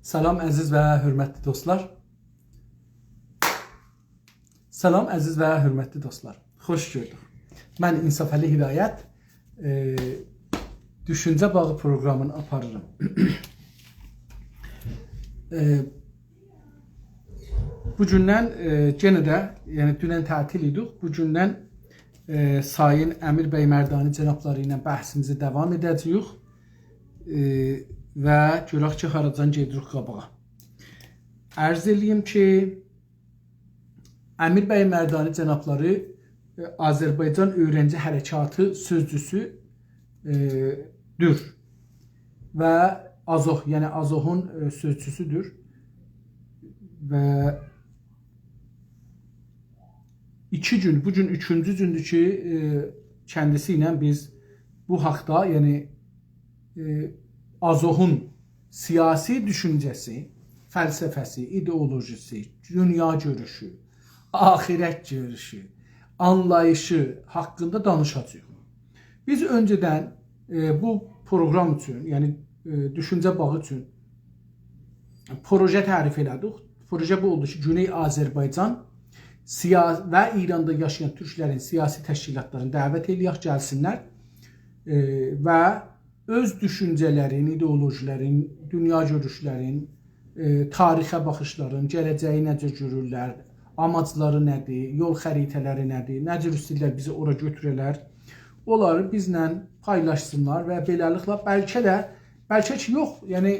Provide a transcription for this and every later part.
Salam əziz və hörmətli dostlar. Salam əziz və hörmətli dostlar. Xoş gördük. Mən İnsafəli Hidayət Düşüncə Bağı proqramını aparırım. Bugündən yenə də, yəni dünən tətil idik. Bugündən Sayın Əmir bəy Mərdani cənabları ilə bəhsimizi davam edəcəyik. Və görək ki, haracan gedirik qabağa. Ərz eləyim ki, Əmir bəy Mərdani cənabları Azərbaycan Öyrənci Hərəkatı sözcüsüdür və Azoh, yəni Azohun sözcüsüdür və 2 gün, bugün 3-cü gündür ki, kəndisi ilə biz bu haqda, yəni Azohun siyasi düşüncəsi, fəlsəfəsi, ideolojisi, dünya görüşü, axirət görüşü, anlayışı haqqında danışacağıq. Biz öncədən bu proqram üçün, yəni Düşüncə Bağı üçün proje tərif elədik. Proje bu oldu ki, Güney Azərbaycan və İranda yaşayan türklərin siyasi təşkilatlarını dəvət eləyək, gəlsinlər və öz düşüncələrin, ideolojilərin, dünya görüşlərin, tarixə baxışların, gələcəyi necə görürlər, amacları nədir, yol xəritələri nədir, nə cür istəyirlər bizi ora götürələr, onları bizlə paylaşsınlar və beləliklə bəlkə ki yox, yəni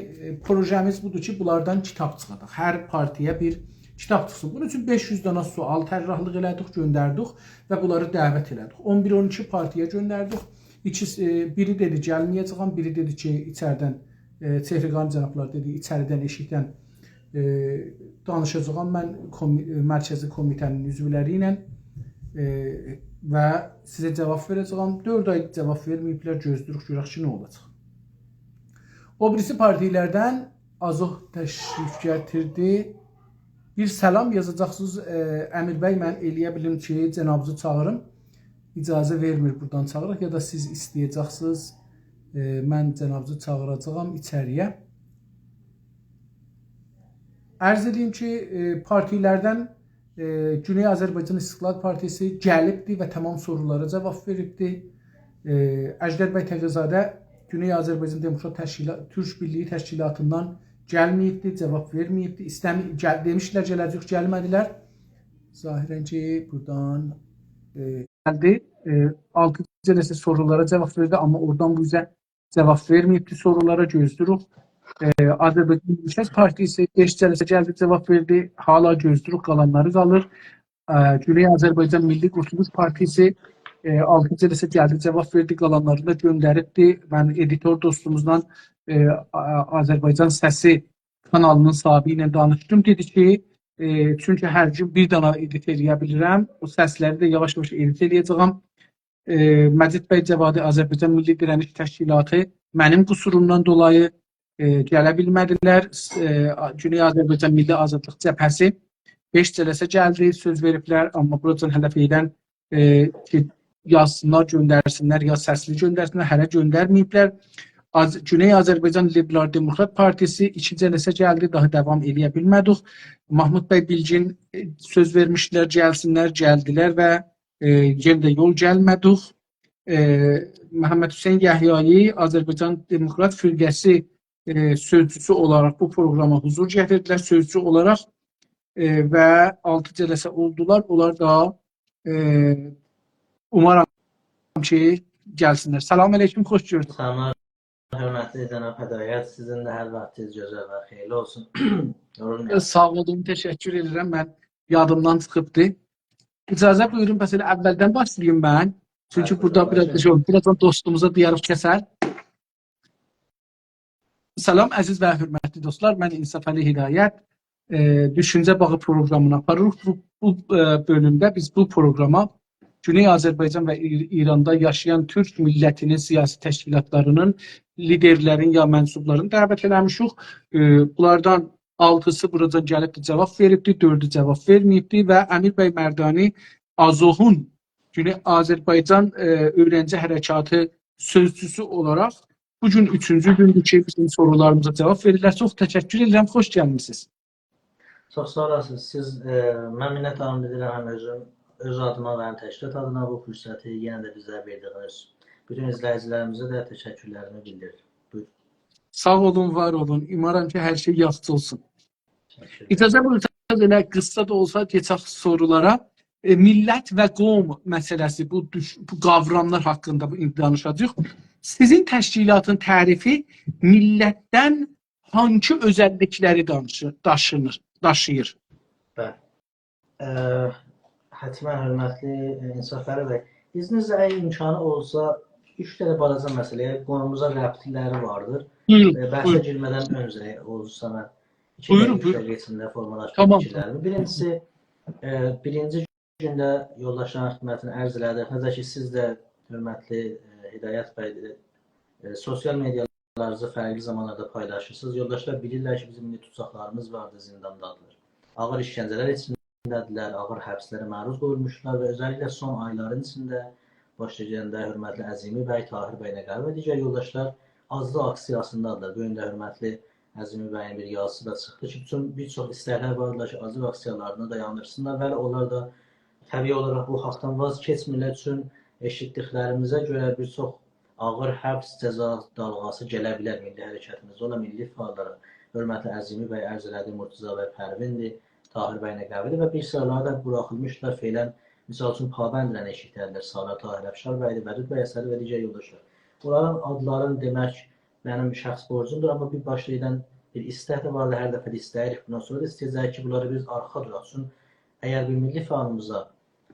projemiz budur ki, bunlardan kitab çıxadaq. Hər partiyə bir kitab çıxsın. Bunun üçün 500 dana sual tərrahlıq elədik, göndərdik və bunları dəvət elədik. 11-12 partiyə göndərdik. Biri dedi gəlməyəcəyəm, biri dedi ki, içərdən, Çehriqan cənablar dedi, içəridən, eşikdən danışacağım mən mərkəzi komitənin üzvləri ilə və sizə cavab verəcəyəm. 4 ay cavab verməyiblər, gözləyirik, görək ki, nə olacaq. O birisi partilərdən Azoh təşrif gətirdi. Bir səlam yazacaqsınız, Əmir bəy, mən eləyə bilim ki, cənabınızı çağırım. İcazə vermir buradan çağıraq, ya da siz istəyəcəksiniz, mən cənabınızı çağıracağım içəriyə. Ərz edeyim ki, partilərdən Güney Azərbaycan İstiqlal Partisi gəlibdi və tamam sorulara cavab veribdi. Əjdər bəy Təqəzadə Güney Azərbaycan Demokrat Türk Birliyi Təşkilatından gəlməyibdi, cavab verməyibdi. Demişlər gələcək, gəlmədilər. Zahirən ki, buradan gəldi. 6 cələsi sorulara cavab verdi, amma oradan bu üzə cavab verməyibdi, sorulara gözləyirik. Azərbaycan Millət Partisi 5 cələsə gəldi, cavab verdi, hala gözləyirik, qalanları qalır. Güney Azərbaycan Milli Qurtuluş Partisi 6 cələsə gəldi, cavab verdi, qalanları da göndəribdi. Mən editor dostumuzdan Azərbaycan Səsi kanalının sahibi ilə danışdım, dedi ki, çünki hər gün bir dana edit eləyə bilirəm. O səsləri də yavaş-yavaş edit eləyəcəyəm. Məcid bəy Cavadi Azərbaycan Milli Dirəniş Təşkilatı mənim qüsurumdan dolayı gələ bilmədilər. Güney Azərbaycan Milli Azadlıq Cəbhəsi 5 cələsə gəldi, söz veriblər. Amma buradan hədəfəydən ki, yazsınlar, göndərsinlər, ya səsli göndərsinlər, hələ göndərməyiblər. Güney Azərbaycan Liberal Demokrat Partisi 2 cələsə gəldi, daha davam eləyə bilmədik. Mahmud bəy Bilgin söz vermişlər, gəlsinlər, gəldilər və yenə də yol gəlmədik. e, Məhəmməd Hüseyn Yahyayı Azərbaycan Demokrat Firqəsi sözcüsü olaraq bu proqrama huzur gətirdilər. Sözcü olaraq və 6 cələsə oldular. Onlar da umarım ki gəlsinlər. Salam aleyküm, xoş gördük. Salamlar, hörmətli cənab Hədayət. Sizin də hər vaxtınız gözəl və xeyirli olsun. Sağ olun, təşəkkür edirəm. Mən yadımdan çıxıbdı. İcazə buyurun, məsələ əvvəldən başlayayım mən. Çünki burada birazdan dostumuza diyarıq kəsər. Salam, əziz və hörmətli dostlar. Mən İnsafəli Hidayət. Düşüncə Bağı proqramını aparırıq. Bu bölümdə biz bu proqrama Güney Azərbaycan və İranda yaşayan Türk millətinin siyasi təşkilatlarının, liderlərin ya mənsublarını dəvət eləmişik. Bunlardan 6-sı buradan gəlibdi, cavab veribdi, 4-ü cavab verməyibdi və Əmir bəy Mərdani Azohun Güney Azərbaycan öyrənci hərəkatı sözcüsü olaraq bugün 3-cü gündür ki, bizim sorularımıza cavab verirlər. Çox təşəkkür edirəm, xoş gəlmişsiniz. Çox sağ olasınız. Siz, mən minnətdarım edirəm öz adıma və həm təşkilat adına bu fürsəti yenə də bizə verdiyiniz bütün izləyicilərimizə də təşəkkürlərimi bildirir. Buyurun. Sağ olun, var olun. Umarım ki, hər şey yaxşı olsun. İcazə buyursanız, elə qısa da olsa keçək sorulara. Millət və qovm məsələsi, bu qavramlar haqqında danışacağıq. Sizin təşkilatın tərifi millətdən hangi özəllikləri daşıyır? Bəli. Hətmən hörmətli İnsafəli bəy, İzninizlə əgər imkanı olsa 3 dənə balaca məsələyə qonumuza rəbtləri vardır. Bəhsə girmədən öncə olursa mən 2 dəqiqə geçində formalaşdırma fikirlərimi. Birincisi, birinci gündə yoldaşların xidmətini ərz elədik. Necə ki, siz də hörmətli Hidayət bəy sosial medialarınızı fərqli zamanlarda paylaşırsınız. Yoldaşlar bilirlər ki, bizim tutsaqlarımız vardır, zindandadırlar. Ağır işgəncələr içindədirlər, ağır həbslərə məruz qoyulmuşlar və özəlliklə son ayların içində başlayacağında hörmətli Əzimi bəy, Tahir bəy Nəqəvi və digər yoldaşlar azlıq aksiyasındadır. Bu yöndə hörmətli Əzimi bəyin bir yazısı da çıxdı ki, bütün bir çox istəklər vardılar ki, azlıq aksiyalarını dayandırsınlar və onlar da təbii olaraq bu haqdan vaz keçmirlər üçün eşitdiklərimizə görə bir çox ağır həbs cəza dalğası gələ bilər milli hərəkətimizdə. Ola milli fəallara hörmətli Əzimi bəy ərz elədi, Murtuza bəy Pərvindir, Tahir bəy Nəqəvidir və bir sıraları da buraxılmışlar feylən. Misal üçün Pabəndilən eşitdilər, Salar Tahir Əfşar bəydir, Vədud bəy Əsəri və digər yoldaşlar. Onların adlarını demək mənim şəxs borcumdur, amma bir başlayıdan bir istək də vardı, hər dəfə də istəyirik. Bundan sonra da istəyəcək ki, bunları biz arxa duraq üçün. Əgər bir milli fəalımıza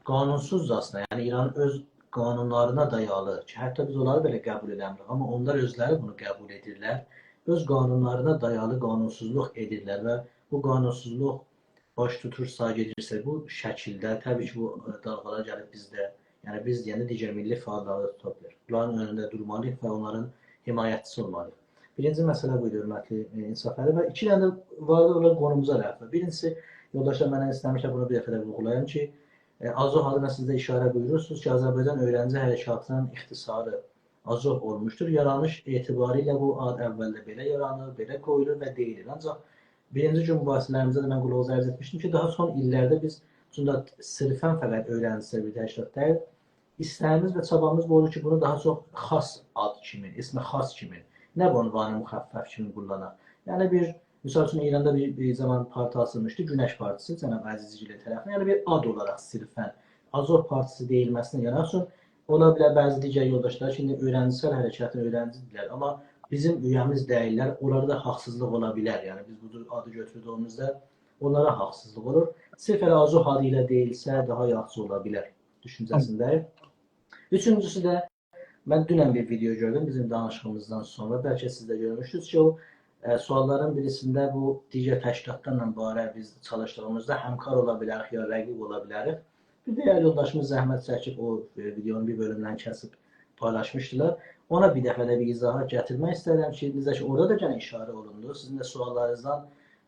qanunsuzcasına, yəni İranın öz qanunlarına dayalı ki, hətta biz onları belə qəbul edəmirik, amma onlar özləri bunu qəbul edirlər, öz qanunlarına dayalı qanunsuzluq edirlər və bu qanunsuzluq baş tutursa, gedirsə bu şəkildə, təbii ki, bu dalğalar gəlib bizdə, yəni biz deyəndə digər milli fəalları tuta bilər. Bunların önündə durmalıyıq və onların himayətçisi olmalıyıq. Birinci məsələ buydu, hörmətli İnsafəli və 2 dənə vardı, onlar qonumuza rəfə. Birincisi, yoldaşlar mənə istəmişlər bunu bir dəfə də vurğulayım ki, Azoh adına siz də işarə buyurursunuz ki, Azərbaycan öyrənci hərəkatının ixtisarı Azoh olmuşdur. Yaranış etibarilə bu ad əvvəldə belə yaranır, belə qoyulur və deyilir. Ancaq birinci gün mübahisələrimizdə də mən qulağınıza ərz etmişdim ki, daha son illərdə biz sırfən fəqət öyrəncisi bir təşkilat deyil, istəyimiz və çabamız bu olur ki, bunu daha çox xas ad kimi, ismi xas kimi, nə bu ünvanı müxəffəf kimi kullanaq. Yəni misal üçün İranda bir zaman parti açılmışdı, Günəş Partisi, cənab Əzizgili tərəfindən, yəni bir ad olaraq sırfən Azov Partisi deyilməsinə yanaşın. Ola bilər bəzi digər yoldaşlar ki, öyrəncisel hərəkatın öyrəncidirlər, amma bizim üyəmiz deyirlər, onlara da haqsızlıq ola bilər. Yəni biz bu adı götürdüyümüzdə onlara haqsızlıq olur. Sırf elə Azov adı ilə deyilsə daha yaxşı ola bilər düşüncəsindəyim. Üçüncüsü də mən dünən bir video gördüm bizim danışığımızdan sonra. Bəlkə siz də görmüşsünüz ki, o sualların birisində bu digər təşkilatlarla barə biz çalışdığımızda həmkar ola bilərik ya rəqib ola bilərik. Bir digər yoldaşımız zəhmət çəkib o videonun bir bölümdən kəsib paylaşmışdılar. Ona bir dəfə də bir izahat gətirmək istəyirəm ki, bizə ki, orada da gənə işarə olundu. Sizin də suallarınızdan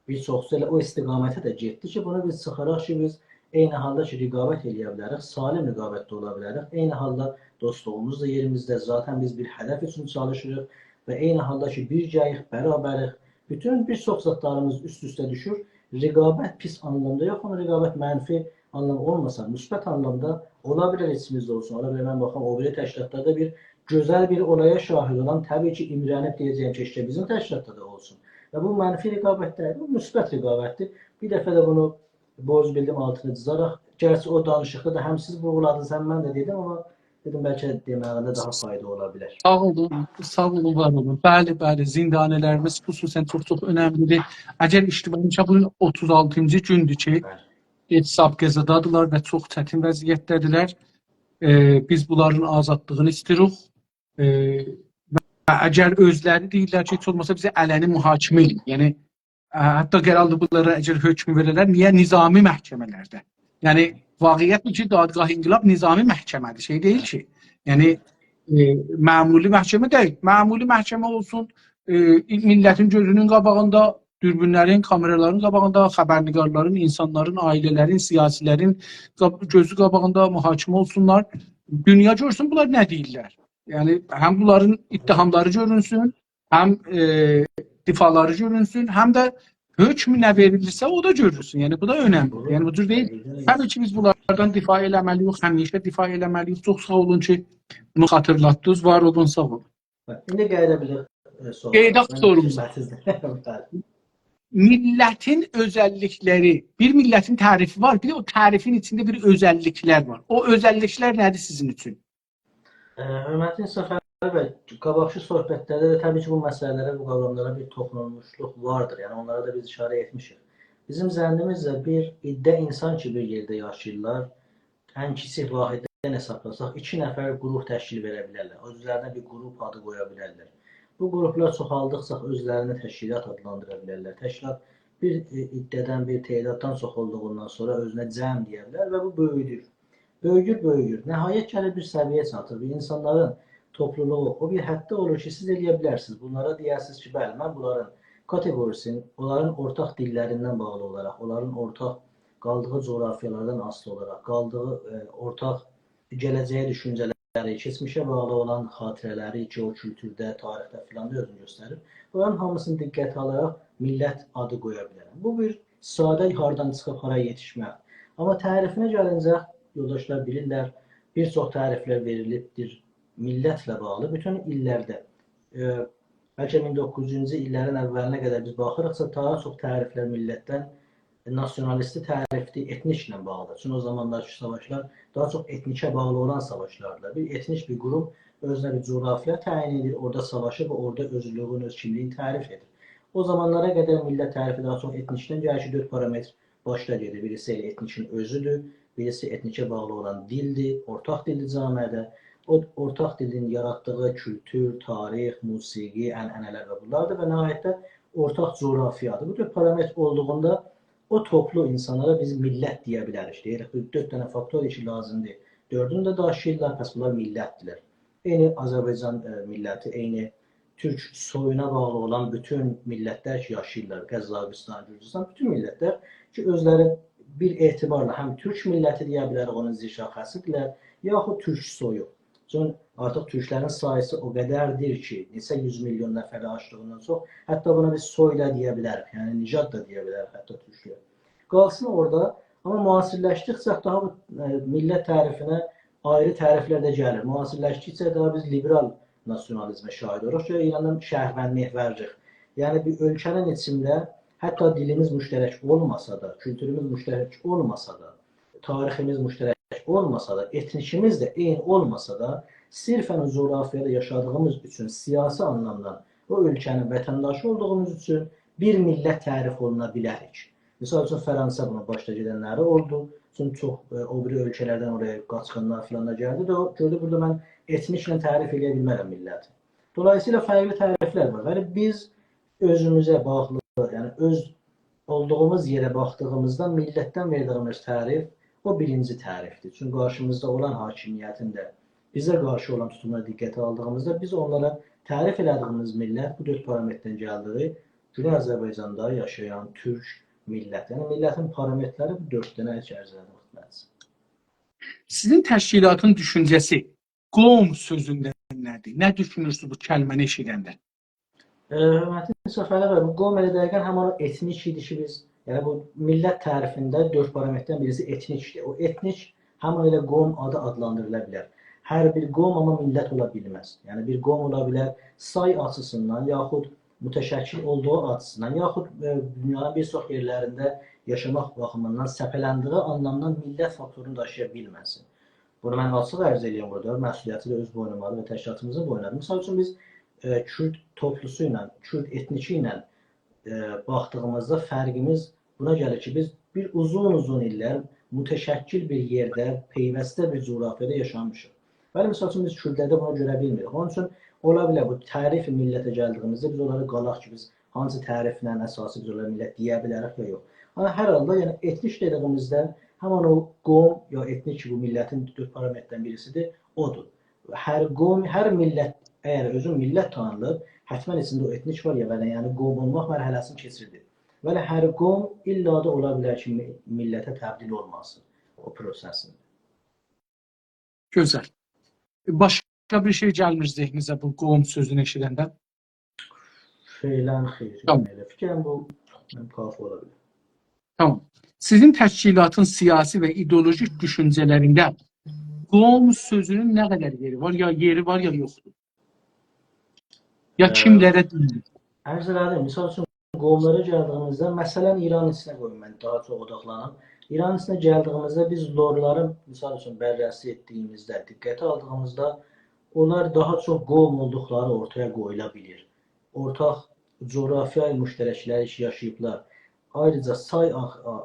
bir çoxsu elə o istiqamətə də getdi ki, bunu biz çıxaraq ki, biz eyni halda ki, rəqabət eləyə bilərik, salim rəqabətdə ola bilərik. Eyni halda dostluğumuz da yerimizdə, zaten biz bir hədəf üçün çalışırıq və eyni halda ki, birgəyik, bərabərik. Bütün bir çox zatlarımız üst-üstə düşür. Rəqabət pis anlamda yox, amma rəqabət mənfi anlam olmasa, müsbət anlamda Ola bilər içimizdə olsun, ola bilər mən baxım o biri təşkilatlarda bir gözəl bir olaya şahid olan təbii ki, imrənib deyəcəyim ki, işte bizim təşkilatda da olsun. Və bu mənfi rəqabət deyil, bu müsbət rəqabətdir. Bir dəfə də bunu borc bildim altını çizərək, gerçi o danışıqda da həm siz vurguladınız, həm mən də dedim, amma dedim bəlkə deməyəndə daha fayda ola bilər. Sağ olun, sağ olun, var olun. Bəli, bəli, zindanələrimiz xüsusən çox önəmlidir. Əgər iştibahimişə bunun 36-cı gündür ki, hesab qəzadadırlar və çox çətin vəziyyətdədirlər. Biz bunların azadlığını istəyirik. Və əgər özləri deyirlər ki, heç olmasa bizə ələni mühakimə edin. Yəni, hətta qərarlı bunlara əgər hökm verirlər, niyə nizami məhkəmələrdə? Yəni, vaqiyyətdir ki, dadgah inqilab nizami məhkəmədir, şey deyil ki. Yəni, məmuli məhkəmə deyil. Məmuli məhkəmə olsun, millətin gözünün qabağında, dürbünlərin, kameraların qabağında, xəbərnigarların, insanların, ailələrin, siyasilərin gözü qabağında mühakimə olsunlar. Dünya görsün bunlar nə deyirlər. Yəni, həm bunların ittihamları görünsün, həm difaları görünsün, həm də hökm nə verilirsə o da görürsün. Yəni, bu da önəmlidir. Yəni, bu cür deyil. Təbii ki, biz bunlardan difa eləməliyik, həmişə difa eləməliyik. Çox sağ olun ki, bunu xatırlatdınız. Var olun, sağ olun. İndi qayıda bilir. Qeydaq sorumuza. Millətin özəllikləri, bir millətin tərifi var, bir də o tərifin içində bir özəlliklər var. O özəlliklər nədir sizin üçün? Hörmətli Səfər bəy, qabaqçı söhbətlərdə də təbii ki, bu məsələlərə, bu qavramlara bir toxunulmuşluq vardır. Yəni, onlara da biz işarə etmişik. Bizim zənnimizlə bir iddə insan ki, bir yerdə yaşayırlar, ən kiçik vahiddən hesablasaq, 2 nəfər qrup təşkil verə bilərlər. Özlərinə bir qrup adı qoya bilərlər. Bu qruplar çoxaldıqca özlərini təşkilat adlandıra bilərlər. Təşkilat bir iddədən, bir teydatdan çox olduğundan sonra özünə cəm deyə bilər və bu böyüdür. Böyüyür. Nəhayət gəlir bir səviyyə çatır. İnsanların topluluğu o bir həddə olur ki, siz eləyə bilərsiniz. Bunlara deyərsiniz ki, bəli, mən bunların kategorisini, onların ortaq dillərindən bağlı olaraq, onların ortaq qaldığı coğrafiyalardan asılı olaraq, qaldığı ortaq gələcəyə düşüncələri, keçmişə bağlı olan xatirələri, geokültürdə, tarixdə filan da özünü göstərir. Bunların hamısını diqqətə alaraq millət adı qoya bilərəm. Bu bir sadə hardan çıxıb hara yetişmək. Amma tərifinə gəlincə, yoldaşlar bilirlər, bir çox təriflər verilibdir millətlə bağlı. Bütün illərdə, bəlkə 1900-cü illərin əvvəlinə qədər biz baxırıqsa, daha çox təriflər millətdən nasionalisti tərifdir, etniklə bağlıdır. Çünki o zamanlardakı savaşlar daha çox etnikə bağlı olan savaşlardır. Bir etnik bir qrup özünə bir coğrafiya təyin edir, orada savaşır və orada özlüyünü, öz kimliyini tərif edir. O zamanlara qədər millət tərifi daha çox etnikdən gəlir ki, 4 parametr başda gedir. Birisi etnikin özüdür, birisi etnikə bağlı olan dildir, ortaq dildir camiədə. O ortaq dilin yaratdığı kültür, tarix, musiqi, ənənələr və bunlardır və nəhayətdə ortaq coğrafiyadır. Bu 4 parametr olduğunda o toplu insanlara biz millət deyə bilərik. Deyirik, 4 dənə faktor ki, lazımdır. 4-ünü də daşıyırlar, pəs bunlar millətdirlər. Eyni Azərbaycan milləti, eyni Türk soyuna bağlı olan bütün millətlər ki, yaşayırlar, Qəzaqistan, Gürcistan, bütün millətlər ki, özləri bir etibarla həm Türk milləti deyə bilərik, onun zirşaxəsidirlər, yaxud Türk soyu. Çünki artıq türklərin sayısı o qədərdir ki, neçə 100 milyon nəfəri aşdığından çox, hətta buna biz soy da deyə bilərik, yəni nicad da deyə bilərik hətta türklər. Qalsın orada, amma müasirləşdikcə daha bu millət tərifinə ayrı təriflər də gəlir. Müasirləşdikcə daha biz liberal nasionalizmə şahid oluruq ki, İrandan şəhərvənlik verciq. Yəni bir ölkənin içində hətta dilimiz müştərək olmasa da, kültürümüz müştərək olmasa da, tariximiz müştərək olmasa da, etnikimiz də eyni olmasa da, sirfən o coğrafiyada yaşadığımız üçün siyasi anlamda o ölkənin vətəndaşı olduğumuz üçün bir millət tərif oluna bilərik. Misal üçün, Fransa buna başda gedənləri oldu. Çünki çox o biri ölkələrdən oraya qaçqınlar filan da gəldi də, gördü burada mən etniklə tərif edə bilmərəm milləti. Dolayısıyla fərqli təriflər var. Yəni biz özümüzə bağlı, yəni öz olduğumuz yerə baxdığımızda millətdən verdiyimiz tərif o birinci tərifdir. Çünki qarşımızda olan hakimiyyətin də bizə qarşı olan tutumuna diqqətə aldığımızda biz onlara tərif elədiyimiz millət bu 4 parametrdən gəldiyi Güney Azərbaycanda yaşayan türk millət. Yəni millətin parametrləri bu 4 dənə içərisində müxtəlifdir. Sizin təşkilatın düşüncəsi qom sözündən nədir? Nə düşünürsünüz bu kəlməni eşidəndə? Hörmətli Səfər bəy, bu qom elə dəqiqən həm o etnik idi ki, biz yəni bu millət tərifində 4 parametrdən birisi etnikdir. O etnik Həmin elə qovm adı adlandırıla bilər. Hər bir qovm amma millət ola bilməz. Yəni bir qovm ola bilər say açısından, yaxud mütəşəkkil olduğu açısından, yaxud dünyanın bir çox yerlərində yaşamaq baxımından səpələndiyi anlamdan millət faktorunu daşıya bilməsin. Bunu mən açıq ərz edirəm burada. Məsuliyyəti də öz boynumadır və təşkilatımızın boynumadır. Misal üçün biz Kürd toplusu ilə, Kürd etniki ilə baxdığımızda fərqimiz buna gəlir ki, biz bir uzun illər mütəşəkkil bir yerdə, peyvəstə bir coğrafiyada yaşamışıq. Bəli, misal üçün biz Kürdlərdə bunu görə bilmirik. Onun üçün ola bilər bu tərif millətə gəldiyimizdə biz onları qalaq ki, biz hansı təriflə əsası biz onlara millət deyə bilərik ya yox. Amma hər halda yəni etnik dediyimizdə həmin o qovm ya etnik ki, bu millətin 4 parametrdən birisidir, odur. Hər qovm, hər millət əgər özü millət tanınıb, həttəmən içində o etnik var ya və yəni qovm olmaq mərhələsini keçirdi. Və hər qovm illa da ola bilər ki, millətə təbdil olmasın o prosesin. Gözəl. Başqa bir şey gəlmir zehninizə bu qovm sözünü eşidəndə? Feylən xeyr. Tamam. Yəni, fikrim bu kafi ola bilər. Tamam. Sizin təşkilatın siyasi və ideolojik düşüncələrində qovm sözünün nə qədər yeri var? Ya yeri var, ya yoxdur? Ya kimlərə deyilir? Ərz elədim. Misal üçün qovmlara gəldiyimizdə, məsələn İran içinə qoyun, mən daha çox odaqlanım. İran içinə gəldiyimizdə biz lorların misal üçün bərrəsi etdiyimizdə, diqqətə aldığımızda onlar daha çox qovm olduqları ortaya qoyula bilir. Ortaq coğrafiya müştərəkləri yaşayıblar. Ayrıca say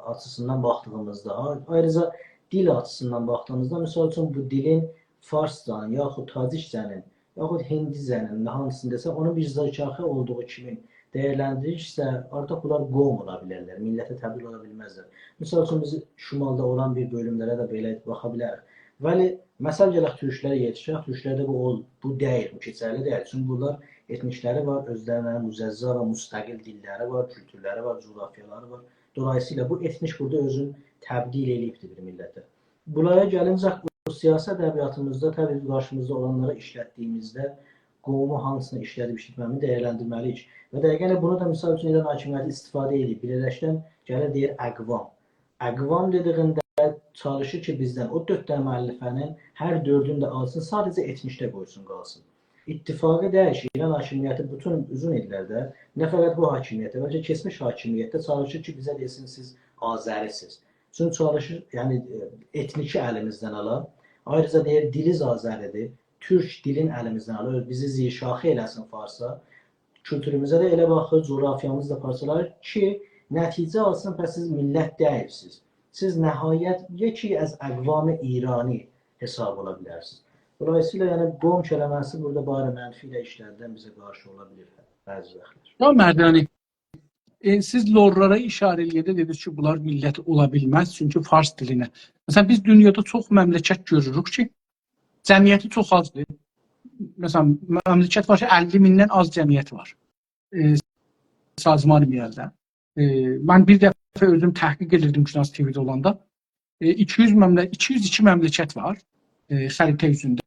açısından baxdığımızda, ayrıca dil açısından baxdığımızda, misal üçün bu dilin farscanın, yaxud tacikcənin, yaxud hindicənin, hansındasa onun bir zəkaxı olduğu kimi dəyərləndirirsə, artıq bunlar qovm ola bilərlər, millətə təbdil ola bilməzlər. Misal üçün biz şimalda olan bir bölümlərə də belə baxa bilərik. Bəli, məsəl gələk türklərə yetişək, türklərdə bu deyil, bu keçərli deyil. Çünki bunlar etnikləri var, özlərində müzəzzə və müstəqil dilləri var, kültürləri var, coğrafiyaları var. Dolayısıyla bu etnik burada özünü təbdil edibdir bir millətə. Bunlara gəlincə, bu siyasi ədəbiyyatımızda təbii qarşımızda olanlara işlətdiyimizdə qovmu hansını işlədib-işlətməyini dəyərləndirməliyik. Və dəqiqən bunu da misal üçün İran hakimiyyəti istifadə edib. Birləşdən gəlir deyir əqvam. Əqvam dediyində çalışır ki, bizdən o 4 dənə müəllifənin hər 4-ünü də alsın, sadəcə etnikdə qoysun, qalsın. İttifaqı dəyişir. İran hakimiyyəti bütün uzun illərdə, nə fəqət bu hakimiyyətə, bəlkə keçmiş hakimiyyətdə çalışır ki, bizə desin, siz Azərisiniz. Çünki çalışır, yəni etniki əlimizdən alar. Ayrıca deyir, diliz Azəridir. Türk dilin əlimizdən alır, bizi zişaxı eləsin Farsa. Kültürümüzə də elə baxır, coğrafiyamız da parçalar ki, nəticə alsın, pəs siz millət deyilsiniz. Siz nəhayət yeki əz əqvam-ı İrani hesab ola bilərsiniz. Dolayısıyla yəni qovm kələməsi burada bari mənfi ilə işlərdən bizə qarşı ola bilir bəzi vaxtlar. Ya Mərdani, siz lorlara işarə edə dediniz ki, bunlar millət ola bilməz, çünki fars dilinə. Məsələn, biz dünyada çox məmləkət görürük ki, cəmiyyəti çox azdır. Məsələn, məmləkət var ki, 50 mindən az cəmiyyət var. Sazman miyəldə. Mən bir dəfə özüm təhqiq edirdim Günas TV-də olanda. 202 məmləkət var xəritə üzündə.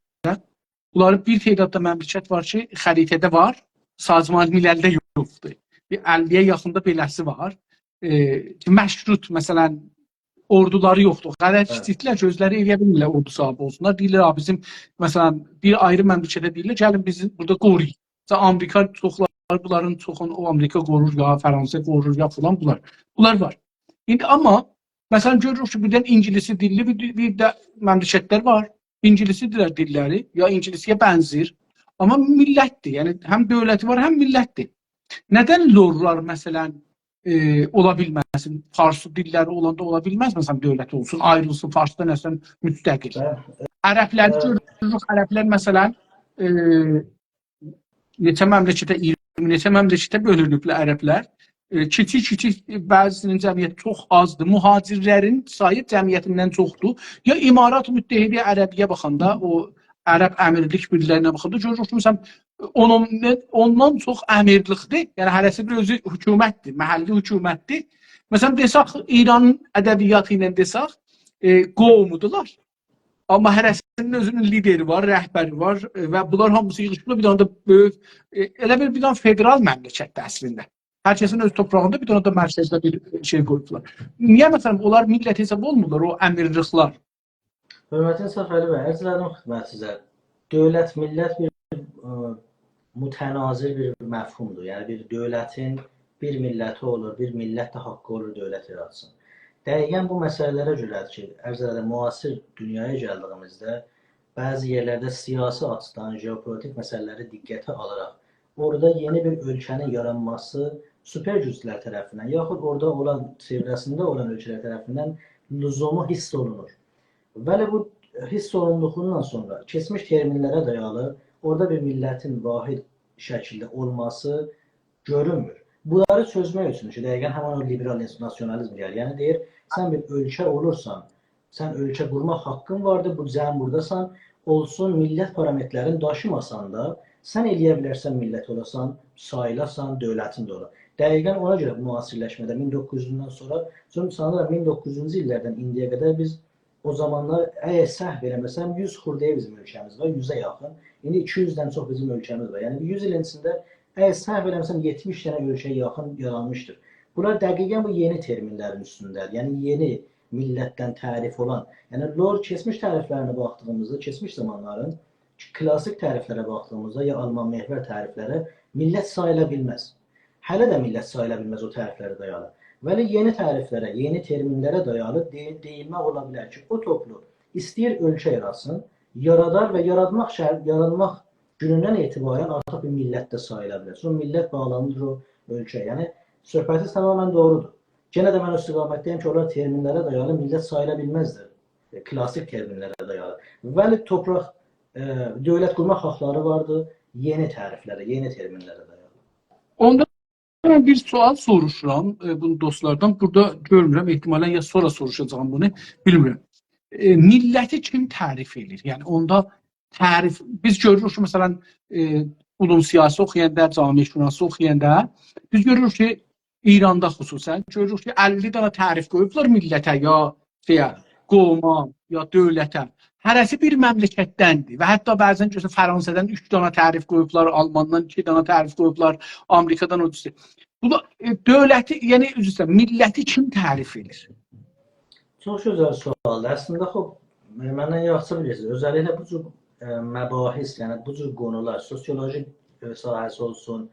Bunların bir tədadda məmləkət var ki, xəritədə var, sazman miləldə yoxdur. 50-yə yaxında beləsi var. Məşrut, məsələn, orduları yoxdur. Qədər kiçiklər gözləri eləyə bilmirlər ordu sahibi olsunlar. Deyirlər, bizim, məsələn, bir ayrı məmləkətə deyirlər, gəlin bizi burada qoruyun. Amerika çoxları, bunların çoxunu o Amerika qorur, ya Fransa qorur, ya filan bunlar. Bunlar var. İndi amma, məsələn, görürük ki, birdən İngilisi dilli bir də məmləkətlər var. İngilisidirlər dilləri, ya İngilisiyə bənzir. Amma millətdir, yəni həm dövləti var, həm millətdir. Nədən lorlar, məsələn, ola bilməsin? Farsı dilləri olanda ola bilməz, məsələn, dövlət olsun, ayrılsın, Farsda nəsən müstəqil. Ərəbləri görürük, ərəblər, məsələn, neçə məmləkətə bölünüblər ərəblər. Kiçik, bəzisinin cəmiyyəti çox azdır. Mühacirlərin sayı cəmiyyətindən çoxdur. Ya İmarat Müttəhidi Ərəbiyə baxanda, o Ərəb əmirlik birliklərinə baxanda görürük ki, məsələn, ondan çox əmirlikdir. Yəni, hərəsi bir özü hökumətdir, məhəlli hökumətdir. Məsələn, desaq, İranın ədəbiyyatı ilə desaq, qovmudular. Amma hərəsinin özünün lideri var, rəhbəri var və bunlar hamısı yığışıblar, bir dənə də böyük, elə bir dənə federal məmləkətdir əslində. Hər kəsin öz toprağında bir dənə də mərkəzdə bir şey qoyublar. Niyə məsələn, onlar millət hesab olmurlar, o əmirliklər? Hörmətli Səfəli bəy, ərz elədim xidmət sizə. Dövlət, millət bir mütənazir bir məfhumdur. Yəni bir dövlətin bir milləti olur, bir millət də haqqı olur dövlət yaratsın. Dəqiqən bu məsələlərə görədir ki, ərz elədim, müasir dünyaya gəldiyimizdə bəzi yerlərdə siyasi açıdan geopolitik məsələləri diqqətə alaraq orada yeni bir ölkənin yaranması süper güclər tərəfindən yaxud orada olan çevrəsində olan ölkələr tərəfindən lüzumu hiss olunur. Bəli, bu hiss olunduğundan sonra keçmiş terminlərə dayalı orada bir millətin vahid şəkildə olması görünmür. Bunları çözmək üçün ki, dəqiqən həmin o liberal nasionalizm gəlir. Yəni deyir, sən bir ölkə olursan, sən ölkə qurmaq haqqın vardır, bu cəm buradasan, olsun millət parametrlərini daşımasan da, sən eləyə bilərsən millət olasan, sayılasan, dövlətin də ola. Dəqiqən ona görə müasirləşmədə 1900-dən sonra, sanırım 1900-cü illərdən indiyə qədər biz o zamanlar, əgər səhv eləməsəm, 100 xurdaya bizim ölkəmiz var, 100-ə yaxın. İndi 200-dən çox bizim ölkəmiz var. Yəni 100 ilin içində, əgər səhv eləməsəm, 70 dənə ölkəyə yaxın yaranmışdır. Bunlar dəqiqən bu yeni terminlərin üstündədir. Yəni yeni millətdən tərif olan. Yəni lor keçmiş təriflərinə baxdığımızda, keçmiş zamanların klassik təriflərə baxdığımızda, ya Alman mehver təriflərə millət sayıla bilməz. Hələ də millət sayıla bilməz o təriflərə dayalı. Vəli yeni təriflərə, yeni terminlərə dayalı deyilmək ola bilər ki, o toplu istəyir ölkə yaratsın, yaradar və yaranmaq günündən etibarən artıq bir millət də sayıla bilər. Sonra millət bağlanır o ölkə. Yəni söhbəti tamamən doğrudur. Yenə də mən o istiqamətdəyim ki, onlar terminlərə dayalı millət sayıla bilməzdir. Klassik terminlərə dayalı. Vəli torpaq, dövlət qurmaq haqları vardır, yeni təriflərə, yeni terminlərə dayalı. Onda mən bir sual soruşuram bunu dostlardan. Burada görmürəm, ehtimalən ya sonra soruşacağım bunu, bilmirəm. Milləti kim tərif edir? Yəni onda tərif, biz görürük ki, məsələn, ulum siyasi oxuyanda, camişünası oxuyanda, biz görürük ki, İranda xüsusən, görürük ki, 50 dənə tərif qoyublar millətə, ya qovma, ya dövlətə. Hərəsi bir məmləkətdəndir və hətta bəzən görürsən Fransa'dan 3 dənə tərif qoyublar, Almandan 2 dənə tərif qoyublar, Amerikadan o cüzü. Bu da dövləti, yəni üzrə milləti kim tərif edir? Çox gözəl sualdır. Əslində məndən yaxşı bilirsiniz. Özəlliklə bu cür məbahis, yəni bu cür qonular, sosioloji sahəsi olsun,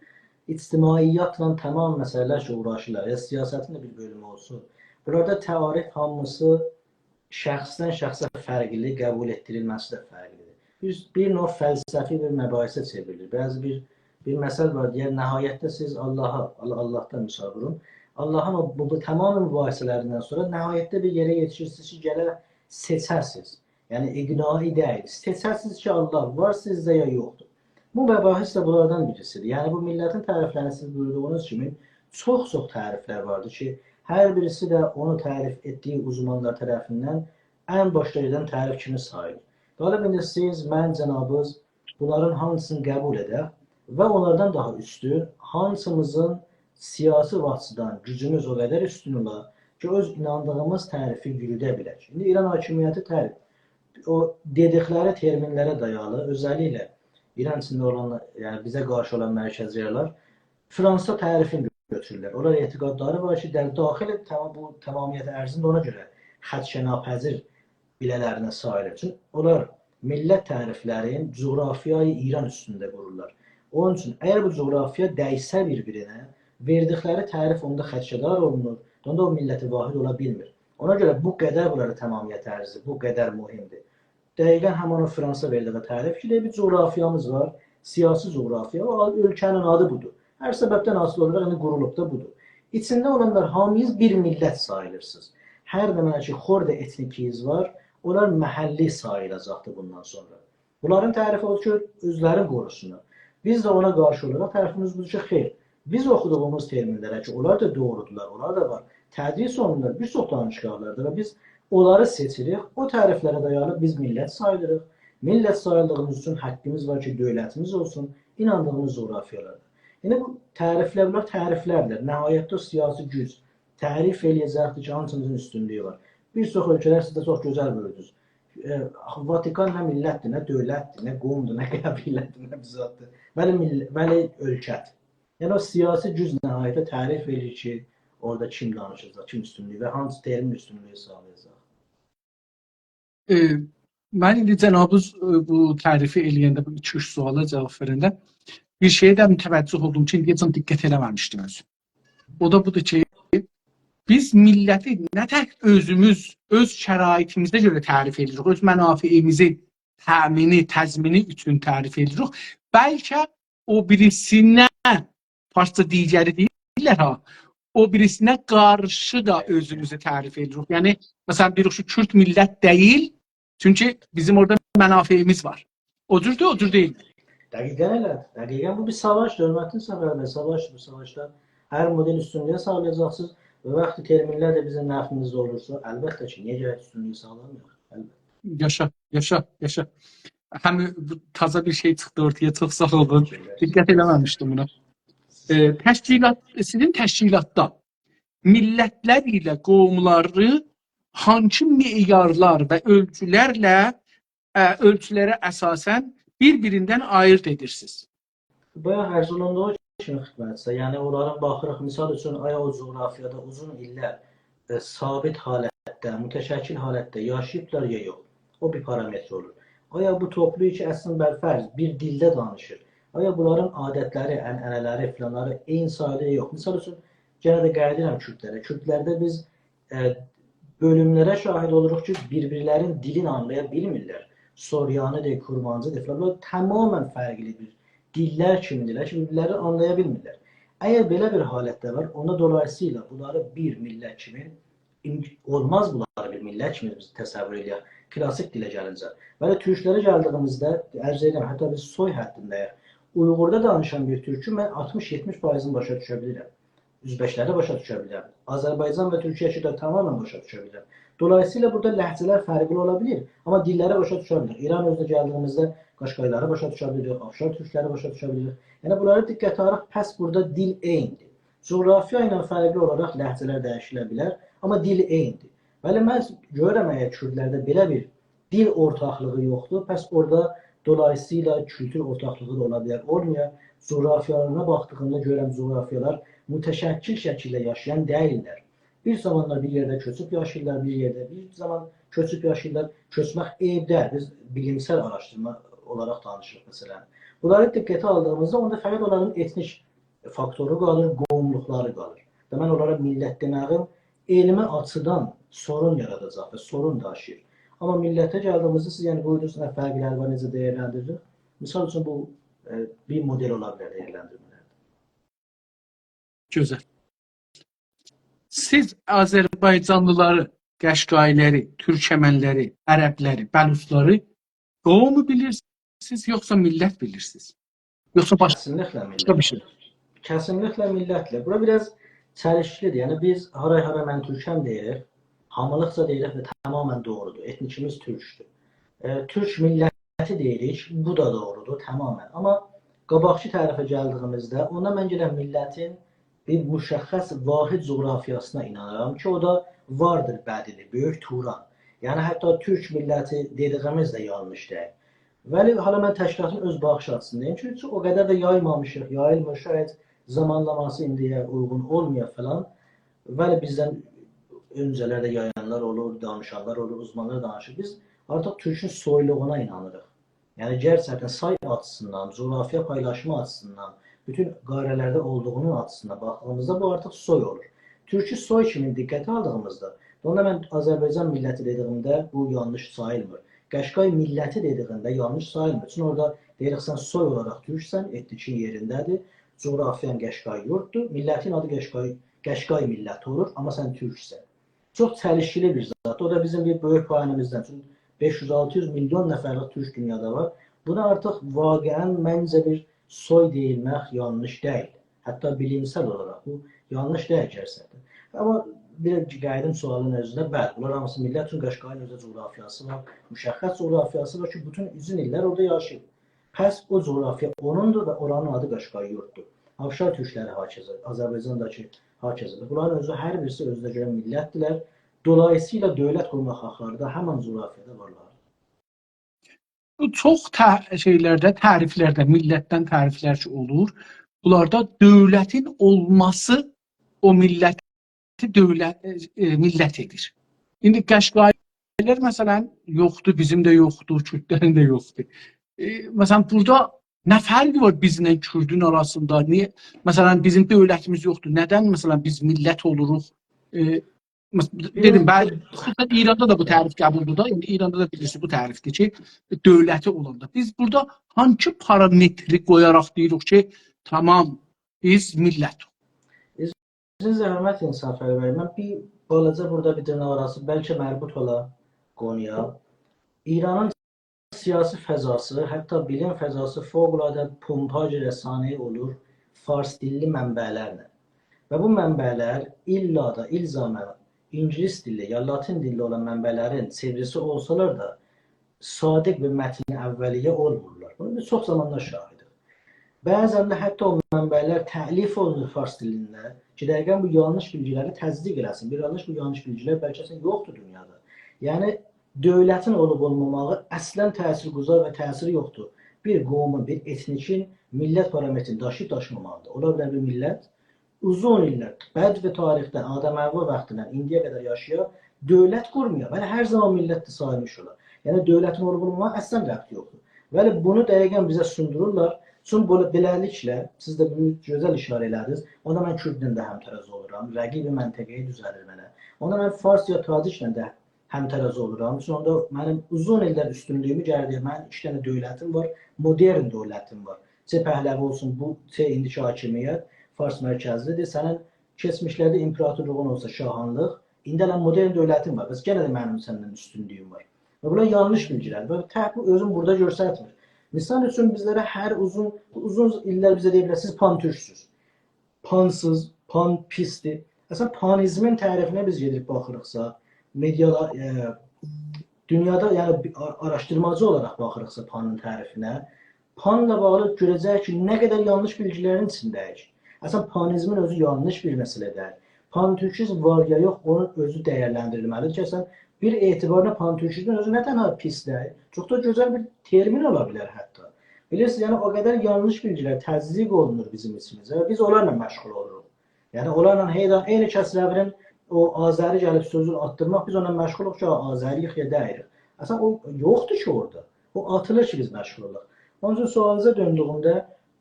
ictimaiyyatla tamam məsələlər ki, uğraşırlar, ya siyasətin də bir bölümü olsun. Burada tərif hamısı şəxsdən şəxsə fərqli, qəbul etdirilməsi də fərqlidir. Bir növ fəlsəfi bir məbahisə çevrilir. Bəzi bir məsəl var, deyər, nəhayətdə siz Allahdan misal vurun. Allahın bu tamam mübahisələrindən sonra nəhayətdə bir yerə yetişirsiniz ki, gələ seçərsiniz. Yəni iqnai deyil. Seçərsiniz ki, Allah var sizdə ya yoxdur. Bu məbahis də bunlardan birisidir. Yəni bu millətin təriflərini siz buyurduğunuz kimi çox-çox təriflər vardır ki, hər birisi də onu tərif etdiyi uzmanlar tərəfindən ən başda gedən tərif kimi sayılır. Qalib indi siz, mən, cənabız bunların hamısını qəbul edək və onlardan daha üstün, hamısımızın siyasi vaxtdan gücümüz o qədər üstün olar ki, öz inandığımız tərifi yürüdə bilək. İndi İran hakimiyyəti tərif, o dedikləri terminlərə dayalı, özəlliklə İran içində olan, yəni bizə qarşı olan mərkəziyələr Fransa tərifini götürürlər. Onlar etiqadları var ki, daxil bu tamamiyyət ərzində ona görə xədşənapəzir bilələrinə sayılır. Çünki onlar millət təriflərin coğrafiyayı İran üstündə qururlar. Onun üçün, əgər bu coğrafiya dəysə bir-birinə, verdikləri tərif onda xədşədar olunur, onda o milləti vahid ola bilmir. Ona görə bu qədər bunları tamamiyyət ərzi, bu qədər mühimdir. Dəqiqən həmin o Fransa verdiyi tərif ki, bir coğrafiyamız var, siyasi coğrafiya, ölkənin adı budur. Hər səbəbdən asılı olaraq indi qurulub da budur. İçində olanlar hamıyız bir millət sayılırsınız. Hər nə mənə ki, xorda etnikiyiz var, onlar məhəlli sayılacaqdır bundan sonra. Bunların tərifi odur ki, özləri qorusunlar. Biz də ona qarşı olaraq tərifimiz budur ki, xeyr. Biz oxuduğumuz terminlərə ki, onlar da doğrudular, onlar da var. Tədris olunurlar, bir çox danışıqlardır və biz onları seçirik, o təriflərə dayalı biz millət sayılırıq. Millət sayıldığımız üçün haqqımız var ki, dövlətimiz olsun, inandığımız coğrafiyalardır. Yəni bu təriflərdir. Nəhayətdə o siyasi güc tərif eləyəcəkdir ki, hamısımızın üstünlüyü var. Bir çox ölkələr sizdə çox gözəl bölüdünüz. Vatikan nə millətdir, nə dövlətdir, nə qomdur, nə qəbilətdir, nə bizatdır. Bəli ölkədir. Yəni o siyasi güc nəhayətdə tərif eləyir ki, orada kim danışacaq, kim üstünlüyü və hansı termin üstünlüyü sağlayacaq. Mən indi cənabınız bu tərifi eləyəndə, bu 2-3 suala cavab verəndə bir şeyə də mütəvəccüh oldum ki, indiyəcən diqqət eləməmişdim özüm. O da budur ki, biz milləti nə tək özümüz, öz şəraitimizə görə tərif edirik, öz mənafiimizi təmini, təzmini üçün tərif edirik. Bəlkə o birisinə, farsça digəri deyirlər ha, o birisinə qarşı da özümüzü tərif edirik. Yəni, məsələn, bir şu Kürt millət deyil, çünki bizim orada mənafiimiz var. O cürdür, o cür deyil. Dəqiqən elə. Dəqiqən bu bir savaşdır. Hörmətli səfərlər, savaşdır. Bu savaşda hər model üstünlüyə sağlayacaqsınız və vaxtı terminlər də bizim nəfimizdə olursa, əlbəttə ki, niyə görə üstünlüyü sağlamıyor? Əlbəttə. Yaşa. Həm bu taza bir şey çıxdı ortaya, çox sağ olun. Diqqət eləməmişdim buna. Sizin təşkilatda millətlər ilə qovumları hangi meyarlar və ölçülərə əsasən bir-birindən ayırt edirsiniz? Bayaq arz olunduğu kimi xidmətsə, yəni onların baxırıq, misal üçün, aya o coğrafiyada uzun illər sabit halətdə, mütəşəkkil halətdə yaşayıblar ya yox. O bir parametr olur. Aya bu toplu ki, əslində fərz bir dildə danışır. Aya bunların adətləri, ənənələri, filanları eyni sayıda yox. Misal üçün, yenə də qayıdıram Kürdlərə. Kürdlərdə biz bölümlərə şahid oluruq ki, bir-birlərin dilini anlaya bilmirlər. Soryanıdır, Kurmancıdır filan. Tamamən fərqli bir dillər kimidirlər ki, bir-birləri anlaya bilmirlər. Əgər belə bir halətdə var, ona dolayısıyla bunları bir millət kimi, olmaz bunları bir millət kimi biz təsəvvür edək, klasik dilə gəlincə. Və türklərə gəldiyimizdə, ərz edirəm, hətta biz soy həddindəyək. Uyğurda danışan bir türkü mən 60-70%-ni başa düşə bilirəm. Üzbəkləri başa düşə bilirəm. Azərbaycan və Türkiyə ki də tamamən başa düşə bilirəm. Dolayısıyla burada ləhcələr fərqli ola bilir, amma dilləri başa düşə bilir. İran özünə gəldiyimizdə Qaşqayları başa düşə bilirik, Afşar türkləri başa düşə bilirik. Yəni bunları diqqətə alırıq, pəs burada dil eynidir. Coğrafiya ilə fərqli olaraq ləhcələr dəyişilə bilər, amma dil eynidir. Bəli, mən görürəm əgər Kürdlərdə belə bir dil ortaqlığı yoxdur, pəs orada dolayısıyla kültür ortaqlığı da ola bilər. Olmuyor, coğrafiyalarına baxdığımda görürəm coğrafiyalar mütəşəkkil şəkildə yaşayan deyirlər. Bir zamanlar bir yerdə köçüb yaşayırlar, bir yerdə bir zaman köçüb yaşayırlar. Köçmək eyibdir. Biz bilimsel araşdırma olaraq danışırıq məsələn. Bunları diqqətə aldığımızda onda fəqət onların etnik faktoru qalır, qovumluqları qalır. Və mən onlara millət deməyim elmi açıdan sorun yaradacaq və sorun daşıyır. Amma millətə gəldiyimizdə siz yəni buyurduğunuz fərqlər var, necə dəyərləndirilir? Misal üçün bu bir model ola bilər dəyərləndirmələrdə. Gözəl. Siz Azərbaycanlıları, Qəşqayları, Türkəmənləri, Ərəbləri, Bəlusları qovmu bilirsiniz, yoxsa millət bilirsiniz? Yoxsa başqa bir şey? Kəsinliklə millətlə. Bura biraz çəlişkilidir. Yəni biz haray-haray mən türkəm deyirik, hamılıqca deyirik və tamamən doğrudur. Etnikimiz türkdür. Türk milləti deyirik, bu da doğrudur, tamamən. Amma qabaqçı tərəfə gəldiyimizdə ona mən gələn millətin bir müşəxəs vahid coğrafiyasına inanıram ki, o da vardır bədidir, böyük Turan. Yəni hətta türk milləti dediyimiz də yanlış deyil. Vəli hala mən təşkilatın öz baxış açısındayım ki, o qədər də yaymamışıq, yayılmır, şayət zamanlaması indiyə uyğun olmuyor falan. Vəli bizdən öncələrdə yayanlar olur, danışanlar olur, uzmanlar danışır. Biz artıq türkün soyluğuna inanırıq. Yəni gerçəkdən say açısından, coğrafiya paylaşma açısından, bütün qayrələrdə olduğunun açısından baxdığımızda bu artıq soy olur. Türkü soy kimi diqqətə aldığımızda, onda mən Azərbaycan milləti dediyimdə bu yanlış sayılmır. Qəşqay milləti dediyində yanlış sayılmır. Çünki orada deyirik sən soy olaraq türksən, etnikin yerindədir, coğrafiyan Qəşqay yurtdur, millətin adı Qəşqay milləti olur, amma sən türksən. Çox çəlişkili bir zat. O da bizim bir böyük payımızdan. Çünki 500-600 milyon nəfərlik türk dünyada var. Buna artıq vaqiən məncə bir soy deyilmək yanlış deyil. Hətta bilimsel olaraq bu yanlış deyil gerçəkdən. Amma bir qayıdım sualın özündə, bəli, bunlar hamısı millət üçün Qəşqayın özü coğrafiyası var, müşəxəs coğrafiyası var ki, bütün uzun illər orada yaşayıb. Pəs o coğrafiya onundur və oranın adı Qəşqay yurtdur. Afşar türkləri hakəzə, Azərbaycandakı hakəzədir. Bunların özü hər birisi özünə görə millətdirlər. Dolayısıyla dövlət qurmaq haqları da həmən coğrafiyada varlar. Bu çox şeylərdə, təriflərdə, millətdən təriflər ki olur. Bunlarda dövlətin olması o milləti millət edir. İndi Qəşqayı şeyler məsələn yoxdur, bizim də yoxdur, Kürdlərin də yoxdur. Məsələn burada nə fərqi var bizlə Kürdün arasında? Niyə məsələn bizim dövlətimiz yoxdur? Nədən məsələn biz millət oluruq? Dedim ben xüsusən İranda da bu tərif qəbuldur da. İndi İranda da bilirsiniz bu tərifdir ki, dövləti olanda. Biz burada hangi parametri qoyaraq deyirik ki, tamam biz millət. Sizin zəhmət İnsaf Əlibəy, mən bir balaca burada bir dırnaq arası bəlkə mərbut ola qonuya. İranın siyasi fəzası, hətta bilim fəzası fövqəladə pompaj rəsani olur fars dilli mənbələrlə. Və bu mənbələr illa da ilzamən İngilis dilli ya Latin dilli olan mənbələrin çevrisi olsalar da sadiq bir mətni əvvəliyyə olmurlar. Bunu biz çox zamanlar şahidik. Bəzən də hətta o mənbələr təlif olunur fars dilində ki, dəqiqən bu yanlış bilgiləri təsdiq eləsin. Bir yanlış bu yanlış bilgilər bəlkə yoxdur dünyada. Yəni dövlətin olub-olmamağı əslən təsirgüzar və təsiri yoxdur. Bir qovumun, bir etnikin millət parametrini daşıyıb-daşımamaqdır. Ola bilər bir millət uzun illər, bədvi tarixdən, Adəm-Həvva vaxtından indiyə qədər yaşayır, dövlət qurmuyor. Bəli, hər zaman millətdir sayılmış olar. Yəni dövlətin olub-olmamağı əslən rəbti yoxdur. Bəli, bunu dəqiqən bizə sundururlar. Çünki beləliklə, siz də bunu gözəl işarə elədiniz. Onda mən Kürdlə də həmtəraz oluram, rəqibi məntəqəyə düzəlir mənə. Onda mən Fars ya Taciklə də həmtəraz oluram. Çünki onda mənim uzun illər üstünlüyümü gəldi. Mənim 2 dənə dövlətim var, modern dövlətim var. Pəhləvi olsun, bu indiki hakimiyyət Fars mərkəzlidir. Sənin keçmişlərdə imperatorluğun olsa şahanlıq, indi elə modern dövlətin var. Bəs yenə də mənim səndən üstünlüyüm var. Və bunlar yanlış bilgilərdir. Və təbii özüm burada göstərmir. Misal üçün bizlərə hər uzun illər bizə deyiblər, siz pan-türksüz, pansız, pan pisdir. Əslən panizmin tərifinə biz gedib baxırıqsa, mediada, dünyada yəni araşdırmacı olaraq baxırıqsa panın tərifinə, panla bağlı görəcək ki, nə qədər yanlış bilgilərin içindəyik. Əslən panizmin özü yanlış bir məsələdir. Pan-türkizm var ya yox, onun özü dəyərləndirilməlidir ki, əslən bir etibarla pan-türkizmin özü nə tənha pisdir, çox da gözəl bir termin ola bilər hətta. Bilirsiniz, yəni o qədər yanlış bilgilər təzyiq olunur bizim içimizə və biz onlarla məşğul oluruq. Yəni onlarla eyni kəsrəvrin o Azəri gəlib sözünü atdırmaq, biz onunla məşğuluq ki, Azəriyik ya dəyirik. Əslən o yoxdur ki orada. O atılır ki, biz məşğul olaq. Onun üçün sualınıza döndüyümdə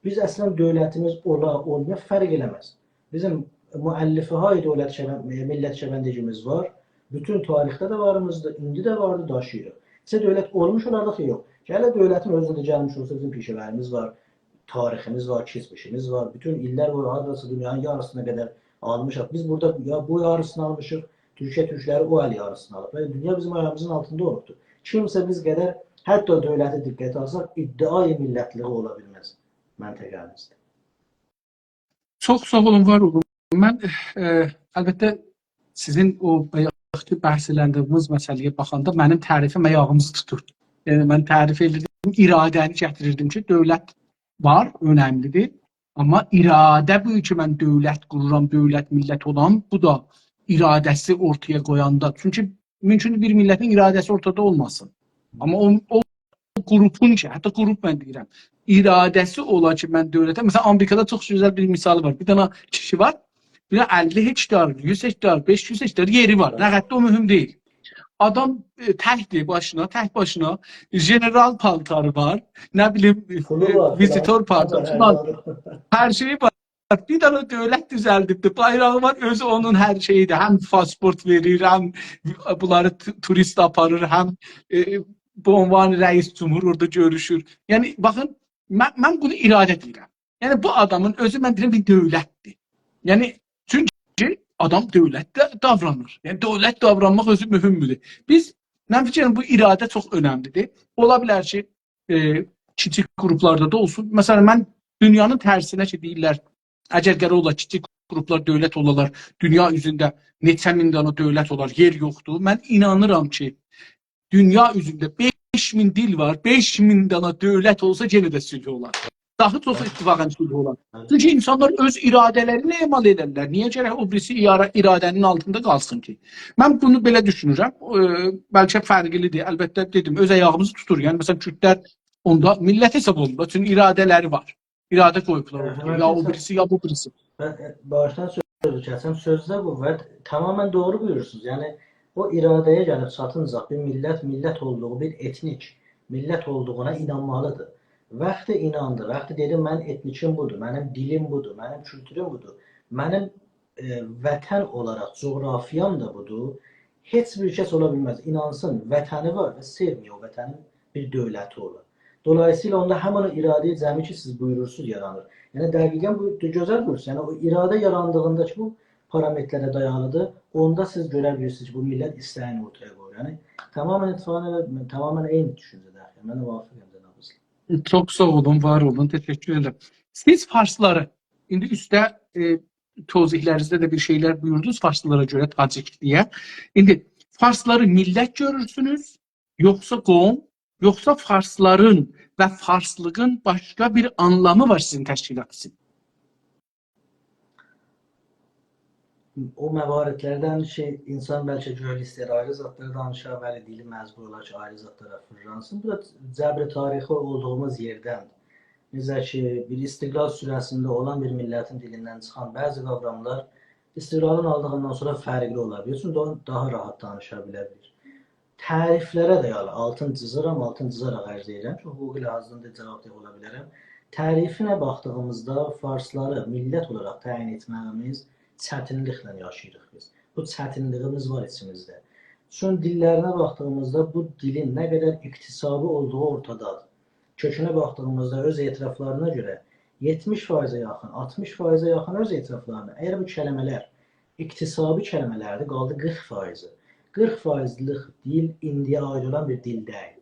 biz əslən dövlətimiz olmaya fərq eləməz. Bizim müəllifi-hay millət şəbəndicimiz var. Bütün tarixdə də varımızdır, indi də vardır, daşıyırıq. Sizə dövlət olmuş olaraq yox. Gələ dövlətin özündə gəlmiş olsa bizim peşələrimiz var, tariximiz var, keçmişimiz var. Bütün illər var, adrası dünyanın yarısına qədər almışıq. Biz burada ya bu yarısını almışıq, Türkiyə türkləri o əl yarısını alıb. Yəni dünya bizim ayağımızın altında olubdur. Kimsə biz qədər hətta dövləti diqqət alsaq, iddiai millətliği ola bilməz məntəqəmizdə. Çox sağ olun, var olun. Mən əlbəttə sizin o bayaqki bəhs elədiyiniz məsələyə baxanda mənim tərifim ayağımızı tutur. Yəni mən tərif edirdim, iradəni gətirirdim ki, dövlət var, önəmlidir. Amma iradə bu ki, mən dövlət qururam, dövlət millət olan, bu da iradəsi ortaya qoyanda. Çünki mümkün bir millətin iradəsi ortada olmasın. Amma o qrupun ki, hətta qrup mən deyirəm, iradəsi ola ki, mən dövlətə, məsələn, Amerikada çox gözəl bir misal var. Bir dənə kişi var, bir 50 hektar, 100 hektar, 500 hektar yeri var. Rəqətdə o mühüm deyil. Adam tək başına, general paltarı var, nə bilim, vizitor paltarı var, hər şeyi var. Bir dənə dövlət düzəldibdir, bayrağı var, özü onun hər şeyidir. Həm pasport verir, həm bunları turist aparır, həm bu ünvan rəis cumhur orada görüşür. Yəni, baxın, mən bunu iradə deyirəm. Yəni, bu adamın özü, mən deyirəm, bir dövlətdir. Yəni, çünki adam dövlətdə davranır. Yəni, dövlət davranmaq özü mühümmüdür. Mən fikirəm, bu iradə çox önəmlidir. Ola bilər ki, kiçik qruplarda da olsun. Məsələn, mən dünyanın tərsinə ki, deyirlər, əgər gərək olar, kiçik qruplar dövlət olarlar, dünya üzündə neçə min dənə dövlət olar, yer yoxdur. Mən inanıram ki, dünya üzündə 5000 dil var, 5000 dənə dövlət olsa yenə də sülh olar. Daha çox ittifaqən sülh olar. Çünki insanlar öz iradələrini emal edirlər. Niyə gərək o birisi iradənin altında qalsın ki? Mən bunu belə düşünürəm. Bəlkə fərqlidir. Əlbəttə dedim, öz ayağımızı tutur. Yəni məsələn Kürdlər onda millət hesab olunur. Çünki iradələri var. İradə qoyublar. Ya o birisi, ya bu birisi. Başdan sözü kəsəm, sözdə qüvvət tamamən doğru buyurursunuz. Yəni o iradəyə gəlib çatınca bir millət olduğu, bir etnik millət olduğuna inanmalıdır. Vaxtı inandı, vaxtı dedi mən etnikim budur, mənim dilim budur, mənim kültürüm budur, mənim vətən olaraq coğrafiyam da budur. Heç bir kəs ola bilməz. İnansın, vətəni var və sevmiyor o vətənin bir dövləti olur. Dolayısıyla onda həmin o iradə-i cəmi ki siz buyurursunuz yaranır. Yəni dəqiqən bu gözəl buyursunuz. Yəni o iradə yarandığında ki bu parametrlərə dayalıdır. Onda siz görə bilirsiniz ki bu millət istəyini ortaya qoyur. Yəni tamamilə ittifaqən tamamilə eyni düşüncədə. Yəni mən müvafiqəm cənab. Çok sağ olun, var olun. Teşekkür ederim. Siz Farsları, indi üstə tozihlərinizdə də bir şeyler buyurdunuz Farslılara göre Tacik diye. İndi Farsları millət görürsünüz, yoksa qovm, yoksa Farsların ve Farslığın başka bir anlamı var sizin təşkilat için? O məvaridlərdən insan bəlkə görək istəyir, ayrı zatları danışa, bəli dili məcbur olar ki, ayrı zatlara fırlansın. Bu da cəbri tarixi olduğumuz yerdəndir. Necə ki, bir istiqlal sürəsində olan bir millətin dilindən çıxan bəzi qavramlar istiqlalın aldığından sonra fərqli ola bilir. Çünki onu daha rahat danışa bilə bilir. Təriflərə dayalı, altın cızaraq ərz edirəm ki, hüquqi lazımda cavabdeh ola bilərəm. Tərifinə baxdığımızda Farsları millət olaraq təyin etməyimiz çətinliklə yaşayırıq biz. Bu çətinliyimiz var içimizdə. Çünki dillərinə baxdığımızda bu dilin nə qədər iqtisabi olduğu ortadadır. Kökünə baxdığımızda öz etiraflarına görə 70%-ə yaxın, 60%-ə yaxın öz etiraflarına. Əgər bu kəlmələr iqtisabi kəlmələrdir, qaldı 40%. 40%lik dil indiyə aid olan bir dil deyil.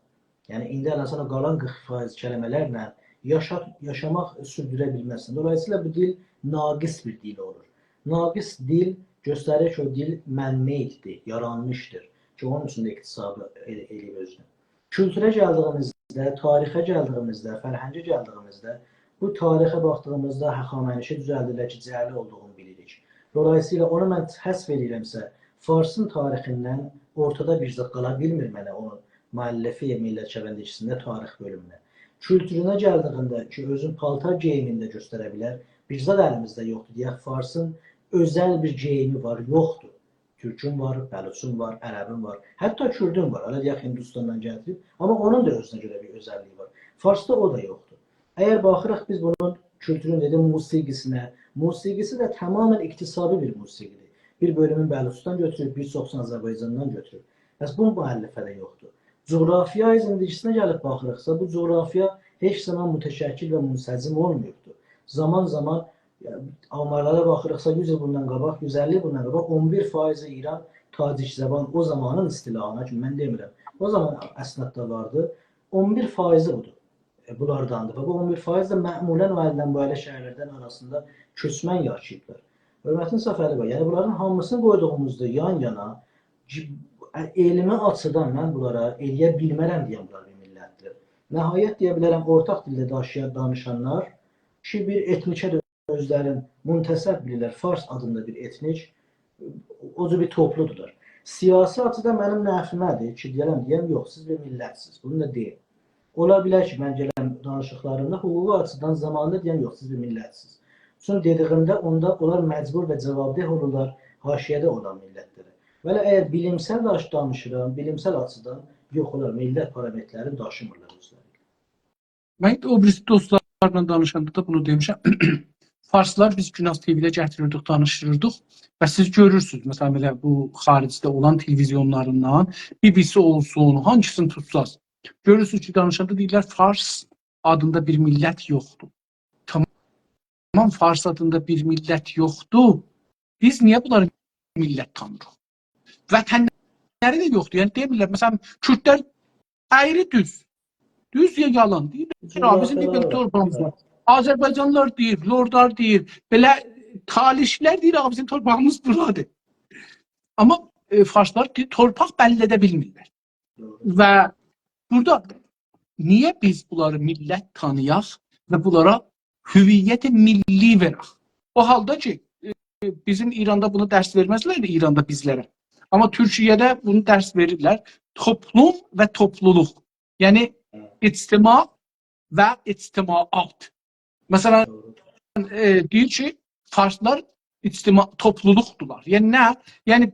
Yəni indi ələsən o qalan 40% kəlmələrlə yaşamaq sürdürə bilməsin. Dolayısıyla bu dil naqis bir dil olur. Naqis dil göstərir ki, o dil mən-meyddir, yaranmışdır ki, onun üçün də iqtisabi eləyib özünü. Kültürə gəldiyimizdə, tarixə gəldiyimizdə, fərhəngə gəldiyimizdə bu tarixə baxdığımızda həxamənişi düzəldirlər ki, cəhli olduğunu bilirik. Dolayısıyla onu mən həsb edirəmsə, Farsın tarixindən ortada bir zət qala bilmir mənə onun müəllifi millət şəbəkəsində tarix bölümünə. Kültürünə gəldiyində ki, özün paltar geyimində göstərə bilər, bir zət əlimizdə yoxdur. Deyək, Farsın özəl bir geyimi var, yoxdur. Türkün var, Bəluçun var, Ərəbin var, hətta Kürdün var. Hələ deyək, Hindistandan gətirib, amma onun da özünə görə bir özəlliyi var. Farsda o da yoxdur. Əgər baxırıq biz bunun kültürün dedim musiqisinə, musiqisi də tamamən iqtisabi bir musiqidir. Bir bölümün Bəluçdan götürüb, bir çoxsun Azərbaycandan götürüb. Bəs bu müəllifədə yoxdur. Coğrafiya izləndiyisinə gəlib baxırıqsa, bu coğrafiya heç zaman mütəşəkkil və münsəcim olmuyordu. Zaman amarlara baxırıqsa 100 il bundan qabaq, 150 il bundan qabaq 11% İran Tacik zəban o zamanın istilahına ki, mən demirəm. O zaman əsnadda vardı. 11% budur. Bunlardandır. Və bu 11% də məmulən o əldən bu ələ şəhərlərdən arasında köçmən yaşayıblar. Hörmətin Səfəri bəy, yəni bunların hamısını qoyduğumuzda yan-yana elmi açıdan mən bunlara eləyə bilmərəm deyən bunlar bir millətdir. Nəhayət deyə bilərəm, ortaq dildə danışanlar ki, bir etnikə də özlərin müntəsəb bilirlər, Fars adında bir etnik, o cür bir topludurlar. Siyasi açıdan mənim nəfimədir ki, deyəm, yox, siz bir millətsiniz, bunu da deyim. Ola bilər ki, mən gələn danışıqlarımda hüquqi açıdan zamanında deyəm, yox, siz bir millətsiniz. Çünki dediyimdə onda onlar məcbur və cavabdeh olurlar haşiyədə olan millətlərə. Və əgər bilimsel danışıram, bilimsel açıdan yox olar, millət parametrlərini daşımırlar özləri. Mən o birisi dostlarla danışanda da bunu demişəm. Farslar biz Günas TV-də gətirirdik, danışırırdıq və siz görürsünüz, məsələn, belə bu xaricdə olan televizyonlarından BBC olsun, hangisini tutsaz. Görürsünüz ki, danışanda deyirlər, Fars adında bir millət yoxdur. Tamam, Fars adında bir millət yoxdur. Biz niyə bunları millət tanırıq? Vətənləri də yoxdur. Yəni demirlər, məsələn, Kürdlər əyri düz. Düz ya yalan deyir. Bizim də belə torpağımız var. Azərbaycanlılar deyir, lordlar deyir, belə talişlər deyir, bizim torpağımız buradır. Amma Farslar deyir, torpaq bəlli edə bilmirlər. Və burada niyə biz bunları millət tanıyaq və bunlara hüviyyət-i milli verək? O halda ki, bizim İranda bunu dərs verməzlər də İranda bizlərə. Amma Türkiyədə bunu dərs verirlər. Toplum və topluluq. Yəni, ictima və ictimaat. Məsələn, deyir ki, Farslar topluluqdular. Yəni nə? Yəni,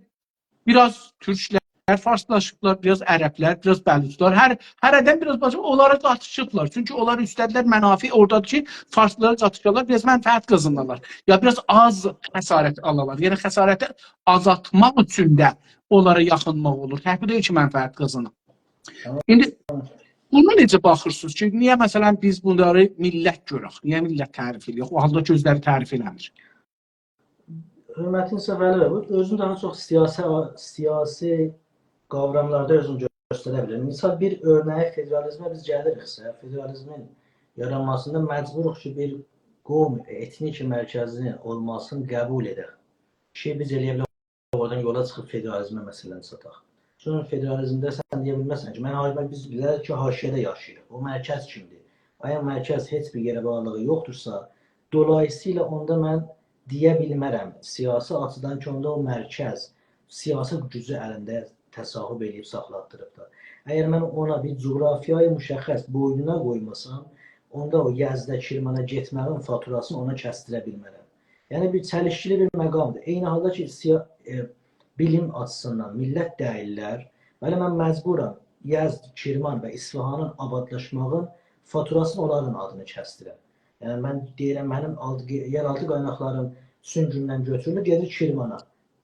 biraz türklər farslaşıblar, biraz ərəblər, biraz bəluçlar, hərədən biraz başqa onlara qatışıblar. Çünki onlar istədilər mənafi oradadır ki, farslara qatışırlar, biraz mənfəət qazanırlar. Ya biraz az xəsarət alırlar. Yəni xəsarəti azaltmaq üçün də onlara yaxınmaq olur. Həqiqətən deyil ki, mənfəət qazanır. İndi buna necə baxırsınız ki, niyə məsələn biz bunları millət görək? Niyə millət tərif edirik? O halda ki, özləri tərif eləmir. Hörmətin səfəli özünü daha çox siyasi qavramlarda özünü göstərə bilir. Misal bir örnəyi federalizmə biz gəliriksə, federalizmin yaranmasında məcburuq ki, bir qovm etnik mərkəzinin olmasını qəbul edək. Şey biz eləyə bilərik, oradan yola çıxıb federalizmə məsələni sataq. Çünki federalizmdə sən deyə bilməsən ki, biz bilərik ki, haşiyədə yaşayırıq. O mərkəz kimdir? Əgər mərkəz heç bir yerə bağlılığı yoxdursa, dolayısıyla onda mən deyə bilmərəm siyasi açıdan ki, onda o mərkəz siyasi gücü əlində təsahüb edib saxlatdırıb da. Əgər mən ona bir coğrafiyayı müşəxəs boynuna qoymasam, onda o Yazda, Kirmana getməyin faturasını ona kəsdirə bilmərəm. Yəni bir çəlişkili bir məqamdır. Eyni halda ki, bilim açısından millət deyirlər, bəli mən məcburam Yazd, Kirman və İsfahanın abadlaşmağın faturasını onların adını kəsdirəm. Yəni mən deyirəm, mənim yeraltı qaynaqlarım süngündən götürülür, gedir Kirmana.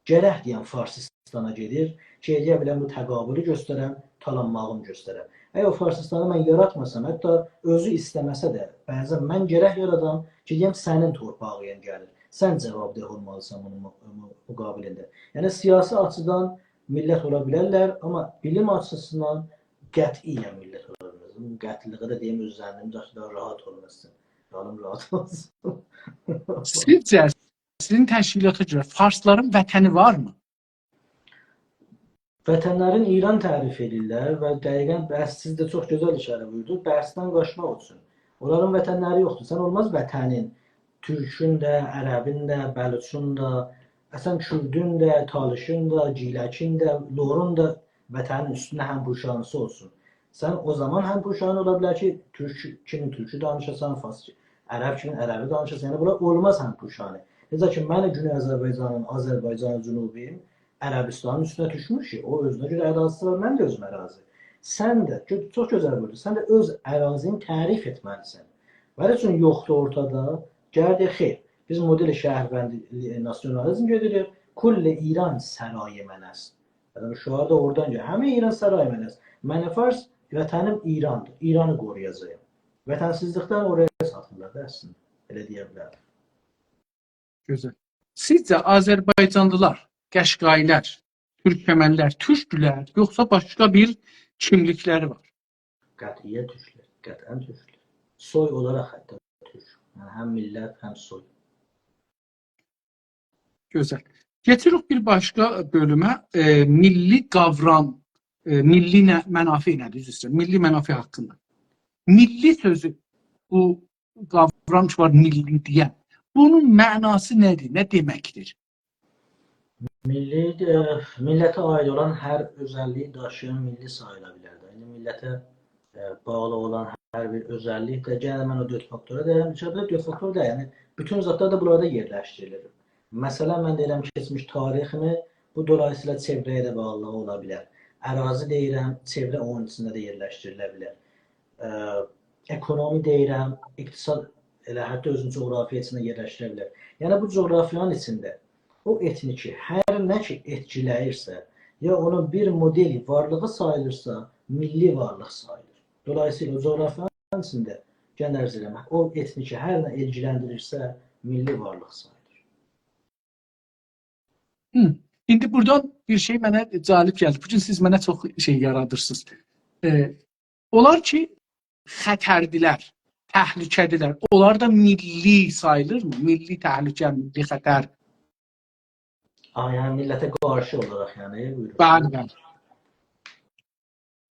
Gərək deyən Farsistana gedir ki, deyə biləm bu təqabülü göstərəm, talanmağımı göstərəm. Əgər o Farsistanı mən yaratmasam, hətta özü istəməsə də, bəzən mən gərək yaradam ki, deyəm sənin torpağıyan gəlir. Sən cavabdeh olmalısan bunun müqabilində. Yəni siyasi açıdan millət ola bilərlər, amma bilim açısından qətiyyən millət ola bilməz. Qətliliği də deyim öz zənnimdə daha rahat olmasın. Canım rahat olsun. Sizcə, sizin təşkilata görə farsların vətəni varmı? Vətənlərin İran tərif edirlər və dəqiqən siz də çox gözəl işarə buyurdunuz, dərsdən qaçmaq üçün. Onların vətənləri yoxdur. Sən olmaz vətənin Türkün də, Ərəbin də, Bəluçun da, əsən Kürdün də, Talişin də, Ciləkin də, Lorun da vətənin üstünə həm puşanısı olsun. Sən o zaman həm puşanı ola bilər ki, Türk kimin Türkü danışasan, Farsça, Ərəb kimin Ərəbi danışasan, yəni bunlar olmaz həm puşanı. Necə ki, mən Güney Azərbaycanın, Azərbaycanın cənubuyum, Ərəbistanın üstünə düşmüş ki, o özünə görə ərazisi var, mən də özüm ərazi. Sən də, çox gözəl buyurdu, sən də öz ərazini tərif etməlisən. Bəli üçün yoxdur ortada. Gəldi, xeyr, biz modeli şəhərbəndi nasyonalizm gedirik, kulli İran sərayi mənəz. Yəni, şuar da oradan gəlir. Həmin İran sərayi mənəz. Mənə fars, vətənim İrandır. İranı qoruyacağım. Vətənsizlikdən oraya satırlar da əslində. Elə deyə bilər. Gözəl. Sizcə Azərbaycanlılar, Qəşqailər, Türkmənlər, türkdülər, yoxsa başqa bir kimlikləri var? Qətiyyət türklər, qətən türklər. Soy olaraq hətta türk. Yəni, həm millət, həm soy. Gözəl. Getiririk bir başqa bölümə, milli qavram, milli mənafi nədir? Milli mənafi haqqında. Milli sözü, bu qavram ki var, milli deyən, bunun mənası nədir, nə deməkdir? Milli, millətə aid olan hər özəlliyi daşıyan milli sayıla bilər. Yəni, millətə bağlı olan hər bir özəllik də, gələ mən o 4 faktora deyirəm, 4 faktor da, yəni bütün zatlar da bunlarda yerləşdirilir. Məsələn, mən deyirəm keçmiş tarixini, bu dolayısıyla çevrəyə də bağlılığı ola bilər. Ərazi deyirəm, çevrə onun içində də yerləşdirilə bilər. Ekonomi deyirəm, iqtisad elə hətta özünün coğrafiya içində yerləşdirə bilər. Yəni, bu coğrafiyanın içində o etniki hər nə ki etkiləyirsə, ya onun bir modeli varlığı sayılırsa, milli varlıq sayılır. Dolayısıyla o coğrafiyanın içində gəndərz eləmək, o etniki hər nə ilgiləndirirsə, milli varlıq sayılır. İndi buradan bir şey mənə cəlib gəldi. Bugün siz mənə çox şey yaradırsınız. Onlar ki, xətərdilər, təhlükədirlər. Onlar da milli sayılırmı? Milli təhlükə, milli xətər. Yəni millətə qarşı olaraq, yəni, buyurun. Bəli, bəli.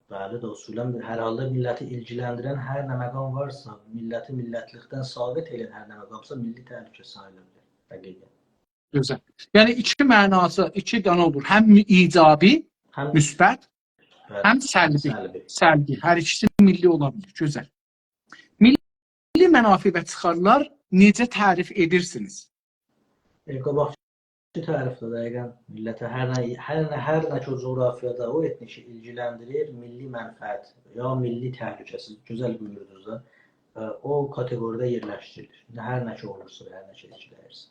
Bəli, də usulən hər halda milləti ilgiləndirən hər nə məqam varsa, milləti millətlikdən sabit edən hər nə məqamsa, milli təhlükə sayılır. Həqiqət. Gözəl. Yəni, iki mənası, iki dənə olur. Həm icabi, müsbət, həm səlbi. Hər ikisi milli ola bilir. Gözəl. Milli mənafi və çıxarlar necə tərif edirsiniz? Qabaqçı tərifdə dəqiqən millətə hər nə ki o coğrafiyada o etniki ilgiləndirir, milli mənfəət ya milli təhlükəsi, gözəl buyurdunuz da, o kateqoriyada yerləşdirilir. Hər nə ki olursa, hər nə ki ilgilənirsə.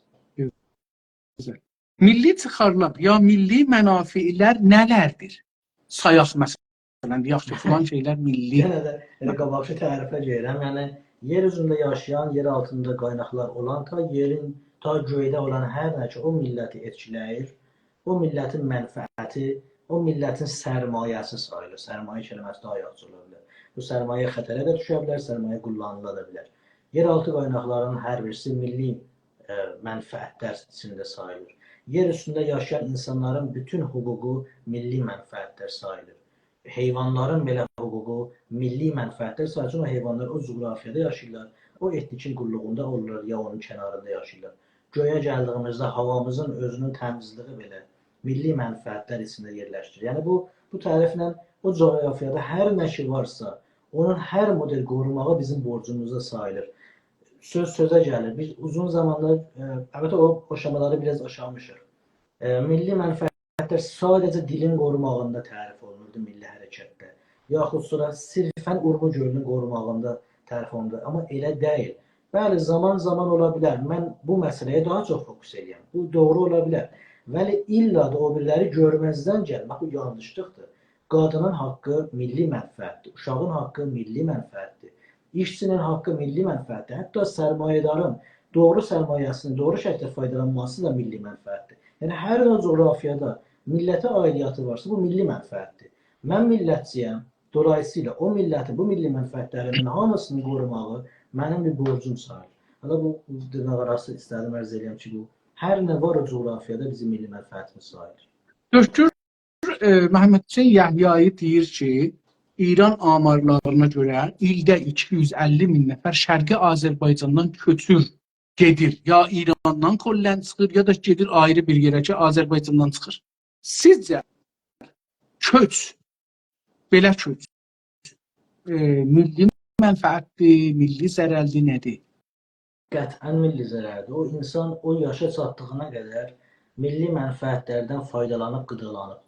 Güzel. Milli çıxarlar ya milli mənafiilər nələrdir? Sayaq məsələn, deyək ki, filan şeylər milli. Yenə də qabaqçı tərifə gəlirəm. Yəni yer üzündə yaşayan, yer altında qaynaqlar olan ta göydə olan hər nə ki o milləti etkiləyir, o millətin mənfəəti, o millətin sərmayəsi sayılır. Sərmayə kəlməsi daha yaxşı ola bilər. Bu sərmayə xətərə də düşə bilər, sərmayə qullanıla da bilər. Yeraltı qaynaqların hər birisi milli mənfəətlər içində sayılır. Yer üstündə yaşayan insanların bütün hüququ milli mənfəətlər sayılır. Heyvanların belə hüququ milli mənfəətlər sayılır. O heyvanlar o coğrafiyada yaşayırlar, o etnikin qulluğunda olurlar ya onun kənarında yaşayırlar. Göyə gəldiyimizdə havamızın özünün təmizliyi belə milli mənfəətlər içində yerləşdirir. Yəni bu təriflə o coğrafiyada hər nə ki varsa, onun hər model qorumağı bizim borcumuzda sayılır. Söz sözə gəlir. Biz uzun zamanlar, əlbəttə o aşamaları biraz aşamışıq. Milli mənfəətlər sadəcə dilin qorumağında tərif olunurdu milli hərəkətdə. Yaxud sonra sirfən Urmu gölünün qorumağında tərif olunurdu. Amma elə deyil. Bəli, zaman ola bilər. Mən bu məsələyə daha çox fokus edirəm. Bu doğru ola bilər. Vəli illa da o biriləri görməzdən gəlmək, bu yanlışlıqdır. Qadının haqqı milli mənfəətdir. Uşağın haqqı milli mənfəətdir. İşçinin haqqı milli mənfəətdir. Hətta sərmayədarın doğru sərmayəsini doğru şəkildə faydalanması da milli mənfəətdir. Yəni, hər nə coğrafiyada millətə aidiyyatı varsa, bu milli mənfəətdir. Mən millətçiyəm, dolayısıyla o milləti, bu milli mənfəətlərinin hamısını qorumağı mənim bir borcum sayılır. Hələ bu dırnaq arası istədim ərz edəyəm ki, bu hər nə var o coğrafiyada bizim milli mənfəətimiz sayılır. Döktür Məhəmməd Hüseyn Yəhyayı deyir ki, İran amarlarına görə ildə 250 min nəfər Şərqi Azərbaycandan köçür, gedir. Ya İrandan kollən çıxır, ya da gedir ayrı bir yerə ki, Azərbaycandan çıxır. Sizcə köç, belə köç, milli mənfəətdir, milli zərərli nədir? Qətən milli zərərdir. O insan o yaşa çatdığına qədər milli mənfəətlərdən faydalanıb qıdalanıbdır.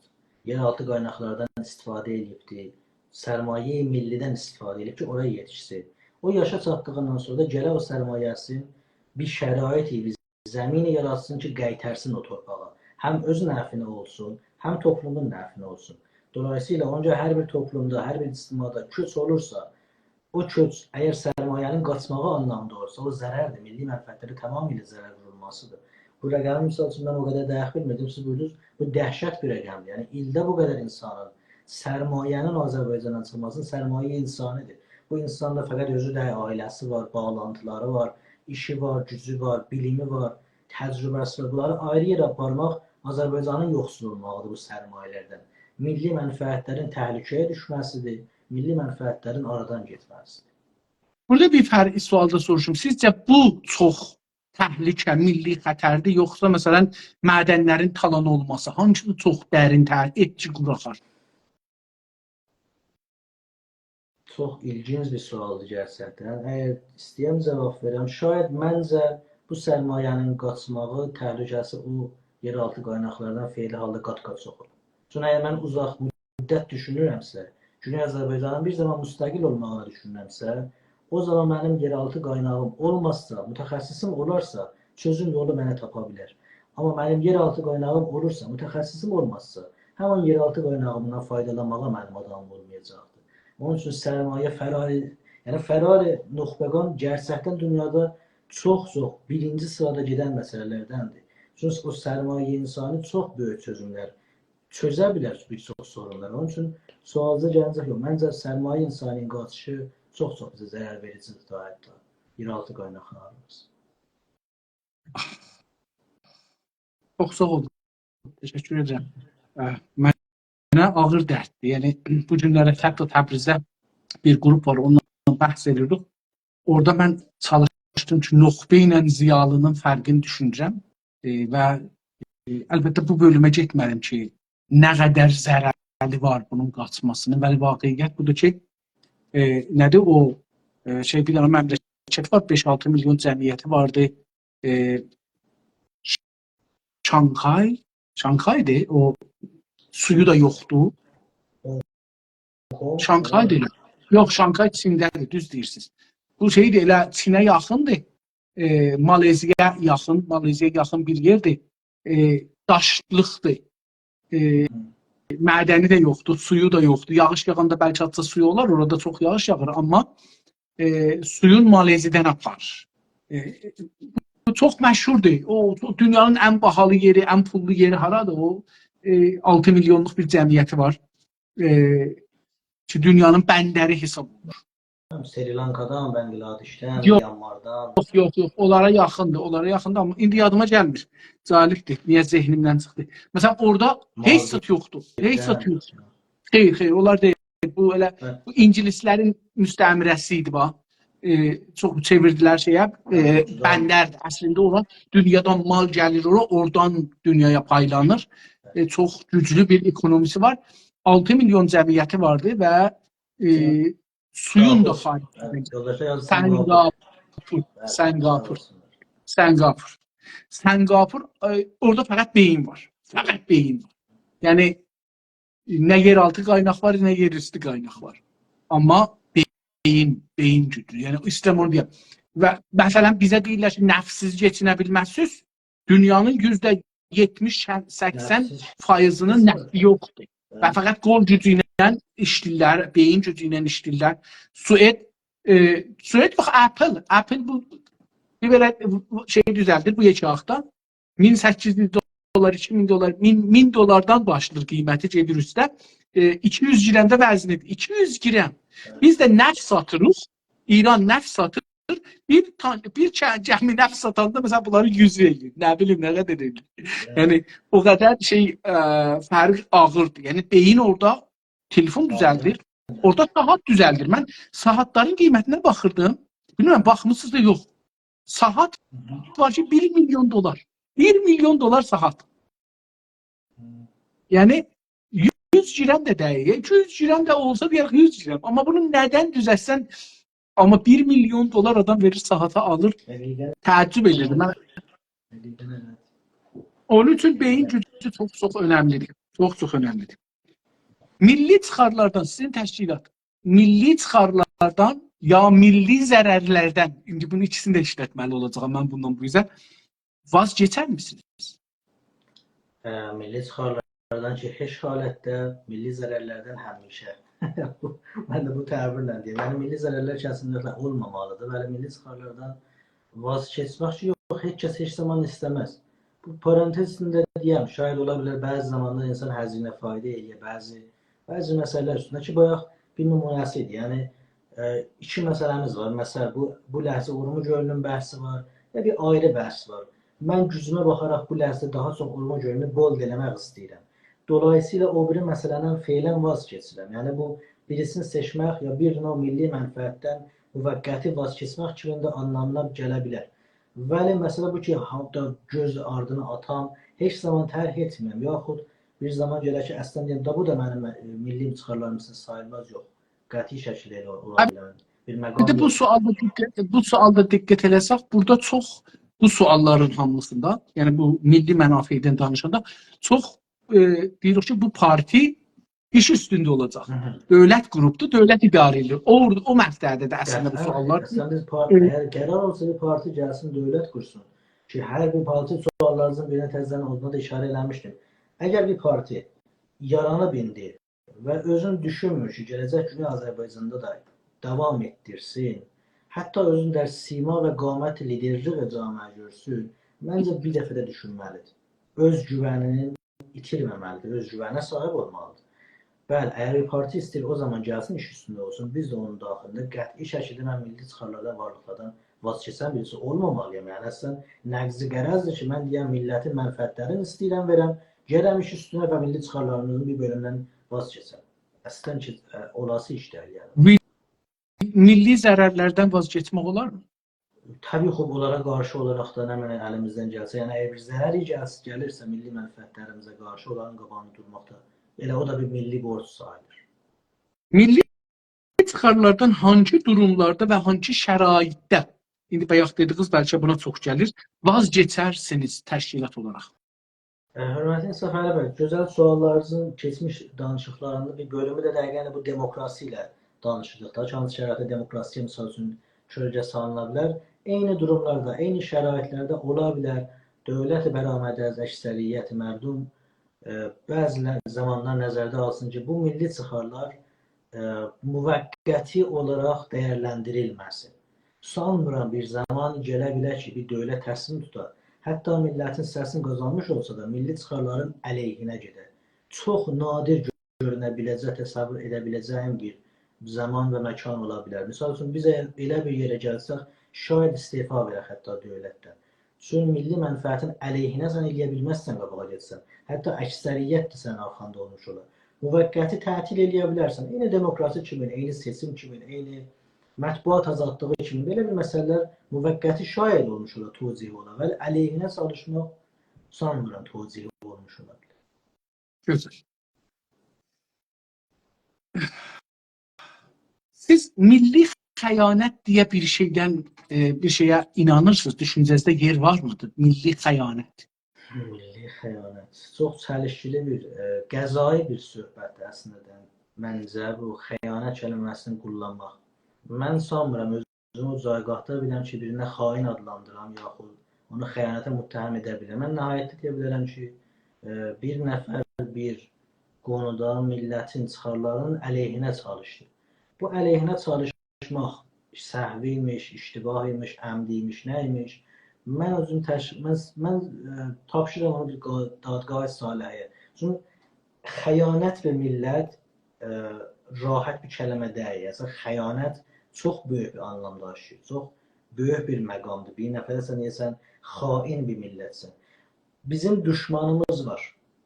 Yeraltı qaynaqlardan istifadə edibdir. Sərmayə millidən istifadə edib ki, oraya yetişsin. O yaşa çatdığından sonra da gələ o sərmayəsin bir şərait bir zəmini yaratsın ki, qaytarsın o torpağa. Həm öz nəfinə olsun, həm toplumun nəfinə olsun. Dolayısıyla onca hər bir toplumda, hər bir ictimada köç olursa, o köç əgər sərmayənin qaçmağı anlamda olursa, o zərərdir. Milli mənfəətləri tamamilə zərər vurulmasıdır. Bu rəqəmi misal üçün mən o qədər dəqiq bilmirdim. Siz buyurdunuz, bu dəhşət bir rəqəmdir. Yəni ildə bu qədər insanın sərmayənin Azərbaycandan çıxmasının sərmayə insanidir. Bu insanda fəqət özü də ailəsi var, bağlantıları var, işi var, gücü var, bilimi var, təcrübəsi var. Bunları ayrı yerə aparmaq Azərbaycanın yoxsul olmağıdır bu sərmayələrdən. Milli mənfəətlərin təhlükəyə düşməsidir, milli mənfəətlərin aradan getməsidir. Burada bir fərqli sualda soruşum. Sizcə bu çox təhlükə, milli xətərdir, yoxsa məsələn mədənlərin talan olması, hansısı çox dərin etki quraşar? Çox ilginc bir sualdır gerçəkdən. Əgər istəyəm cavab verəm, şayad məncə bu sərmayənin qaçmağı, təhlükəsi o yeraltı qaynaqlardan feyli halda qat-qat çox olur. Çünki əgər mən uzaq müddət düşünürəmsə, Güney Azərbaycanın bir zaman müstəqil olmağını düşünürəmsə, o zaman mənim yeraltı qaynağım olmazsa, mütəxəssisim olarsa, çözüm yolu mənə tapa bilər. Amma mənim yeraltı qaynağım olursa, mütəxəssisim olmazsa, həmin yeraltı qaynağımdan faydalanmağa mənim adamım olmayacaqdır. Onun üçün sərmayə Ferrari Nuxbeqan gerçəkdən dünyada çox birinci sırada gedən məsələlərdəndir. Çünki o sərmayə insani çox böyük çözümlər çözə bilər bir çox sorunlar. Onun üçün sualca gəlincək yox. Məncə sərmayə insanın qaçışı çox bizə zərər vericidir daha hətta. Yeraltı qaynaqlarımız. Çox sağ olun. Təşəkkür edirəm. Mənə ağır dərddir. Yəni bu günlərə hətta Təbrizdə bir qrup var, onunla bəhs edirdik. Orada mən çalışdım ki, nöqtə ilə ziyalının fərqini düşünürəm və əlbəttə bu bölümə getmədim ki, nə qədər zərəri var bunun qaçmasının. Bəli, vaqiqiyyət budur ki, nədir o bir dənə məmləkət var, 5-6 milyon cəmiyyəti vardı. Şanghay'dır. O suyu da yoxdur. Şanghay'dır elə. Yox, Şanghay Çindədir, düz deyirsiniz. Bu şey də elə Çinə yaxındır. Maleziyaya yaxın bir yerdir. Daşlıqdır. Mədəni də yoxdur, suyu da yoxdur. Yağış yağanda bəlkə atsa suyu olar, orada çox yağış yağır, amma suyun Maleziyadan aparır. Bu çox məşhurdur. O dünyanın ən bahalı yeri, ən pullu yeri haradır? O 6 milyonluq bir cəmiyyəti var. Ki dünyanın bəndəri hesab olunur. Sri Lankadan, Bangladeshdən, Yox. Myanmardan. Yox. Onlara yaxındır, amma indi yadıma gəlmir. Cəlibdir. Niyə zehnimdən çıxdı? Məsələn, orada heç sat yoxdur. Heç sat yoxdur. Xeyr, onlar deyil. Bu elə bu ingilislərin müstəmirəsi idi bax. Çox çevirdilər şeyə. Bəndərdir. Əslində ora dünyadan mal gəlir ora, oradan dünyaya paylanır. Çox güclü bir ekonomisi var. 6 milyon cəmiyyəti vardı və suyun da faydalı. Singapur. Orada fəqət beyin var. Yəni nə yeraltı qaynaq var, nə yerüstü qaynaq var. Amma beyin gücü. Yəni istəyirəm onu deyəm. Və məsələn bizə deyirlər ki, nəfsiz keçinə bilməzsiniz. Dünyanın %70-80 faizinin nəfsi yoxdur. Və fəqət qol gücü ilə işləyirlər, beyin gücü ilə işləyirlər. Suet bax, Apple bu bir belə şey düzəldir bu yekağda. 1800 dolar, 2000 dolar, 1000 dolardan başlayır qiyməti gedir üstə. 200 girəmdə vəznidir. 200 girəm. Biz də nəft satırıq. İran nəft satır. Bir cəmi nəft satanda məsələn bunları 100 verir. Nə bilim nə qədər edir. Yəni o qədər fərq ağırdır. Yəni beyin orada telefon düzəldir. Orada saat düzəldir. Mən saatların qiymətinə baxırdım. Bilmirəm baxmısınız da yox. Saat var ki 1 milyon dolar. 1 milyon dolar saat. Yəni 100 girəm də deyil. 200 girəm də olsa deyək 100 girəm. Amma bunu nədən düzəltsən, amma 1 milyon dolar adam verir saata alır. Təəccüb edirdim. Onun üçün beyin gücü çox önəmlidir. Çox önəmlidir. Milli çıxarlardan sizin təşkilat, milli çıxarlardan ya milli zərərlərdən, indi bunun ikisini də işlətməli olacağam mən bundan bu yüzden, vaz geçər misiniz? Milli çıxarlardan ki, heç halətdə milli zərərlərdən həmişə. Mən də bu təbirlə deyim. Yəni, milli zərərlər kəsinliklə olmamalıdır. Bəli, milli çıxarlardan vaz keçmək ki, yox, heç kəs heç zaman istəməz. Bu parantezində deyəm, şayad ola bilər, bəzi zamanda insan həzinə fayda edir, bəzi məsələlər üstündə ki, bayaq bir nümunəsi idi. Yəni, iki məsələmiz var. Məsələn, bu ləhzə Urmu gölünün bəhsi var və bir ayrı bəhs var. Mən gücümə baxaraq bu ləhzə daha çox Urmu gölünü bold eləmək istəyirəm. Dolayısıyla o biri məsələdən feylən vaz keçirəm. Yəni, bu birisini seçmək ya bir növ milli mənfəətdən müvəqqəti vaz keçmək kimində anlamına gələ bilər. Vəli məsələ bu ki, hatta göz ardını atam, heç zaman tərk etmirəm. Yaxud bir zaman gələ ki, əslən deyəm, bu da mənim milli çıxarlarımızın sayılmaz yox. Qəti şəkildə ola bilər. Bir məqam yox. Bu sualda diqqət eləsək, burada çox bu sualların hamısında, yəni bu milli mənafeydən danışanda çox deyirik ki, bu parti iş üstündə olacaq. Dövlət qrupdur, dövlət idarə edilir. O məqsəddə də əslində bu suallar. Əgər qərar olsa bir parti gəlsin, dövlət qursun ki, hər bir parti suallarınızın birinə təzdən olduğuna da işarə eləmişdim. Əgər bir parti yaranıb indi və özün düşünmür ki, gələcək günü Azərbaycanda da davam etdirsin, hətta özün də sima və qamət liderlik və camiə görsün, məncə bir dəfə də düşünməlidir. Öz güvənini itirməməlidir, öz güvənə sahib olmalıdır. Bəli, əgər bir parti istəyir, o zaman gəlsin, iş üstündə olsun. Biz də onun daxilində qəti şəkildə mən milli çıxarlardan, varlıqlardan vaz keçən birisi olmamalıyam. Yəni, əslən, nəqzi qərəzdir ki, mən deyəm, millətin mənfəətlərini istəyirəm, verəm, gələm iş üstünə və milli çıxarlarımızın bir bölümdən vaz keçəm. Əslən ki, olası işlər yəni. Milli zərərlərdən vaz keçmək olarmı? Təbii ki, onlara qarşı olaraq da nə mənə əlimizdən gəlsə, yəni əgər bir zərəri gəlirsə milli mənfəətlərimizə qarşı onların qabağını durmaqda, elə o da bir milli borc sayılır. Milli çıxarlardan hangi durumlarda və hangi şəraitdə, indi bayaq dediniz, bəlkə buna çox gəlir, vaz keçərsiniz təşkilat olaraq? Hörmətli Səfəri bəy, gözəl suallarınızın keçmiş danışıqlarında bir bölümü də dəqiqən bu demokrasi ilə danışırdıq da. Hansı şəraitdə demokrasiya misal üçün kölgə salına bilər. Eyni durumlarda, eyni şəraitlərdə ola bilər dövlət bəramədə az əksəriyyət mərdum bəzi zamanlar nəzərdə alsın ki, bu milli çıxarlar müvəqqəti olaraq dəyərləndirilməsin. Sanmıram bir zaman gələ bilər ki, bir dövlət təslim tutar. Hətta millətin səsini qazanmış olsa da milli çıxarların əleyhinə gedir. Çox nadir görünə biləcək, təsəvvür edə biləcəyim bir zaman və məkan ola bilər. Misal üçün biz elə bir yerə gəlsək, şayad istefa verək hətta dövlətdən. Çünki milli mənfəətin əleyhinə sən eləyə bilməzsən qabağa getsən. Hətta əksəriyyət də sənin arxanda olmuş olar. Müvəqqəti tətil eləyə bilərsən. Eyni demokrasi kimi, eyni seçim kimi, eyni mətbuat azadlığı kimi belə bir məsələlər müvəqqəti şayad olmuş ola, tozih ola və əleyhinə çalışmaq sanmıram tozih olmuş ola bilər. Gözəl. Siz milli xəyanət deyə bir şeyə inanırsınız? Düşüncənizdə yer var mıdır? Milli xəyanət. Milli xəyanət. Çox çəlişkili bir, qəzai bir söhbətdir əslində. Məncə bu xəyanət kəlməsini kullanmaq. Mən sanmıram özümü uzaqda biləm ki, birinə xain adlandıram, yaxud onu xəyanətə müttəhəm edə bilirəm. Mən nəhayətdə deyə bilərəm ki, bir nəfər bir qonuda millətin çıxarlarının əleyhinə çalışdı. Bu əleyhinə çalışmaq səhvi imiş, iştibah imiş, əmdi imiş, nə imiş? Mən özüm tapşırıram onu bir dadgah salihəyə. Çünki xəyanət və millət rahat bir kəlmə deyil. Yəni xəyanət çox böyük bir anlam daşıyır. Çox böyük bir məqamdır. Bir nəfərə sən deyəsən xain bir millətsən. Bizim düşmanımız var.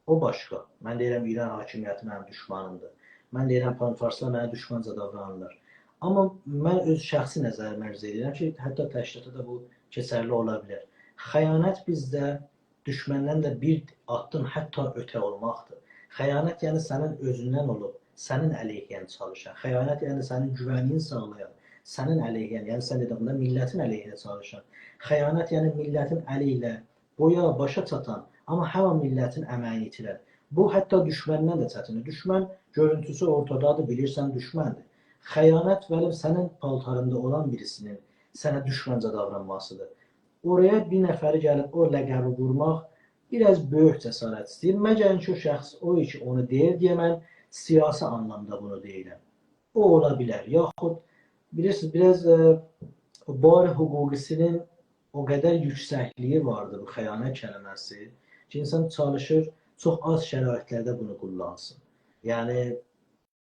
O başqa. Mən deyirəm İran hakimiyyəti mənim düşmanımdır. Mən deyirəm Pan-Farslar mənə düşmanca davranırlar. Amma mən öz şəxsi nəzərimə ərz edirəm ki, hətta təşkilatda da bu keçərli ola bilər. Xəyanət bizdə düşməndən də bir addım hətta ötə olmaqdır. Xəyanət yəni sənin özündən olub, sənin əleyhinə çalışan. Xəyanət yəni sənin güvənliyin sağlayan, sənin əleyhinə, yəni sən dedin bunda millətin əleyhinə çalışan. Xəyanət yəni millətin əli ilə boya başa çatan, amma həmin millətin əməyini itirən. Bu hətta düşməndən də çətindir. Düşmən görüntüsü ortadadır, bilirsən düşməndir. Xəyanət vəlim sənin paltarında olan birisinin sənə düşməncə davranmasıdır. Oraya bir nəfəri gəlib o ləqəbi vurmaq biraz böyük cəsarət istəyir. Məgər ki, o şəxs o ki, onu deyir deyə mən siyasi anlamda bunu deyirəm. O ola bilər. Yaxud bilirsiniz, biraz bari hüquqisinin o qədər yüksəkliyi vardır bu xəyanət kəlməsi ki, insan çalışır çox az şəraitlərdə bunu kullansın. Yəni,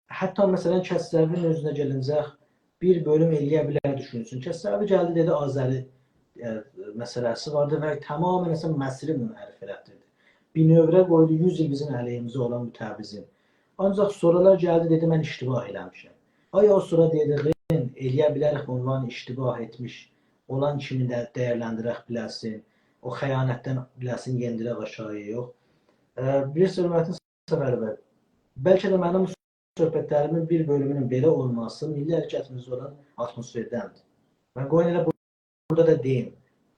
hətta məsələn, Kəsrəvin özünə gəlincək bir bölüm eləyə bilər düşünsün. Kəsrəvi gəldi, dedi, Azəri məsələsi vardı və tamamən məsri münhərif elətdirdi. Binövrə qoydu 100 il bizim əleyhimizə olan bu təbizin. Ancaq sonralar gəldi, dedi, mən iştibah eləmişəm. Ay o sonra dediğin, eləyə bilərək ondan iştibah etmiş olan kimi də dəyərləndirək biləsin, o xəyanətdən biləsin, yendirək aşağıya yox. Bir hörmətli Səfəri bəy, bəlkə də mənim söhbətlərimin bir bölümünün belə olması milli hərəkətimizdə olan atmosferdəndir. Mən qoyun elə burada da deyim.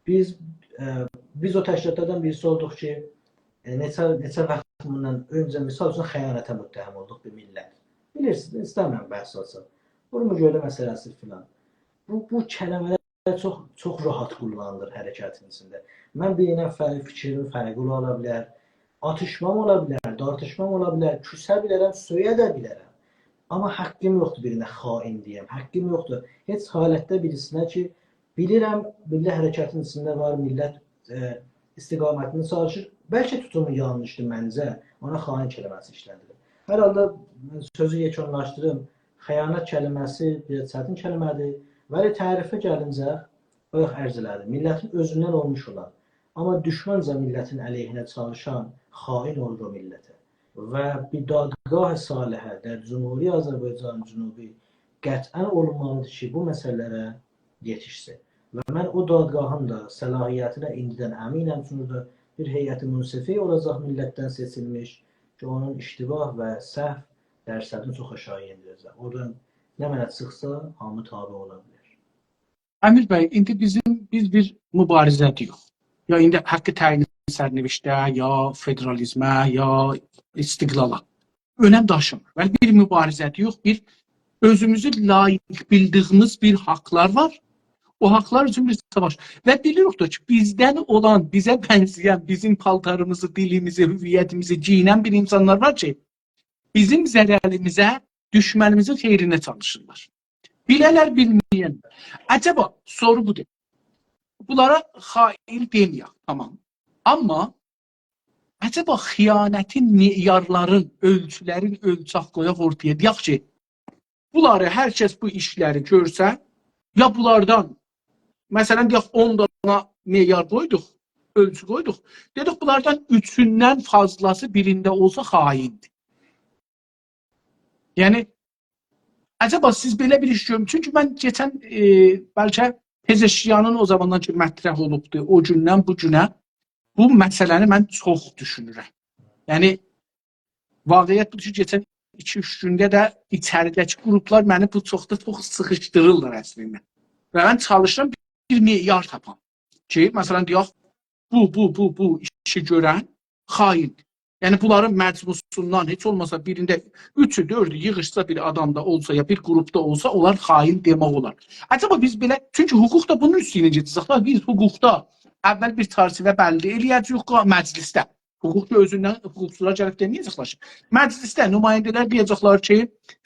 Biz o təşkilatlardan birisi olduq ki, neçə vaxt bundan öncə misal üçün xəyanətə müttəhəm olduq bir millət. Bilirsiniz, istəmirəm bəhs olsa. Burma gölə məsələsi filan. Bu kəlmələr çox rahat kullanılır hərəkətin içində. Mən bir nəfər fikrimin fərqi ola bilər, atışmam ola bilər, dartışmam ola bilər, küsə bilərəm, söyə də bilərəm. Amma haqqım yoxdur birinə xain deyəm, haqqım yoxdur. Heç halətdə birisinə ki, bilirəm, milli hərəkətin içində var, millət istiqamətini çalışır. Bəlkə tutumu yanlışdır məncə, ona xain kəlməsi işlədirir. Hər halda sözü yekunlaşdırım. Xəyanət kəlməsi bir çətin kəlmədir. Və tərifə gəlincə, bayaq ərz elədi, millətin özündən olmuş olan, amma düşməncə millətin əleyhinə çalışan xain olur o millətə. Və bir dadgah salihə der Cumhuriyyə Azərbaycan Cünubi qət'ən olmalıdır ki, bu məsələlərə yetişsin. Və mən o dadgahın da səlahiyyətinə indidən əminəm, çünki bir heyəti munsifi olacaq millətdən seçilmiş ki, onun iştibah və səhv dərslərini çox aşağı yendirəcək. Oradan nə mənə çıxsa, hamı tabi ola bilər. Əmir bəy, indi biz bir mübarizə deyirik. Ya indi haqqı təyin sərnişdə, ya federalizmə, ya istiqlala önəm daşımır. Bəli, bir mübarizədir yox, bir özümüzü layiq bildiyimiz bir haqlar var. O haqlar üçün bir savaş. Və bilirik ki, bizdən olan, bizə bənzəyən, bizim paltarımızı, dilimizi, hüviyyətimizi giyinən bir insanlar var ki, bizim zərərimizə, düşmənimizin xeyrinə çalışırlar. Bilələr, bilməyən. Acaba soru budur. Bunlara xain deməyək, tamam. Amma acaba xiyanətin meyarların, ölçülərin ölçək qoyaq ortaya. Deyək ki, bunları hər kəs bu işləri görsə, ya bunlardan, məsələn, deyək 10 dana meyar qoyduq, ölçü qoyduq, dedik bunlardan 3-dən fazlası birində olsa xaindir. Yəni, acaba siz belə bir iş görün. Çünki mən keçən, bəlkə Pezeşkiyanın o zamandan ki, mətrəh olubdur, o gündən bu günə bu məsələni mən çox düşünürəm. Yəni, vaqiyyət budur ki, keçən 2-3 gündə də içəridəki qruplar məni bu çox sıxışdırırlar əslində. Və mən çalışıram bir meyar tapam ki, məsələn, deyək, bu işi görən xaindir. Yəni, bunların məcmusundan heç olmasa birində 3-ü, 4-ü yığışsa bir adamda olsa, ya bir qrupda olsa, onlar xain demək olar. Acaba biz belə, çünki hüquq da bunun üstünə gedirsək, biz hüquqda əvvəl bir çərçivə bəlli eləyəcəyik məclisdə. Hüquq özündən hüquqçular gəlib deməyəcəklər. Məclisdə nümayəndələr deyəcəklər ki,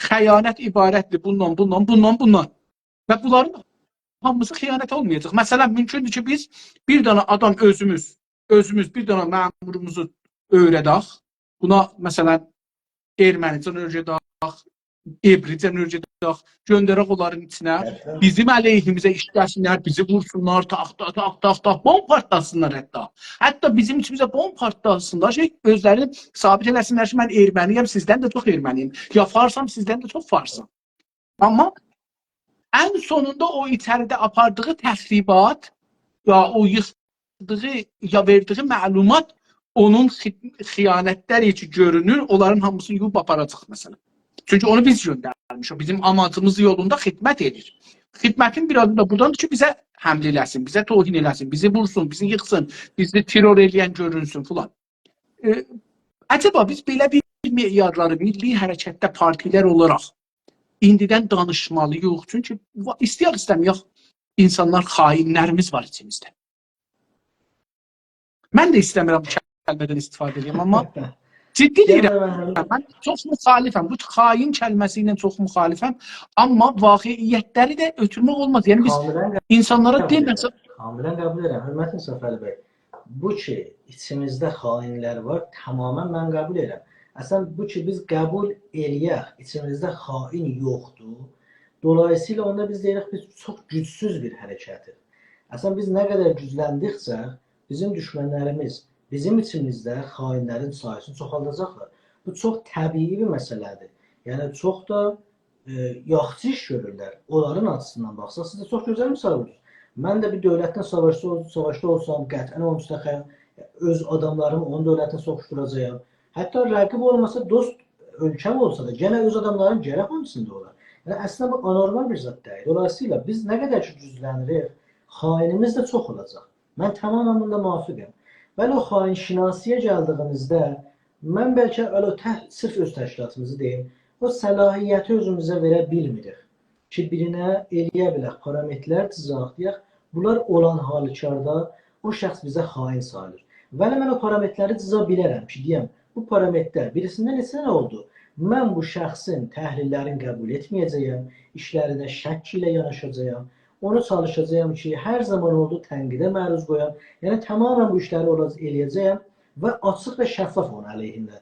xəyanət ibarətdir bundan. Və bunların hamısı xəyanət olmayacaq. Məsələn, mümkündür ki, biz bir dana adam özümüz bir dana məmurumuzu öyrədək. Buna, məsələn, ermənicən öyrədək, ebricən öyrədək, göndərək onların içinə, bizim əleyhimizə işləsinlər, bizi vursunlar, bomb partlasınlar hətta. Hətta bizim içimizə bomb partlasınlar, özlərini sabit eləsinlər ki, mən erməniyəm, sizdən də çox erməniyim. Ya farsam, sizdən də çox farsam. Amma ən sonunda o içəridə apardığı təxribat, ya o yıxdığı, ya verdiği məlumat onun xiyanətləri ki görünür, onların hamısını yuyub aparacaq məsələn. Çünki onu biz göndərmişik. Bizim amacımız yolunda xidmət edir. Xidmətin bir adı da buradandır ki, bizə həml eləsin, bizə tohin eləsin, bizi vursun, bizi yıxsın, bizi terror eləyən görünsün filan. Acaba biz belə bir meyarları milli hərəkətdə partilər olaraq indidən danışmalıyıq. Çünki istəyək-istəməyək insanlar, xainlərimiz var içimizdə. Mən də istəmirəm bu kəlmədən istifadə edeyim, amma ciddi deyirəm, mən çox müxalifəm. Bu xain kəlməsi ilə çox müxalifəm, amma vaqiyyətləri də ötürmək olmaz. Yəni biz insanlara deməsə... Kamilən qəbul edirəm, hörmətli Səfəli bəy. Bu ki, içimizdə xainlər var, tamamən mən qəbul edirəm. Əslən, bu ki, biz qəbul eləyək, içimizdə xain yoxdur. Dolayısıyla onda biz deyirik, biz çox gücsüz bir hərəkətir. Əslən, biz nə qədər gücləndikcə, bizim düşmənlərimiz bizim içimizdə xainlərin sayısını çoxaldacaqlar. Bu çox təbii bir məsələdir. Yəni, çox da yaxşı iş görürlər. Onların açısından baxsaq, siz də çox gözəl misal olursunuz. Mən də bir dövlətdən savaşda olsam, qətən olmuşsa, öz adamlarımı onun dövlətinə soxuşduracağım. Hətta rəqib olmasa, dost ölkəm olsa da, gənə öz adamların gərək hamısında olar. Yəni, əslində bu anormal bir zat deyil. Dolayısıyla biz nə qədər ki güclənirik, xainimiz də çox olacaq. Mən tamamən bunda müvafiqəm. Bəli, o xainşinasiyə gəldiyimizdə, mən bəlkə sırf öz təşkilatımızı deyim, o səlahiyyəti özümüzə verə bilmirik ki, birinə eləyə bilək, parametrlər cızaq deyək, bunlar olan halükarda o şəxs bizə xain sayılır. Bəli, mən o parametrləri cıza bilərəm ki, deyəm, bu parametrlər birisindən neçə nə oldu? Mən bu şəxsin təhlillərini qəbul etməyəcəyəm, işlərinə şəkk ilə yanaşacağam. Onu çalışacağım ki, hər zaman olduğu tənqidə məruz qoyam. Yəni, tamamən bu işləri eləyəcəyəm və açıq və şəffaf onun əleyhində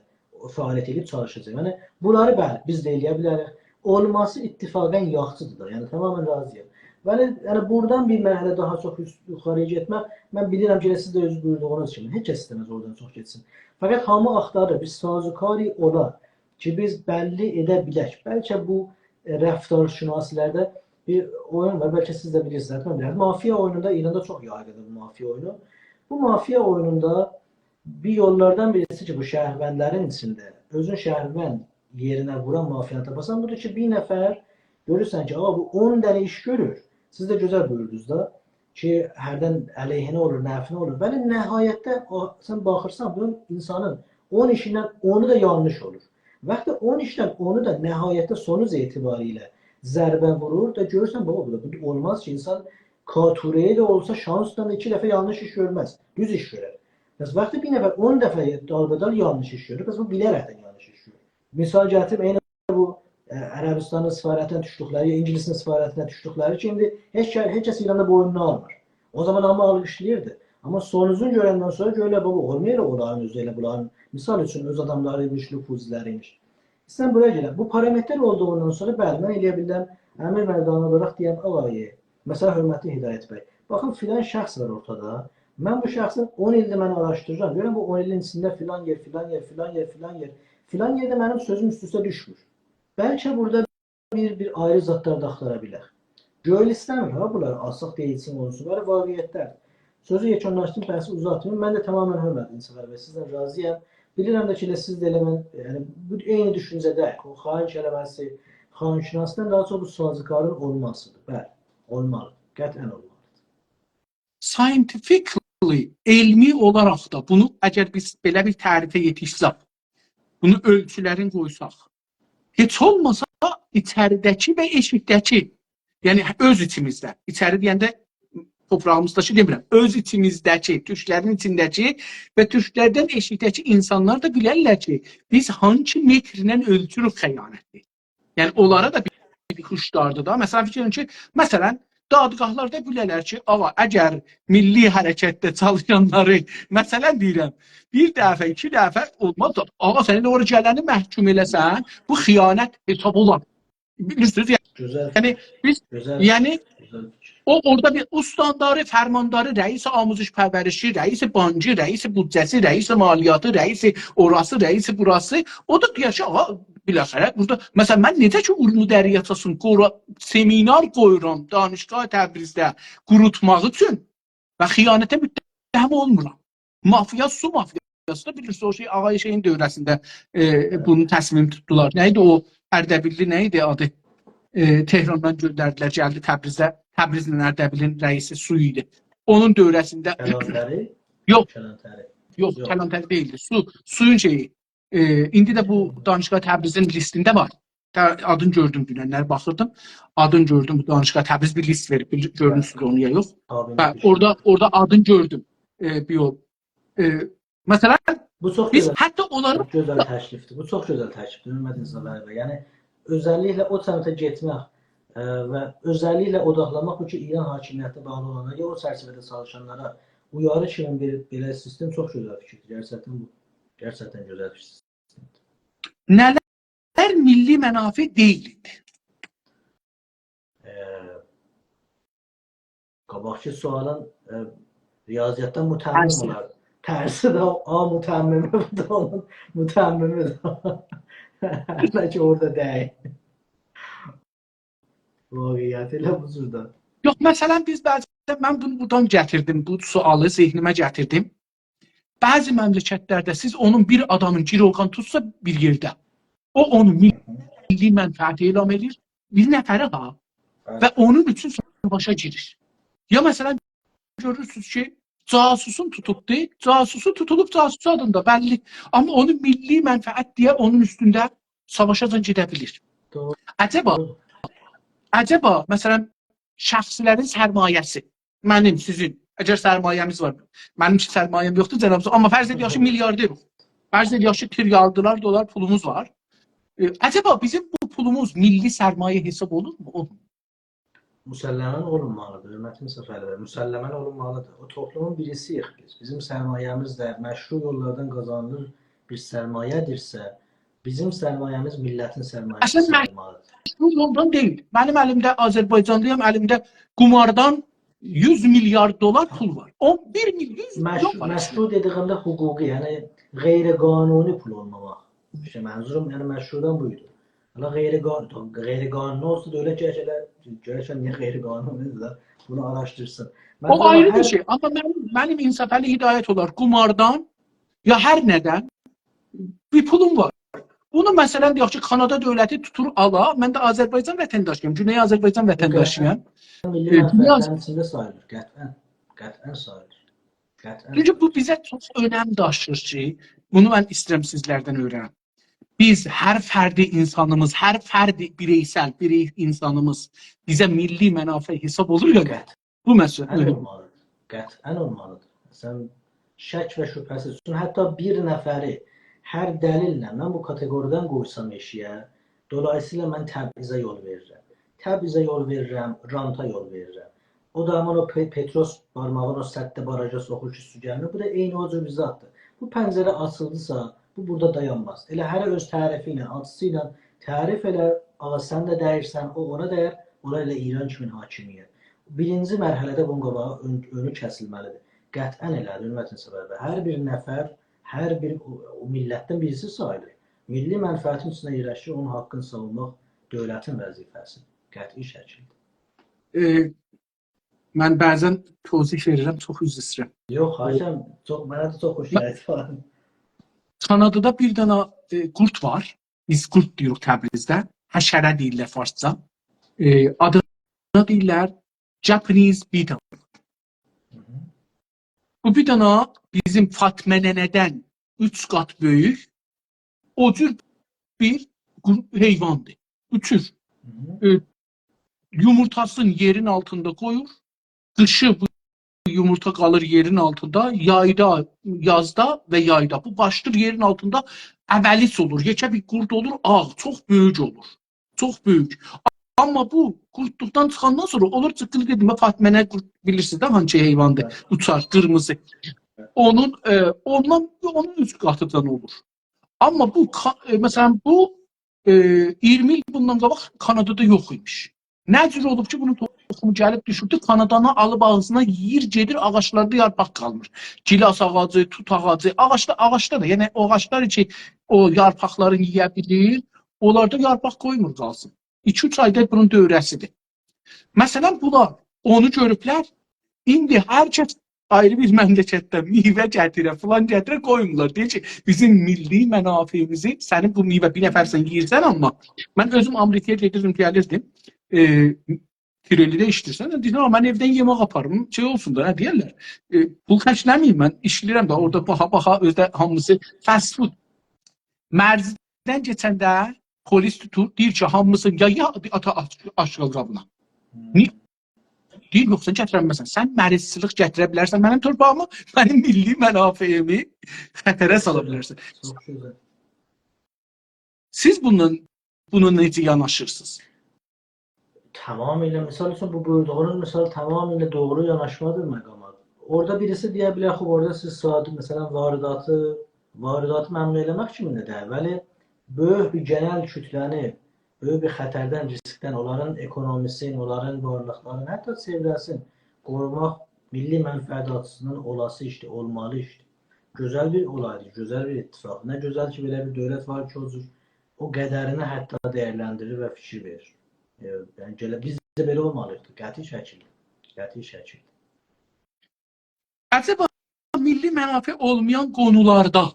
fəaliyyət edib çalışacağım. Yəni, bunları bəli, biz də eləyə bilərik. Olması ittifaqən yaxşıdır. Yəni, tamamən razıyam. Yəni, buradan bir mərhələ daha çox yuxarıya getmək, mən bilirəm ki, siz də öz buyurduğunuz kimi, heç kəs istəməz oradan çox getsin. Fəqət hamı axtarır, biz sazukari olar ki, biz bəlli edə bilək. Bəlkə bu rəftarşünasilərdə bir oyun var, bəlkə siz də bilirsiniz. Mafiya oyununda İranda çox yaygındır bu mafiya oyunu. Bu mafiya oyununda bir yollardan birisi ki, bu şəhərvəndlərin içində özün şəhərvənd yerinə vuran mafiyanı tapasan, budur ki, bir nəfər görürsən ki, bu 10 dənə iş görür. Siz də gözəl buyurdunuz da. ki hərdən əleyhinə olur, nəfinə olur. Bəli, nəhayətdə sən baxırsan, bunun insanın 10 işindən 10'u da yanlış olur. Vaxtı 10 işdən 10'u da nəhayətdə sonuç etibarilə zərbə vurur da görürsən, baba bu olmaz ki, insan katureye de olsa şansla 2 dəfə yanlış iş görməz, düz iş görər. Bəs vaxtı bir nəfər 10 dəfə dalbadal yanlış iş görür, bəs bu bilərəkdən yanlış iş görür. Misal gətirib, eyni bu Ərəbistanın səfarətinə düşdükləri, ya İngilisin səfarətinə düşdükləri ki, indi heç kəs İranda boynunu almır. O zaman amma alışlayırdı. Amma sonucunu görəndən sonra görürlər, baba olmayır onların özü elə bunların. Misal üçün öz adamları imiş, nüfuzları imiş. Sən buraya gələ. Bu parametr olduğundan sonra bəli, mən eləyə bildim, əmir mərdanı olaraq deyəm, ağayı, məsələn, hörmətli Hidayət bəy, baxın filan şəxs var ortada. Mən bu şəxsin 10 ildir mən araşdırıram. Görəm bu 10 ilin içində filan yer, filan yer, filan yer, filan yer. Filan yerdə mənim sözüm üst-üstə düşmür. Bəlkə burada bir ayrı zatlar da axtara bilər. Göl istəmir, ha bunlar asıq deyilsin olsun. Böyle vaqiyyətlər. Sözü yekunlaşdım, bəhsi uzatmıyorum. Mən də tamamen hörmətli Səfər bəy, sizdən razıyam. Bilirəm də ki, siz də elə mən, yəni, bu eyni düşüncədə, o xain kələməsi, xainşinasından daha çox bu sazıkarın olmasıdır. Bəli, olmalıdır. Qətlən olmalıdır. Scientifically, elmi olaraq da bunu əgər biz belə bir tərifə yetişsək, bunu ölçülərin qoysaq, heç olmasa içəridəki və eşikdəki, yəni öz içimizdə, içəri deyəndə toprağımızdakı demirəm, öz içimizdəki, türklərin içindəki və türklərdən eşikdəki insanlar da bilərlər ki, biz hangi metrlə ölçürük xəyanəti. Yəni onlara da bir xuşdardır da. Məsələn, fikirlərim ki, məsələn, dadgahlarda bilərlər ki, əgər milli hərəkətdə çalışanları, məsələn deyirəm, bir dəfə, 2 dəfə olmaz da, səni oraya gələni məhkum eləsən, bu xəyanət hesab olar. Bilirsiniz, yəni biz, yəni o orada bir ustandları, fərmandarı, rəis amuzluq pərvərişi, rəis bankı, rəis büdcəsi, rəis maliyyatı, rəis orası, rəis burası. O da deyir ki, biləxərə, burada, məsələn, mən necə ki, Urmu Dəryasasın seminar qoyuram Danışgah Təbrizdə qurutmaq üçün və xəyanətə müttəhəm olmuram. Mafiya, su mafiyası da bilirsiniz, o şey Ağay Şeyhin dövrəsində bunun təsmim tutdular. Nəydi o Ərdəbilli, nəydi adı? Tehrandan göndərdilər, gəldi Təbrizdə. Təbrizlə Ərdəbilin rəisi su idi. Onun dövrəsində... Kələntəri? Yox, Kələntəri. yox, Kələntəri deyildi. Suyun şeyi. İndi də bu Danışgah Təbrizin listində var. Adını gördüm dünənlər, baxırdım. Adını gördüm, bu Danışgah Təbriz bir list verib. Görürsünüz onu ya yox. Orada adını gördüm. Məsələn, biz hətta onları... Gözəl təklifdir. Bu çox gözəl təklifdir. Hörmətli Səfər bəy. Yəni, özəlliklə o səmtə getmək və özəlliklə odaqlamaq bu ki, İran hakimiyyətinə bağlı olanlara, ya o çərçivədə çalışanlara uyarı kimi belə sistem çox gözəl fikirdir. Gerçəkdən bu. Gerçəkdən gözəl bir sistemdir. Nələr milli mənafi deyildi? Qabaqçı sualın riyaziyyatdan mütəmmim olar. Tərsi də A mütəmmimi, bu da onun mütəmmimidir. Hələ ki, orada deyil. Vaqiyyət elə bu cürdə. Yox, məsələn, biz bəzən, mən bunu buradan gətirdim, bu sualı zehnimə gətirdim. Bəzi məmləkətlərdə siz onun bir adamın giroqan tutsa bir yerdə, o onun milli mənfəəti elam edir, bir nəfəri ha, və onun üçün savaşa girir. Ya məsələn, görürsünüz ki, casusun tutubdu, casusu tutulub casus adında bəlli, amma onun milli mənfəət deyə onun üstündə savaşacan gedə bilir. Əcəba, məsələn, şəxsilərin sərmayəsi, mənim, sizin, əgər sərmayəmiz var, mənim ki, sərmayəm yoxdur, cənabımız, amma fərz edək ki, milyarder yox, fərz edək ki, trilyardılar dolar pulumuz var. Əcəba, bizim bu pulumuz milli sərmayə hesab olur mu? Olur. Müsəlləmən olunmalıdır, hörmətli Səfər bəy, müsəlləmən olunmalıdır. O toplumun birisiyik biz. Bizim sərmayəmiz də məşru yollardan qazanılır bir sərmayədirsə, bizim sərmayəmiz millətin sərmayəsi olmalıdır. Bu yoldan deyil. Mənim əlimdə Azərbaycanlıyam, əlimdə qumardan 100 milyar dolar pul var. 11 milyon var. Məşru dediyimdə hüquqi, yəni qeyri-qanuni pul olmamaq. İşte mənzurum, yəni məşrudan buydu. Hala qeyri-qanuni olsa dövlət gərəkən niyə qeyri-qanunidir da bunu araşdırsın. O ayrı bir şey. Amma mənim insafəli hidayət olar. Qumardan ya hər nədən bir pulum var. Bunu məsələn deyək ki, Kanada dövləti tutur ala, mən də Azərbaycan vətəndaşıyam, Güney Azərbaycan vətəndaşıyam. milli Dünya mənfəətlərin içində sayılır. Qətvən sayılır. Qətvən çünki bu sayılır. bizə çox önəm daşıyır ki, bunu mən istəyirəm sizlərdən öyrənəm. Biz hər fərdi insanımız, hər fərdi bireysel, insanımız bizə milli mənafe hesab olur ya. Qət. Bu məsələ Ən mühüm. olmalıdır. Qətvən olmalıdır. Sən şək və şübhəsiz üçün hətta bir nəfəri hər dəlillə mən bu kateqoriyadan qoysam eşiyə, dolayısıyla mən təbizə yol verirəm. Təbizə yol verirəm, ranta yol verirəm. O da hemen o Petros barmağını o səddə baraja soxur ki, su gəlmir. Bu da eyni o cür bir zatdır. Bu pəncərə açıldısa, bu burada dayanmaz. Elə hər öz tərifi ilə, acısı ilə tərif elə, ağa sən də dəyirsən, o ona dəyər, ona elə İran kimin hakimiyyət. Birinci mərhələdə bunun qabağı önü kəsilməlidir. Qətən elədir, hörmətin səbəbi. Hər bir nəfər, hər bir o millətdən birisi sayılır. Milli mənfəətin içində yerləşir, onun haqqını savunmaq dövlətin vəzifəsidir. Qəti şəkildə. Mən bəzən tozih verirəm, çox üzr istəyirəm. Yox, haşəm, mənə də çox xoş gəldi falan. Kanadada bir dənə qurd var. Biz qurd deyirik Təbrizdə. Həşərə deyirlər farsça. Adına deyirlər Japanese beetle. Bu bir dənə bizim Fatmə nənədən 3 qat böyük, o cür bir heyvandır. Uçur. Yumurtasını yerin altında koyur. Dışı bu yumurta kalır yerin altında. Yayda, yazda ve yayda. Bu başdır yerin altında əbəlis olur. Yekə bir qurd olur, ağ, çox böyük olur. Çox böyük. Amma bu qurdluqdan çıxandan sonra olur çıqqılı dedim. Fatmənə qurd bilirsiniz də hangi heyvandır? Uçar, qırmızı. Onun 3 qatıdan olur. Amma bu mesela bu 20 il bundan qabaq Kanadada yox imiş. Nə cür olub ki, bunun toxumu gəlib düşübdü, Kanadanı alıb ağzına yiyir, gedir, ağaçlarda yarpaq qalmır. Gilas ağacı, tut ağacı, ağaçda da, yəni o ağaçlar ki, o yarpaqları yiyə bilir, onlarda yarpaq qoymur qalsın. 2-3 ayda bunun dövrəsidir. Məsələn, bunlar onu görüblər, indi hər kəs ayrı bir məmləkətdən meyvə gətirə, filan gətirə qoymurlar. Deyir ki, bizim milli mənafeyimizi, sənin bu meyvə bir nəfərsən yiyirsən, amma mən özüm Amerikaya gedirdim, gəlirdim. Tirelidə işləyirsən, deyirsən, mən evdən yemək aparım, şey olsun da, nə deyərlər. Pul xərcləməyim, mən işləyirəm də, orada baxa-baxa, özdə hamısı fast food. Mərzidən keçəndə polis tutur, deyir ki, hamısı ya ata aşqal qabına. Niyə? Deyir, yoxsa gətirəməsən. Sən mərizçilik gətirə bilərsən mənim torpağımı, mənim milli mənafeyimi xətərə sala bilərsən. Siz bunu necə yanaşırsınız? Tamamilə, misal üçün bu buyurduğunuz misal tamamilə doğru yanaşmadır məqama. Orada birisi deyə bilər, orada siz saat, məsələn, varidatı məmnun eləmək kimi də əvvəli böyük bir genel kütləni, böyük bir xətərdən, riskdən, onların ekonomisini, onların varlıqlarını, hətta çevrəsini qorumaq milli mənfəət açısından olası işdir, olmalı işdir. Gözəl bir olaydır, gözəl bir ittifaq. Nə gözəl ki, belə bir dövlət var ki, o qədərini hətta dəyərləndirir və fikir verir. Yəni, biz də belə olmalıyıq, qəti şəkildə. Qəti şəkildə. Acaba milli mənafə olmayan qonularda,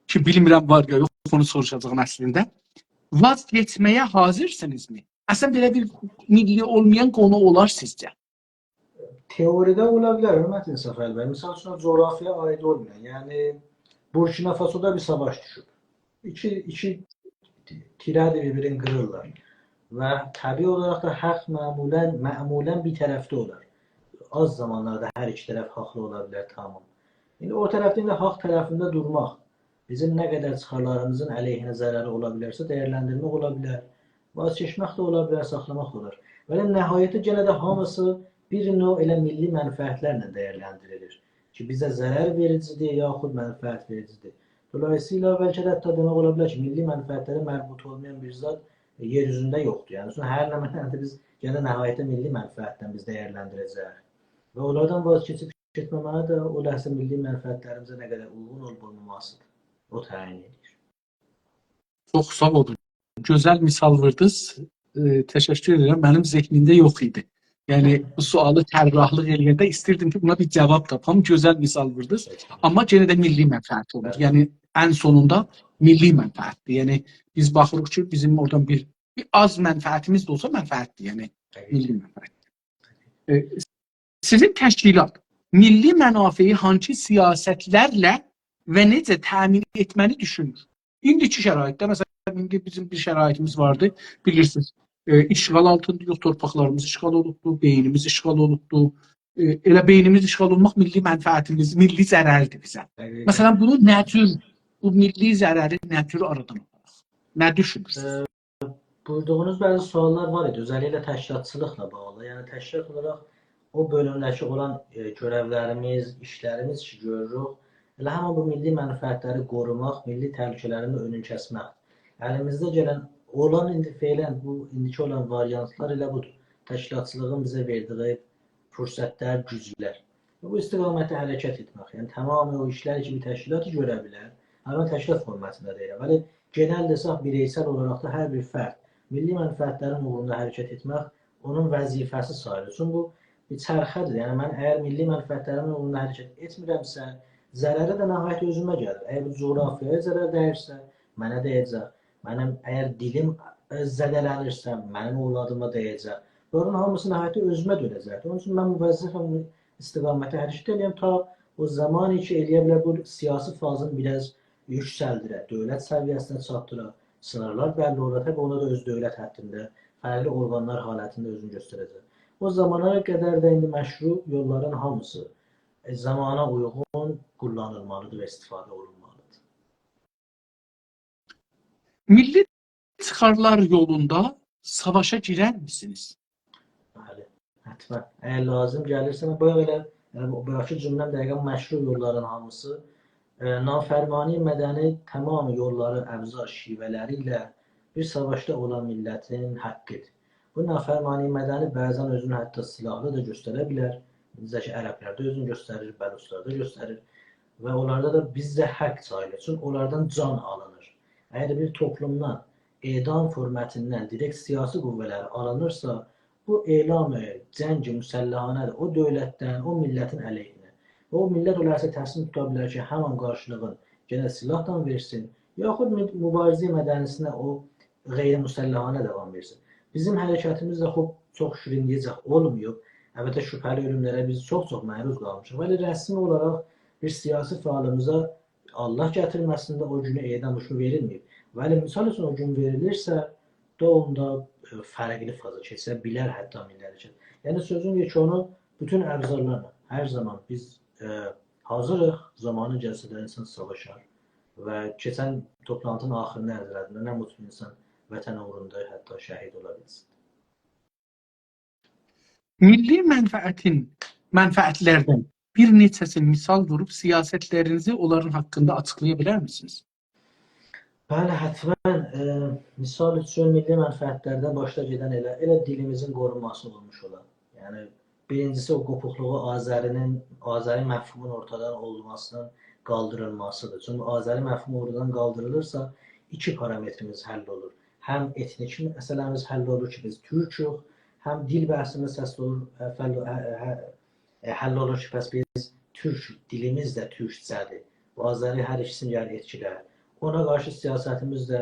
ki, bilmirəm var ya, yox, onu soruşacağım əslində, vaz geçməyə hazırsinizmi? Əslən, belə bir milli olmayan qonu olar sizcə? Teoride ola bilər, hörmətin Səfər bəy. Misal üçün, coğrafiyaya aid olmayan. Yəni, Burkina Faso'da bir savaş düşüb. İki tirədi bir-birini qırırlar. Və təbii olaraq da haqq məmulən bir tərəfdə olar. Az zamanlarda hər iki tərəf haqlı ola bilər, tamam. İndi o tərəfdə indi haqq tərəfində durmaq, bizim nə qədər çıxarlarımızın əleyhinə zərəri ola bilərsə, dəyərləndirmək ola bilər. Vazgeçmək də ola bilər, saxlamaq da olar. Və nəhayətdə yenə də hamısı bir növ elə milli mənfəətlərlə dəyərləndirilir. Ki, bizə zərər vericidir, yaxud mənfəət vericidir. Dolayısıyla bəlkə də hətta demək ola bilər ki, milli mənfəətlərə mərbut olmayan bir zat yer üzündə yoxdur. Yəni, hər nə mənədə biz yenə nəhayətdə milli mənfəətdən biz dəyərləndirəcəyik. Və onlardan vazgeçib getməməyə də o ləhsə milli mənfəətlərimizə nə qədər uyğun olmamasıdır. O təyin edir. Çox sağ olun. Gözəl misal verdiniz. Təşəkkür edirəm. Mənim zehnimdə yox idi. Yəni, bu sualı tərrahlıq eləyəndə istirdim ki, buna bir cavab tapam. Gözəl misal verdiniz. Amma yenə də milli mənfəət olur. Yəni, ən sonunda milli mənfəətdir. Yəni, biz baxırıq ki, bizim oradan bir az mənfəətimiz də olsa mənfəətdir. Yəni, milli mənfəət. E, Sizin təşkilat milli mənafeyi hansı siyasətlərlə və necə təmin etməni düşünür? İndiki şəraitdə, məsələn, indi bizim bir şəraitimiz vardı, bilirsiniz, işğal altında yox, torpaqlarımız işğal olubdu, beynimiz işğal olubdu. Elə beynimiz işğal olmaq milli mənfəətimiz, milli zərərdir bizə. Məsələn, bunu nə tür, bu milli zərəri nə tür aradan alaq? Nə düşünürsünüz? Buyurduğunuz bəzi suallar var idi, özellikle təşkilatçılıqla bağlı. Yəni təşkilat olaraq o bölümdəki olan görevlərimiz, işlərimiz ki görürük, elə həmin bu milli mənfəətləri qorumaq, milli təhlükələrin önünü kəsmək. Əlimizdə gələn olan indi feilən bu indiki olan variantlar elə budur. Təşkilatçılığın bizə verdiyi fürsətlər, güclər. Bu istiqamətdə hərəkət etmək. Yəni tamamilə o işlər ki bir təşkilat görə bilər. Həmin təşkilat formatında deyirəm. Bəli, genel desək bireysel olaraq da hər bir fərd milli mənfəətlərin uğrunda hərəkət etmək onun vəzifəsi sayılır. Çünki bu bir çərxədir. Yəni mən əgər milli mənfəətlərimin uğrunda hərəkət etmirəmsə, zərəri də nəhayət özümə gəlir. Əgər bu coğrafiyaya zərər dəyirsə, mənə dəyəcək. Mənim əgər dilim zədələnirsə, mənim övladıma dəyəcək. Bunların hamısı nəhayət özümə dönəcək. Onun üçün mən bu vəzifəmi istiqamətə hərəkət edirəm ta o zaman ki eləyə bilər bu siyasi fazını biraz yüksəldirə, dövlət səviyyəsinə çatdıra, sınırlar bəlli olur. Təbii onu da öz dövlət həddində, fərqli orqanlar halətində özünü göstərəcək. O zamana qədər də indi məşru yolların hamısı zamana uyğun kullanılmalıdır və istifadə olunmalıdır. Milli çıxarlar yolunda savaşa girər misiniz? Bəli, həttəmən. Əgər lazım gəlirsə, belə bayaqki cümləm dəqiqən məşru yolların hamısı nafərmani mədəni tamam yolları, əvzar şivələri ilə bir savaşda olan millətin haqqıdır. Bu nafərmani mədəni bəzən özünü hətta silahlı da göstərə bilər. Bizdəki ərəblərdə özünü göstərir, bəluslarda göstərir və onlarda da bizdə haqq sayılır. Çünki onlardan can alınır. Əgər bir toplumdan edam formatından direkt siyasi qüvvələri alınırsa, bu elam cəngi müsəlləhanədir. O dövlətdən, o millətin əleyhinə. O millət olarsa təslim tuta bilər ki, həman qarşılığın yenə silahla versin, yaxud mübarizə mədənisinə o qeyri-müsəlləhanə davam versin. Bizim hərəkətimiz də çox şirincəcək olmuyor. Əlbəttə şübhəli ölümlərə biz çox məruz qalmışıq. Bəli, rəsmi olaraq bir siyasi fəalımıza Allah gətirməsində o günü edam hökmü verilməyib. Bəli, misal üçün o gün verilirsə, da onda fərqli faza keçə bilər hətta milli hərəkət. Yəni sözün ki onu bütün əvzarlarla hər zaman biz hazırıq, zamanı gəlsə də insan savaşar və keçən toplantının axırını əldə nə mutlu insan vətən uğrunda hətta şəhid ola bilsin. Milli mənfəətlərdən bir neçəsini misal vurub siyasətlərinizi onların haqqında açıqlaya bilər misiniz? Bəli, həttəmən misal üçün milli mənfəətlərdən başda gedən elə dilimizin qorunması olmuş olan. Yəni birincisi o qopuqluğu Azəri məfhumun ortadan olmasının qaldırılmasıdır. Çünki Azəri məfhumu oradan qaldırılırsa iki parametrimiz həll olur. Həm etnik məsələmiz həll olur ki, biz türküq, həm dil bəhsimiz həll olur ki, bəs biz türk, dilimiz də türkcədir. Bu Azəri hər ikisini gəlir etkilər. Ona qarşı siyasətimiz də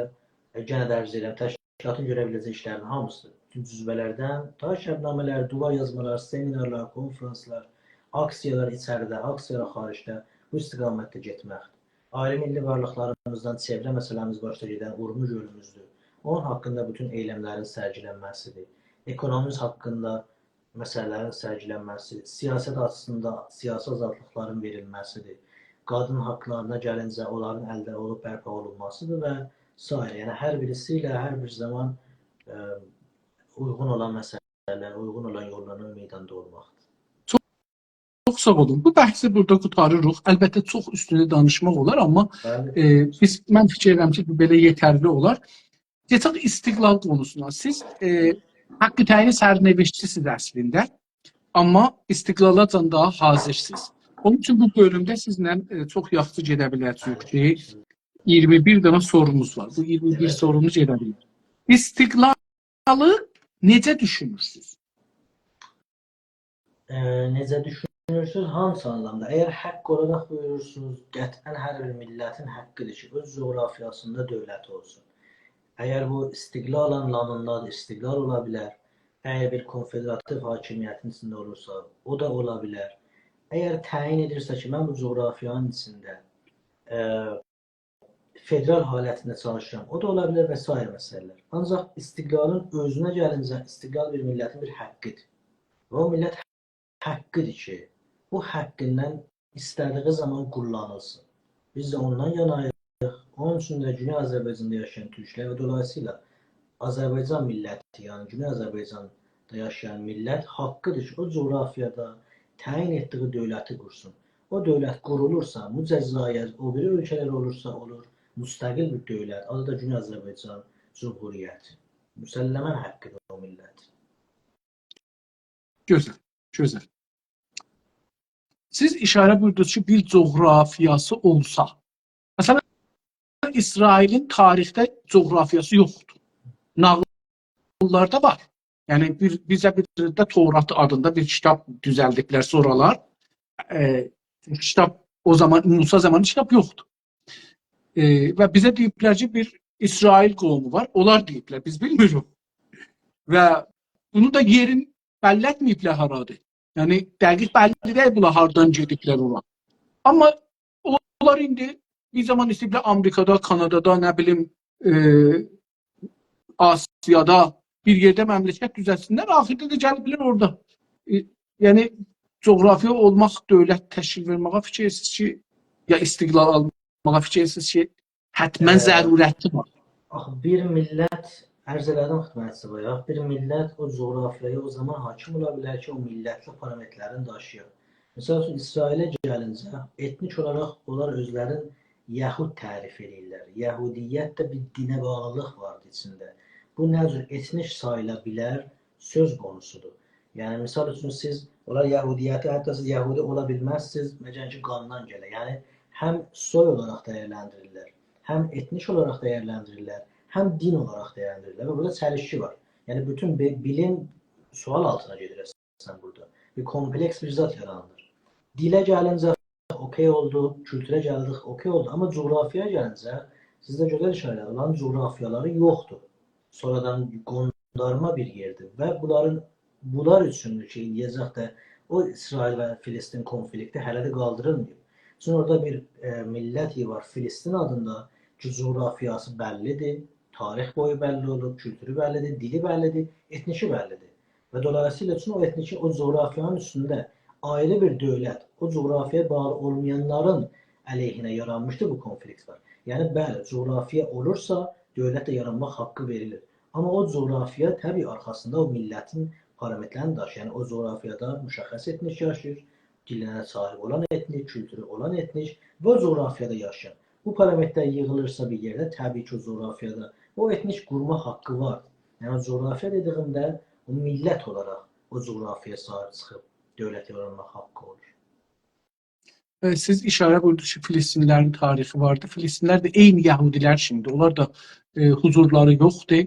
yenə də arz edirəm, təşkilatın görə biləcək işlərin hamısı. Bütün cüzbələrdən, ta şəbnamələr, duvar yazmalar, seminarlar, konferanslar, aksiyalar içəridə, aksiyalar xaricdə bu istiqamətdə getməkdir. Ayrı milli varlıqlarımızdan çevrə məsələmiz başda gedən Urmu gölümüzdür. Onun haqqında bütün eylemlərin sərgilənməsidir. Ekonomimiz haqqında məsələlərin sərgilənməsi, siyasət açısında siyasi azadlıqların verilməsidir. Qadın haqqlarına gəlincə onların əldə olub bərpa olunmasıdır və s. Yəni hər birisi ilə hər bir zaman uyğun olan məsələlər, uyğun olan yollarla meydanda olmaqdır. Çox sağ olun. Bu bəhsi burada qutarırıq. Əlbəttə çox üstündə danışmaq olar, amma mən fikir edirəm ki, bu belə yetərli olar. Geçək istiqlal konusuna. Siz haqqı təyin sərnişçisiniz əslində, amma istiqlala can daha hazırsınız. Onun üçün bu bölümdə sizlə çox yaxşı gedə biləcəyik ki, 21 dənə sorumuz var. Bu 21 sorumuz gedə bilər. İstiqlalı necə düşünürsünüz? Necə düşünürsünüz? Hansı anlamda? Əgər haqq olaraq buyurursunuz, qətlən hər bir millətin haqqıdır ki, öz coğrafiyasında dövlət olsun. Əgər bu istiqlal anlamındadır, istiqlal ola bilər. Əgər bir konfederativ hakimiyyətin içində olursa, o da ola bilər. Əgər təyin edirsə ki, mən bu coğrafiyanın içində federal halətində çalışıram, o da ola bilər və s. məsələlər. Ancaq istiqlalın özünə gəlincə, istiqlal bir millətin bir haqqıdır. Və o millət haqqıdır ki, bu haqqından istədiyi zaman kullanılsın. Biz də ondan yanayıq. Onun üçün də Güney Azərbaycanda yaşayan türklər və dolayısıyla Azərbaycan milləti, yəni Güney Azərbaycanda yaşayan millət haqqıdır ki, o coğrafiyada təyin etdiyi dövləti qursun. O dövlət qurulursa, Cəzair, o biri ölkələr olursa olur, müstəqil bir dövlət, adı da Güney Azərbaycan Cumhuriyyəti. Müsəlləmən haqqıdır o millət. Gözəl, gözəl. Siz işarə buyurdunuz ki, bir coğrafiyası olsa, məsələn, İsrailin tarixdə coğrafiyası yoxdur. Nağıllarda var. Yəni bizə bir də Torat adında bir kitab düzəldiklər sonralar. Kitab o zaman Musa zamanı kitab yoxdur. Və bizə deyiblər ki, bir İsrail qovmu var. Onlar deyiblər, biz bilmirik. Və bunu da yerin bəlli etməyiblər haradır. Yəni dəqiq bəlli deyil bunlar hardan gediblər ora. Amma onlar indi bir zaman istəyiblər Amerikada, Kanadada, nə bilim, Asiyada bir yerdə məmləkət düzəlsinlər, axirdə də gəliblər orada. Yəni, coğrafiya olmaq, dövlət təşkil verməyə fikirsiz ki, ya istiqlal almağa fikirsiz ki, hətmən zərurəti var. Bir millət, ərz elədim xidmətçi bayaq, bir millət o coğrafiyaya o zaman hakim ola bilər ki, o millətli parametrlərini daşıyır. Məsəl üçün, İsrailə gəlincə, etnik olaraq onlar özlərin Yəhud tərif edirlər. Yəhudiyyət də bir dinə bağlılıq vardı içində. Bu nə cür etnik sayıla bilər söz konusudur. Yəni, misal üçün siz, onlar Yəhudiyyəti, hətta siz Yəhudi ola bilməzsiniz, məcən ki, qandan gələ. Yəni, həm soy olaraq dəyərləndirirlər, həm etnik olaraq dəyərləndirirlər, həm din olaraq dəyərləndirirlər. Və burada çəlişki var. Yəni, bütün bilim sual altına gedir əslən burada. Bir kompleks bir zat yaranır. Dilə gəlincə okey oldu, kültürə gəldik, okey oldu. Amma coğrafiyaya gəlincə, sizdə gözəl işarələr, onların coğrafiyaları yoxdur. Sonradan qondarma bir yerdir və bunlar üçündür ki, indiyəcək də o İsrail və Filistin konflikti hələ də qaldırılmıyor. Çünki orada bir millət var, Filistin adında ki, coğrafiyası bəllidir, tarix boyu bəlli olur, kültürü bəllidir, dili bəllidir, etniki bəllidir. Və dolayısıyla üçün o etniki, o coğrafiyanın üstündə ayrı bir dövlət, o coğrafiyaya bağlı olmayanların əleyhinə yaranmışdır bu konflikt var. Yəni, bəli, coğrafiya olursa, dövlət də yaranmaq haqqı verilir. Amma o coğrafiya təbii arxasında o millətin parametrlərini daşıyır. Yəni, o coğrafiyada müşəxəs etnik yaşayır, dilinə sahib olan etnik, kültürü olan etnik və o coğrafiyada yaşayan. Bu parametrlər yığılırsa bir yerdə, təbii ki, o coğrafiyada o etnik qurma haqqı var. Yəni, o coğrafiya dediyimdə o millət olaraq o coğrafiyaya sahib çıxıb dövlət yaranmaq haqqı olur. Siz işarə buyurdunuz ki, Filistinlərin tarixi vardı. Filistinlər də eyni Yəhudilər şimdi. Onlar da huzurları yoxdur.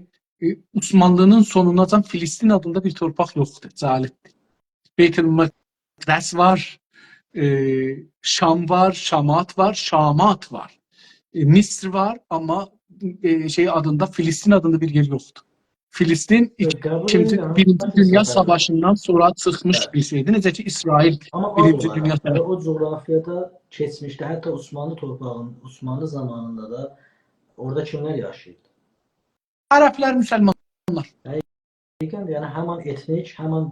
Osmanlının sonunacan Filistin adında bir torpaq yoxdur. Cəlibdir. Beyt-el-Məqdəs var, Şam var, Şamat var, Şamat var. Misr var, amma adında, Filistin adında bir yer yoxdur. Filistin Birinci Dünya Savaşından sonra çıxmış bir şeydir. Necə ki, İsrail Birinci Dünya Savaşı. O coğrafiyada keçmişdə, hətta Osmanlı torpağının, Osmanlı zamanında da orada kimlər yaşayırdı? Ərəblər, müsəlmanlar. Yəni, həman etnik, həman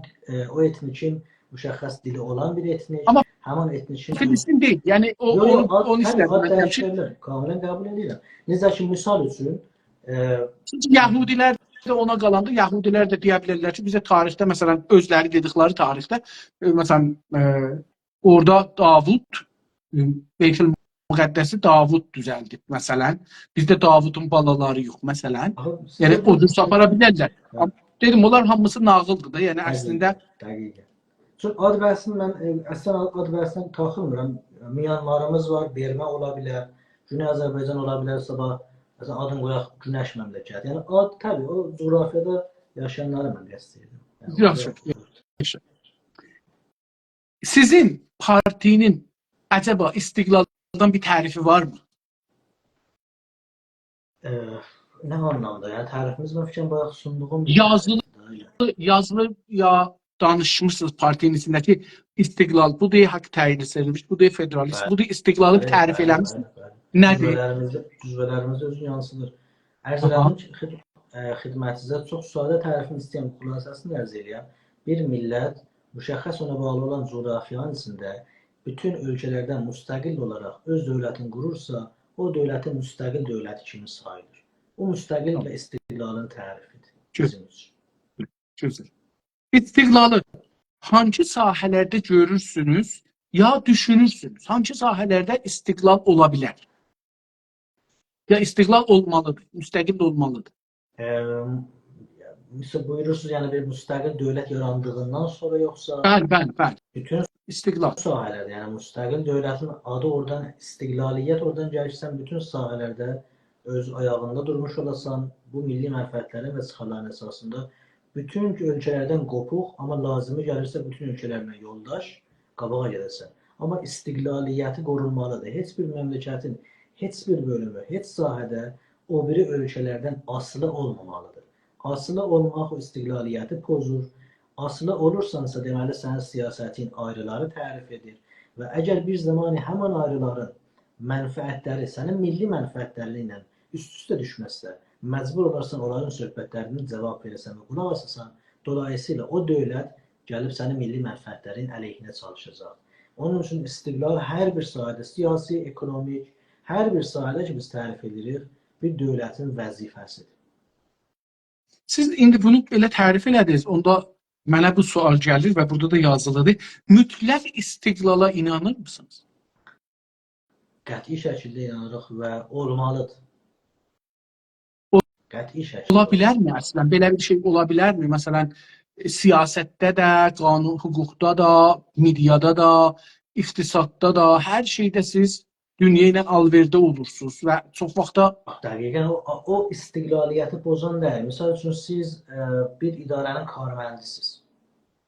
o etnikin müşəxəs dili olan bir etnik, amma həman etnikin... Filistin deyil, yəni onu istəyirlər. Kamilən qəbul edirəm. Necə ki, misal üçün... Yəhudilər də ona qalanda, Yəhudilər də deyə bilərlər ki, bizə tarixdə, məsələn, özləri dedikləri tarixdə, məsələn, orada Davud, Beyt-el-Müqəddəsi Davud düzəldib, məsələn. Bizdə Davudun balaları yox, məsələn. Yəni, o cür sapara bilərlər. Dedim, onlar hamısı nağıldır da, yəni əslində... Dəqiqə. Çünki ad bəhsini mən, əslən ad bəhsini taxılmıram. Myanmarımız var, Bermə ola bilər, Güney Azərbaycan ola bilər, sabah adın qoyaq Günəş məmləkəti. Yəni, ad, təbii, o coğrafiyada yaşayanları mən qəsd edirəm. Sizin partinin acaba istiqlaldan bir tərifi varmı? Nə anlamda? Yəni, tərifimiz mən fikrim bayaq sunduğum... Yazılı Öyle. yazılı ya danışmışsınız partinin içindəki istiqlal, bu deyil haqq təyin edilmiş, bu deyil federalist, Bəli. bu deyil istiqlalı bir tərif eləmişsiniz. Nədir? Cüzbələrimizdə özü yansıdır. Ərz Aha. elədim ki, xidmətinizə çox sadə tərifini istəyəm, xülasəsini ərz eləyəm. Bir millət müşəxəs ona bağlı olan coğrafiyanın içində bütün ölkələrdən müstəqil olaraq öz dövlətini qurursa, o dövlətin müstəqil dövləti kimi sayılır. O müstəqil və istiqlalın tərifidir bizim üçün. Gözəl. İstiqlalı hangi sahələrdə görürsünüz ya düşünürsünüz? Hangi sahələrdə istiqlal ola bilər? Ya istiqlal olmalıdır, müstəqil olmalıdır. Buyurursunuz, yəni bir müstəqil dövlət yarandığından sonra yoxsa Bəli. bütün İstiqlal. sahələrdə, yəni müstəqil dövlətin adı oradan, istiqlaliyyət oradan gəlirsən, bütün sahələrdə öz ayağında durmuş olasan, bu milli mənfəətlərin və çıxarların əsasında bütün ölkələrdən qopuq, amma lazımı gəlirsə bütün ölkələrlə yoldaş, qabağa gedəsən. Amma istiqlaliyyəti qorunmalıdır. Heç bir məmləkətin, heç bir bölümü, heç sahədə o biri ölkələrdən asılı olmamalıdır. Asılı olmaq o istiqlaliyyəti pozur. Asılı olursansa, deməli, sənin siyasətin ayrıları tərif edir. Və əgər bir zaman həmən ayrıların mənfəətləri sənin milli mənfəətləri ilə üst-üstə düşməzsə, məcbur olarsan onların söhbətlərini cavab verəsən və qulaq asasan, dolayısıyla o dövlət gəlib sənin milli mənfəətlərin əleyhinə çalışacaq. Onun üçün istiqlal hər bir sahədə, siyasi, ekonomik, hər bir sahədə ki biz tərif edirik, bir dövlətin vəzifəsidir. Siz indi bunu belə tərif elədiniz, onda mənə bu sual gəlir və burada da yazılıdır. Mütləq istiqlala inanır mısınız? Qəti şəkildə inanırıq və olmalıdır. Qəti şəkildə. Ola bilərmi əslən? Belə bir şey ola bilərmi? Məsələn, siyasətdə də, qanun, hüquqda da, mediada da, iqtisadda da, hər şeydə siz dünya ilə alverdə olursunuz və çox vaxtda Dəqiqən o istiqlaliyyəti pozan deyil. Misal üçün siz bir idarənin karməndisiniz.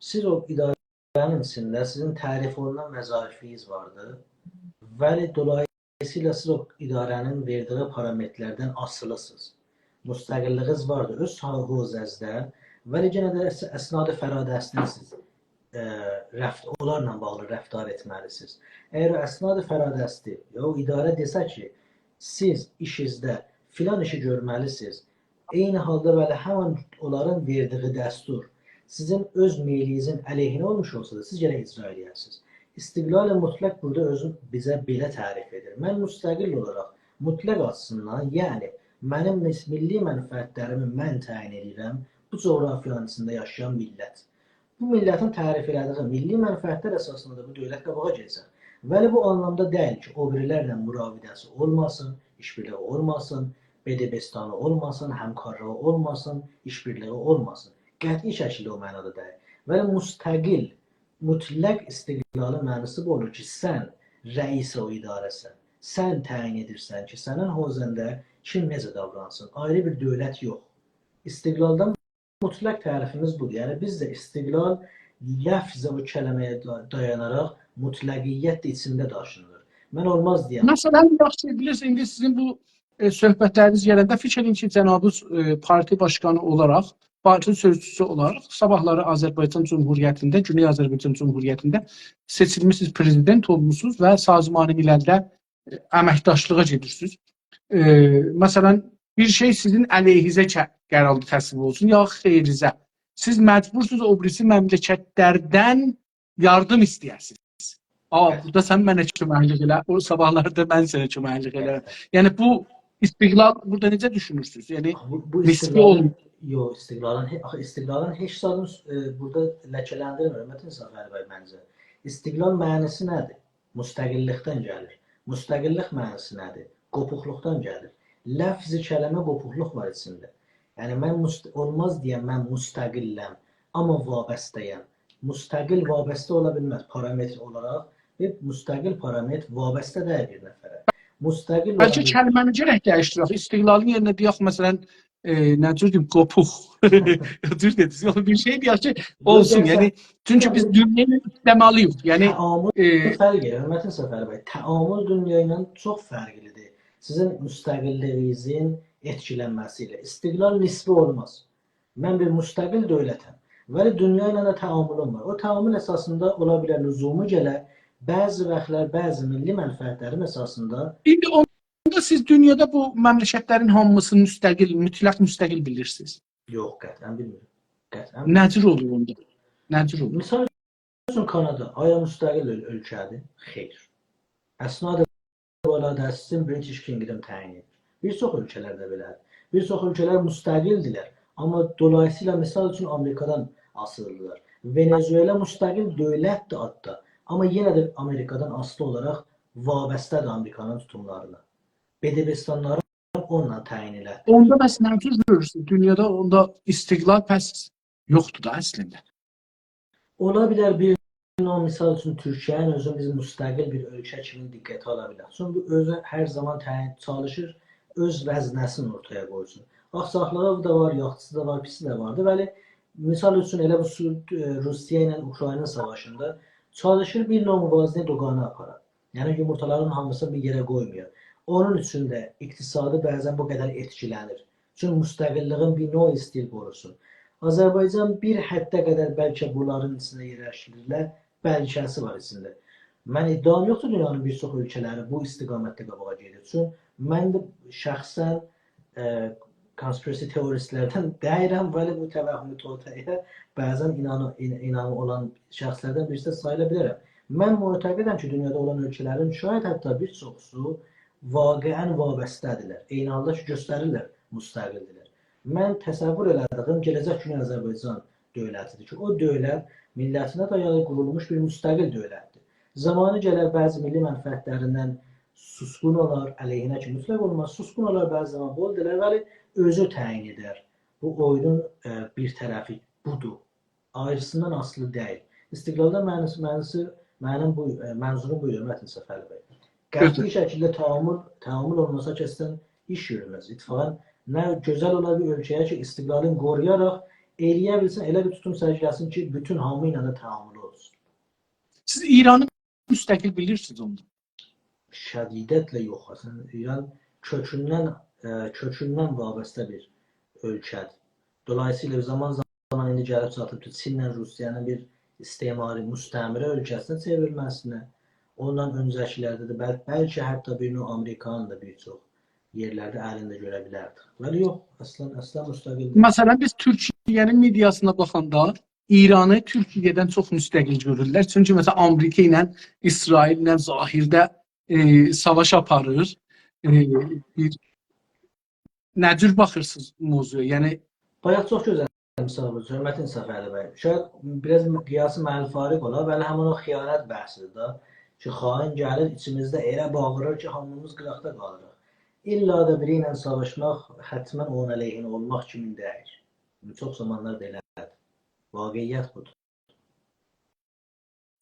Siz o idarənin içində sizin tərif olunan vəzaifiniz vardır. Və dolayısıyla siz o idarənin verdiyi parametrlərdən asılısınız. Müstəqilliyiniz vardır öz hövzənizdə və yenə də əsnad-ı fəradiyyəsində siz onlarla bağlı rəftar etməlisiniz. Əgər o əsnad-ı fəradiyyəsi ya o idarə desə ki, siz işinizdə filan işi görməlisiniz, eyni halda belə həmin onların verdiyi dəstur sizin öz meyliyinizin əleyhinə olmuş olsa da siz gərək icra edəsiniz. İstiqlal mütləq burada özün bizə belə tərif edir. Mən müstəqil olaraq mütləq açısından, yəni mənim milli mənfəətlərimi mən təyin edirəm bu coğrafiyanın içində yaşayan millət. Bu millətin tərif elədiyi milli mənfəətlər əsasında da bu dövlət qabağa gedəcək. Vəli bu anlamda deyil ki, o birilərlə müravidəsi olmasın, işbirliği olmasın, bedebestanı olmasın, həmkarlığı olmasın, işbirliği olmasın. Qəti şəkildə o mənada deyil. Vəli müstəqil, mütləq istiqlalın mənası bu olur ki, sən rəis o idarəsən. Sən təyin edirsən ki, sənin hövzəndə kim necə davransın? Ayrı bir dövlət yox. İstiqlaldan mütləq tərifimiz budur. Yəni biz də istiqlal ləfzə o kələməyə dayanaraq mütləqiyyət içində daşınır. Mən olmaz deyəm. Məsələn, yaxşı bilirsiniz, indi sizin bu söhbətləriniz gələndə fikrin ki, cənabınız parti başqanı olaraq, parti sözçüsü olaraq sabahları Azərbaycan Cümhuriyyətində, Güney Azərbaycan Cümhuriyyətində seçilmişsiniz, prezident olmuşsunuz və sazmanı millərdə əməkdaşlığa gedirsiniz. Məsələn, bir şey sizin əleyhizə qərarlı təsvir olsun, ya xeyrinizə. Siz məcbursunuz o birisi məmləkətlərdən yardım istəyəsiniz. Burada sən mənə köməklik elə, o sabahlarda mən sənə köməklik elə. Yəni bu istiqlal burada necə düşünürsünüz? Yəni nisbi olmur. Yox, istiqlalın heç zaman burada ləkələndirmir. Ümumiyyətlə Səfər bəy məncə. İstiqlal mənası nədir? Müstəqillikdən gəlir. Müstəqillik mənası nədir? Qopuqluqdan gəlir. Ləfz-i kələmə qopuqluq var içində. Yəni mən olmaz deyəm, mən müstəqilləm, amma vabəstəyəm. Müstəqil vabəstə ola bilməz parametr olaraq və müstəqil parametr vabəstə deyil bir nəfərə. Müstəqil Bəlkə kəlməni gərək dəyişdirək. İstiqlalın yerinə deyək, məsələn, nə cür deyim, qopuq. Cür dediniz, yox bir şey deyək ki, olsun. Yəni, çünki biz dünyayı istəməliyik. Yəni, təamül fərq edir. Hörmətli Səfər bəy, təamül dünya ilə çox fərqlidir. Sizin müstəqilliyinizin etkilənməsi ilə. İstiqlal nisbi olmaz. Mən bir müstəqil dövlətəm. Və dünya ilə də təamülüm var. O təamül əsasında ola bilər lüzumu gələr. Bəzi vaxtlar bəzi milli mənfəətlərin əsasında İndi onda siz dünyada bu məmləkətlərin hamısını müstəqil, mütləq müstəqil bilirsiniz. yox, qətlən bilmirəm. Qətlən bilmirəm. Nəcür olur onda? Nəcür olur? Misal üçün Kanada aya müstəqil ölkədir? Xeyr. Əsnad vəladəsini British Kingdom təyin edir. Bir çox ölkələrdə belədir. Bir çox ölkələr müstəqildirlər. Amma dolayısıyla misal üçün Amerikadan asılıdırlar. Venezuela müstəqil dövlətdir adda. Amma yenə də Amerikadan asılı olaraq vabəstədir Amerikanın tutumlarına. Bedebestanları onunla təyin elədi. Onda bəs nəcür görürsünüz? Dünyada onda istiqlal pəs yoxdur da əslində. Ola bilər bir o misal üçün Türkiyənin özü biz müstəqil bir ölkə kimi diqqətə ala bilər. Çünki özü hər zaman çalışır öz vəznəsini ortaya qoysun. Axsaqlığı da var, yaxşısı da var, pisi də vardı. Bəli, misal üçün elə bu Rusiya ilə Ukrayna savaşında çalışır bir növ mübarizəni doqana aparar. Yəni yumurtaların hamısını bir yerə qoymuyor. Onun üçün də iqtisadi bəzən bu qədər etkilənir. Çünki müstəqilliğin bir növ istəyir qorusun. Azərbaycan bir həddə qədər bəlkə bunların içində yerləşdirirlər, bəlkəsi var içində. Mən iddiam yoxdur dünyanın bir çox ölkələri bu istiqamətdə qabağa gedir. Çünki mən də şəxsən konspirasi teoristlərdən deyirəm, bəli bu təvəhhümü totaliyə bəzən inanı olan şəxslərdən birisi sayıla bilərəm. Mən mütəqidəm ki, dünyada olan ölkələrin şayət hətta bir çoxusu vaqiən vabəstədirlər. Eyni halda ki, göstərirlər müstəqildirlər. Mən təsəvvür elədiyim gələcək günü Azərbaycan dövlətidir ki, o dövlət millətinə dayalı qurulmuş bir müstəqil dövlətdir. Zamanı gələr bəzi milli mənfəətlərindən susqun olar, əleyhinə ki, mütləq olmaz, susqun olar bəzi zaman bol dilər, bəli, özü təyin edər. Bu oyunun bir tərəfi budur. Ayrısından asılı deyil. İstiqlalda mənim bu mənzurum buyur, Mətin Səfəli bəy. Qəti şəkildə təamül olmasa kəsdən iş yürümez. İttifaqın nə gözəl ola bir ölkəyə ki, istiqlalını qoruyaraq eləyə bilsin, elə bir tutum sərgiləsin ki, bütün hamı ilə də təamülü olsun. Siz İranı müstəqil bilirsiniz onda? Şədidətlə yox. Aslında İran kökündən vabəstə bir ölkədir. Dolayısıyla zaman indi gəlib çatıbdır Çinlə Rusiyanın bir istimari, müstəmirə ölkəsinə çevrilməsinə. Ondan öncəkilərdə də bəlkə hətta bir növ Amerikanın da bir çox yerlərdə əlində görə bilərdik. Bəli, yox, əslən müstəqil. Məsələn, biz Türkiyənin mediasına baxanda İranı Türkiyədən çox müstəqil görürlər. Çünki məsələn Amerika ilə İsrail ilə zahirdə savaş aparır. Nəcür baxırsınız mövzuya? Yəni Bayaq çox gözəl misal bu Hörmətin Səfəli bəy. Şayad biraz qiyası məli fariq ola, bəli həmin o xiyanət bəhsidir da. Ki, xain gəlir içimizdə elə bağırır ki, hamımız qıraqda qalırıq. İlla da biri ilə savaşmaq hətmən onun əleyhinə olmaq kimi deyil. Çox zamanlar da elədir. Vaqiyyət budur.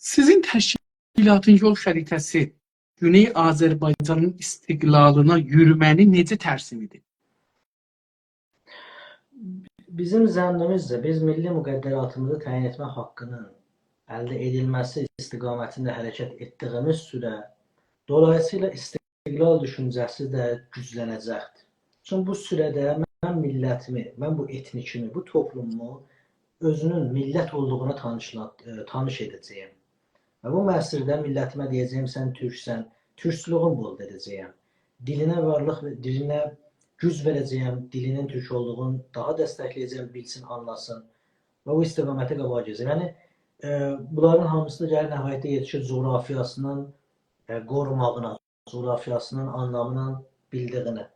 sizin təşkilatın yol xəritəsi Güney Azərbaycanın istiqlalına yürüməni necə tərsim edir? Bizim zənnimizdə biz milli müqəddəratımızı təyin etmə haqqının əldə edilməsi istiqamətində hərəkət etdiyimiz sürə dolayısıyla istiqlal düşüncəsi də güclənəcəkdir. Çünki bu sürədə mən millətimi, mən bu etnikimi, bu toplumu özünün millət olduğuna tanış edəcəyim. Və bu məsirdə millətimə deyəcəyim, sən türksən, türkçülüğün bol edəcəyim. Dilinə varlıq, dilinə güc verəcəyim, dilinin türk olduğunu daha dəstəkləyəcəyim, bilsin, anlasın və bu istiqamətə qabağa gedəcəyim. Yəni, bunların hamısı da gəlir nəhayətdə yetişir coğrafiyasının qorumağına, coğrafiyasının anlamının bildiyinə.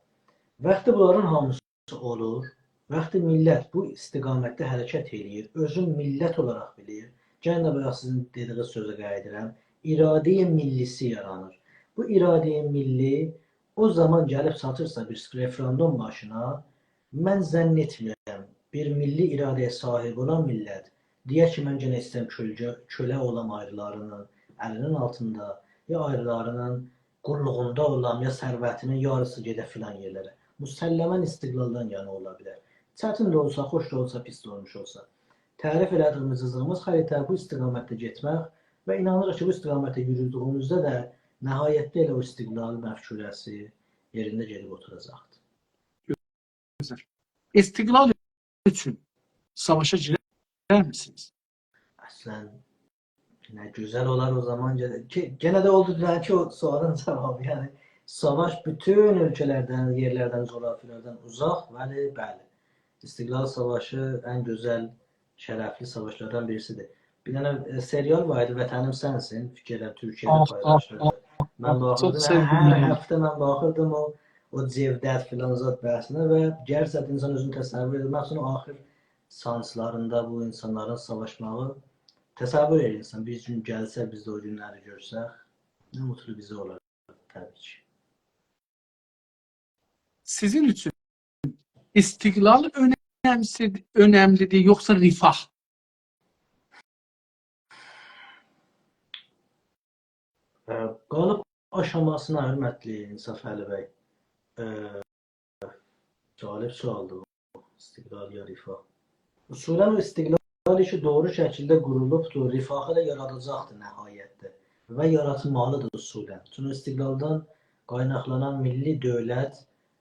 Vaxtı bunların hamısı olur, vaxtı millət bu istiqamətdə hərəkət edir, özün millət olaraq bilir. Gən də bayaq sizin dediyiniz sözə qayıdıram, iradə-i millisi yaranır. Bu iradə-i milli o zaman gəlib çatırsa bir referendum başına, mən zənn etmirəm, bir milli iradəyə sahib olan millət, deyək ki, mən yenə istəyəm kölə olan ayrılarının əlinin altında, ya ayrılarının qulluğunda olan, ya sərvətinin yarısı gedə filan yerlərə. Müsəlləmən istiqlaldan yana ola bilər. Çətin də olsa, xoş da olsa, pis də olmuş olsa. Tərif elədiyimiz xəritə bu istiqamətdə getmək və inanırıq ki, bu istiqamətdə yürüdüyümüzdə də nəhayətdə elə o istiqlal məfkurəsi yerində gedib oturacaqdır. İstiqlal üçün savaşa girər misiniz? Əslən ne güzel olar o zaman gene de oldu belki o sualın cevabı yani savaş bütün ülkelerden, yerlerden, coğrafyalardan uzak bəli. İstiklal Savaşı en güzel, şerefli savaşlardan birisidir. Bir tane serial vardı, Vətənim Sənsin, fikirlər Türkiye'de Ah, ah, paylaşırdı. Ben Çox baxırdım, sevdim her yəni. hafta ben bakırdım o Cevdet filan zat bəhsinə ve gerçekten insan özünü təsəvvür edir. Məxsusən o axır sanslarında bu insanların savaşmağı təsəvvür edirsən. Bir gün gəlsə biz de o günləri görsək, ne mutlu bize olar tabii ki. Sizin üçün istiqlal önemlidir yoksa rifah? Qalıb aşamasına hörmətli İnsaf Əli bəy. Galip sualdı bu. İstiqlal ya rifah. Usulən o istiqlal işi doğru şəkildə qurulubdur. Rifahı da yaradacaqdır nəhayətdə. Və yaratmalıdır usulən. Çünki istiqlaldan qaynaqlanan milli dövlət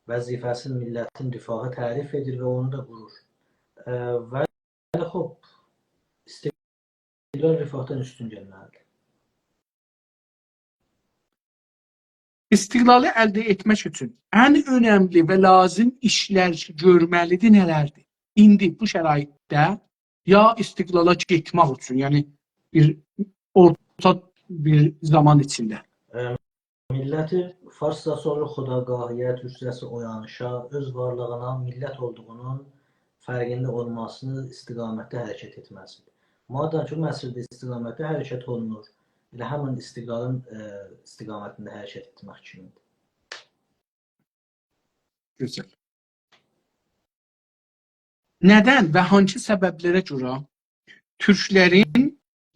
vəzifəsini millətin rifahı tərif edir və onu da qurur. Və xop, istiqlal rifahdan üstün gəlməlidir. İstiqlalı əldə etmək üçün ən önəmli və lazım işlər görməlidir nələrdir? İndi bu şəraitdə ya istiqlala getmək üçün, yəni bir orta bir zaman içində. Milləti farsçası olur xudaqahiyyət, türkçəsi oyanışa, öz varlığına millət olduğunun fərqində olmasını istiqamətdə hərəkət etməsidir. Madəm ki, bu məsələdə istiqamətdə hərəkət olunur, elə həmin istiqlalın istiqamətində hərəkət etmək kimidir. Gözəl. Nədən və hangi səbəblərə görə türklərin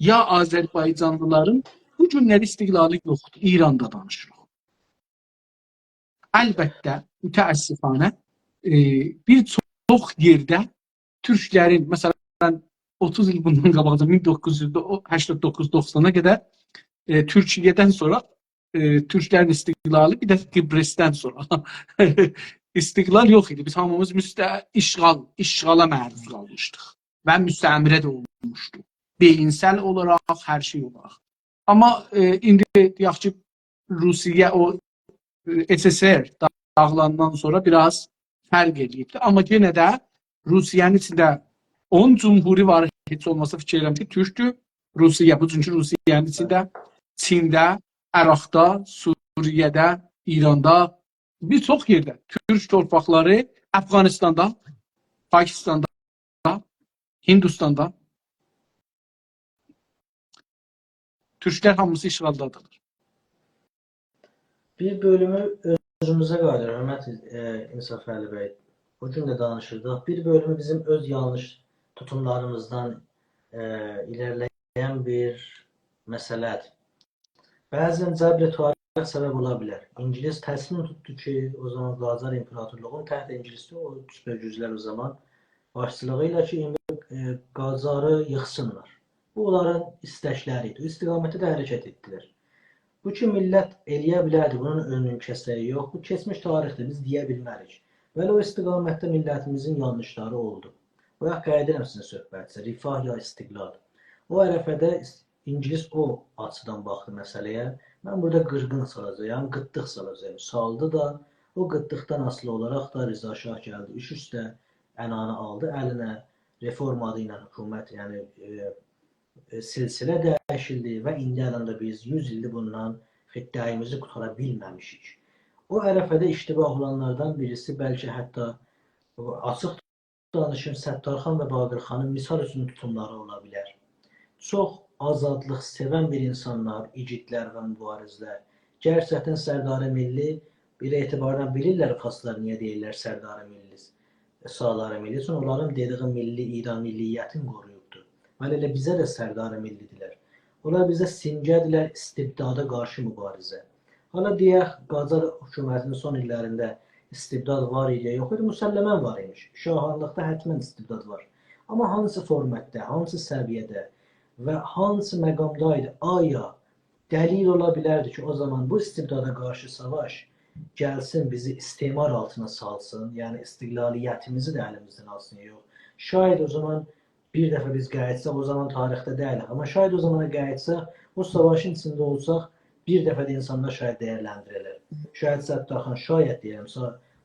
ya Azərbaycanlıların bu günləri istiqlalı yoxdur? İranda danışırıq. Əlbəttə, mütəəssifanə bir çox yerdə türklərin, məsələn 30 il bundan qabaqda 1989-90-a qədər Türkiyədən sonra türklərin istiqlalı, bir də Qibrisdən sonra istiqlal yox idi. Biz hamımız işğala məruz qalmışdıq və müstəmirə də olmuşduq. Beyinsel olaraq, hər şey olaraq. Amma indi deyək ki, Rusiya o SSR dağılandan sonra biraz fərq edibdir. Amma yenə də Rusiyanın içində 10 cumhuri var, heç olmasa fikir edirəm ki, Türkdür. Rusiya, bu çünki Rusiyanın içində Çində, Əraqda, Suriyədə, İranda, bir çox yerdə Türk torpaqları, Əfqanistanda, Pakistanda, Hindistanda Türklər hamısı işğaldadırlar. Bir bölümü özümüzə qayıdır, hörmət İnsaf Əli bəy. O gün də danışırdıq. Bir bölümü bizim öz yanlış tutumlarımızdan ilerleyen bir məsələdir. Bəzən cəbr tarix səbəb ola bilər. İngiliz təsmin tutdu ki, o zaman Qacar İmparatorluğun təht İngilisdə o süper güclər o zaman başçılığı ilə ki, Qacarı yıxsınlar. Bu onların istəkləri idi. İstiqamətdə də hərəkət etdilər. Bu ki, millət eləyə bilərdi, bunun önünün kəsəyi yox. Bu keçmiş tarixdir, biz deyə bilmərik. Bəli, o istiqamətdə millətimizin yanlışları oldu. Bu yaxq qayıdıram sizin söhbətsə, rifah ya istiqlal. O ərəfədə İngiliz o açıdan baxdı məsələyə. Mən burada qırğın salacağım, qıtlıq salacağım. Saldı da, o qıtlıqdan asılı olaraq da Rıza Şah gəldi. Üç üstə ənanı aldı əlinə, reform adı ilə hökumət, yəni silsilə dəyişildi və indi əlində biz 100 ildir bundan xiddəyimizi qutara bilməmişik. O ərəfədə iştibah olanlardan birisi, bəlkə hətta açıq danışım, Səttarxan və Baqırxanın misal üçün tutumları ola bilər. Çox azadlıq sevən bir insanlar, igidlər və mübarizlər. Gerçəkdən Sərdarə Milli bir etibardan bilirlər farslar niyə deyirlər Sərdarə Milli, Salarə Milli. Çünki onların dediği milli İran milliyyətini qoruyubdur. Hələ elə bizə də Sərdarə Millidirlər. Onlar bizə simgədirlər istibdada qarşı mübarizə. Hala deyək, Qacar hökumətinin son illərində istibdad var idi, yox idi, müsəlləmən var imiş. Şahanlıqda hətmən istibdad var. Amma hansı formatda, hansı səviyyədə və hansı məqamda idi? Aya dəlil ola bilərdi ki, o zaman bu istibdada qarşı savaş gəlsin, bizi istimar altına salsın, yəni istiqlaliyyətimizi də əlimizdən alsın, yox. Şayet o zaman bir dəfə biz qayıtsaq, o zaman tarixdə deyilik. Amma şayet o zamana qayıtsaq, o savaşın içində olsaq, bir dəfə də insanlar şayet dəyərləndirilir. Şayet Səttarxan, şayet deyirəm,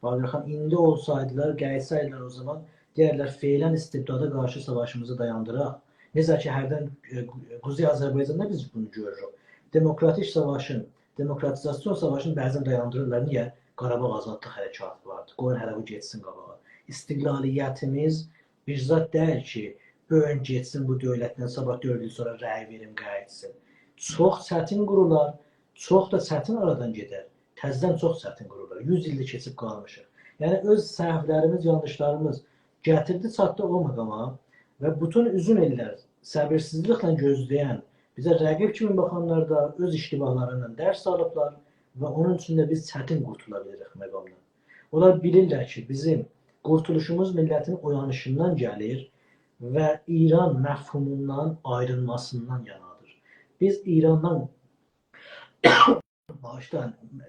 Bağırxan indi olsaydılar, qayıtsaydılar o zaman deyərlər, feylən istibdada qarşı savaşımızı dayandıraq. Necə ki, hərdən Quzey Azərbaycanda biz bunu görürük. Demokratik savaşın, demokratizasyon savaşını bəzən dayandırırlar. Niyə? Qarabağ azadlıq hərəkatı vardı. Qoyun hələ bu getsin qabağa. İstiqlaliyyətimiz bir zat deyil ki, bu ön getsin bu dövlətdən, sabah 4 il sonra rəy verim, qayıtsın. Çox çətin qurular, çox da çətin aradan gedər. Təzdən çox çətin qurular. 100 ildə keçib qalmışıq. Yəni, öz səhvlərimiz, yanlışlarımız gətirdi, çatdı o məqama və bütün uzun illər səbirsizliklə gözləyən, bizə rəqib kimi baxanlar da öz iştibahlarından dərs alıblar və onun üçün də biz çətin qurtula bilirik məqamdan. Onlar bilirlər ki, bizim qurtuluşumuz millətin oyanışından gəlir və İran məfhumundan ayrılmasından yanadır. Biz İrandan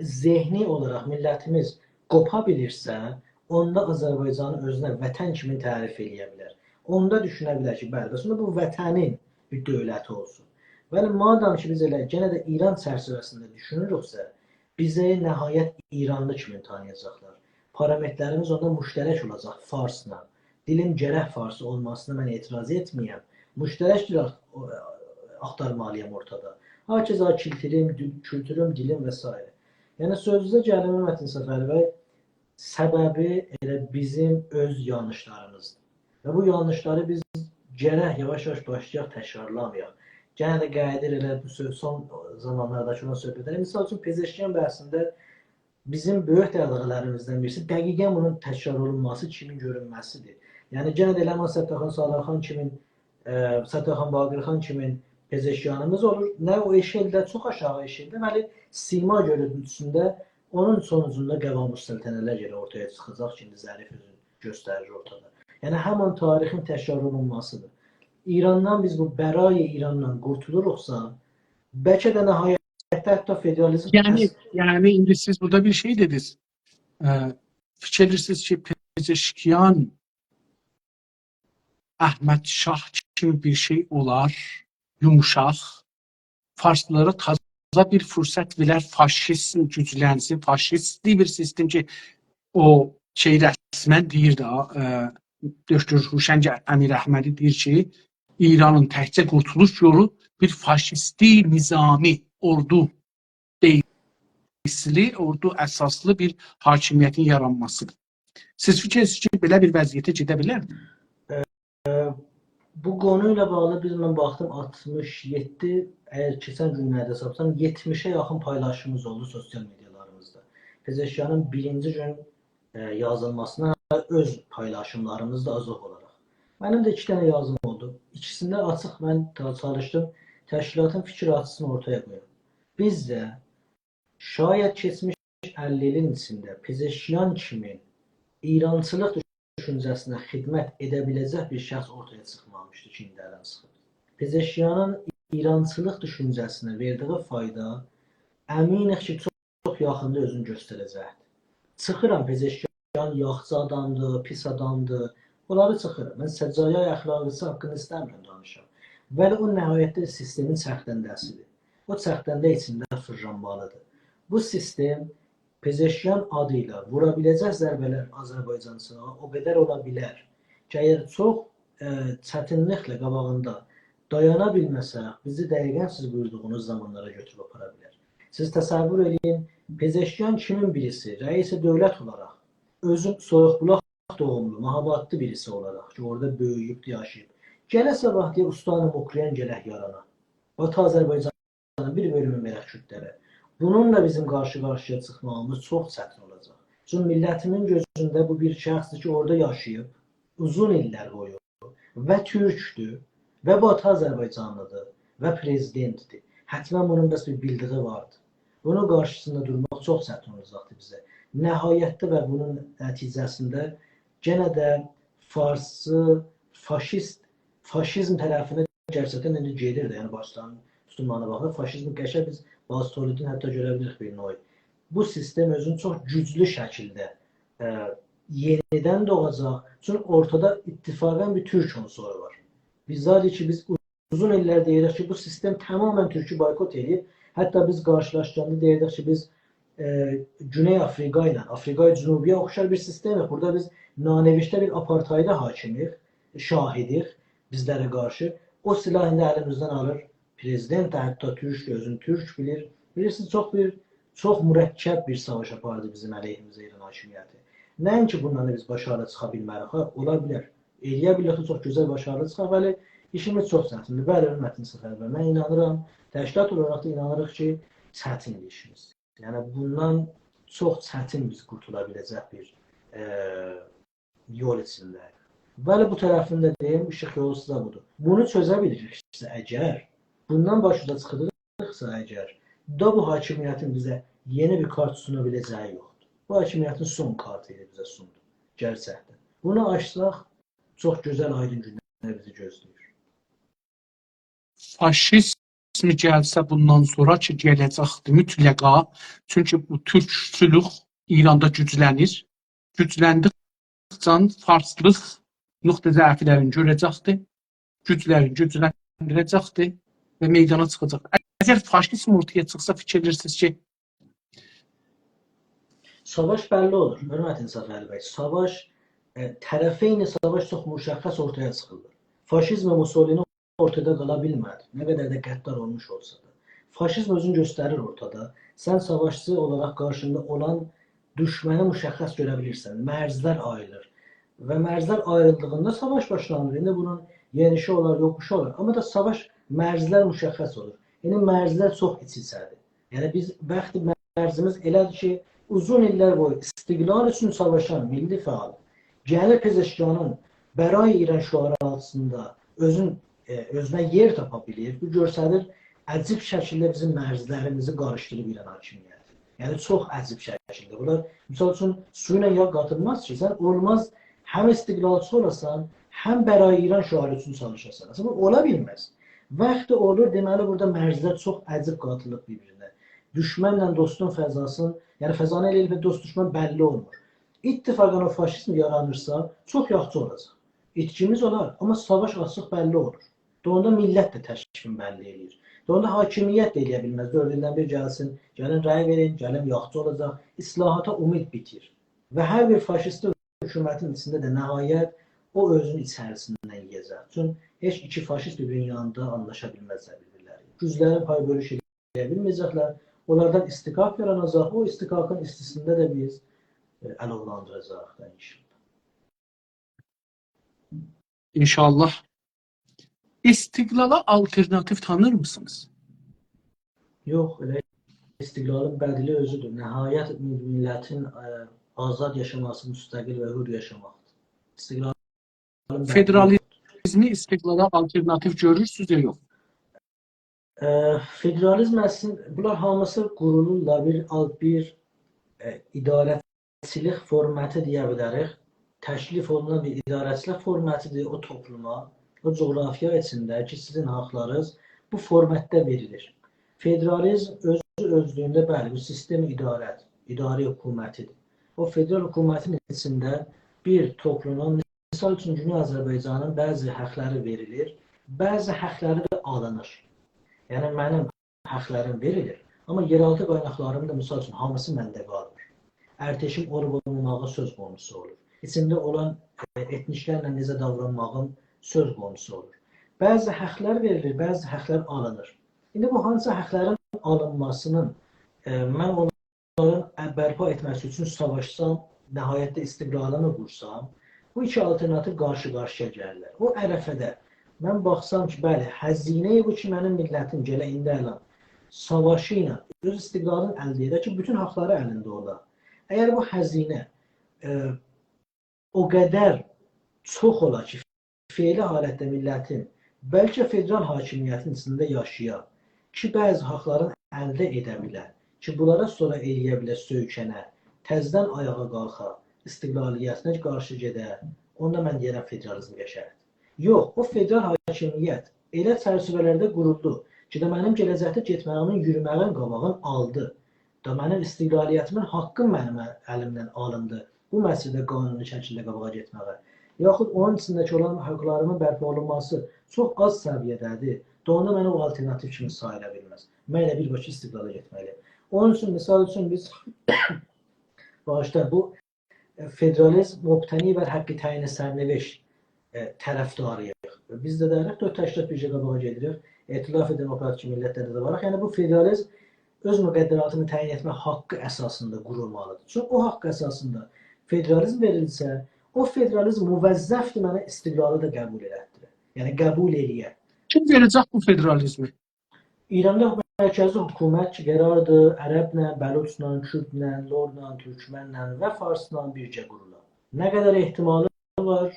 zehni olaraq millətimiz qopa bilirsə, onda Azərbaycanı özünə vətən kimi tərif edə bilər. Onda düşünə bilər ki, bəli, bəs bu vətənin bir dövləti olsun. Bəli, madam ki, biz elə yenə də İran çərçivəsində düşünürüksə, bizə nəhayət İranlı kimi tanıyacaqlar. Parametrlərimiz onda müştərək olacaq farsla. Dilim gərək farsı olmasına mən etiraz etməyəm. Müştərək dil axtarmalıyam ortada. Hakeza kültürüm, dilim və s. Yəni, sözünüzə gəlmə Mətin Səfərbəy, səbəbi elə bizim öz yanlışlarımızdır. Və bu yanlışları biz gərək yavaş-yavaş başlayaq, təkrarlamayaq. Gənə də qayıdır elə bu son zamanlardakı ona söhbət edir. Misal üçün, Pezeşkiyan bəhsində bizim böyük dəqiqələrimizdən birisi dəqiqən bunun təkrar olunması, kimin görünməsidir. Yəni, gənə də Ləman Səttarxan, Salahxan kimin, Səttarxan Bağırxan kimin Pezeşkiyanımız olur. Nə o eşeldə, çox aşağı eşeldə, bəli, sima görüntüsündə onun sonucunda qəvam səltənələr yerə ortaya çıxacaq ki, indi Zərif özünü göstərir ortada. Yəni, həmin tarixin təkrar olunmasıdır. İrandan biz bu bərayi İrandan qurtuluruqsa, bəlkə də nəhayətdə hətta federalizm... Yəni, indi siz burada bir şey dediniz. Fikirlərsiniz ki, Pezeşkiyan Əhməd Şah kimi bir şey olar, yumuşaq, farslılara taza bir fürsət verər, faşizm güclənsin, faşistli bir sistem ki, o şey rəsmən deyir də, Döktür Huşəng Əmir Əhmədi deyir ki, İranın təkcə qurtuluş yolu bir faşisti nizami ordu beysli, ordu əsaslı bir hakimiyyətin yaranmasıdır. Siz fikirlərsiniz ki, belə bir vəziyyətə gedə bilər mi? Bu konuyla bağlı biz mən baxdım 67, əgər keçən günlərdə hesablasam 70'e yaxın paylaşımımız oldu sosial medialarımızda. Pezeşkiyanın birinci gün yazılmasına öz paylaşımlarımız da azıq olaraq. Mənim də 2 dənə yazım oldu. İkisində açıq mən çalışdım təşkilatın fikir açısını ortaya qoyum. Biz də şayət keçmiş 50 ilin içində Pezeşkiyan kimi İrançılıq düşüncəsinə xidmət edə biləcək bir şəxs ortaya çıxmamışdı ki, indi ələm sıxır. Pezeşkiyanın İrançılıq düşüncəsinə verdiyi fayda əminik ki, çox yaxında özünü göstərəcəkdir. Çıxıram, Pezeşkiyan yaxşı adamdır, pis adamdır, onları çıxıram. Mən Səccaya əxlaqlısı haqqında istəmirəm danışam. Və o nəhayətdə sistemin çərxdəndəsidir. O çərxdəndə içində fırlanmalıdır. Bu sistem Pezeşkiyan adıyla vura biləcək zərbələr Azərbaycançılığa o qədər ola bilər ki, əgər çox çətinliklə qabağında dayana bilməsək, bizi dəqiqən siz buyurduğunuz zamanlara götürüb apara bilər. Siz təsəvvür edin, Pezeşkiyan kimin birisi, rəis-i dövlət olaraq, özü Soyuqbulaq doğumlu, mahabatlı birisi olaraq ki, orada böyüyüb, yaşayıb. Gələ sabah deyə ustanı oxuyan gələk yarana. Batı Azərbaycanın bir bölümü verək kürdlərə. Bununla bizim qarşı-qarşıya çıxmağımız çox çətin olacaq. Çünki millətimin gözündə bu bir şəxsdir ki, orada yaşayıb, uzun illər qoyub və türkdür və Batı Azərbaycanlıdır və prezidentdir. Hətmən bunun da bir bildiği vardır. Bunun qarşısında durmaq çox çətin olacaqdır bizə. Nəhayətdə və bunun nəticəsində yenə də farsı, faşizm tərəfinə gerçəkdən indi gedir də, yəni başların tutumlarına baxır. Faşizm qəşə biz bazı Solidin hətta görə bilirik bir növ. Bu sistem özünü çox güclü şəkildə yeniden doğacaq. Çünki ortada ittifaqən bir Türk unsuru var. Biz zaten ki biz uzun illər deyirik ki, bu sistem tamamen Türk'ü boykot edir. Hətta biz qarşılaşdığında deyirdik ki, biz Güney Afrika ilə Afrika Cənubiyə oxşar bir sistem yok. Burada biz nanevişdə bir apartayda hakimiyik, şahidik bizlərə qarşı. O silah indi əlimizdən alır. Prezident də hətta Türk, özünü Türk bilir. Bilirsiniz, çox mürəkkəb bir savaş apardı bizim əleyhimizə İran hakimiyyəti. Nəinki bundan biz başarılı çıxa bilmərik. Ha, ola bilər. Eləyə bilər, çox gözəl başarılı çıxaq, bəli, işimiz çox çətindir. Bəli, hörmətli səfərbər. Mən inanıram, təşkilat olaraq da inanırıq ki, çətindir işimiz. Yəni bundan çox çətin biz qurtula biləcək bir yol içindəyik. Bəli, bu tərəfində deyim, işıq yolu sizə budur. Bunu çözə biliriksə əgər, bundan başuca çıxırıqsa əgər, da bu hakimiyyətin bizə yeni bir kart suna biləcəyi yoxdur. Bu hakimiyyətin son kartı ilə bizə sundu. Gerçəkdən. Bunu açsaq, çox gözəl aydın günlər bizi gözləyir. Faşizm gəlsə bundan sonra ki, gələcəkdir mütləqa. Çünki bu türkçülük İranda güclənir. Gücləndikcə farslıq nöqtə zəiflərini görəcəkdir. Güclərini gücləndirəcəkdir və meydana çıxacaq. Əgər faşizm ortaya çıxsa fikirlərsiniz ki, savaş bəlli olur. Hörmətli Səfəli bəy, savaş, tərəfeyni savaş çox müşəxəs ortaya çıxılır. Faşizm və Mussolini ortada qala bilmədi. Nə qədər də qəddar olmuş olsa da. Faşizm özünü göstərir ortada. Sən savaşçı olaraq qarşında olan düşməni müşəxəs görə bilirsən. Mərzlər ayrılır. Və mərzlər ayrıldığında savaş başlanır. İndi bunun yenişi olar, yoxuşu olar. Amma da savaş mərzlər müşəxəs olur. İndi mərzlər çox iç-içədir. Yəni biz bəxti mərzimiz elədir ki, uzun illər boyu istiqlal üçün savaşan milli fəal, Gəlir Pezeşkanın Bəray İran şüarı altında özünə yer tapa bilir. Bu göstərir, əcib şəkildə bizim mərzlərimizi qarışdırıb İran hakimiyyəti. Yəni çox əcib şəkildə. Bunlar, misal üçün, su ilə yağ qatılmaz ki, sən olmaz həm istiqlalçı olasan, həm Bəray İran şüarı üçün çalışasan. Aslında ola bilməz. Vaxtı olur, deməli, burada mərzlər çox əcib qatılıb bir-birinə. Düşmənlə dostun fəzasını, yəni fəzanı elə elbət dost düşmən bəlli olmur. İttifaqən o faşizm yaranırsa, çox yaxşı olacaq. İtkimiz olar, amma savaş açıq bəlli olur. Onda millət də təşkil bəlli eləyir. Onda hakimiyyət də eləyə bilməz. 4 ildən bir gəlsin, gəlin rəy verin, gəlin yaxşı olacaq. İslahata umid bitir. Və hər bir faşist hökumətin içində də nəhayət o özünün içərisindən yiyəcək. Çünki heç iki faşist bir-birinin yanında anlaşa bilməzlər bir-birləri. Güclərin pay bölüş eləyə bilməyəcəklər. Onlardan istiqaq yaranacaq. O istiqaqın istisində də biz əlavlandıracaq da inşallah. İnşallah. İstiqlala alternativ tanır mısınız? Yox, elə istiqlalın bədili özüdür. Nəhayət millətin azad yaşaması, müstəqil və hür yaşamaqdır. İstiqlalın Federalizmi istiqlala alternativ görürsünüz ya yox? Federalizm əslində, bunlar hamısı qurulurlar bir idarəçilik formatı deyə bilərik. Təklif olunan bir idarəçilik formatıdır o topluma, o coğrafiya içində ki, sizin haqlarınız bu formatda verilir. Federalizm özlüyündə bəli, bu sistem idarə hökumətidir. O federal hökumətin içində bir toplumun, misal üçün Güney Azərbaycanın bəzi haqları verilir, bəzi haqları da alınır. Yəni mənim haqlarım verilir, amma yeraltı qaynaqlarım da misal üçün hamısı məndə qalır. Ərteşim olub-olmamağı söz konusu olur. İçində olan etniklərlə necə davranmağın söz konusu olur. Bəzi haqlar verilir, bəzi haqlar alınır. İndi bu hansı haqların alınmasının mən onların bərpa etməsi üçün savaşsam, nəhayətdə istiqlalını qursam, bu iki alternativ qarşı-qarşıya gəlirlər. O ərəfədə mən baxsam ki, bəli, həzinə bu ki, mənim millətim gələ indi əlan savaşı ilə öz istiqlalını əldə edə ki, bütün haqları əlində ola. Əgər bu həzinə o qədər çox ola ki, feili halətdə millətin bəlkə federal hakimiyyətin içində yaşaya ki, bəzi haqların əldə edə bilər ki, bunlara sonra eləyə bilər söykənə, təzdən ayağa qalxa, istiqlaliyyətinə qarşı gedə, onda mən deyirəm federalizm qəşəngdir. Yox, o federal hakimiyyət elə çərçivələrdə quruldu ki, də mənim gələcəkdə getməyimin, yürüməyim qabağın aldı. Da mənim istiqlaliyyətimin haqqım mənim əlimdən alındı. bu məsələdə qanuni şəkildə qabağa getməyə, yaxud onun içindəki olan hüquqlarımın bərpa olunması çox az səviyyədədir. Onda mənə o alternativ kimi sayıla bilməz. Mən elə birbaşa istiqlala getməliyəm. Onun üçün, misal üçün biz bağışlar bu federalizm mübtəni bər haqqı təyin sərnişin tərəfdarıyıq. Biz də deyirik, 4 təşkilat bircə qabağa gedirik. Etilaf Demokratik Millətlərdə də varıq. Yəni bu federalizm öz müqəddəratını təyin etmə haqqı əsasında qurulmalıdır. Çünki o haqq əsasında federalizm verilsə, o federalizm müvəzzəfdir mənə istiqlalı da qəbul elətdirir. Yəni qəbul eləyə. Kim verəcək bu federalizmi? İranda mərkəzi hökumət qərardır, ərəblə, bəluçla, kürdlə, lorla, türkmənlə və farsla bircə qurular. Nə qədər ehtimalı var,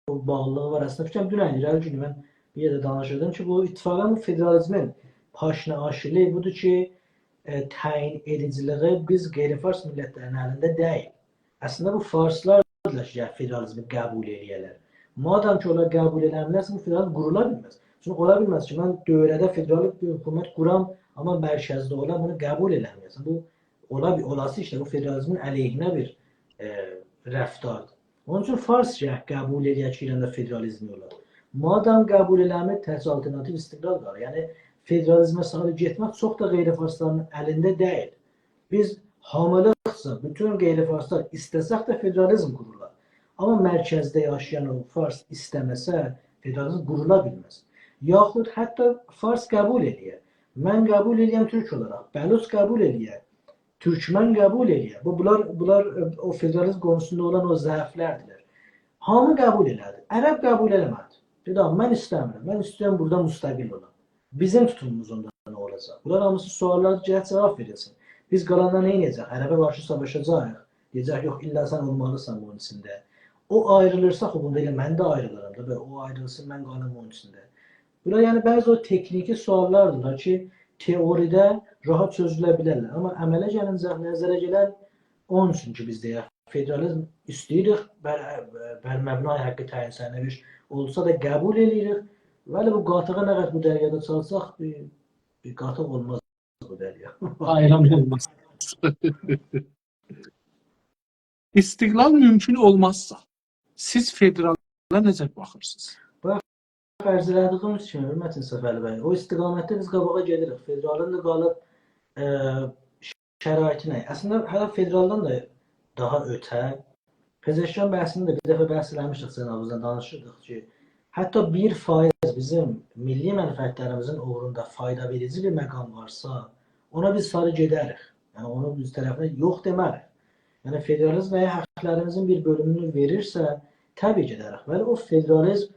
o bağlılığı var. Əslində fikrim dünən irəli günü mən bir yerdə danışırdım ki, bu ittifaqın federalizmin paşna aşırılığı budur ki, təyin ediciliği biz qeyri-fars millətlərinin əlində deyil. Əslində bu farslarla ki, federalizmi qəbul edəyələr. Madam ki, onlar qəbul edəmirlərsə, bu federalizm qurula bilməz. Çünki ola bilməz ki, mən dövrədə federal bir hökumət quram, amma mərkəzdə olan bunu qəbul edəmirsən. Bu olası işte bu federalizmin əleyhinə bir rəftardır. Onun üçün fars ki, qəbul edək ki, İranda federalizmi olar. Madam qəbul edəmir, təhsil alternativ istiqlal var. Yəni federalizmə sarı getmək çox da qeyri-farsların əlində deyil. Biz hamılıqsa, bütün qeyri-farslar istəsək də federalizm qururlar. Amma mərkəzdə yaşayan o fars istəməsə, federalizm qurula bilməz. Yaxud hətta fars qəbul edir. Mən qəbul edirəm türk olaraq, bəluç qəbul edir, türkmən qəbul edir. Bunlar o federalizm konusunda olan o zəiflərdir. Hamı qəbul elədi, ərəb qəbul eləmədi. Dedi, mən istəmirəm, mən istəyirəm burada müstəqil olam. Bizim tutumumuz onda nə olacaq? Bunlar hamısı suallar cavab verilsin. Biz qalanda nə edəcək? Ərəbə qarşı savaşacağıq. Deyəcək, yox, illa sən olmalısan bunun içində. O ayrılırsa, bunda elə mən də ayrılıram da, o ayrılsın, mən qalım onun içində. Bunlar yəni bəzi o texniki suallardır ki, teoride rahat çözülə bilərlər. Amma əmələ gəlincə, nəzərə gələn onun üçün ki, biz deyək, federalizm istəyirik, bərməbnay haqqı təyin sərnişin olsa da qəbul edirik. Vəli bu qatığa nə qədər bu dəryada çalsaq, bir qatıq olmaz bu dərya. Ayran olmaz. İstiqlal mümkün olmazsa, siz federala necə baxırsınız? Ərz elədiyimiz kimi, hörmətin Səfəli bəy, o istiqamətdə biz qabağa gedirik. Federalın da qalıb şəraiti nə? Əslində, hələ federaldan da daha ötə, Pezeşkan bəhsini də bir dəfə bəhs eləmişdik cənabımızla danışırdıq ki, hətta 1% bizim milli mənfəətlərimizin uğrunda fayda verici bir məqam varsa, ona biz sarı gedərik. Yəni, onu biz tərəfinə yox demərik. Yəni, federalizm və həqlərimizin bir bölümünü verirsə, təbii gedərik. Bəli, o federalizm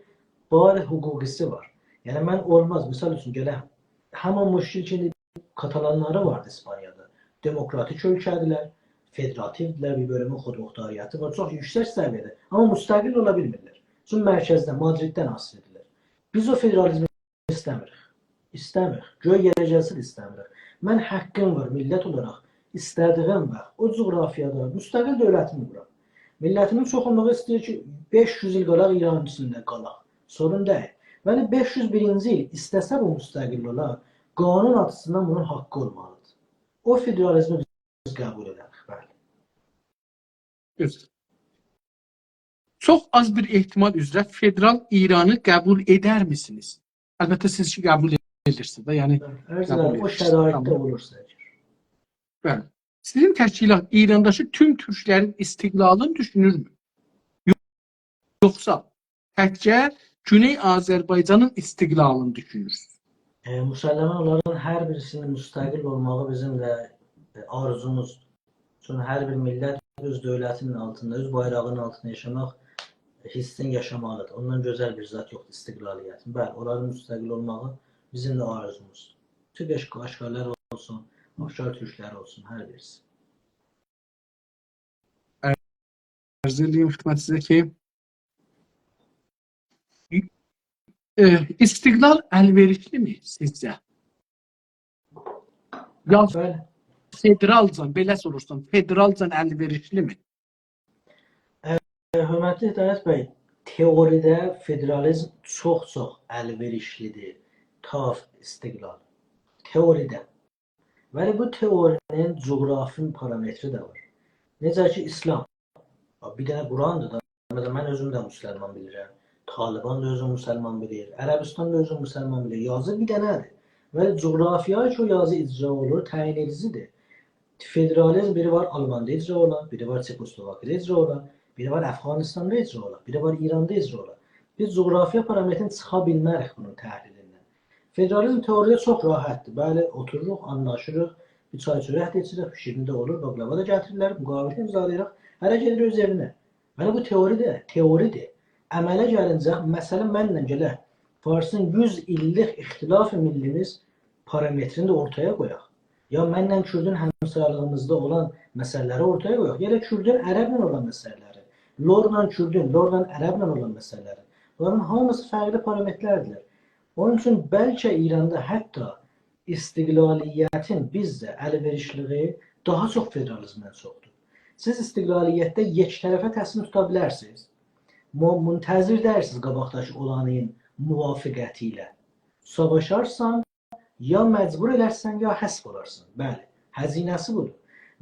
bari hüquqisi var. Yəni, mən olmaz, misal üçün gələm, həmin müşkil ki, Katalanları vardı İspaniyada. Demokratik ölkədirlər, federativdirlər, bir bölümün xudmuxtariyyatı var, çox yüksək səviyyədə. Amma müstəqil ola bilmirlər. Çünki mərkəzdən, Madriddən asıl edirlər. Biz o federalizmi istəmirik. İstəmirik. Göy yerə gəlsin istəmirik. Mən haqqım var, millət olaraq istədiyim var. O coğrafiyada müstəqil dövlətimi quram. Millətimin çoxunluğu istəyir ki, 500 il qalaq İranın içində qalaq. Sorun deyil. Yəni 501-ci il istəsə bu müstəqil ola, qanun açısından bunun haqqı olmalıdır. O federalizmi biz qəbul edərik. Bəli. Gözəl. Çox az bir ehtimal üzrə federal İranı qəbul edər misiniz? Əlbəttə siz ki qəbul edirsiniz də, yəni o şəraitdə olursa. Bəli. Sizin təşkilat İrandakı tüm türklərin istiqlalını düşünürmü? Yoxsa təkcə Güney Azərbaycanın istiqlalını düşünürsünüz? Müsəlləmən onların hər birisinin müstəqil olmağı bizim də arzumuzdur. Çünki hər bir millət öz dövlətinin altında, öz bayrağının altında yaşamaq hissini yaşamalıdır. Ondan gözəl bir zat yoxdur, istiqlaliyyətin. Bəli, onların müstəqil olmağı bizim də arzumuzdur. Türk Qaşqarlar olsun, Afşar türkləri olsun, hər birisi. Arz edeyim xidmət sizə ki, istiqlal əlverişli mi sizcə? Ya federalcan, belə soruşsam, federalcan əlverişli mi? Hörmətli Hidayət bəy, teoride federalizm çox-çox əlverişlidir. Ta istiqlal. Teoride. Və bu teorinin coğrafi parametri də var. Necə ki İslam. Bir dənə Qurandır da. Məsələn, mən özüm də müsəlman bilirəm. Taliban da özü müsəlman bilir. Ərəbistan da özü müsəlman bilir. Yazı bir dənədir. Və coğrafiya ki o yazı icra olur, təyin edicidir. Federalizm biri var Almanya'da icra olan, biri var Çekoslovakya'da icra olan, biri var Afganistan'da icra olan, biri var İran'da icra olan. Biz coğrafiya parametrini çıxa bilmərik bunun təhlilindən. Federalizm teoriyada çox rahatdır. Bəli, otururuq, anlaşırıq, bir çay çörək içirik, şirində olur, baklava da gətirirlər, müqavilə imzalayırıq, hərə gedir öz evinə. Bəli, bu teoridir. Əmələ gəlincə, məsələ mənlə gələ, Farsın 100 illik ixtilaf-ı millimiz parametrini də ortaya qoyaq. Ya mənlə Kürdün həmsarlığımızda olan məsələləri ortaya qoyaq, ya da Kürdün ərəblə olan məsələləri, Lorla Kürdün, Lorla ərəblə olan məsələləri. Bunların hamısı fərqli parametrlərdir. Onun üçün bəlkə İranda hətta istiqlaliyyətin bizdə əlverişliyi daha çox federalizmdən çoxdur. Siz istiqlaliyyətdə yekdərəfə təslim tuta bilərsiniz. Müntəzir dərsiniz qabaqdakı olanın müvafiqəti ilə. Savaşarsan, ya məcbur elərsən, ya həsb olarsan. Bəli, həzinəsi budur.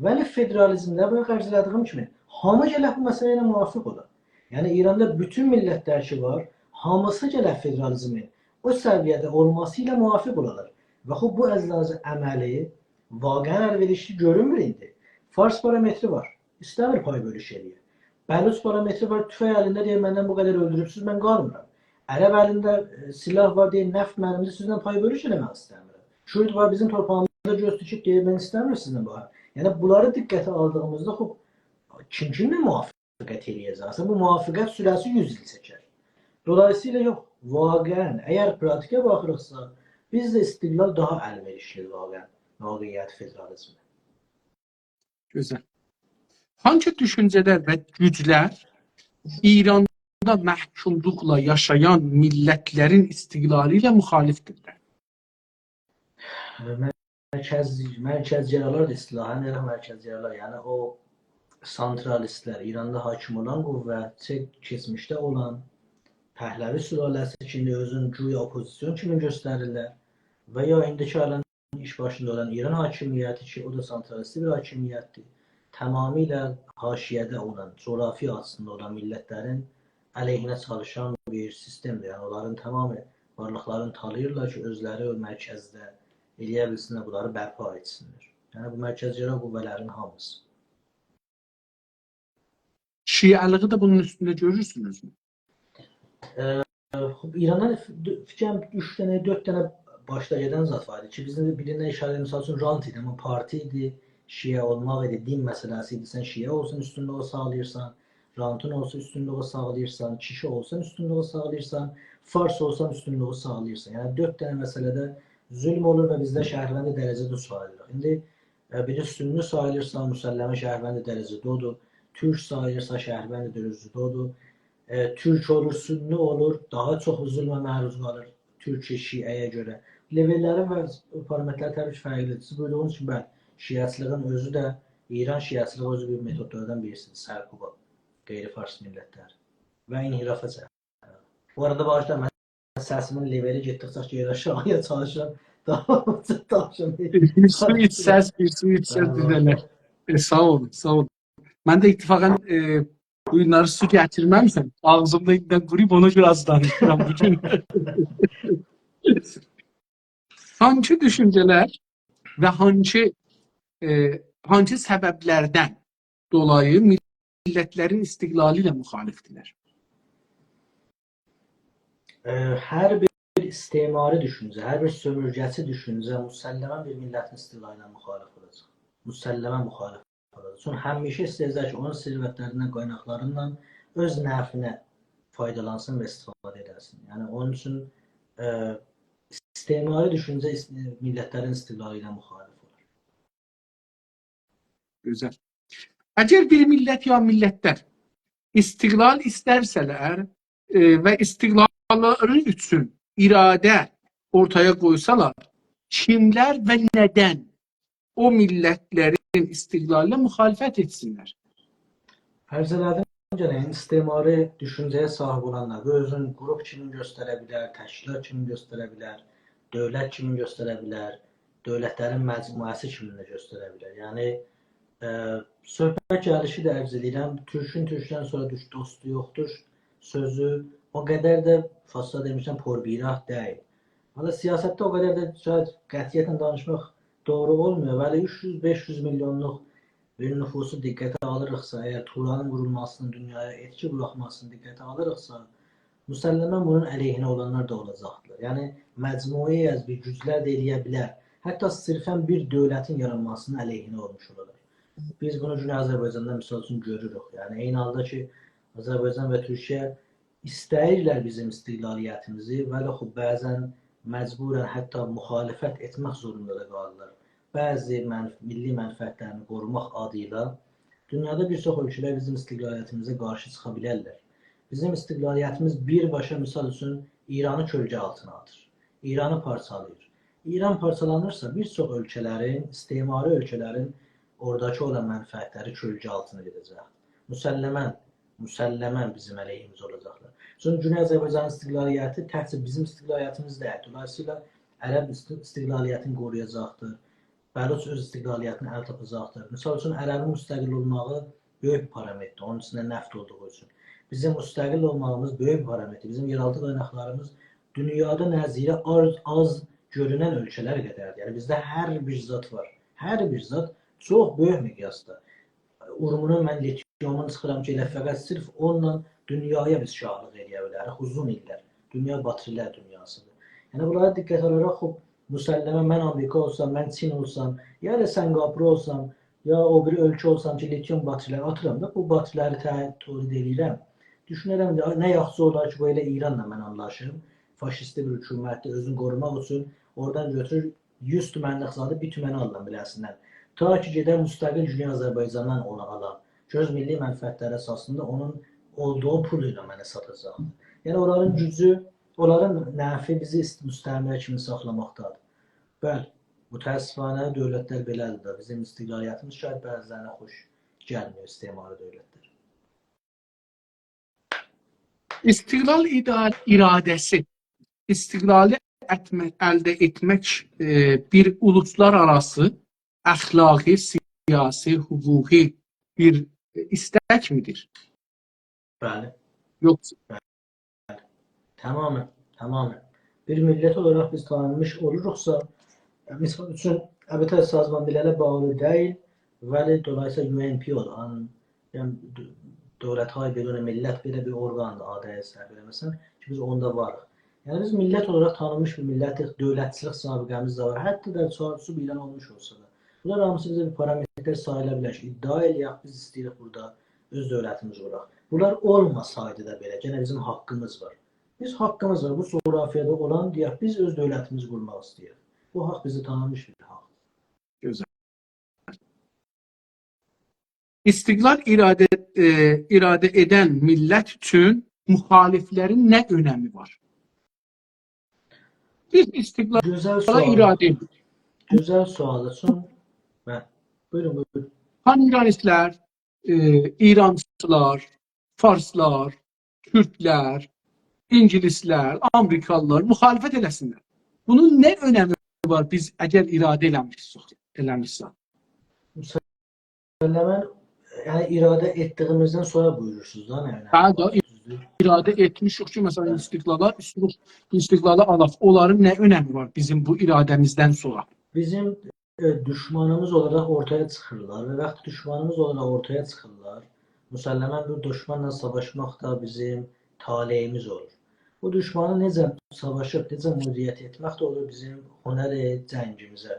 Vəli federalizmdə bunu xərclədiyim kimi, hamı gələ bu məsələ ilə müvafiq olar. Yəni İranda bütün millətlər ki var, hamısı gələ federalizmin o səviyyədə olması ilə müvafiq olarlar. Və xub bu əzlazı əməli vaqəən əlverişli görünmür indi. Fars parametri var, istəmir pay bölüş eləyir. Bəluç parametri var, tüfək əlində deyir, məndən bu qədər öldürübsüz, mən qalmıram. Ərəb əlində silah var, deyir, nəft mənimdir, sizdən pay bölüş eləmək istəmirəm. Kürd var, bizim torpağımızda göz tikib, deyir, mən istəmir sizdən bu. Yəni, bunları diqqətə aldığımızda, kimlə müvafiqət eləyəcəksə, bu müvafiqət sürəsi 100 il çəkər. Dolayısıyla yox, vaqəən, əgər pratikə baxırıqsa, bizdə istiqlal daha əlverişlidir vaqəən, vaqiyyət federalizmi. Gözəl. Hangi düşüncələr və güclər İranda məhkumluqla yaşayan millətlərin istiqlalı ilə müxalifdirlər? Mərkəzcəralar da istilahan elə mərkəzcəralar, yəni o santralistlər, İranda hakim olan qüvvət, keçmişdə olan Pəhləvi sülaləsi kimi özün güya opozisyon kimi göstərirlər və ya indiki halın iş başında olan İran hakimiyyəti ki, o da santralisti bir hakimiyyətdir. Tamamilə haşiyədə olan, coğrafiya açısında olan millətlərin əleyhinə çalışan bir sistemdir. Yəni, onların tamamı varlıqlarını tanıyırlar ki, özləri o mərkəzdə eləyə bilsinlər, bunları bərpa etsinlər. Yəni, bu mərkəzcəra qüvvələrin hamısı. Şiəliği də bunun üstündə görürsünüzmü? İrandan fikirəm 3 dənə, 4 dənə başda gedən zat var idi ki, bizim birindən işarə edilmiş üçün rant idi, amma parti idi, şiə olmaq idi, din məsələsi idi. Sən şiə olsun üstünlüğü sağlayırsan, rantın olsun üstünlüğü sağlayırsan, kişi olsun üstünlüğü sağlayırsan, fars olsan üstünlüğü sağlayırsan. Yəni 4 dənə məsələdə zülm olur və bizdə şəhərvəndi dərəcədə sayılır. İndi biri sünni sayılırsa, müsəlləmə şəhərvəndi dərəcədə odur, türk sayılırsa şəhərvəndi dərəcədə odur. Türk olur, sünni olur, daha çox zülmə məruz qalır Türkiyə şiəyə görə. Levellərin və parametrlər təbii ki, fərqlidir. Siz buyurduğunuz kimi, şiəçiliğin özü də, İran şiəçiliği özü bir metodlardan birisidir, sərkuba, qeyri-fars millətləri və inhirafa cəhətdir. Bu arada bağışlar, mən səsimin leveli getdikcə geri aşağıya çalışıram. Bir su içsəz düzələr. Sağ olun, sağ olun. Mən də ittifaqən bu günləri su gətirməmişəm. Ağzımda indən quruyub, ona görə az danışıram bugün. Hangi düşüncələr və hangi səbəblərdən dolayı millətlərin istiqlalı ilə müxalifdirlər? Hər bir istimari düşüncə, hər bir sömürgəçi düşüncə müsəlləmən bir millətin istiqlalı ilə müxalif olacaq. Müsəlləmən müxalif olacaq. Çünki həmişə istəyəcək ki, onun sirvətlərindən, qaynaqlarından öz nəfinə faydalansın və istifadə edəsin. Yəni, onun üçün istimari düşüncə millətlərin istiqlalı ilə müxalif olur. Gözəl. Əgər bir millət ya millətlər istiqlal istərsələr və istiqlalları üçün iradə ortaya qoysalar, kimlər və nədən o millətlərin istiqlalı ilə müxalifət etsinlər? Fərz elədim ki, istimari düşüncəyə sahib olanlar bu özün qrup kimi göstərə bilər, təşkilat kimi göstərə bilər, dövlət kimi göstərə bilər, dövlətlərin məcmuəsi kimi də göstərə bilər. Yəni, Söhbət gəlişi də ərz edirəm. Türkdən sonra dostu yoxdur sözü o qədər də fasla demişəm porbirah deyil. Hala siyasətdə o qədər də qətiyyətlə danışmaq doğru olmuyor. Bəli 300-500 milyonluq bir nüfusu diqqətə alırıqsa, əgər Turanın qurulmasının dünyaya etki buraxmasını diqqətə alırıqsa, müsəlləmən bunun əleyhinə olanlar da olacaqdır. Yəni məcmui bir güclər də eləyə bilər. Hətta sırfən bir dövlətin yaranmasının əleyhinə olmuş olarlar. Biz bunu Cüneyd Azərbaycanda misal üçün görürük. Yəni eyni halda ki, Azərbaycan və Türkiyə istəyirlər bizim istiqlaliyyətimizi və bəzən məcburən hətta müxalifət etmək zorunda da qalırlar. Bəzi milli mənfəətlərini qorumaq adıyla dünyada bir çox ölkələr bizim istiqlaliyyətimizə qarşı çıxa bilərlər. Bizim istiqlaliyyətimiz birbaşa misal üçün İranı kölgə altına atır. İranı parçalayır. İran parçalanırsa bir çox ölkələrin, istismari ölkələrin oradakı olan mənfəətləri kölgə altına gedəcək. Müsəlləmən bizim əleyhimizə olacaqlar. Çünki Cüneyd Azərbaycanın istiqlaliyyəti təkcə bizim istiqlaliyyətimiz deyil. Dolayısıyla Ərəb istiqlaliyyətini qoruyacaqdır. Bəluç öz istiqlaliyyətini əl tapacaqdır. Misal üçün Ərəbin müstəqil olmağı böyük parametrdir. Onun içində nəft olduğu üçün. Bizim müstəqil olmağımız böyük parametrdir. Bizim yeraltı qaynaqlarımız dünyada nəzirə az görünən ölkələr qədərdir. Yəni bizdə hər bir zat var. Hər bir zat çox böyük miqyasda. Urumunu mən lityumun çıxıram ki, elə fəqət sırf onunla dünyaya biz şahlıq eləyə bilərik. Uzun illər. Dünya batrilər dünyasıdır. Yəni bunlara diqqət alaraq müsəlləmə mən Amerika olsam, mən Çin olsam, ya da Singapur olsam, ya o bir ölkə olsam ki, lityum batriləri atıram da bu batriləri tolid edirəm. Düşünürəm ki, nə yaxşı olar ki, belə İranla mən anlaşım. Faşisti bir hökumətdə özünü qorumaq üçün oradan götürür 100 tümənlik zadı bir tüməni alıram biləsindən. Ta ki gedən müstəqil Cüneyd Azərbaycandan onu alam. Göz milli mənfəətləri əsasında onun olduğu pul ilə mənə satacaqdır. Yəni onların gücü, onların nəfi bizi müstəmir kimi saxlamaqdadır. Bəli, bu təəssüfanə dövlətlər belədir də. Bizim istiqlaliyyətimiz şayət bəzilərinə xoş gəlmiyor istismari dövlətlər. İstiqlal iradəsi, istiqlali əldə etmək bir uluslararası əxlaqi, siyasi, hüquqi bir istək midir? Bəli. Yoxsa? Bəli. Tamamən. Bir millət olaraq biz tanınmış oluruqsa, misal üçün ƏBT sazmandilərə bağlı deyil, vəli dolayısıyla UNP olan, yəni Dövlət-i Beyni Millət belə bir orqandır, ADS səhv eləməsən ki, biz onda varıq. Yəni biz millət olaraq tanınmış bir millətik, dövlətçilik sabiqəmiz də var. Hətta da çoxsu bir ilan olmuş olsa da. Bunlar hamısı bizə bir parametrlər sayıla bilər ki, iddia eləyək, biz istəyirik burada öz dövlətimiz olaq. Bunlar olmasaydı da belə, gənə bizim haqqımız var. Biz haqqımız var, bu coğrafiyada olan deyək, biz öz dövlətimizi qurmaq istəyirik. Bu haqq bizi tanınmış bir haqq. Gözəl. İstiqlal iradə edən millət üçün müxaliflərin nə önəmi var? Biz istiqlala iradə edirik. Gözəl sual üçün, buyurun. Paniralistlər, İrancılar, Farslar, Türklər, İngilislər, Amerikalılar müxalifət eləsinlər. Bunun nə önəmi var biz əgər iradə eləmişsə? Müsəlləmən, yəni iradə etdiyimizdən sonra buyurursunuz da, nə önəmi var? Bəli, iradə etmişik ki, məsələn, istiqlala alaq. Onların nə önəmi var bizim bu iradəmizdən sonra? Bizim düşmanımız olaraq ortaya çıxırlar və vaxt düşmanımız olaraq ortaya çıxırlar, müsəlləmən bu düşmanla savaşmaq da bizim taleyimiz olur. Bu düşmanı necə savaşıb, necə müdiriyyət etmək də olur bizim hünər-i cəngimizə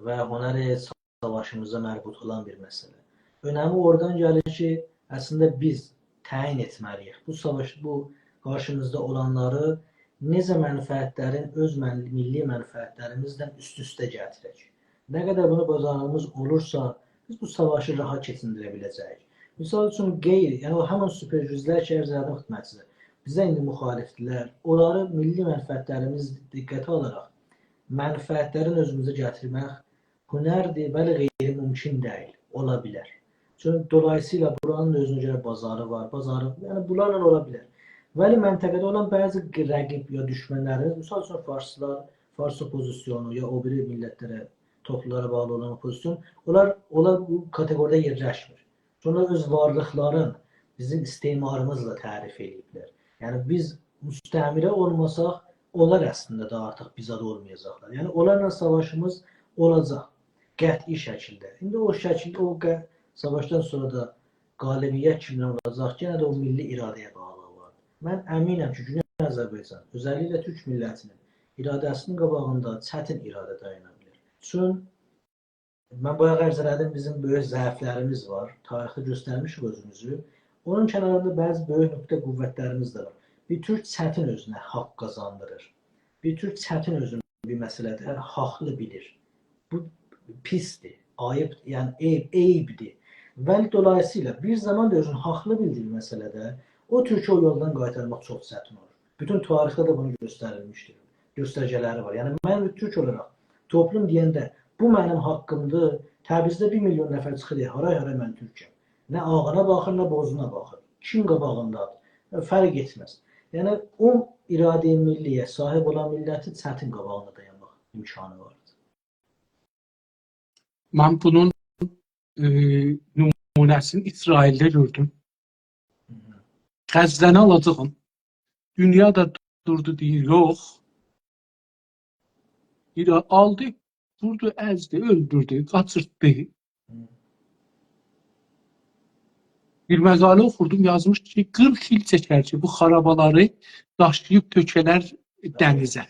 və hünər-i savaşımıza mərbut olan bir məsələ. Önəmi oradan gəlir ki, əslində biz təyin etməliyik. Bu savaş, bu qarşımızda olanları necə mənfəətlərin öz milli mənfəətlərimizdən üst-üstə gətirək. Nə qədər bunu bacarığımız olursa, biz bu savaşı rahat keçindirə biləcəyik. Misal üçün qeyri, yəni o həmin süpergüzlər ki, ərzədən xidmətçidir. Bizə indi müxalifdirlər. Onları milli mənfəətlərimiz diqqətə alaraq mənfəətlərin özümüzə gətirmək hünərdir, bəli qeyri-mümkün deyil, ola bilər. Çünki dolayısıyla buranın özünə görə bazarı var, yəni bunlarla ola bilər. Vəli məntəqədə olan bəzi rəqib ya düşmənlərimiz, misal üçün farslar, fars opozisyonu ya o biri millətlərə toplululara bağlı olan opozisyon, onlar bu kateqoriyada yerləşmir. Sonra öz varlıqların bizim istemarımızla tərif ediblər. Yəni biz müstəmirə olmasaq, onlar əslində də artıq bizə də olmayacaqlar. Yəni onlarla savaşımız olacaq qəti şəkildə. İndi o şəkildə o savaşdan sonra da qalibiyyət kimdən olacaq ki, yenə də o milli iradəyə bağlı var. Mən əminəm ki, Güney Azərbaycan, özəlliklə Türk millətinin iradəsinin qabağında çətin iradə dayana bilər. Çünki mən bayaq ərz elədim, bizim böyük zəiflərimiz var, tarixdə göstərmişik özümüzü. Onun kənarında bəzi böyük nöqtə qüvvətlərimiz də var. Bir türk çətin özünə haqq qazandırır. Bir türk çətin özünü bir məsələdə haqlı bilir. Bu pisdir, ayıb, yəni eyibdir. Və dolayısıyla bir zaman da özünü haqlı bildiyi məsələdə o türkü o yoldan qaytarmaq çox çətin olur. Bütün tarixdə də bunu göstərilmişdir. Göstəriciləri var. Yəni mən türk olaraq toplum deyəndə bu mənim haqqımdır. Təbrizdə 1 milyon nəfər çıxır, haray mən türkəm. Nə ağına baxır, nə bozuna baxır. Kim qabağındadır? Fərq etməz. Yəni o iradə-i milliyə sahib olan milləti çətin qabağında dayanmaq imkanı vardır. Mən bunun nümunəsini İsraildə gördüm. Qəzzəni alacağım. Dünya da durdu deyir, yox. Aldı, vurdu, əzdi, öldürdü, qaçırtdı. Bir məqalə oxurdum, yazmış ki, 40 il çəkər ki, bu xarabaları daşıyıb tökələr dənizə.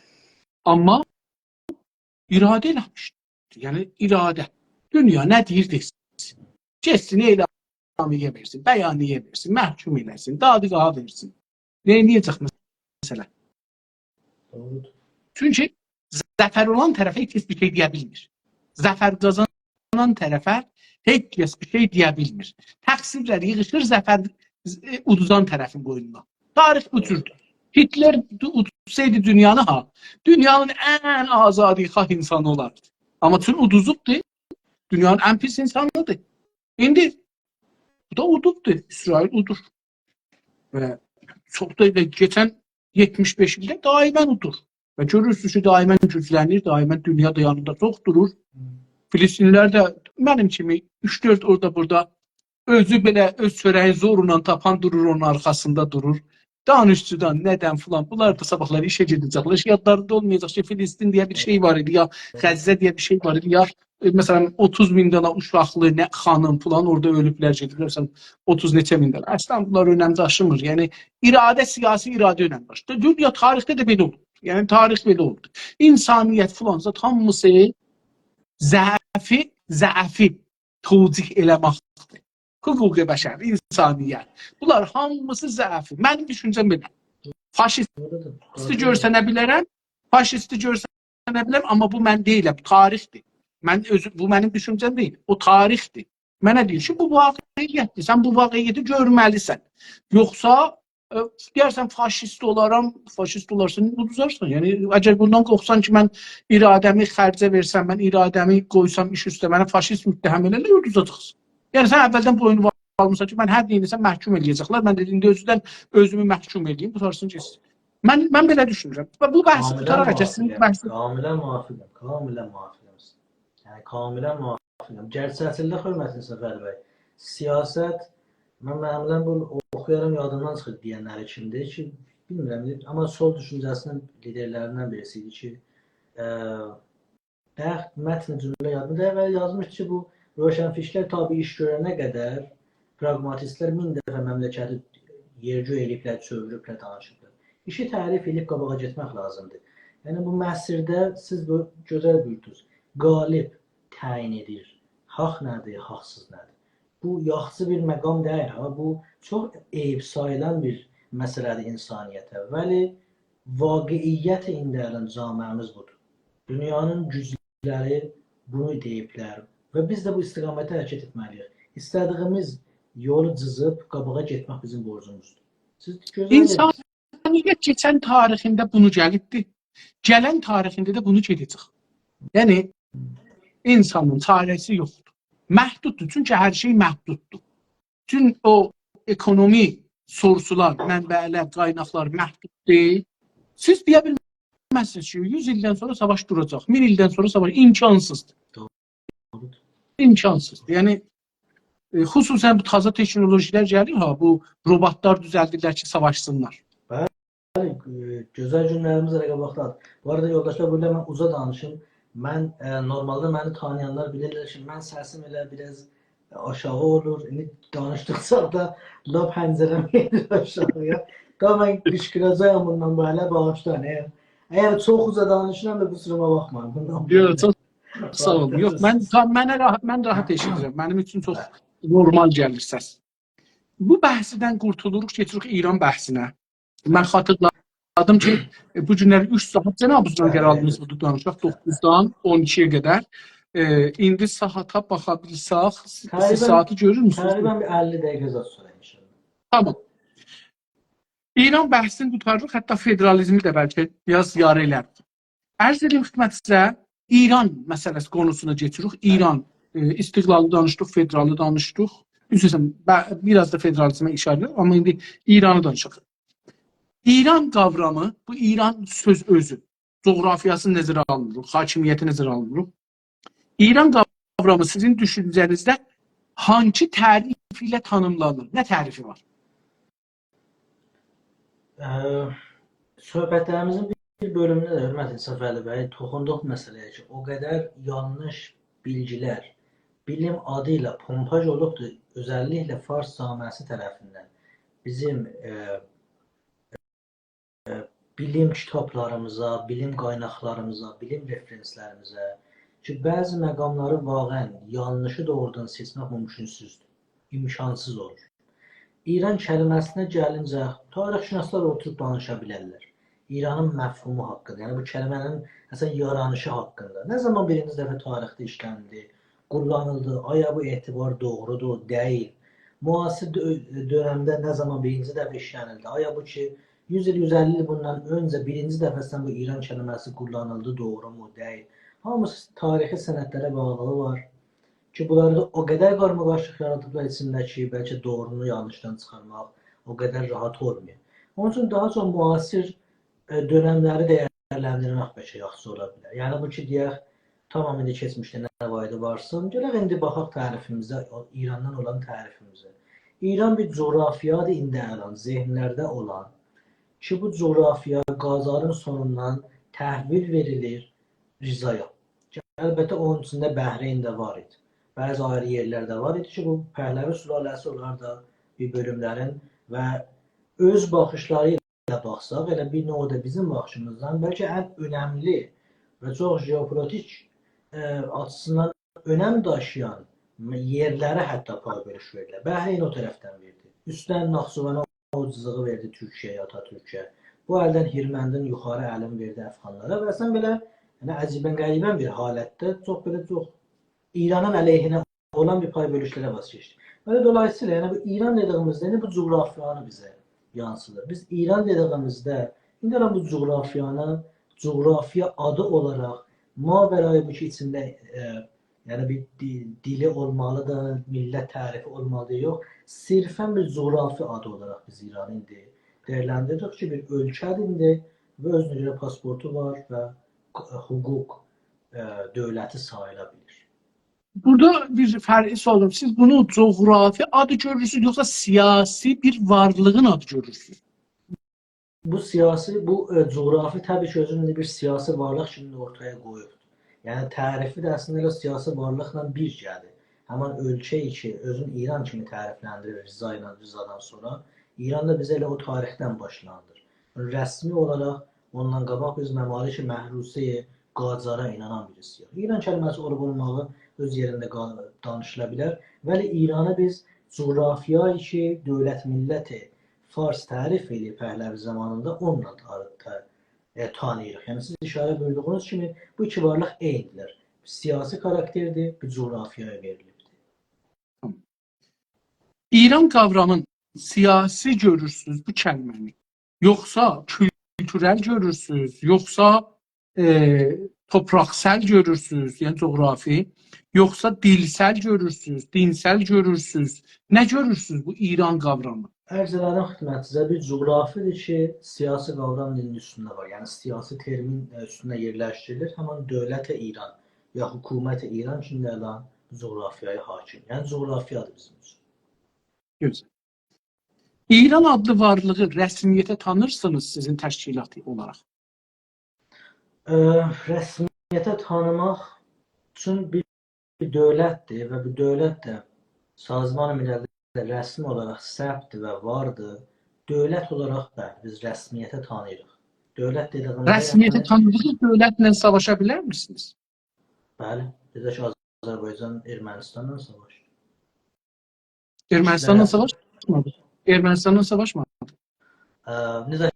Amma iradə eləmişdir. Yəni, iradə. Dünya nə deyir desin. Geçsin, eylamiyə versin, bəyaniyə versin, məhkum eləsin, dadiqaha versin. Neyəcək məsələ? Çünki zəfər olan tərəfə heç bir şey deyə bilmir. Zəfər qazanan tərəfə heç bir şey deyə bilmir. Təqsirlər yığışır zəfər uduzan tərəfin boynuna. Tarix bu cürdür. Hitler udsaydı dünyanı dünyanın ən azadixah insanı olardı. Amma çünki uduzubdur, dünyanın ən pis insanıdır. İndi bu da udubdur. İsrail udur. Və çox da geçən 75 ildə daimən udur. Və görürsünüz ki, daimən güclənir, daimən dünya da yanında çox durur. Filistinlilər də mənim kimi 3-4 orada burada özü belə öz çörəyi zorla tapan durur, onun arxasında durur. Danışçıdan, nədən filan, bunlar da sabahları işə gedəcəklər. Yadlarında olmayacaq ki, Filistin deyə bir şey var idi, ya Qəzzə deyə bir şey var idi, ya məsələn 30 min dana uşaqlı, nə xanım filan orada ölüblər, gediblər, məsələn 30 neçə min dana. Əslən bunlar önəm daşımır. Yəni iradə, siyasi iradə önəm daşır. Dünya tarixdə də belə oldu. Yəni tarix belə oldu. İnsaniyyət filansa hamısı zəfi tavcih eləməkdir. Hüquq-i bəşər, insaniyyət. Bunlar hamısı zəfi. Mənim düşüncəm belə. Faşisti görsənə bilərəm, faşisti görsənə bilərəm, amma bu mən deyiləm, tarixdir. Bu mənim düşüncəm deyil, o tarixdir. Mənə deyir ki, bu vaqiyyətdir, sən bu vaqiyyəti görməlisən. Yoxsa deyərsən faşist olaram, faşist olarsan, uduzarsan. Yəni, əgər bundan qorxsan ki, mən iradəmi xərcə versəm, mən iradəmi qoysam iş üstə, mənə faşist müttəhəm elələr, uduzacaqsın. Yəni, sən əvvəldən boyunu almışsan ki, mən hər deyinirsən məhkum eləyəcəklər. Mən dediyində özümü məhkum eləyim, bu tarsın kesin. Mən belə düşünürəm. Bu bəhsi tutaraq əkəsin. Kamilən müvafiqəm, kamilən müvafiqəm. Yəni, kamilən müvafiqəm. Gerçəkçilikdə xörmətin Səfər bəy, siyasət, mən məmulən bunu oxuyaram, yadımdan çıxır deyənləri kimdir ki, bilmirəm, amma sol düşüncəsinin liderlərindən birisi idi ki, mətn cümlə yadımda əvvəl yazmış ki, bu roşənfişlər tabi iş görənə qədər praqmatistlər 1000 dəfə məmləkəti yergö eliblər, çövrüblər, danışıblar. İşi tərif edib qabağa getmək lazımdır. Yəni, bu məsirdə siz bu gözəl buyurdunuz. Qalib təyin edir. Haq nədir, haqsız nədir? Bu yaxşı bir məqam deyil, amma bu çox eyib sayılan bir məsələdir insaniyyətə. Vəli vaqiiyyət indələn camiəmiz budur. Dünyanın gücləri bunu deyiblər və biz də bu istiqamətə hərəkət etməliyik. İstədiyimiz yolu cızıb qabağa getmək bizim borcumuzdur. İnsaniyyət keçən tarixində bunu gəlibdir. Gələn tarixində də bunu gedəcək. Yəni, insanın çarəsi yoxdur. Məhduddur, çünki hər şey məhduddur. Bütün o ekonomi sorusular, mənbələr, qaynaqlar məhdud deyil. Siz deyə deyəməzsiniz ki, 100 ildən sonra savaş duracaq, 1000 ildən sonra savaş imkansızdır. Doğrudur. İmkansızdır. Yəni xüsusən bu taza texnologilər gəlir ha, bu robotlar düzəldirlər ki, savaşsınlar. Gözəl günlərimiz rəqabətdadır. Bu arada yoldaşlar, burada mən uza danışım. Mən normalda məni tanıyanlar bilirlər ki, mən səsim elə biraz aşağı olur. İndi danışdıqca da lap pəncərəm gedir aşağıya. Daha mən qışqıracağım bundan belə bağışlayın. Əgər çox uza danışıram da qusuruma baxmayın. Bundan Yox, çox sağ olun. Yox, mən rahat eşidirəm. Mənim üçün çox normal gəlir səs. Bu bəhsdən qurtuluruq, keçirik İran bəhsinə. Mən xatırladım ki, bu günləri 3 saat Cənab Uzun aldığımız budur danışaq 9-dan 12-yə qədər. İndi saata baxa bilsək, siz saatı görür müsünüz? Təqribən bir 50 dəqiqə zat sonra inşallah. Tamam. İran bəhsini qutarırıq, hətta federalizmi də bəlkə biraz yarı elərik. Ərz edim xidmətinizə, İran məsələsi konusuna keçirik. İran istiqlalı danışdıq, federalı danışdıq. Biraz da federalizmə işarə edirik, amma indi İranı danışaq. İran qavramı, bu İran söz özü, coğrafiyasını nəzərə alınırıq, hakimiyyəti nəzərə alınırıq. İran qavramı sizin düşüncənizdə hangi tərif ilə tanımlanır? Nə tərifi var? Söhbətlərimizin bir bölümünə də hörmətli Səfəli bəy toxunduq məsələyə ki, o qədər yanlış bilgilər bilim adı ilə pompaj olubdur, özəlliklə Fars cəmiyyəti tərəfindən bizim bilim kitablarımıza, bilim qaynaqlarımıza, bilim referenslərimizə ki, bəzi məqamları vaqən yanlışı doğrudan seçmək mümkünsüzdür, imkansız olur. İran kəlməsinə gəlincə, tarixşünaslar oturub danışa bilərlər. İranın məfhumu haqqında, yəni bu kəlmənin yaranışı haqqında. Nə zaman birinci dəfə tarixdə işləndi, kullanıldı, aya bu etibar doğrudur, deyil. Müasir dövrdə nə zaman birinci dəfə işlənildi, aya bu ki, 100 il, 150 il bundan öncə birinci dəfəsindən bu İran kəlməsi kullanıldı, doğru mu, deyil. Hamısı tarixi sənədlərə bağlı var ki, bunları da o qədər qarma-qarışıq yaradıblar içindəki, bəlkə doğrunu yanlışdan çıxarmaq o qədər rahat olmuyor. Onun üçün daha çox müasir dönəmləri dəyərləndirmək bəlkə yaxşı ola bilər. Yəni bu ki, deyək, tamam indi keçmişdə nə vaydı varsın, gələk indi baxaq tərifimizə, İrandan olan tərifimizə. İran bir coğrafiyadır indi əlan, zehnlərdə olan ki, bu coğrafiya Qazarın sonundan təhvil verilir Rizaya. Əlbəttə, onun içində Bəhreyn də var idi. Bəzi ayrı yerlərdə var idi ki, bu Pəhləvi sülaləsi onlar da bir bölümlərin və öz baxışları ilə baxsaq, elə bir növdə bizim baxışımızdan bəlkə ən önəmli və çox jeopolitik açısından önəm daşıyan yerlərə hətta pay bölüş verirlər. Bəhreyn o tərəfdən verdi. Üstdən Naxçıvana o cızığı verdi Türkiyəyə, Atatürkə. Bu əldən Hirməndin yuxarı əlin verdi Əfqanlara və sən belə əcibən qəribən bir halətdə çox İranın əleyhinə olan bir pay bölüşlərə baş keçdi. Dolayısıyla bu İran dediyimizdə bu coğrafiyanı bizə yansıdır. Biz İran dediyimizdə indi bu coğrafiyanı coğrafiya adı olaraq mavərayı bu ki içində yəni bir dili olmalıdır, millət tərifi olmalıdır, yox. Sirfən bir coğrafi adı olaraq biz İranı indi dəyərləndiririk ki, bir ölkədir indi və özünə görə pasportu var və hüquq dövləti sayıla bilir. Burada bir fərqi sorulur. Siz bunu coğrafi adı görürsünüz, yoxsa siyasi bir varlığın adı görürsünüz? Bu siyasi, bu coğrafi təbii ki, özünün bir siyasi varlıq kimi ortaya qoyubdur. Yəni tərifi də əslində siyasi varlıqla bir gəlir. Həman ölkə ki, özün İran kimi tərifləndirir Rizadan sonra. İran da bizə elə o tarixdən başlandır. Rəsmi olaraq ondan qabaq biz Məmalik-i Məhrusəyi Qacara inanan birisiyik. İran kəlməsi olub olmağı öz yerində danışıla bilər. Vəli İranı biz coğrafiya ki, dövlət milləti Fars tərif edib Pəhləvi zamanında onunla tanıyırıq. Yəni siz işarə buyurduğunuz kimi bu iki varlıq eynidirlər. Siyasi karakterdir, bir coğrafiyaya verilibdir. İran qavramın siyasi görürsünüz bu kəlməni, yoxsa kültürel görürsünüz, yoxsa topraqsal görürsünüz, yəni coğrafi, yoxsa dilsel görürsünüz, dinsel görürsünüz. Nə görürsünüz bu İran qavramı? Ərz elədim xidmətinizə bir coğrafidir ki, siyasi qavram dilinin üstündə var. Yəni siyasi termin üstündə yerləşdirilir. Həmin dövlət-i İran ya hökumət-i İran kimi elan coğrafiyaya hakim. Yəni coğrafiyadır bizim üçün. Gözəl. İran adlı varlığı rəsmiyyətə tanırsınız sizin təşkilatı olaraq. Rəsmiyyətə tanımaq üçün bir dövlətdir və bu dövlət də Sazman-ı Millədə rəsmi olaraq səbtdir və vardır. Dövlət olaraq da biz rəsmiyyətə tanıyırıq. Dövlət dediyimiz Rəsmiyyətə tanıdığınız dövlətlə savaşa bilər misiniz? Bəli, bizə ki Azərbaycan Ermənistanla savaşır. Ermənistanla savaşmadı. Ermənistanla savaşmadı. Necə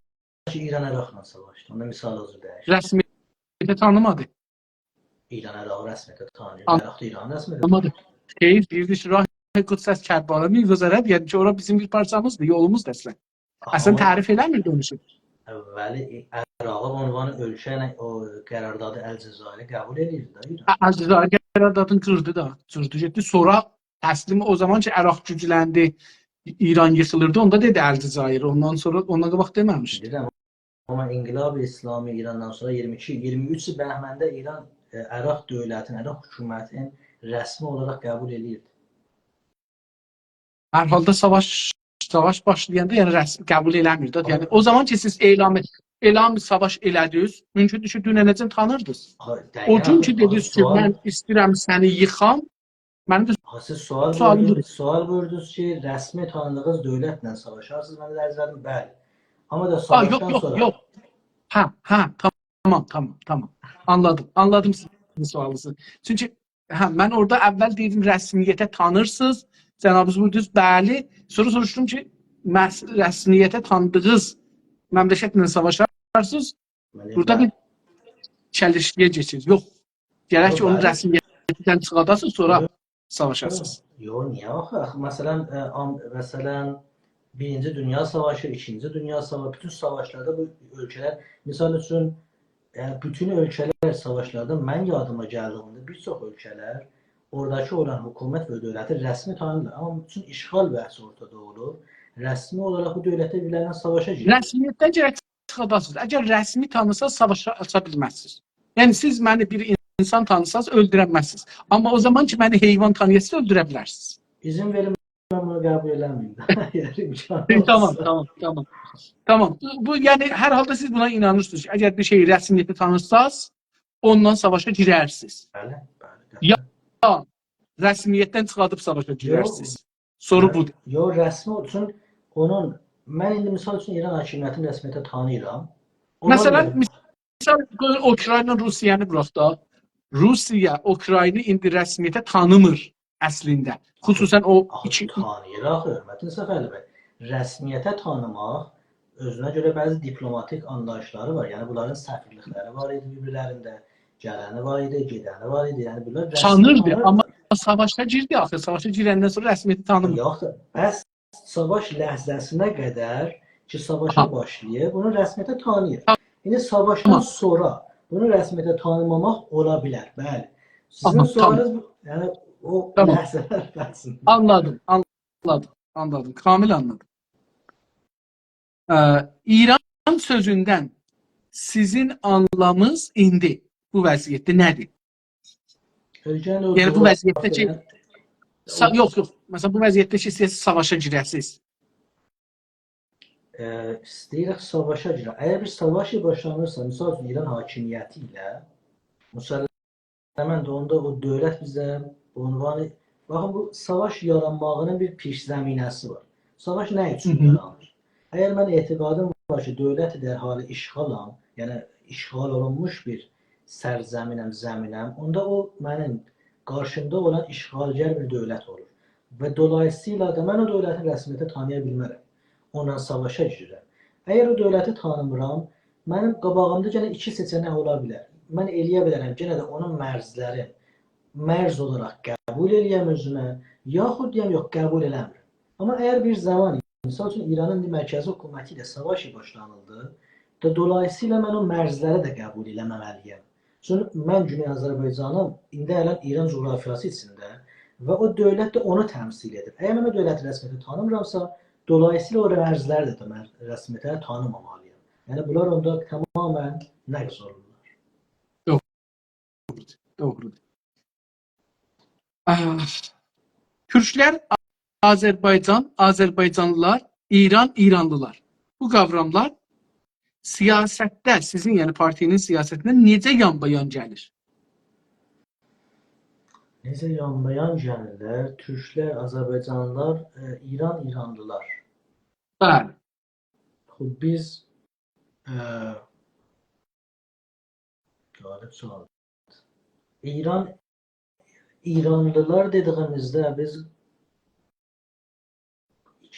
ki İran Əraqla savaşdı. Onda misal özü dəyişir. Rəsmiyyətə tanımadı. İran Ərağı rəsmiyyətə tanıyır. Əraq da İran rəsmiyyətə Tanımadı. Xeyr, bir Rah Qüds əs Kərbala müvəzzərət, yəni ki, ora bizim bir parçamızdır, yolumuzdur əslən. Əslən tərif eləmirdi onun üçün. Əvvəli Ərağı ünvanı ölkə ilə o qərardadı Əl-Cəzairi qəbul edirdi də İran. Əl-Cəzair qəraradını qırdı da, qırdı getdi. Sonra təslim o zaman ki Əraq gücləndi, İran yıxılırdı, onda dedi Əl-Cəzair. Ondan sonra ondan qabaq deməmişdi. Deyirəm, amma İnqilab-ı İslami İrandan sonra 23 bəhməndə İran Əraq dövlətinin, Əraq hökumətinin rəsmi olaraq qəbul edirdi. Hər halda savaş başlayanda yəni rəsmi qəbul eləmirdi. Yəni o zaman ki siz elam savaş elədiniz, mümkündür ki dünənəcən tanırdınız. O gün ki dediniz ki mən istəyirəm səni yıxam, mənim də siz sual buyurdunuz ki, rəsmi tanıdığınız dövlətlə savaşarsınız. Mən də ərz elədim, bəli. Amma da savaşdan sonra... Yox. Tamam. Anladım sizin sualınızı. Çünki mən orada əvvəl dedim rəsmiyyətə tanırsınız. Cənabınız buyurdunuz, bəli. Sonra soruşdum ki, rəsmiyyətə tanıdığınız məmləkətlə savaşarsınız. Burada bir çəlişkiyə geçirsiniz. Yox. Gərək ki, onun rəsmiyyətdən çıxadasınız, sonra savaşarsınız. Yox, niyə axı? Məsələn, Birinci Dünya Savaşı, İkinci Dünya Savaşı, bütün savaşlarda bu ölkələr, misal üçün, bütün ölkələr savaşlarda mən yadıma gəldiyimdə bir çox ölkələr oradakı olan hökumət və dövləti rəsmi tanımır. Amma bütün işğal bəhsi ortada olur. Rəsmi olaraq bu dövlətə bilərlə savaşa girir. Rəsmiyyətdən gərək çıxadasınız. Əgər rəsmi tanısanız, savaşa aça bilməzsiniz. Yəni, siz məni bir insan tanısanız, öldürəməzsiniz. Amma o zaman ki, məni heyvan tanıyasınız, öldürə bilərsiniz. İzin verin, mən bunu qəbul eləməyim. Tamam. Bu, yəni, hər halda siz buna inanırsınız ki, əgər bir şeyi rəsmiyyəti tanırsanız, ondan savaşa girərsiniz. Bəli. Rəsmiyyətdən çıxadıb savaşa girərsiniz. Soru budur. Yox, rəsmi üçün mən indi misal üçün İran hakimiyyətini rəsmiyyətə tanıyıram. Məsələn, Ukrayna Rusiyanı bıraq da. Rusiya Ukrayna indi rəsmiyyətə tanımır əslində. Xüsusən o tanıyır axı, Hörmətin Səfərli bəy. Rəsmiyyətə tanımaq özünə görə bəzi diplomatik anlayışları var. Yəni bunların səfirlikləri var idi bir-birlərində. Gələni var idi, gedəni var idi. Yəni bunlar tanırdı, amma savaşa girdi axı. Savaşa girəndən sonra rəsmiyyəti tanımır. Yox da, bəs savaş ləhzəsinə qədər ki, savaşa başlayıb, bunu rəsmiyyətə tanıyır. İndi savaşdan sonra bunu rəsmiyyətə tanımamaq ola bilər, bəli. Sizin sualınız, yəni o ləhzələr bəhsində. Anladım. Kamil anladım. İran sözündən sizin anlamınız indi bu vəziyyətdə nədir? Yəni bu vəziyyətdə ki, yox. Məsələn, bu vəziyyətdə ki, siz savaşa girəsiniz. İstəyirik savaşa girək. Əgər bir savaş başlanırsa, misal üçün İran hakimiyyəti ilə, müsəlləmən də onda o dövlət bizə ünvanı, baxın, bu savaş yaranmağının bir piş zəminəsi var. Savaş nə üçün yaranır? Əgər mən etiqadım var ki, dövləti dərhali işğalam, yəni işğal olunmuş bir zəminəm, onda o mənim qarşımda olan işğalgər bir dövlət olur. Və dolayısıyla da mən o dövlətin rəsmiyyətə tanıya bilmərəm. Ondan savaşa girirəm. Əgər o dövləti tanımıram, mənim qabağımda yenə iki seçənək ola bilər. Mən eləyə bilərəm, yenə də onun mərzləri mərz olaraq qəbul eləyəm özümə, yaxud deyəm, yox, qəbul eləmirəm. Amma əgər bir zaman, misal üçün İranın mərkəzi hökuməti ilə savaş başlanıldı, dolayısıyla mən o mərzləri də qəbul eləməməliyəm. Çünki mən Güney Azərbaycanım indi hələ İran coğrafiyası içində və o dövlət də onu təmsil edir. Əgər mən o dövləti rəsmiyyətə tanımıramsa, Dolayısıyla o rəmzlər də mən rəsmiyyətləri tanımamalıyam. Yəni bunlar onda tamamən nəqs olurlar. Doğrudur. Ah, Türklər, Azərbaycan, Azərbaycanlılar, İran, İranlılar. Bu qavramlar siyasətdə, sizin yəni partinin siyasətində necə yanbayan gəlir? Necə yanmayan gəlirlər? Türklər, Azərbaycanlılar, İran, İranlılar. Bəli. Biz qalib sual. İranlılar dediyimizdə biz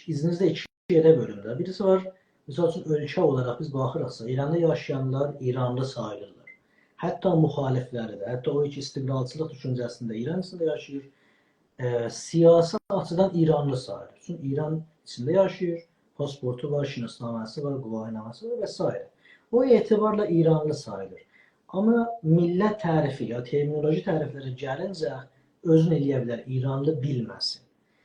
izninizlə iki yerə bölünürlər. Birisi var, misal üçün ölkə olaraq biz baxırıqsa, İranda yaşayanlar İranlı sayılırlar. Hətta müxalifləri də, hətta o iki istiqlalçılıq düşüncəsində İran içində yaşayır, siyasi açıdan İranlı sayılır. Çünki İran içində yaşayır, pasportu var, şinasnaməsi var, qüvvənaməsi var və s. O etibarla İranlı sayılır. Amma millət tərifi ya terminoloji təriflərə gəlincə özünü eləyə bilər, İranlı bilməsin.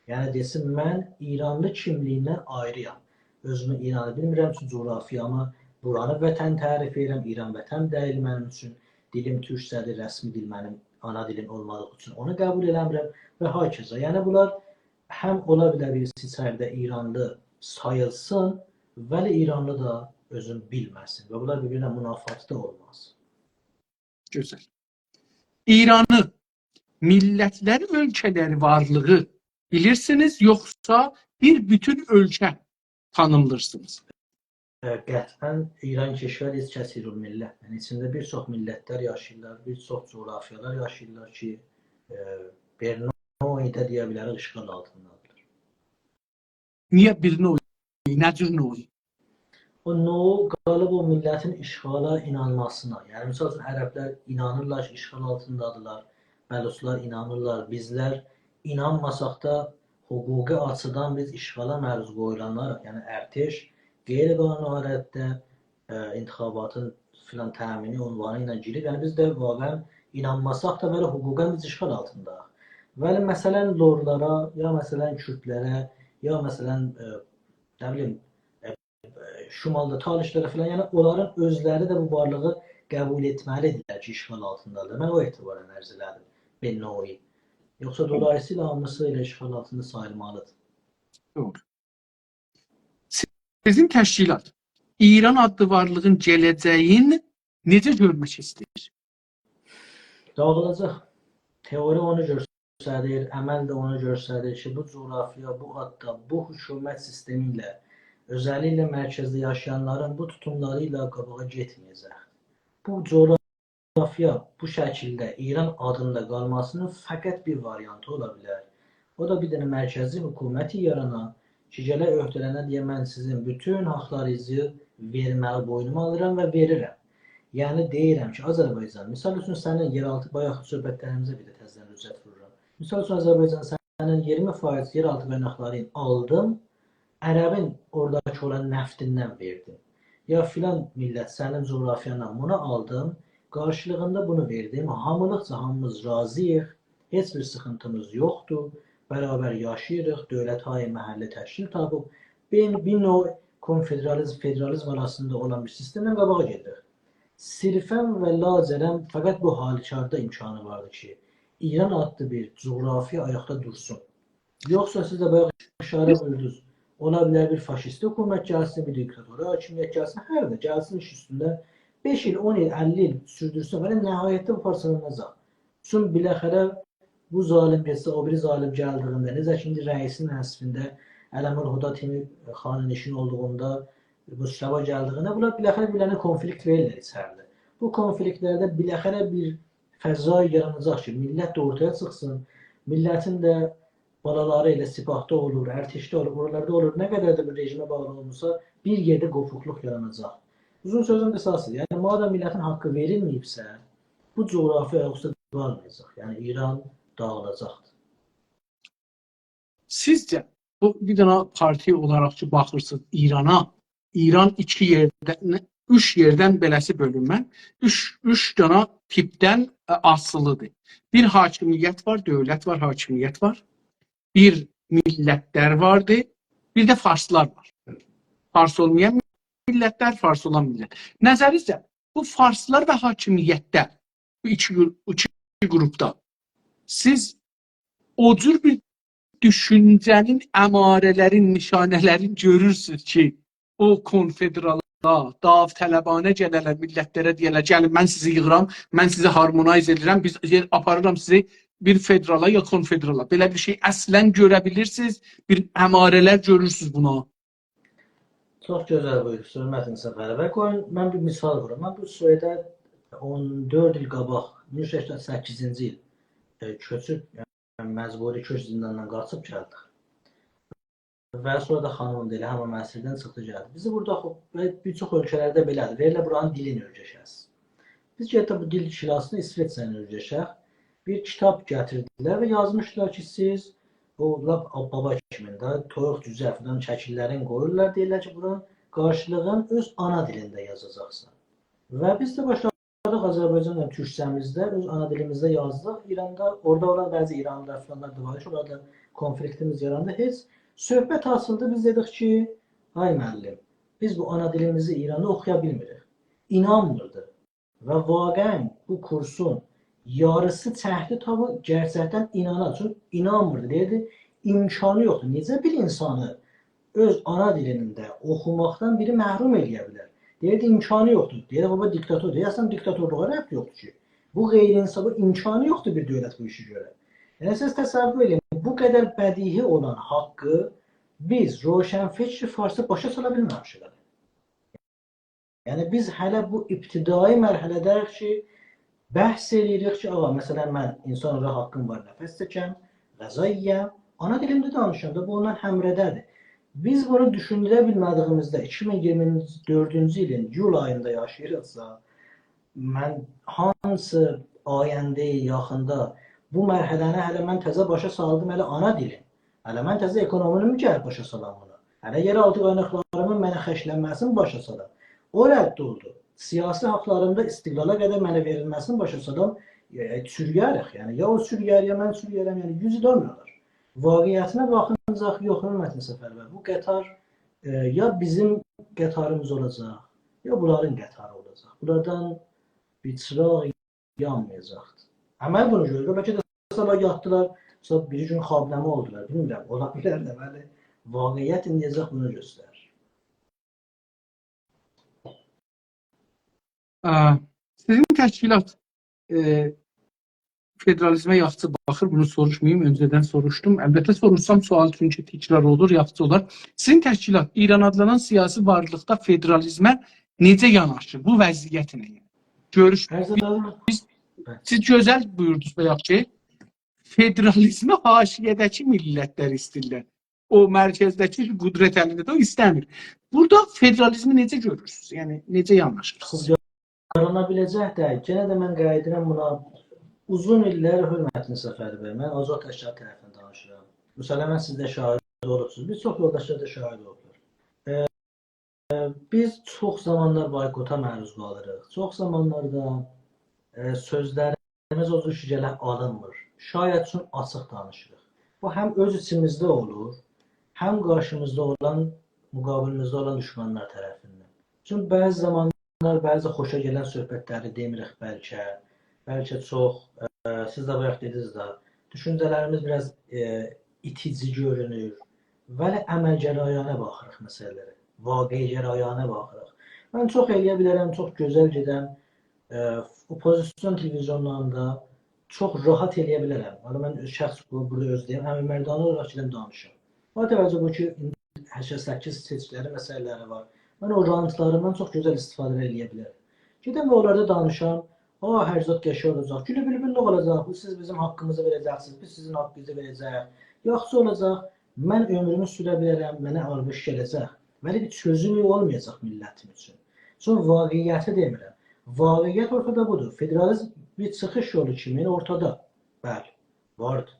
Yəni desin, mən İranlı kimliyindən ayrıyam. Özümü İranlı bilmirəm üçün coğrafiyamı, buranı vətən tərif edirəm, İran vətən deyil mənim üçün. Dilim türkcədir, rəsmi dil mənim ana dilim olmadığı üçün onu qəbul eləmirəm və hakeza. Yəni bunlar həm ola bilər birisi içəridə İranlı sayılsın, vəli İranlı da özünü bilməsin və bunlar bir-birinə münafatda olmaz. Gözəl. İranı millətlər ölkələri varlığı bilirsiniz, yoxsa bir bütün ölkə tanımlırsınız? Qətən İran keşvər iz kəsirul millət. Yəni içində bir çox millətlər yaşayırlar, bir çox coğrafiyalar yaşayırlar ki, bir növdə deyə bilərik işğal altındadır. Niyə bir növ? Nə cür növ? O növ qalıb o millətin işğala inanmasına. Yəni misal üçün ərəblər inanırlar ki, işğal altındadılar, bəluslar inanırlar, bizlər inanmasaq da hüquqi açıdan biz işğala məruz qoyulanlarıq. Yəni ərteş qeyri-qanuni halətdə intixabatın filan təmini unvanı ilə girib. Yəni biz də vaqən inanmasaq da belə hüquqən biz işğal altındayıq. Vəli məsələn lorlara, ya məsələn kürdlərə, ya məsələn nə bilim Şimalda talişlərə filan, yəni onların özləri də bu varlığı qəbul etməlidirlər ki, işğal altındadır. Mən o etibarən ərz elədim, ben növi. Yoxsa dolayısıyla hamısı ilə işğal altında sayılmalıdır. Doğru. Sizin təşkilat İran adlı varlığın gələcəyin necə görmək istəyir? Dağılacaq. Teori onu göstərir, əməl də onu göstərir ki, bu coğrafiya, bu adda, bu hökumət sistemi ilə özəlliklə mərkəzdə yaşayanların bu tutumları ilə qabağa getməyəcək. Bu coğrafiya bu şəkildə İran adında qalmasının fəqət bir variantı ola bilər. O da bir dənə mərkəzi hökuməti yarana ki, gələ öhdələnə deyə mən sizin bütün haqlarınızı verməli boynuma alıram və verirəm. Yəni deyirəm ki, Azərbaycan, misal üçün sənin yeraltı bayaq söhbətlərimizə bir də təzdən rücət vururam. Misal üçün Azərbaycan sənin 20% yeraltı qaynaqlarını aldım, ərəbin oradakı olan nəftindən verdim. Ya filan millət sənin coğrafiyandan bunu aldım, qarşılığında bunu verdim. Hamılıqca hamımız razıyıq, heç bir sıxıntımız yoxdur, bərabər yaşayırıq, dövlət-hay məhəlli təşkil tapıb, bir növ konfederalizm, federalizm arasında olan bir sistemdən qabağa gedirik. Sirfən və lacərəm fəqət bu halkarda imkanı vardır ki, İran adlı bir coğrafiya ayaqda dursun. Yoxsa siz də bayaq işarə buyurdunuz. Ola bilər bir faşist hökumət gəlsin, bir diktatora hakimiyyət gəlsin, hər də gəlsin iş üstündə 5 il, 10 il, 50 il sürdürsün və nəhayətdə bu parçalanacaq. Çünki biləxərə bu zalim getsə, o biri zalim gəldiyində, necə ki, indi rəisin həsbində Ələmül Huda Timi xanın işin olduğunda bu şəba gəldiyində, bunlar biləxərə bir konflikt verirlər içəridə. Bu konfliktlərdə biləxərə bir fəza yaranacaq ki, millət də ortaya çıxsın, millətin də balaları ilə sipahda olur, ərteşdə olur, oralarda olur. Nə qədər də bir rejimə bağlı olmuşsa, bir yerdə qopuqluq yaranacaq. Uzun sözün qısası, yəni madəm millətin haqqı verilməyibsə, bu coğrafiya yoxsa qalmayacaq. Yəni İran dağılacaqdır. Sizcə, bu bir dənə partiya olaraq ki, baxırsınız İrana, İran 2 yerdən, 3 yerdən beləsi bölünmə, 3 dənə tipdən asılıdır. Bir hakimiyyət var, dövlət var, hakimiyyət var. Bir millətlər vardı, Bir də farslar var. Fars olmayan millətlər, fars olan millət. Nəzərizcə, bu farslar və hakimiyyətdə, bu iki qrupda siz o cür bir düşüncənin əmarələrin, nişanələrin görürsünüz ki, o konfederala, davtələbanə gələlər, millətlərə deyələr, gəlin, mən sizi yığıram, mən sizi harmonize edirəm, biz aparıram sizi bir federala ya konfederala. Belə bir şey əslən görə bilirsiniz, bir əmarələr görürsünüz buna. Çox gözəl buyursunuz, hörmətli Səfərə. Və qoyun, mən bir misal vuram. Mən bu Suedə 14 il qabaq, 1988-ci il köçüb, yəni məcburi köç zindandan qaçıb gəldik. Və sonra da xanımım da elə həmin məsirdən çıxdı gəldi. Bizi burada bir çox ölkələrdə belədir. Verilə buranın dilini öyrəşəz. Biz getdik bu dil kilasını İsveçrəni öyrəşək. Bir kitab gətirdilər və yazmışlar ki, siz o baba kimində toyuq cüzə filan şəkillərin qoyurlar. Deyirlər ki, buranın qarşılığın öz ana dilində yazacaqsan. Və biz də başladıq Azərbaycanla türkcəmizdə öz ana dilimizdə yazdıq. İranda, orada olan bəzi İranlılar filanlar da var. Orada konfliktimiz yarandı. Heç söhbət açıldı. Biz dedik ki, ay müəllim, biz bu ana dilimizi İranda oxuya bilmirik. İnanmırdı. Və vaqəən bu kursun yarısı çəhdi tabi gerçəkdən inanar. Çünki inanmırdı. Deyirdi, imkanı yoxdur. Necə bir insanı öz ana dilində oxumaqdan biri məhrum eləyə bilər? Deyirdi, imkanı yoxdur. Deyirdi, baba diktatordur. Deyəsən diktatorluğa rəbt yoxdur ki. Bu qeyri-insafı imkanı yoxdur bir dövlət bu işi görə. Yəni, siz təsəvvür edin, bu qədər bədihi olan haqqı biz roşənfikri farsı başa sala bilməmişik. Yəni, biz hələ bu ibtidai mərhələdəyik ki, bəhs edirik ki, məsələn, mən insan olaraq haqqım var, nəfəs çəkəm, qəza yiyəm, ana dilimdə danışanda bu ondan həmrədədir. Biz bunu düşündürə bilmədiyimizdə 2024-cü ilin yul ayında yaşayırıqsa, mən hansı ayəndə, yaxında bu mərhələni hələ mən təzə başa saldım, hələ ana dilim. Hələ mən təzə ekonomini mi gəlib başa salam buna? Hələ yeraltı qaynaqlarımın mənə xəşlənməsini başa salam. O rədd oldu. Siyasi haqlarımda istiqlala qədər mənə verilməsini başa salam, sürüyərik. Yəni, ya o sürüyər, ya mən sürüyərəm, yəni 100 il olmuyorlar. Vaqiyyətinə baxınacaq, yox, hörmətli Səfərlər. Bu qətar ya bizim qətarımız olacaq, ya bunların qətarı olacaq. Buradan bir çıraq yanmayacaqdır. Əməl bunu görür, bəlkə də sabah yatdılar, sonra bir gün xabləmə oldular, bilmirəm, ola bilər də, bəli, vaqiyyət indiyəcək bunu göstərir. Sizin təşkilat federalizmə yaxşı baxır, bunu soruşmayayım, öncədən soruşdum. Əlbəttə soruşsam sual çünki təkrar olur, yaxşı olar. Sizin təşkilat İran adlanan siyasi varlıqda federalizmə necə yanaşır? Bu vəziyyət nə? Görüş. Siz gözəl buyurdunuz bayaq ki, federalizmi haşiyədəki millətlər istəyirlər. O mərkəzdəki qüdrət əlində də o istəmir. Burada federalizmi necə görürsünüz? Yəni, necə yanaşırsınız? Yarana biləcək də, yenə də mən qayıdıram buna. Uzun illər hörmətli Səfər bəy, mən Azad Təşkilat tərəfindən danışıram. Məsələn, mən sizdə şahid olursunuz, biz çox yoldaşlar da şahid olurlar. Biz çox zamanlar boykota məruz qalırıq. Çox zamanlarda sözlərimiz o cür şücalə alınmır. Şayət üçün açıq danışırıq. Bu həm öz içimizdə olur, həm qarşımızda olan, müqabilimizdə olan düşmanlar tərəfindən. Çünki bəzi zamanlar, bəzi xoşa gələn söhbətləri demirik bəlkə çox, siz də bayaq dediniz də, düşüncələrimiz biraz itici görünür və əməl gərayana baxırıq məsələlərə, vaqe gərayana baxırıq. Mən çox eləyə bilərəm, çox gözəl gedən, opozisyon televizyonlarında çox rahat eləyə bilərəm. Mən şəxs burada özləyəm, həmin mərdanı olaraq gedən danışım. O təvəccüh bu ki, 88 seçkiləri məsələləri var. Mən o rantlarından çox gözəl istifadə eləyə bilərəm. Gedən və onlarda danışam, hər zat qəşə olacaq, gülü bülbüllü olacaq, siz bizim haqqımızı verəcəksiniz, biz sizin haqqınızı verəcəyik, yaxşı olacaq, mən ömrümü sürə bilərəm, mənə almış gələcək. Məli bir çözümü olmayacaq millətim üçün. Çünki vaqiyyəti demirəm. Vaqiyyət ortada budur. Federalizm bir çıxış yolu kimi ortada. Bəli, vardır.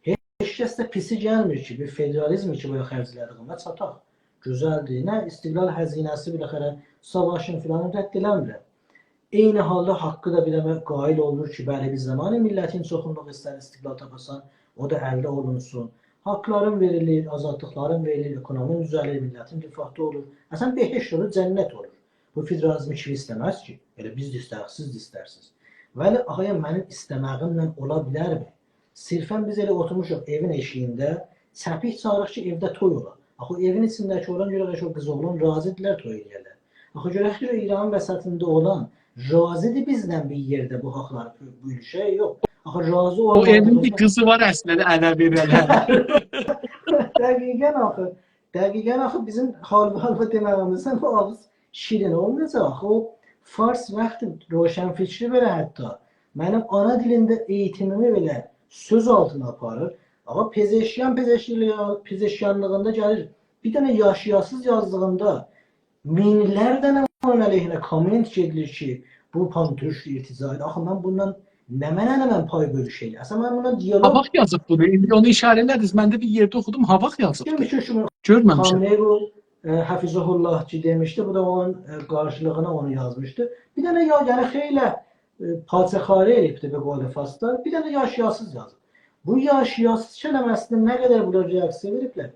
Heç kəs də pisi gəlmir ki, bir federalizm ki, bu xərclədiyimə çataq. Gözəldir. Nə istiqlal həzinəsi biləxərə savaşın filanı rədd eləmirəm. Eyni halda haqqı da biləmə qail olur ki, bəli bir zamanı millətin çoxunluğu istər istiqlal tapasan, o da əldə olunsun. Haqların verilir, azadlıqların verilir, ekonominin düzəlir, millətin rifahı olur. Əslən behişt olur, cənnət olur. Bu federalizmi kim istəməz ki? Elə biz də istərik, siz də istərsiniz. Vəli ağaya mənim istəməyimlə ola bilərmi? Sirfən biz elə oturmuşuq evin eşiyində, çəpik çağırıq ki, evdə toy ola. Axı evin içindəki olan görək o qız oğlan razıdırlar toy eləyərlər. Axı görək ki, İranın vəsatında olan razıdır bizdən bir yerdə bu haqları bölüşək, yox. Axı razı O olmadığı evin bir qızı var əslində ənə verənlər. Dəqiqən axı bizim halva deməyimizdən o ağız şirin olmayacaq. Axı o fars vaxtı roşənfikri belə hətta mənim ana dilində eğitimimi belə söz altına aparır. Amma pezeşyanlığında gəlir. Bir dənə yaşayasız yazdığında minlərdən onun əleyhinə komment gedilir ki, bu pantürk irticaidir. Axı mən bundan nə mən pay bölüşəyim? Əslən mən bundan diyalog... Havaq yazıb bunu. İndi onu işarə elədiniz. Mən də bir yerdə oxudum. Havaq yazıb. Görməmişəm. Xamneyi Hafizullah ki demişdi. Bu da onun qarşılığına onu yazmışdı. Bir dənə yəni xeylə padişahları elibdi bu qolu faslar. Bir dənə yaşayasız yazıb. Bu yaşayasız kələməsində nə qədər bunlar reaksiya veriblər?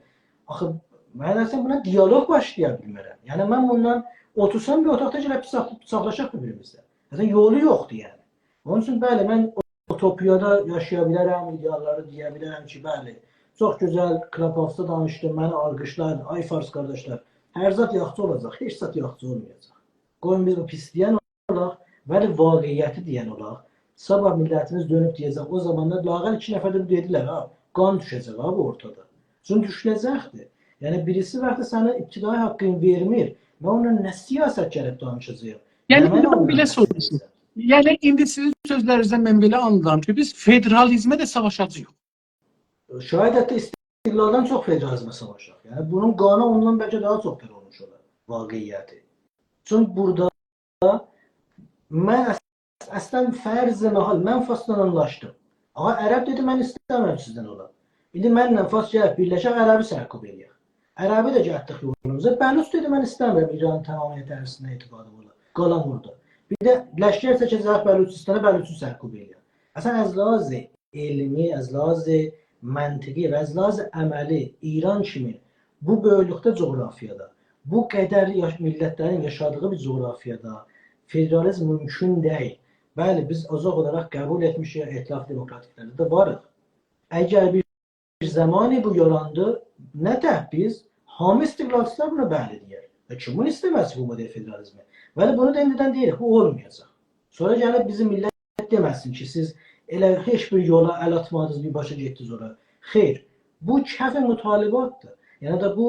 Axı mən əslən buna diyalog başlaya bilmirəm. Yəni mən bundan otursam bir otaqda gəlib bıçaqlaşaq bir-birimizlə. Yəni yolu yoxdur yəni. Onun üçün bəli mən utopiyada yaşaya bilərəm, idealları deyə bilərəm ki, bəli. Çox gözəl Clubhouse-da danışdım, məni alqışlar, ay Fars qardaşlar. Hər zat yaxşı olacaq, heç zat yaxşı olmayacaq. Qoyun biz bu pis deyən olaq, bəli vaqiyyəti deyən olaq. Sabah millətimiz dönüb deyəcək, o zamanlar lağəl 2 nəfər də dedilər, ha, qan düşəcək ha bu ortada. Çünki düşüləcəkdir. Yəni birisi vaxtı sənə ibtidai haqqını vermir, mən onunla nə siyasət gəlib danışacağım. Yəni bunu belə soruşum. Yəni indi sizin sözlərinizdən mən belə anladım ki, biz federalizmə də savaşacağıq. Şayət hətta istiqlaldan çox federalizmə savaşaq. Yəni bunun qanı ondan bəlkə daha çox belə olmuş olar vaqiyyəti. Çünki burada mən əslən fərz-i mahal mən Fasla anlaşdım. Ağa ərəb dedi mən istəmirəm sizdən ola. İndi mənlə Fas gəlib birləşək ərəbi sərkub eləyək. Ərəbi də gəldik yolumuza. Bəlus dedi mən istəmirəm İranın tamamiyyət ərzində etiqadı ola. Qalan burada. Bir də ləşkər çəkəcək Bəluçistanı Bəluçu sərkub eləyək. Əslən əzlaz elmi, əzlaz məntiqi və əzlaz əməli İran kimi bu böyüklükdə coğrafiyada, bu qədər millətlərin yaşadığı bir coğrafiyada federalizm mümkün deyil. Bəli, biz azaq olaraq qəbul etmişik, etilaf demokratiklərdə də varıq. Əgər bir zamanı bu yarandı, nə də biz hamı istiqlalçılar buna bəli deyər. Və kim bunu istəməz bu model federalizmi? Bəli, bunu da indidən deyirik, bu olmayacaq. Sonra gəlib bizim millət deməsin ki, siz elə heç bir yola əl atmadınız, bir başa getdiniz ora. Xeyr, bu kəf-i mütalibatdır. Yəni da bu,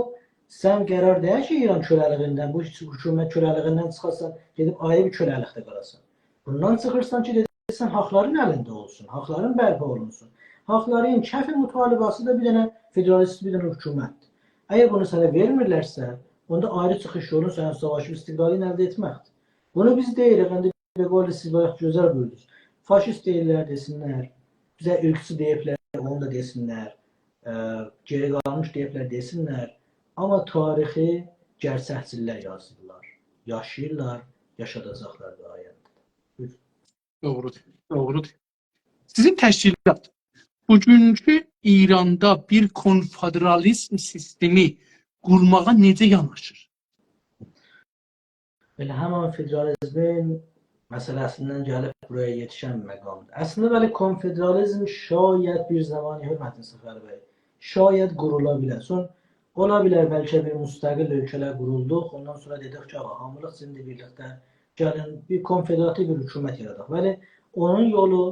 sən qərar deyək ki, İran köləliğindən, bu hökumət köləliğindən çıxarsan, gedib ayrı bir köləlikdə qalasan. Bundan çıxırsan ki, dedirsən, haqların əlində olsun, haqların bərpa olunsun. Haqların kəf-i mütalibası da bir dənə federalist bir dənə hökumətdir. Əgər bunu sənə vermirlərsə, onda ayrı çıxış yolun sənə savaşıb istiqlalini əldə etməkdir. Bunu biz deyirik, indi Beqoli siz bayaq gözəl böldünüz. Faşist deyirlər, desinlər, bizə ülküsü deyiblər, onu da desinlər, geri qalmış deyiblər, desinlər. Amma tarixi gərsəhçilər yazırlar, yaşayırlar, yaşadacaqlar da ayəndə. Doğrudur, doğrudur. Sizin təşkilat bugünkü İranda bir konfederalizm sistemi qurmağa necə yanaşır? Belə həmin federalizmin məsələsindən gəlib buraya yetişən məqamdır. Əslində bəli konfederalizm şayət bir zaman hörmətin Səfər bəy, şayət qurula bilər. Son ola bilər bəlkə bir müstəqil ölkələr qurulduq, ondan sonra dedik ki, hamılıq sizin birlikdə gəlin bir konfederativ bir hökumət yaradaq. Bəli, onun yolu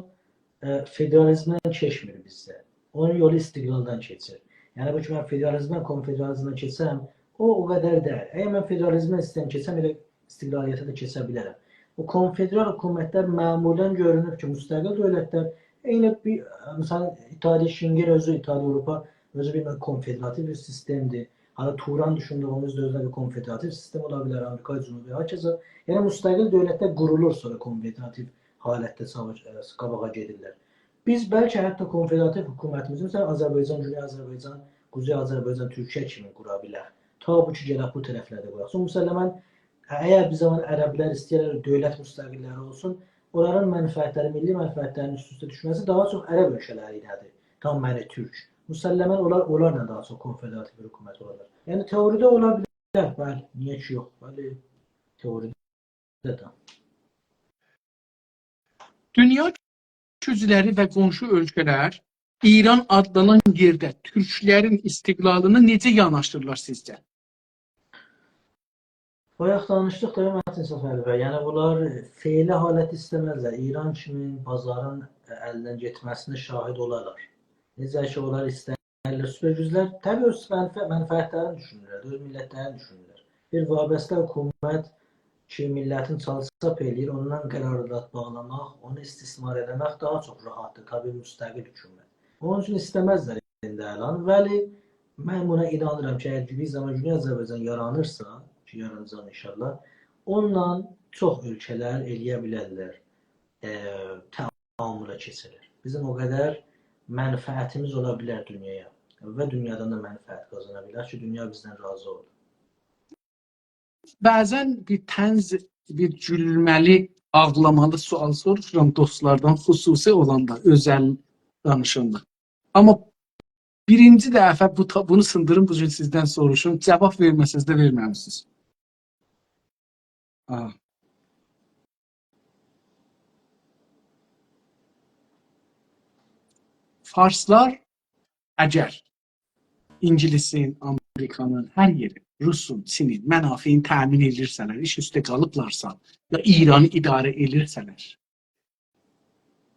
federalizmdən keçmir bizdə. Onun yolu istiqlaldan keçir. Yəni bu ki, mən federalizmdən konfederalizmdən keçsəm, o qədər deyil. Əgər mən federalizmdən istəyəm keçsəm, elə istiqlaliyyətə də keçə bilərəm. O konfederal hökumətlər məmulən görünür ki, müstəqil dövlətlər eyni bir, məsələn, İttihamı Şengən özü, İttihamı Avropa özü bir konfederativ bir sistemdir. Hani Turan düşündüyümüz özü bir konfederativ sistem ola bilər, Amerika Cənubi Afrikası. Yəni müstəqil dövlətlər qurulur, sonra konfederativ halətdə qabağa gedirlər. Biz bəlkə hətta konfederativ hökumətimizin Azərbaycan, Güney Azərbaycan, Quzey Azərbaycan, Türkiyə kimi qura bilər. Ta bu ki, gələk bu tərəflərdə quraq. Son müsəlləmən, əgər bir zaman ərəblər istəyirlər dövlət müstəqilləri olsun, onların mənfəətləri, milli mənfəətlərinin üst-üstə düşməsi daha çox ərəb ölkələri ilədir. Tam məni Türk. Müsəlləmən onlarla daha çox konfederativ bir hökumət olarlar. Yəni teoriyada ola bilər, bəli, niyə ki yox, bəli, teoriyada da. Dünya gücləri və qonşu ölkələr İran adlanan yerdə türklərin istiqlalını necə yanaşdırırlar sizcə? Bayaq danışdıq da Mətin Səfəri bəy. Yəni bunlar feili halət istəməzlər. İran kimi bazarın əldən getməsinə şahid olarlar. Necə ki onlar istəyirlər, süper güclər təbii öz mənfəətlərini düşünürlər, öz millətlərini düşünürlər. Bir vabastə hökumət ki, millətin çalsap eləyir, ondan qərardat bağlamaq, onu istismar etmək daha çox rahatdır, tabii müstəqil hökumət. Onun üçün istəməzlər indi əlan. Vəli mən buna inanıram ki, əgər bir zaman Güney Azərbaycan yaranırsa, ki, yaranacaq inşallah, onunla çox ölkələr eləyə bilərlər, təamülə keçirlər. Bizim o qədər mənfəətimiz ola bilər dünyaya və dünyadan da mənfəət qazana bilər ki, dünya bizdən razı olur. Bəzən bir tənz, bir gülməli, ağlamalı sual soruşuram dostlardan, xüsusi olanda, özəl danışanda. Amma birinci dəfə bunu sındırım, bugün sizdən soruşum, cavab verməsəz də verməmisiniz. Farslar əgər İngilisin, Amerikanın, hər yeri, Rusun, Çinin mənafeyini təmin edirsələr, iş üstə qalıblarsa, ya İranı idarə edirsələr,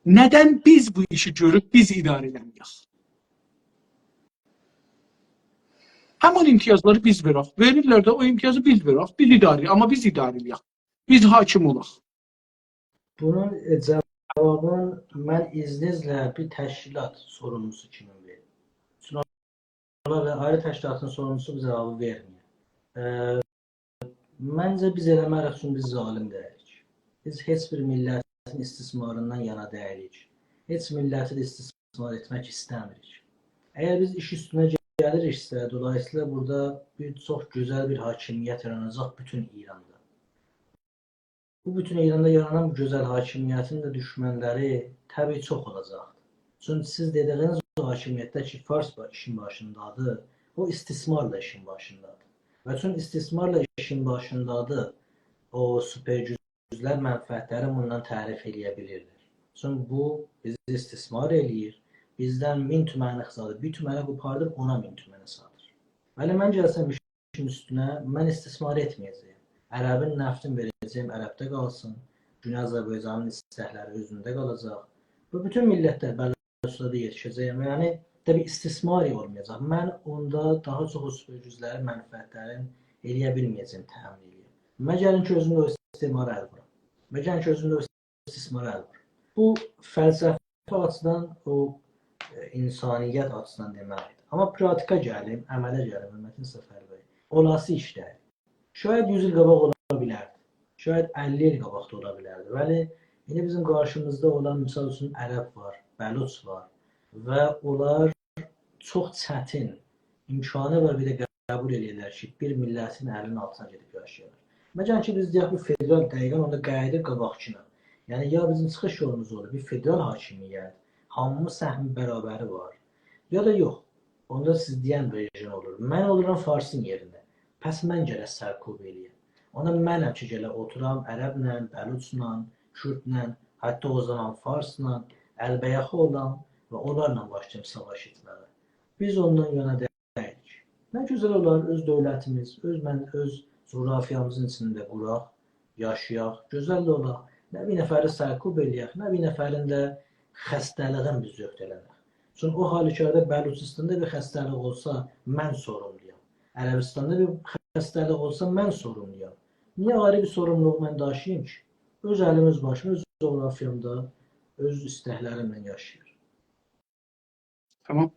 nədən biz bu işi görüb biz idarə edəməyək? Həmin imtiyazları biz verək. Verirlər də o imtiyazı biz verək. Biz idarə edək, amma biz idarə edək. Biz hakim olaq. Bunun cavabını mən izninizlə bir təşkilat sorumlusu kimi verim. Çünki ayrı təşkilatın sorumlusu bu cavabı vermir. Məncə biz eləmərək üçün biz zalim deyilik. Biz heç bir millətin istismarından yana deyilik. Heç milləti də istismar etmək istəmirik. Əgər biz iş üstünə gəliriksə, dolayısıyla burada çox gözəl bir hakimiyyət yaranacaq bütün İranda. Bu bütün İranda yaranan bu gözəl hakimiyyətin də düşmənləri təbii çox olacaqdır. Çünki siz dediyiniz o hakimiyyətdə ki, Fars işin başındadır, o istismarla işin başındadır. Və çünki istismarla işin başındadır, o süper güclər mənfəətləri bundan tərif eləyə bilirlər. Çünki bu bizi istismar eləyir. Bizdən 1000 tüməni xısadır. Bir tüməni qopardır, 10.000 tüməni satır. Bəli, mən gəlsəm işin üstünə, mən istismar etməyəcəyim. Ərəbin nəftini verəcəyim, ərəbdə qalsın. Güney Azərbaycanın istəkləri özündə qalacaq. Bu bütün millətlər Bəluçistanda yetişəcəyəm. Yəni, təbii istismar olmayacaq. Mən onda daha çox o süper güclərin mənfəətlərini eləyə bilməyəcəyim, təmin eləyəm. Mən gəlin ki, özümdə o istismara əl vuram. Mən gəlin ki, özümdə o istismara əl vuram. Bu fəlsəfi açıdan o insaniyyət açısından deməkdir. Amma pratika gəlim, əmələ gəlim, Mətin Səfəri bəy. Olası işlər. Şayad 100 il qabaq ola bilərdi. Şayad 50 il qabaqda ola bilərdi. Bəli, indi bizim qarşımızda olan, misal üçün, ərəb var, bəluç var və onlar çox çətin imkanı var, bir də qəbul edirlər ki, bir millətin əlinin altına gedib yaşayırlar. Məgər ki, biz deyək, bu federal dəqiqən onda qayıdır qabaqçına. Yəni, ya bizim çıxış yolumuz olur, bir federal hakimiyyət, hamımız səhmin bərabəri var. Ya da yox. Onda siz deyən rejim olur. Mən oluram Farsın yerində. Pəs mən gələ sərkub eləyəm. Onda mənəm ki, gələ oturam ərəblə, bəluçla, kürdlə, hətta o zaman Farsla, əlbəyaxı olan və onlarla başlayım savaş etməyə. Biz ondan yana deyilik. Nə gözəl olar öz dövlətimiz, öz coğrafiyamızın içində quraq, yaşayaq, gözəl də olar. Nə bir nəfəri sərkub eləyək, nə bir nəfərin də xəstəliğin biz öhdələnək. Çünki o halükarda Bəluçistanda bir xəstəlik olsa, mən sorumluyam. Ərəbistanda bir xəstəlik olsa, mən sorumluyam. Niyə ayrı bir sorumluluq mən daşıyım ki? Öz əlim, öz başım, öz coğrafiyamda, öz istəklərimlə yaşayır. Tamam.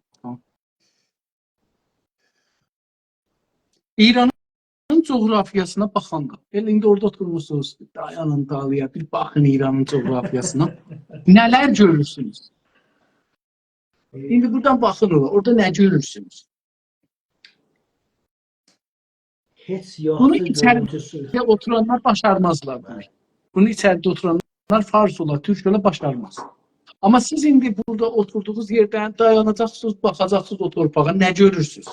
İranın coğrafiyasına baxanda, indi orada oturmuşsunuz, dayanın dalıya, bir baxın İranın coğrafiyasına. Nələr görürsünüz? İndi buradan baxın orada nə görürsünüz? Heç Bunu yaxşı görüntüsü. içəridə oturanlar başarmazlar. Bunu içəridə oturanlar Fars ola, Türk ola başarmaz. Amma siz indi burada oturduğunuz yerdən dayanacaqsınız, baxacaqsınız o torpağa, nə görürsünüz?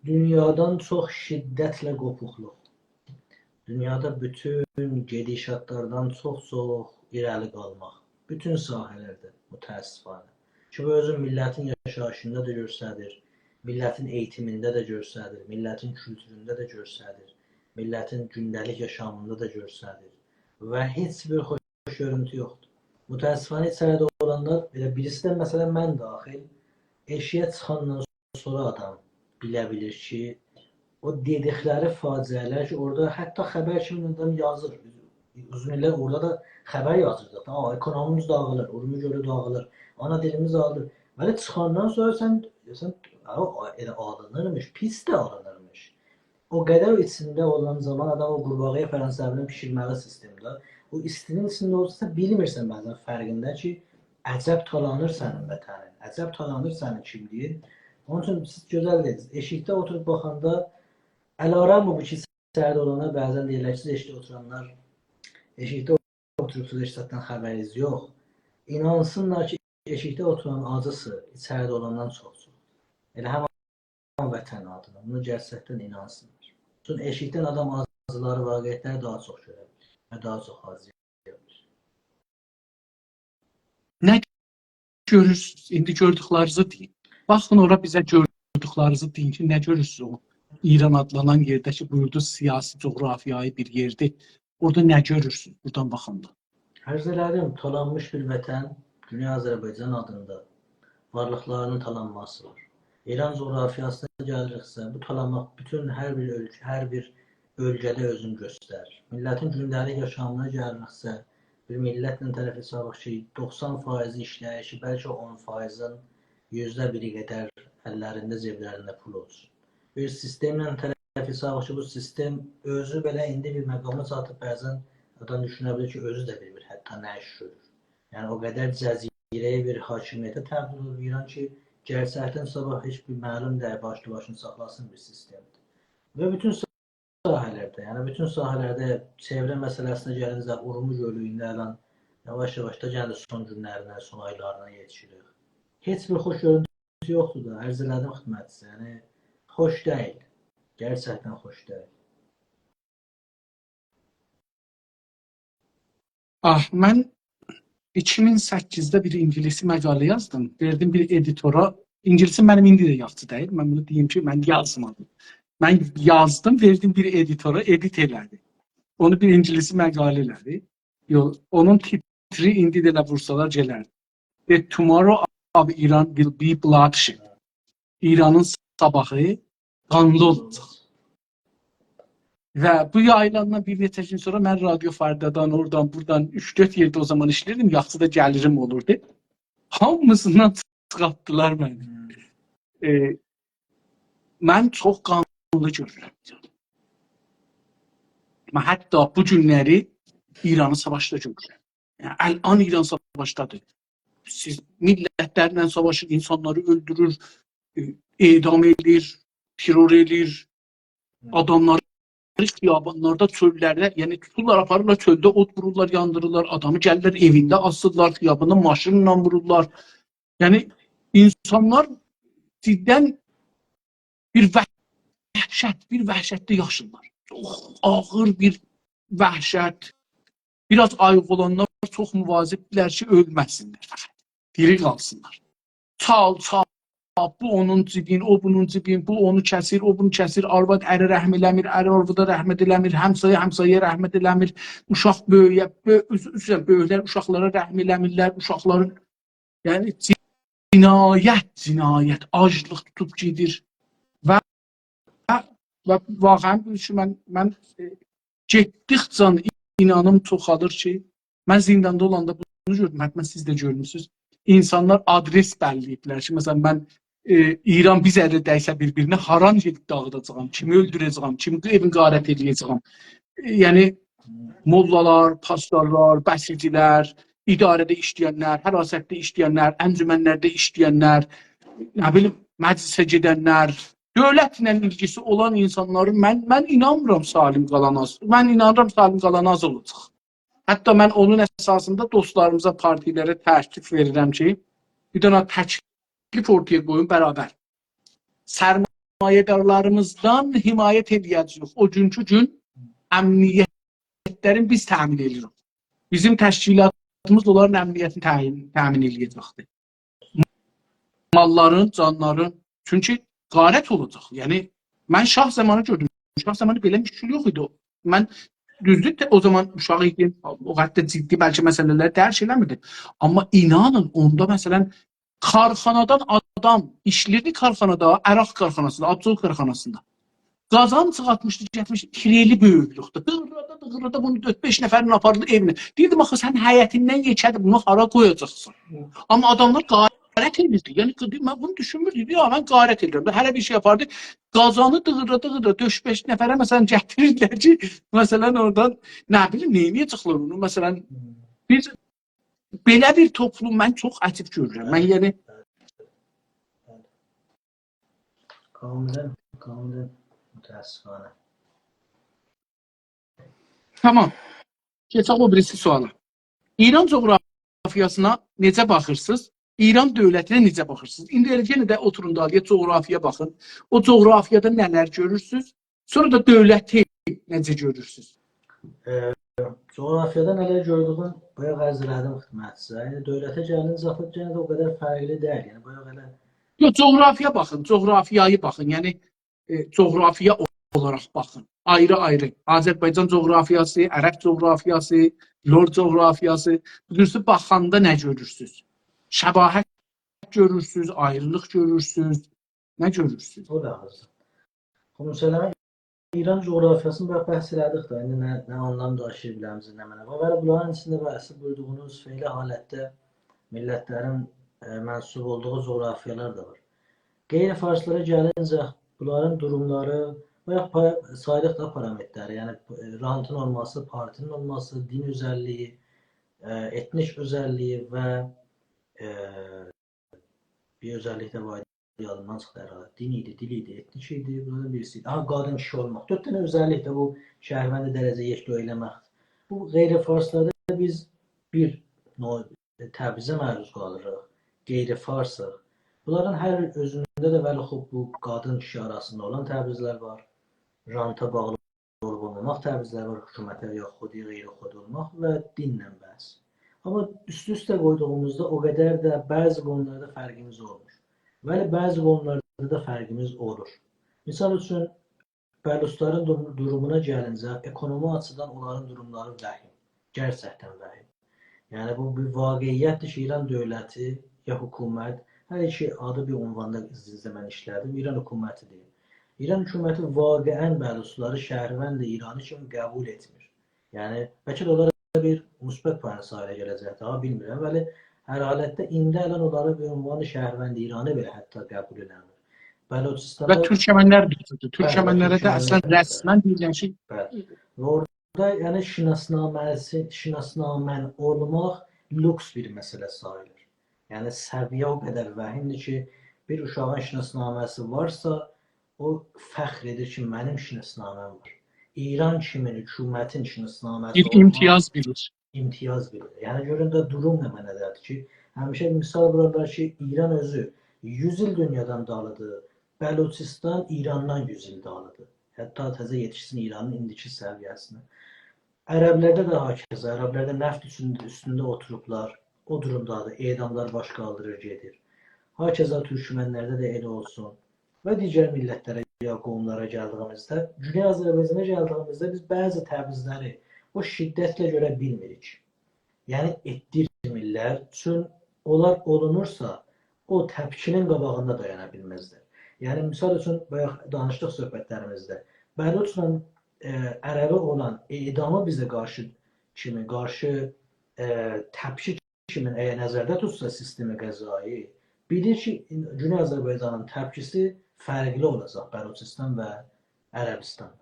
Dünyadan çox şiddətlə qopuqluq. Dünyada bütün gedişatlardan çox irəli qalmaq. Bütün sahələrdə bu təəssüfənə. Ki, bu özü millətin yaşayışında da göstərir, millətin eğitimində də göstərir, millətin kültüründə də göstərir, millətin gündəlik yaşamında da göstərir və heç bir xoş görüntü yoxdur. Bu təəssüfənə içəridə olanlar, elə birisi də məsələn mən daxil, eşiyə çıxandan sonra adam bilə bilir ki, o dedikləri faciələr ki, orada hətta xəbər kimi adam yazır. Uzun illər orada da xəbər yazırdı. Ekonomimiz dağılır, urmu gölü dağılır, ana dilimiz dağılır. Belə çıxandan sonra sən elə alınırmış, pis də alınırmış. O qədər içində olan zaman adam o qurbağaya fərənsəvinin pişirməli sistemdə, o istinin içində olsa bilmirsən bəzən fərqində ki, əcəb talanır sənin vətənin, əcəb talanır sənin kimliyin. Onun üçün siz gözəl dediniz, eşikdə oturub baxanda əlaram bu ki, içəridə olanlar bəzən deyirlər ki, siz eşikdə oturanlar, eşikdə oturubsuz eşitdən xəbəriniz yox. İnansınlar ki, eşikdə oturan acısı içəridə olandan çox. Elə həman vətən adına, bunu gerçəkdən inansınlar. Çünki eşikdən adam acıları, vaqiyyətləri daha çox görə bilir və daha çox acıya bilir. Nə görürsünüz? İndi gördüklərinizi deyin. Baxın ora bizə gördüklərinizi deyin ki, nə görürsünüz o? İran adlanan yerdə ki, buyurdu siyasi, coğrafiyayı bir yerdir. Orada nə görürsünüz buradan baxanda? Ərz elədim, talanmış bir vətən, Dünya Azərbaycan adında varlıqlarının talanması var. İran coğrafiyasına gəliriksə, bu talanmaq bütün hər bir bölgədə özünü göstərir. Millətin gündəlik yaşamına gəliriksə, bir millətlə tərəf hesabıq ki, 90% işləyişi, bəlkə 10%-in %1-i qədər əllərində, ceblərində pul olsun. Bir sistemlə tərəf hesabıq ki, bu sistem özü belə indi bir məqama çatıb, bəzən adam düşünə bilir ki, özü də bilmir, hətta nə iş görür. Yəni, o qədər cəzirəyə bir hakimiyyətə təbdil olur İran ki, gerçəkdən sabah heç bir məlum deyil, başlı-başını saxlasın bir sistemdir. Və bütün sahələrdə, yəni bütün sahələrdə çevrə məsələsinə gəlincə, Urmu gölü indi əlan yavaş-yavaş da gəlir son günlərinə, son aylarına yetişirik. Heç bir xoş görüntü yoxdur da, ərz elədim xidmətçisi, yəni xoş deyil, gerçəkdən xoş deyil. Mən 2008-də bir ingilis məqalə yazdım. Verdim bir editora. İngilisim mənim indi də yaxşı deyil. Mən bunu deyim ki, mən yazmadım. Mən yazdım, verdim bir editora, edit elədi. Onu bir ingilisi məqalə elədi. Onun titri indi də vursalar gələrdi. Tomorrow of Iran will be bloodshed. İranın sabahı qanlı olacaq. Və bu yayılandan bir neçə gün sonra mən Radio Fardadan, oradan, buradan 3-4 yerdə o zaman işləyirdim. Yaxşı da gəlirim olurdu. Hamısından çıxartdılar məni. Mən çox qanlı görürəm. Mən hətta bu günləri İranı savaşda görürəm. Yəni, əl-an İran savaşdadır. Siz millətlərlə savaşır, insanları öldürür, edam edir, terror edir, adamları xiyabanlarda, çöllərdə, yəni tuturlar, aparırlar çöldə, od vururlar, yandırırlar, adamı gəlirlər evində asırlar, xiyabanda maşınla vururlar. Yəni insanlar ciddən bir vəhşətdə yaşırlar. Çox ağır bir vəhşət. Biraz ayıq olanlar çox müvazibdirlər ki, ölməsinlər. Diri qalsınlar. Çal, bu onun cibin, o bunun cibin, bu onu kəsir, o bunu kəsir, arvad əri rəhm eləmir, əri arvada rəhmət eləmir, həmsaya rəhmət eləmir, uşaq böyüklər uşaqlara rəhm eləmirlər, uşaqların, yəni cinayət, aclıq tutub gedir və vaxən mən getdikcə inanım çoxalır ki, mən zindanda olanda bunu gördüm, hətta siz də görmüşsünüz, insanlar adres bəlləyiblər ki, məsələn, mən İran biz ələ dəysə bir-birinə haran gedib dağıdacağam, kimi öldürəcəyəm, kimi evin qarət edəcəyəm. Yəni, mollalar, pastorlar, bəsicilər, idarədə işləyənlər, hərasətdə işləyənlər, əncümənlərdə işləyənlər, nə bilim, məclisə gedənlər, dövlətlə ilgisi olan insanların mən inanmıram salim qalan az. Mən inanıram salim qalan az olacaq. Hətta mən onun əsasında dostlarımıza, partilərə təklif verirəm ki, bir dənə təklif ortaya qoyun bərabər. Sərmayədarlarımızdan himayət edəcəyik. O günkü gün əmniyyətlərin biz təmin edirik. Bizim təşkilatımız onların əmniyyətini təmin edəcəkdir. Malların, canların. Çünki qarət olacaq. Yəni, mən şah zamanı gördüm. Şah zamanı belə müşkül yox idi. Mən düzdür o zaman uşaq idim, o qədər ciddi bəlkə məsələləri dərk eləmirdim. Amma inanın, onda məsələn, karxanadan adam işlirdi karxanada, əraq karxanasında, abzol karxanasında. Qazan çıxartmışdı, getmişdi, kireli böyüklükdə. Dığırada bunu 4-5 nəfərin apardı evinə. Deyirdim, axı, sən həyətindən yekədir, bunu hara qoyacaqsın? Amma adamlar qarət edirdi. Yəni, mən bunu düşünmürdüm. Ya, mən qarət edirəm. Hələ bir şey yapardı. Qazanı dığırada 4-5 nəfərə məsələn gətirirlər ki, məsələn, oradan, nə bilim, neyniyəcəklər onu? Məsələn, biz belə bir toplum mən çox ətib görürəm. Mən yəni... Kamilən mütəəssifانه. Tamam. Keçək o birisi suala. İran coğrafiyasına necə baxırsınız? İran dövlətinə necə baxırsınız? İndi yenə də oturun da, coğrafiya baxın. O coğrafiyada nələr görürsünüz? Sonra da dövləti necə görürsünüz? Coğrafiyada nələr gördüyüm bayaq ərz elədim xidmətçisə. Yəni dövlətə gəlincə də o qədər fərqli deyil. Yəni bayaq elə Yox, coğrafiya baxın, coğrafiyayı baxın. Yəni coğrafiya olaraq baxın. Ayrı-ayrı. Azərbaycan coğrafiyası, Ərəb coğrafiyası, Lor coğrafiyası. Birisi baxanda nə görürsünüz? Şəbahət görürsünüz, ayrılıq görürsünüz. Nə görürsünüz? O da hazır. Xüsusən İran coğrafiyasını bayaq bəhs elədik də. İndi nə anlam daşıyır biləmizin, nə mənə. Və bunların içində bəhsi buyurduğunuz feyli halətdə millətlərin mənsub olduğu coğrafiyalar da var. Qeyri-farslara gəlincə bunların durumları və saydıq da parametrləri, yəni rantın olması, partinin olması, din özəlliyi, etnik özəlliyi və bir özəllik də var idi, yadımdan çıxdı herhalde. Din idi, dil idi, etnik idi, bunların birisi idi. Qadın kişi olmaq. 4 dənə özəllik də bu şəhərvəndi dərəcə yekdə eləməkdir. Bu qeyri-farslarda biz bir təbizə məruz qalırıq, qeyri-farsıq. Bunların hər özündə də vəlixub bu qadın kişi arasında olan təbizlər var. Ranta bağlı olub olmamaq təbizlər var, hökumətə ya xudi, qeyri-xudi olmaq və dinlə bəhs. Amma üst-üstə qoyduğumuzda o qədər də bəzi qonularda fərqimiz olmur. Bəli, bəzi qonularda da fərqimiz olur. Misal üçün, bəlusların durumuna gəlincə, ekonomi açıdan onların durumları vəhim. Gerçəkdən vəhim. Yəni, bu bir vaqiyyətdir ki, İran dövləti ya hökumət, hər iki adı bir unvanda izləmən işlərdir, İran hökumətidir. İran hökuməti vaqiən bəlusları şəhərvənd İranı kimi qəbul etmir. Yəni, bəlkə də onlara bir müsbət payına sahələ gələcək, daha bilmirəm. Bəli, hər halətdə indi ələn onları bir ünvanı şəhərvənd İranı belə hətta qəbul eləmir. Və Türkmənlər deyildir. Türkmənlərə də əslən rəsmən deyilən şey. Bəli. Və orada yəni şinasnamən olmaq lüks bir məsələ sayılır. Yəni səviyyə o qədər vəhimdir ki, bir uşağın şinasnaməsi varsa, o fəxr edir ki, mənim şinasnaməm var. İran kimi hökumətin şinasnaməsi bir imtiyaz bilir. İmtiyaz bilir. Yəni görün də durum nə mənədədir ki, həmişə misal vururlar ki, İran özü 100 il dünyadan dalıdır, Bəluçistan İrandan 100 il dalıdır. Hətta təzə yetişsin İranın indiki səviyyəsinə. Ərəblərdə də hakeza, Ərəblərdə nəft üstündə oturublar, o durumdadır, edamlar baş qaldırır, gedir. Hakeza Türkmənlərdə də elə olsun və digər millətlərə ya qovumlara gəldiyimizdə, Güney Azərbaycana gəldiyimizdə biz bəzi təbizləri o şiddətlə görə bilmirik. Yəni etdirmirlər, çünki onlar olunursa, o təpkinin qabağında dayana bilməzlər. Yəni misal üçün, bayaq danışdıq söhbətlərimizdə, Bəluçla ərəbi olan edamı bizə qarşı təpki kimi əgər nəzərdə tutsa sistemi qəzai, bilir ki, Güney Azərbaycanın təpkisi fərqli olacaq Bəluçistan və Ərəbistandan.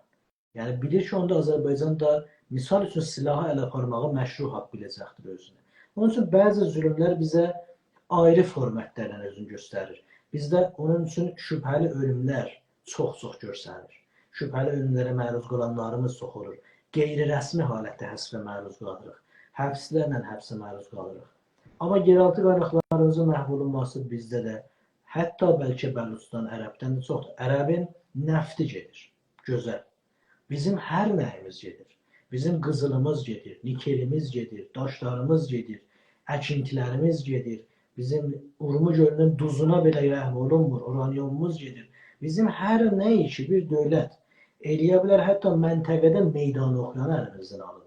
Yəni bilir ki, onda Azərbaycan da misal üçün silahı ələ aparmağı məşru haqq biləcəkdir özünə. Onun üçün bəzi zülmlər bizə ayrı formatlərlə özünü göstərir. Bizdə onun üçün şübhəli ölümlər çox-çox görsənir. Şübhəli ölümlərə məruz qalanlarımız çox olur. Qeyri-rəsmi halətdə həsvə məruz qalırıq. həbslərlə həbsə məruz qalırıq. Amma yeraltı qaynaqlarımızın məhv olunması bizdə də, hətta bəlkə Bəluchistan ərəbdən də çoxdur. Ərəbin nəfti gedir, gözəl. Bizim hər nəyimiz gedir. Bizim qızılımız gedir, nikelimiz gedir, daşlarımız gedir, əkintilərimiz gedir. Bizim Urmu gölünün duzuna belə rəhm olunmur, uranyumumuz gedir. Bizim hər nə ki bir dövlət eləyə bilər, hətta məntəqədə meydan oxuyan əlimizdən alınır.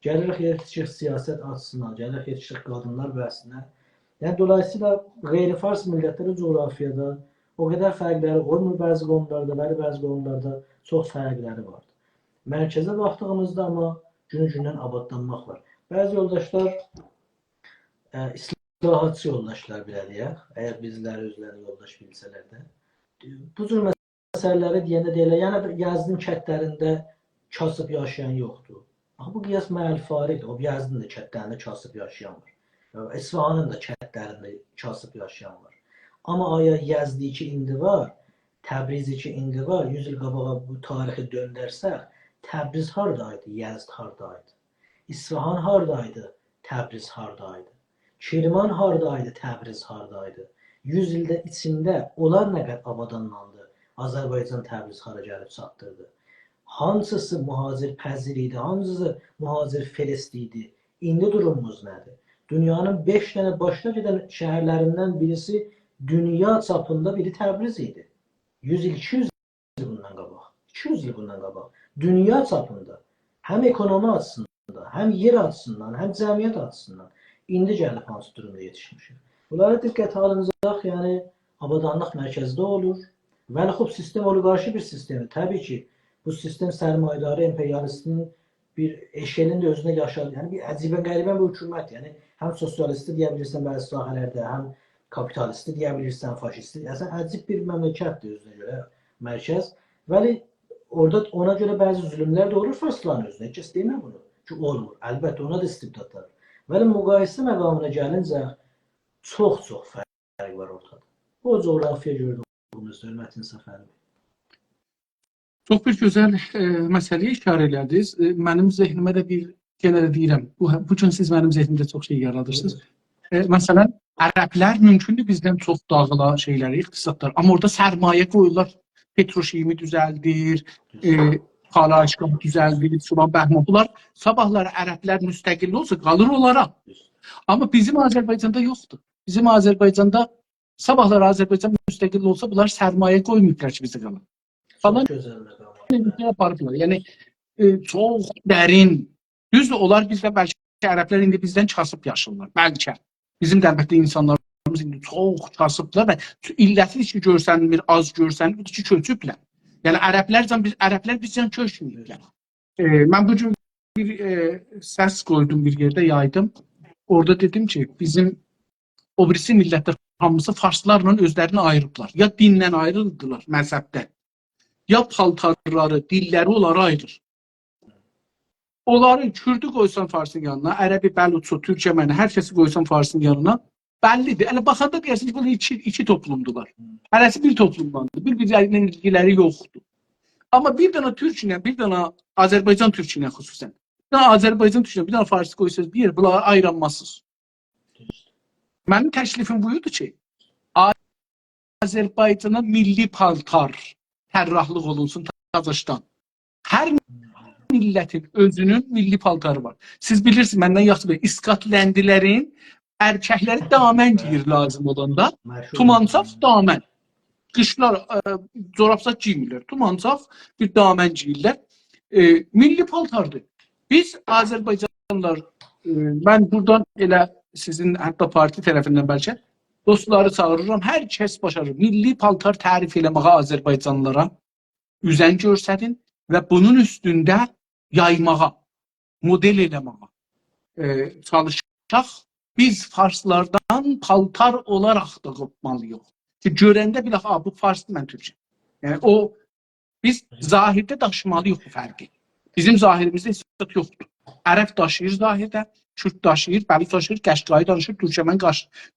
Gəlirik yetişik siyasət açısından, gəlirik yetişik qadınlar bəhsinə. Yəni, dolayısıyla qeyri-fars millətləri coğrafiyada o qədər fərqləri olmur bəzi qonularda, bəzi qonularda çox fərqləri vardır. Mərkəzə baxdığımızda amma günü-gündən abadlanmaq var. Bəzi yoldaşlar islahatçı yoldaşlar belə deyək, əgər bizləri özləri yoldaş bilsələr də. Bu cür məsələləri deyəndə deyilə, yəni Yazidin kətlərində kasıb yaşayan yoxdur. Bu qiyas məl-fariqdir, o Yazidin də kətlərində kasıb yaşayan var. İsfahanın da kətlərində kasıb yaşayan var. Amma aya Yazidi ki indi var, Təbrizi ki indi var, 100 il qabağa bu tarixi döndərsək, Təbriz haradaydı, Yazid haradaydı? İsfahan haradaydı, Təbriz haradaydı? Kirman haradaydı, Təbriz haradaydı? 100 ildə içində onlar nə qədər abadanlandı, Azərbaycan Təbriz hara gəlib çatdırdı? Hansısı mühacir pəzir idi, hansısı mühacir felist idi? İndi durumumuz nədir? Dünyanın 5 dənə başına gedən şəhərlərindən birisi dünya çapında biri Təbriz idi. 100 il, 200 il bundan qabaq. 200 il bundan qabaq. Dünya çapında həm ekonomi açısından, həm yer açısından, həm cəmiyyət açısından indi gəlib hansı durumda yetişmişik. Bunlara diqqət alınacaq, yəni abadanlıq mərkəzdə olur. Vəli-xub sistem oliqarşi bir sistemdir. Təbii ki, bu sistem sərmayedarı emperyalistinin bir eşelin də özünə yaşadı. Yəni bir əcibə qəribə bir hökumət. Yəni həm sosialisti deyə bilirsən bəzi sahələrdə, həm kapitalisti deyə bilirsən, faşisti. Yəni əcib bir məmləkətdir özünə görə mərkəz. Bəli, orada ona görə bəzi zülmlər də olur farsların özünə. Heç kəs demir bunu ki, olmur. Əlbəttə ona da istibdadlar. Bəli, müqayisə məqamına gəlincə çox fərq var ortada. O coğrafiya gördüyümüz hörmətin səfəri. Çox bir gözəl məsələyə işarə elədiniz. Mənim zehnimə də yenə də deyirəm, bu gün siz mənim zehnimdə çox şey yaradırsınız. Məsələn, ərəblər mümkündür bizdən çox dağıla şeyləri, iqtisadlar. Amma orada sərmayə qoyurlar. Petroşimi düzəldir, palaşqamı düzəldir, sulan bəhmə. Bunlar sabahları ərəblər müstəqil olsa qalır onlara. Amma bizim Azərbaycanda yoxdur. Bizim Azərbaycanda sabahları Azərbaycan müstəqil olsa bunlar sərmayə qoymuyublar ki, bizə qalır. Falan yapardılar. Yəni çox dərin. Düzdür, onlar bizdə bəlkə ərəblər indi bizdən kasıb yaşırlar. Bəlkə. Bizim dərbətdə insanlarımız indi çox kasıblar və illəti ki görsənmir, az görsənmir, bu ki köçüblər. Yəni ərəblər bizdən köçməyiblər. Mən bu gün bir səs qoydum bir yerdə, yaydım. Orada dedim ki, bizim o birisi millətlər hamısı farslarla özlərini ayırıblar. Ya dindən ayrıldılar, məzhəbdən. Ya paltarları, dilləri onları ayırır. Onları Kürdü qoysan Farsın yanına, Ərəbi, Bəluçu, Türkməni, hər kəsi qoysan Farsın yanına, bəllidir. Elə baxanda deyərsiniz ki, bunlar iki toplumdular. Hərəsi bir toplumdandır, bir-birlərinin ilgiləri yoxdur. Amma bir dənə Türklə, bir dənə Azərbaycan Türklə xüsusən, bir dənə Azərbaycan Türklə, bir dənə Farsı qoysanız bir yer, bunları ayıranmazsınız. Mənim təklifim buyurdu ki, Azərbaycana milli paltar tərrahlıq olunsun Tacikistan. Hər millətin özünün milli paltarı var. Siz bilirsiniz, məndən yaxşı bilir, İskatlendilərin erkəkləri damən giyir lazım olanda, tumansaf damən. Qışlar corabsaq giymirlər, tumansaf bir damən giyirlər. Milli paltardır. Biz Azərbaycanlılar, mən buradan elə sizin hətta parti tərəfindən bəlkə dostları çağırıram, hər kəs başarır. Milli paltar tərif eləməyə Azərbaycanlılara üzən görsədin və bunun üstündə yaymağa, model eləməyə çalışaq. Biz farslardan paltar olaraq da qopmalıyıq. Ki, görəndə bilək, bu farsdır, mən Türkçə. Yəni, biz zahirdə daşımalıyıq bu fərqi. Bizim zahirimizdə hissat yoxdur. Ərəb daşıyır zahirdə, Kürt daşıyır, Bəluç daşıyır, Qəşqayı daşıyır, Türkmən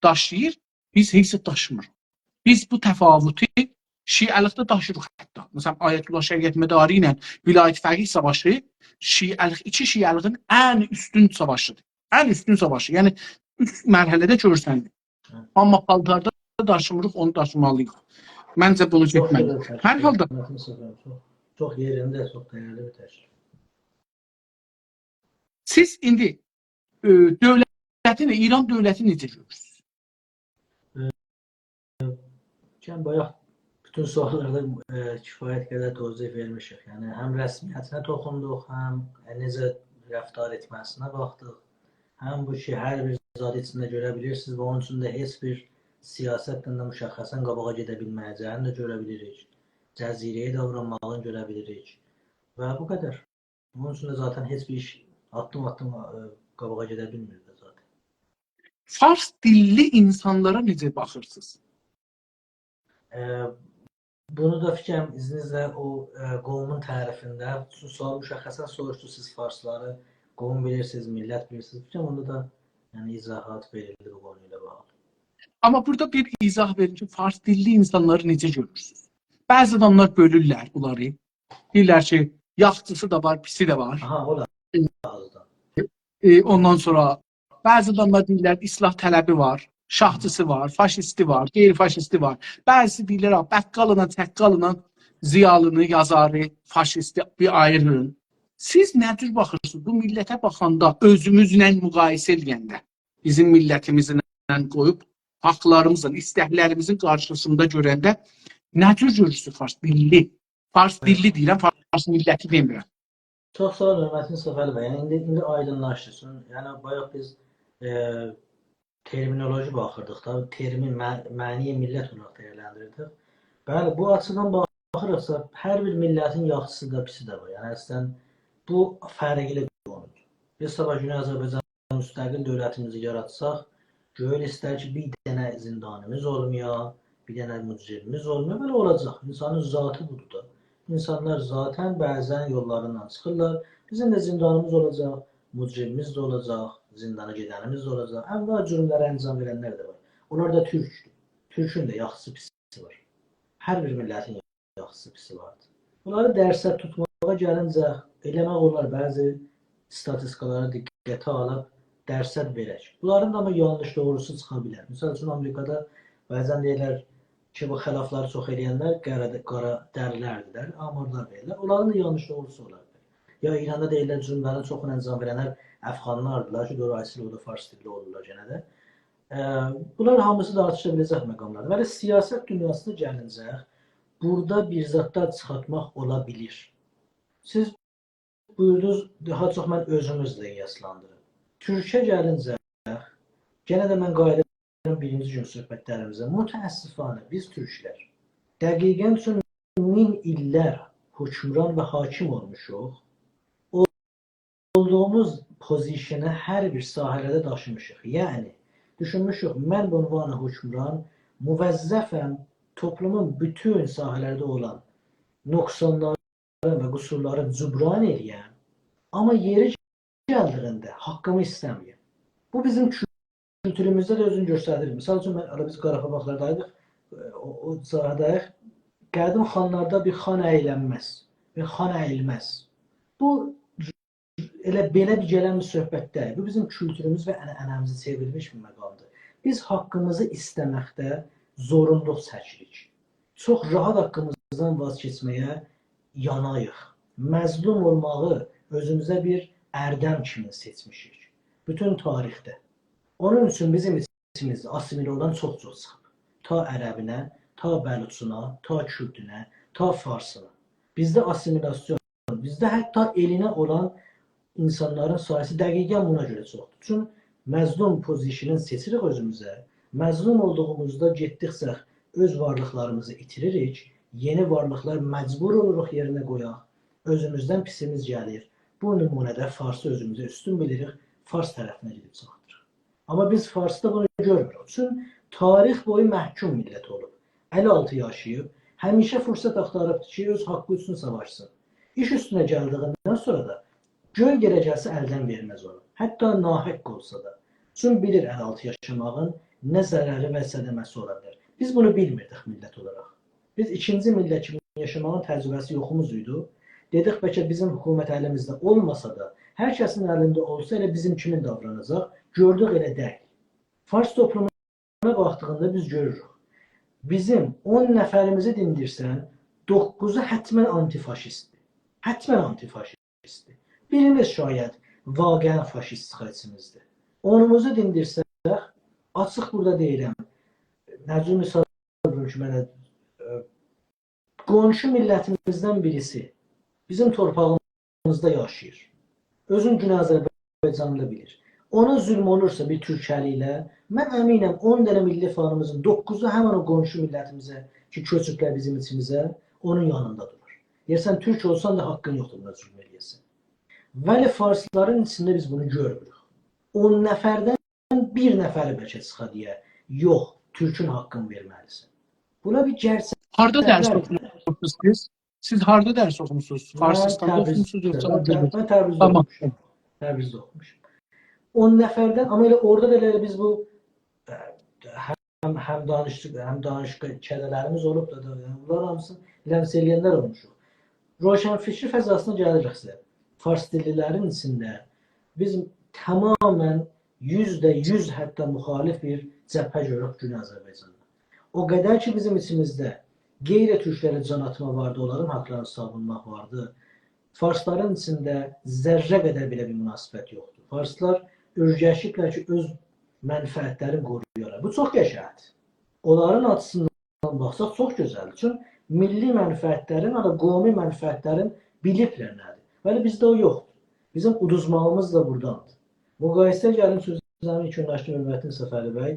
daşıyır. Biz hissat daşımırıq. Biz bu təfavutu Şiəlikdə daşırıq hətta. Məsələn, Ayətullah Şəriət Mədarı ilə vilayət fərqi savaşı iki şiəliğin ən üstün savaşıdır. Ən üstün savaşı. Yəni 3 mərhələdə görsəndik. Amma paltarda daşımırıq, onu daşımalıyıq. Məncə bunu Çox getməli. gözəl təşkil. Hər halda Hörmətli Səfər, çox yerində, çox dəyərli bir təşkil. siz indi dövləti, İran dövləti necə görürsünüz? Yəni bayaq bütün suallarda kifayət qədər tozih vermişik. Yəni həm rəsmiyyətinə toxunduq, həm necə rəftar etməsinə baxdıq. Həm bu ki, hər bir zad içində görə bilirsiniz və onun üçün də heç bir siyasətlə də müşəxxəsən qabağa gedə bilməyəcəyini də görə bilirik. Cəzirəyə davranmağını görə bilirik. Və bu qədər. Onun üçün də zaten heç bir iş addım qabağa gedə bilmir də zaten. Fars dilli insanlara necə baxırsınız? Bunu da fikrim izninizlə o qovumun tərifində sual müşəxxəsən soruşdu, siz farsları qovum bilirsiniz, millət bilirsiniz. Fikrim onda da yəni izahat verildi bu konuyla bağlı. Amma burada bir izah verin ki, fars dilli insanları necə görürsünüz? Bəzi adamlar bölürlər bunları. Deyirlər ki, yaxçısı da var, pisi də var. Aha, o da azdan. Ondan sonra bəzi adamlar deyirlər islah tələbi var. Şahçısı var, faşisti var, qeyri-faşisti var. Bəzisi deyirlər, bəqqalına, təqqalına ziyalını, yazarı, faşisti bir ayırın. Siz nə cür baxırsınız? Bu millətə baxanda, özümüzlə müqayisə edəndə, bizim millətimizlə qoyub, haqlarımızın, istəklərimizin qarşısında görəndə nə cür görürsünüz fars dilli? Fars dilli deyirəm, fars milləti demirəm. Çox sağ olun, hörmətli Səfər bəy. Yəni indi aydınlaşdırsın. Yəni bayaq biz terminoloji baxırdıq da, termin məniyə millət olaraq dəyərləndirirdik. Bəli, bu açıdan baxırıqsa, hər bir millətin yaxşısı da, pisi də var. Yəni əslən bu fərqli bir konudur. Biz sabah günü Azərbaycan müstəqil dövlətimizi yaratsaq, göl istər ki, bir dənə zindanımız olmaya, bir dənə mücrimimiz olmaya, belə olacaq. İnsanın zatı budur da. İnsanlar zaten bəzən yollarından çıxırlar. Bizim də zindanımız olacaq, mücrimimiz də olacaq, zindana gedənimiz də olacaq. Əvvəl cürümlərə əncam verənlər də var. Onlar da türkdür. Türkün də yaxşısı pisi var. Hər bir millətin yaxşısı pisi vardır. Bunları dərsə tutmağa gəlincə eləmək olar, bəzi statistikalara diqqətə alıb dərsət verək. Bunların da amma yanlış doğrusu çıxa bilər. Məsəl üçün Amerikada bəzən deyirlər ki, bu xilafları çox eləyənlər qara dərilərdirlər, amarlar verirlər. Onların da yanlış doğrusu olar. Ya İranda deyirlər cürümlərin çoxunu əncam verənlər Əfqanlardılar ki, doğru asil o da fars dilli olurlar gənə də. Bunlar hamısı da artışa biləcək məqamlardır. Və siyasət dünyasına gəlincək, burada bir zadlar çıxartmaq ola bilir. Siz buyurdunuz, daha çox mən özümüzlə yaslandırım. Türkiyə gəlincək, gənə də mən qayıdıram birinci gün söhbətlərimizə. Mütəəssifanə biz türklər dəqiqən üçün 1000 illər hökmran və hakim olmuşuq. Olduğumuz pozisyonu hər bir sahələrdə daşımışıq. Yəni, düşünmüşük, mən bu ünvanı hökmran, müvəzzəfəm toplumun bütün sahələrdə olan nöqsanları və qüsurları cübran eləyəm, amma yeri gəldiyində haqqımı istəməyəm. Bu bizim kültürümüzdə də özünü göstərir. Misal üçün, biz Qarabağlardayıq, o sahədəyik, qədim xanlarda bir xan əylənməz, bir xan əyilməz. Bu, elə belə bir gələn bir söhbətdə, bu bizim kültürümüz və ənənəmizi çevrilmiş bir məqamdır. Biz haqqımızı istəməkdə zorunluq çəkirik. Çox rahat haqqımızdan vaz keçməyə yanayıq. Məzlum olmağı özümüzə bir ərdəm kimi seçmişik. Bütün tarixdə. Onun üçün bizim içimizdə asimilə olan çox-çox çıxıb. Ta ərəbinə, ta bəluçuna, ta kürdünə, ta farsına. Bizdə asimilasyon, bizdə hətta elinə olan insanların sayısı dəqiqən buna görə çoxdur. Çünki məzlum pozisyonunu seçirik özümüzə. Məzlum olduğumuzda getdikcə öz varlıqlarımızı itiririk. Yeni varlıqlar məcbur oluruq yerinə qoyaq. Özümüzdən pisimiz gəlir. Bu nümunədə Farsı özümüzə üstün bilirik. Fars tərəfinə gedib çatdırıq. Amma biz Farsda bunu görmürük. Çünki tarix boyu məhkum millət olub. 56 yaşayıb, həmişə fürsət axtarıbdır ki, öz haqqı üçün savaşsın. İş üstünə gəldiyindən sonra da göy gələcəsi əldən verməz onu. Hətta nahəq olsa da. Çünki bilir 56 yaşamağın nə zərəri və sədəməsi ola bilər. Biz bunu bilmirdik millət olaraq. Biz ikinci millət kimi yaşamağın təcrübəsi yoxumuz idi. dedik bəlkə bizim hökumət əlimizdə olmasa da, hər kəsin əlində olsa elə bizim kimi davranacaq. Gördük elə deyil. Fars toplumuna baxdığında biz görürük. Bizim 10 nəfərimizi dindirsən, 9-u həttəmən antifaşistdir. Həttəmən antifaşistdir. Birimiz şayət vaqəən faşist çıxacımızdır. 10-umuzu dindirsək, açıq burada deyirəm. Nəzir misal verir ki, mənə qonşu millətimizdən birisi bizim torpağımızda yaşayır. Özün Güney Azərbaycanlı bilir. Ona zülm olursa bir türkəli ilə, mən əminəm 10 dənə milli fanımızın 9-u həmən o qonşu millətimizə ki, köçüblər bizim içimizə, onun yanında durur. Yersən türk olsan da haqqın yoxdur buna zülm eləyəsin. Vəli farsların içində biz bunu görmürük. 10 nəfərdən bir nəfəri bəlkə çıxa deyə, yox, türkün haqqını verməlisin. Buna bir gerçək. Harda dərs oxumusunuz siz? Siz harda dərs oxumusunuz? Farsistanda oxumusunuz yoxsa? Mən Təbrizdə oxumuşum. Təbrizdə oxumuşum. 10 nəfərdən, amma elə orada da elə biz bu həm danışıq kədələrimiz olub da, bunlar hamısını ləms eləyənlər olmuşuq. Roşənfikri fəzasına gəlirik sizə. Fars dillilərin içində biz tamamən %100 hətta müxalif bir cəbhə görürük Güney Azərbaycanda. O qədər ki, bizim içimizdə qeyri-türklərə can atma vardı, onların haqlarını savunmaq vardı. Farsların içində zərrə qədər belə bir münasibət yoxdur. Farslar örgəşiklər ki, öz mənfəətlərini qoruyurlar. Bu çox qəşəngdir. Onların açısından baxsaq çox gözəldir. Çünki milli mənfəətlərin, qomi mənfəətlərin biliblər nədir. Bəli, bizdə o yoxdur. Bizim uduzmağımız da buradandır. Müqayisə gəlin sözlərini ilk önləşdi Mürvətin Səfəri bəy.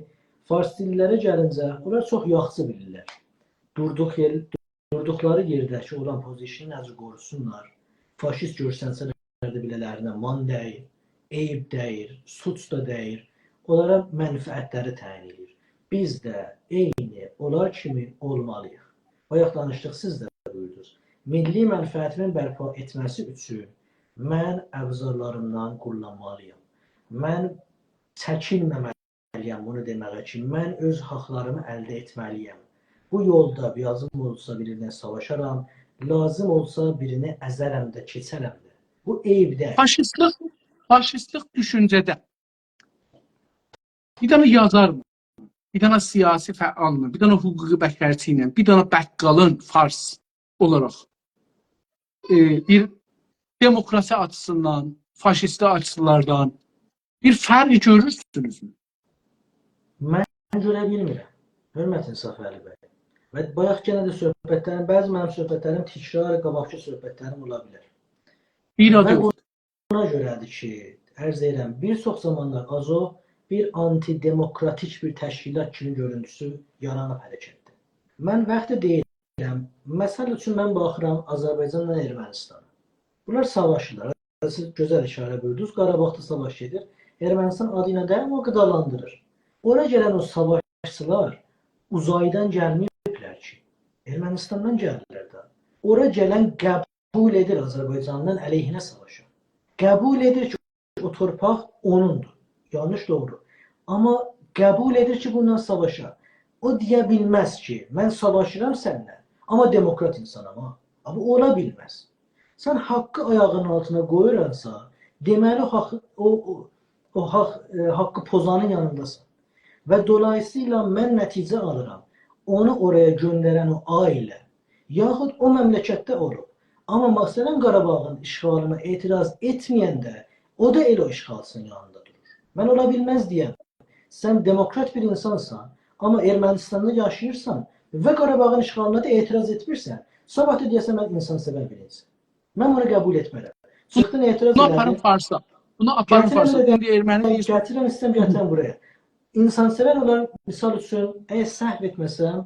Fars dillilərə gəlincə, onlar çox yaxşı bilirlər. Durduqları yerdəki olan pozisiyonu necə qorusunlar. Faşist görsənsələr də bilələrinə man deyir, eyib deyir, suç da deyir. Onlara mənfəətləri təyin edir. Biz də eyni onlar kimi olmalıyıq. Bayaq danışdıq, siz də buyurdunuz. Milli mənfəətimin bərpa etməsi üçün mən əvzarlarımdan qullanmalıyam. Mən çəkinməməliyəm bunu deməyə ki, mən öz haqlarımı əldə etməliyəm. Bu yolda lazım olsa birinə savaşaram, lazım olsa birini əzərəm də, keçərəm də. Bu eyib deyil. Faşistlik düşüncədə bir dənə yazar mı? Bir dənə siyasi fəal mı? Bir dənə hüquqi bəşərçi ilə, bir dənə bəqqalın fars olaraq bir demokrasi açısından, faşisti açılardan bir fərq görürsünüzmü? Mən görə bilmirəm. Hörmətin Səfəri bəy. Və bayaq yenə də söhbətlərim, bəzi mənim söhbətlərim təkrar, qabaqçı söhbətlərim ola bilər. Bir adı yox. Buna görədir ki, ərz edirəm, bir çox zamanlar AZO bir antidemokratik bir təşkilat kimi görüntüsü yaranıb hərəkətdir. Mən vaxtı deyirəm, məsəl üçün mən baxıram Azərbaycanla Ermənistana. Bunlar savaşırlar. Siz gözəl işarə buyurdunuz, Qarabağda savaş gedir. Ermənistan adı ilə deyirəm, o qidalandırır. Ora gələn o savaşçılar uzaydan gəlməyiblər ki, Ermənistandan gəlirlər də. Ora gələn qəbul edir Azərbaycandan əleyhinə savaşa. Qəbul edir ki, o torpaq onundur. Yanlış doğru. Amma qəbul edir ki, bundan savaşa. O deyə bilməz ki, mən savaşıram səninlə, amma demokrat insanam. Amma ola bilməz. Sən haqqı ayağının altına qoyuransa, deməli o haqqı pozanın yanındasan. Və dolayısıyla mən nəticə alıram. Onu oraya göndərən o ailə, yaxud o məmləkətdə olub. Amma məsələn Qarabağın işğalına etiraz etməyəndə, o da elə o işğalçının yanında durur. Mən ola bilməz deyəm. Sən demokrat bir insansan, amma Ermənistanda yaşayırsan və Qarabağın işğalına da etiraz etmirsən, sabah da deyəsən mən insansevər bir insan. Mən bunu qəbul etmərəm. Çıxdın etiraz edərdin. Bunu aparın Farsa. Bunu aparın Farsa. Gətirəm, istəyəm gətirəm buraya. İnsansevər olan, misal üçün, əgər səhv etməsəm,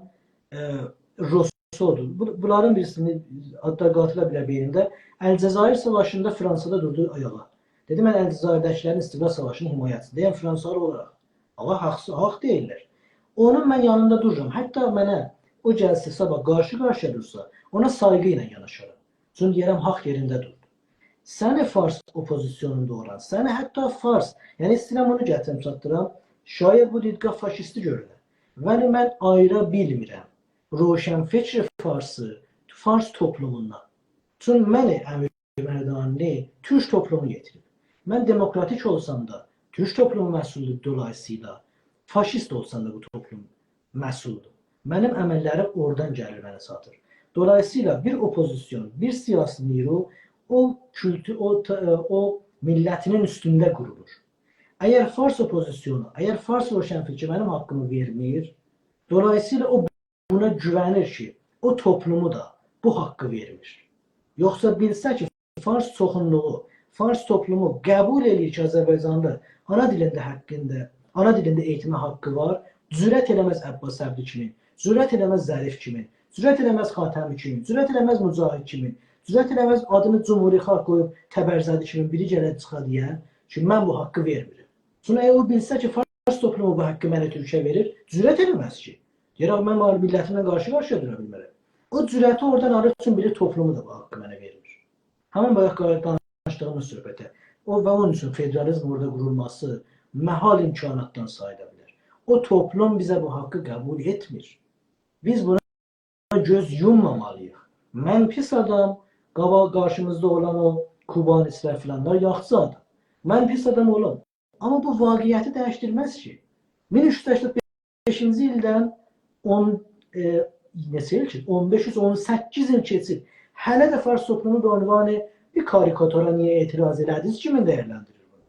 Rousseau'dur. Bunların birisini adlar qatıla bilər beynimdə. Əl-Cəzair savaşında Fransada durdu ayağa. Dedi, mən Əl-Cəzairdəkilərin İstiqlal Savaşının himayəsindəyəm Fransalı olaraq. Allah haqq deyirlər. Onun mən yanında dururum. Hətta mənə o gəlsə sabah qarşı-qarşıya dursa, ona sayğı ilə yanaşaram. Çünki deyirəm, haqq yerində durdu. Səni Fars opozisyonunda olan, səni hətta Fars, yəni istəyirəm onu gətirəm, çatdıram, şayət bu didqah faşisti görürlər. Vəli mən ayıra bilmirəm Roşənfikri Farsı, Fars toplumundan. Çünkü məni Əmir Mərdanlı Türk toplumu getirib. Mən demokratik olsam da Türk toplumu məsuldur dolayısıyla. Faşist olsam da bu toplum məsuldur. Mənim əməllərim oradan gəlir mənə çatır. Dolayısıyla bir opozisyon, bir siyasi niro o kültü, o millətinin üstündə qurulur. Əgər Fars opozisyonu, əgər Fars roşənfikri mənim haqqımı vermir, dolayısıyla o buna güvənir ki, o toplumu da bu haqqı vermir. Yoxsa bilsə ki, Fars çoxunluğu, Fars toplumu qəbul edir ki, Azərbaycanda ana dilində eğitimə haqqı var, cürət eləməz Əbbas Səbri kimi, cürət eləməz Zərif kimi, cürət eləməz Xatəmi kimi, cürət eləməz Mücahid kimi, cürət eləməz adını Cumhuri Xalq qoyub Təbərzədi kimi biri gələ çıxa deyən ki, mən bu haqqı vermirəm. Sonra o bilsə ki, Fars toplumu bu haqqı mənə Türkiyə verir, cürət eləməz ki. Deyirək, mən millətimlə qarşı-qarşıya dura bilmərəm. O cürəti oradan alır üçün biri toplumu da bu haqqı mənə vermir. Həmin bayaq danışdığımız söhbətə. O və onun üçün federalizm orada qurulması məhal imkanatdan sayıla bilər. O toplum bizə bu haqqı qəbul etmir. Biz buna göz yummamalıyıq. Mən pis adam, qarşımızda olan o kubanistlər filanlar yaxşı adam. Mən pis adam olam. Amma bu vaqiyyəti dəyişdirməz ki. 1385-ci ildən 1518 il keçib. Hələ də Fars toplumu da ünvanı bir karikatura niyə etiraz elədiniz? Kimin dəyərləndirir bunu?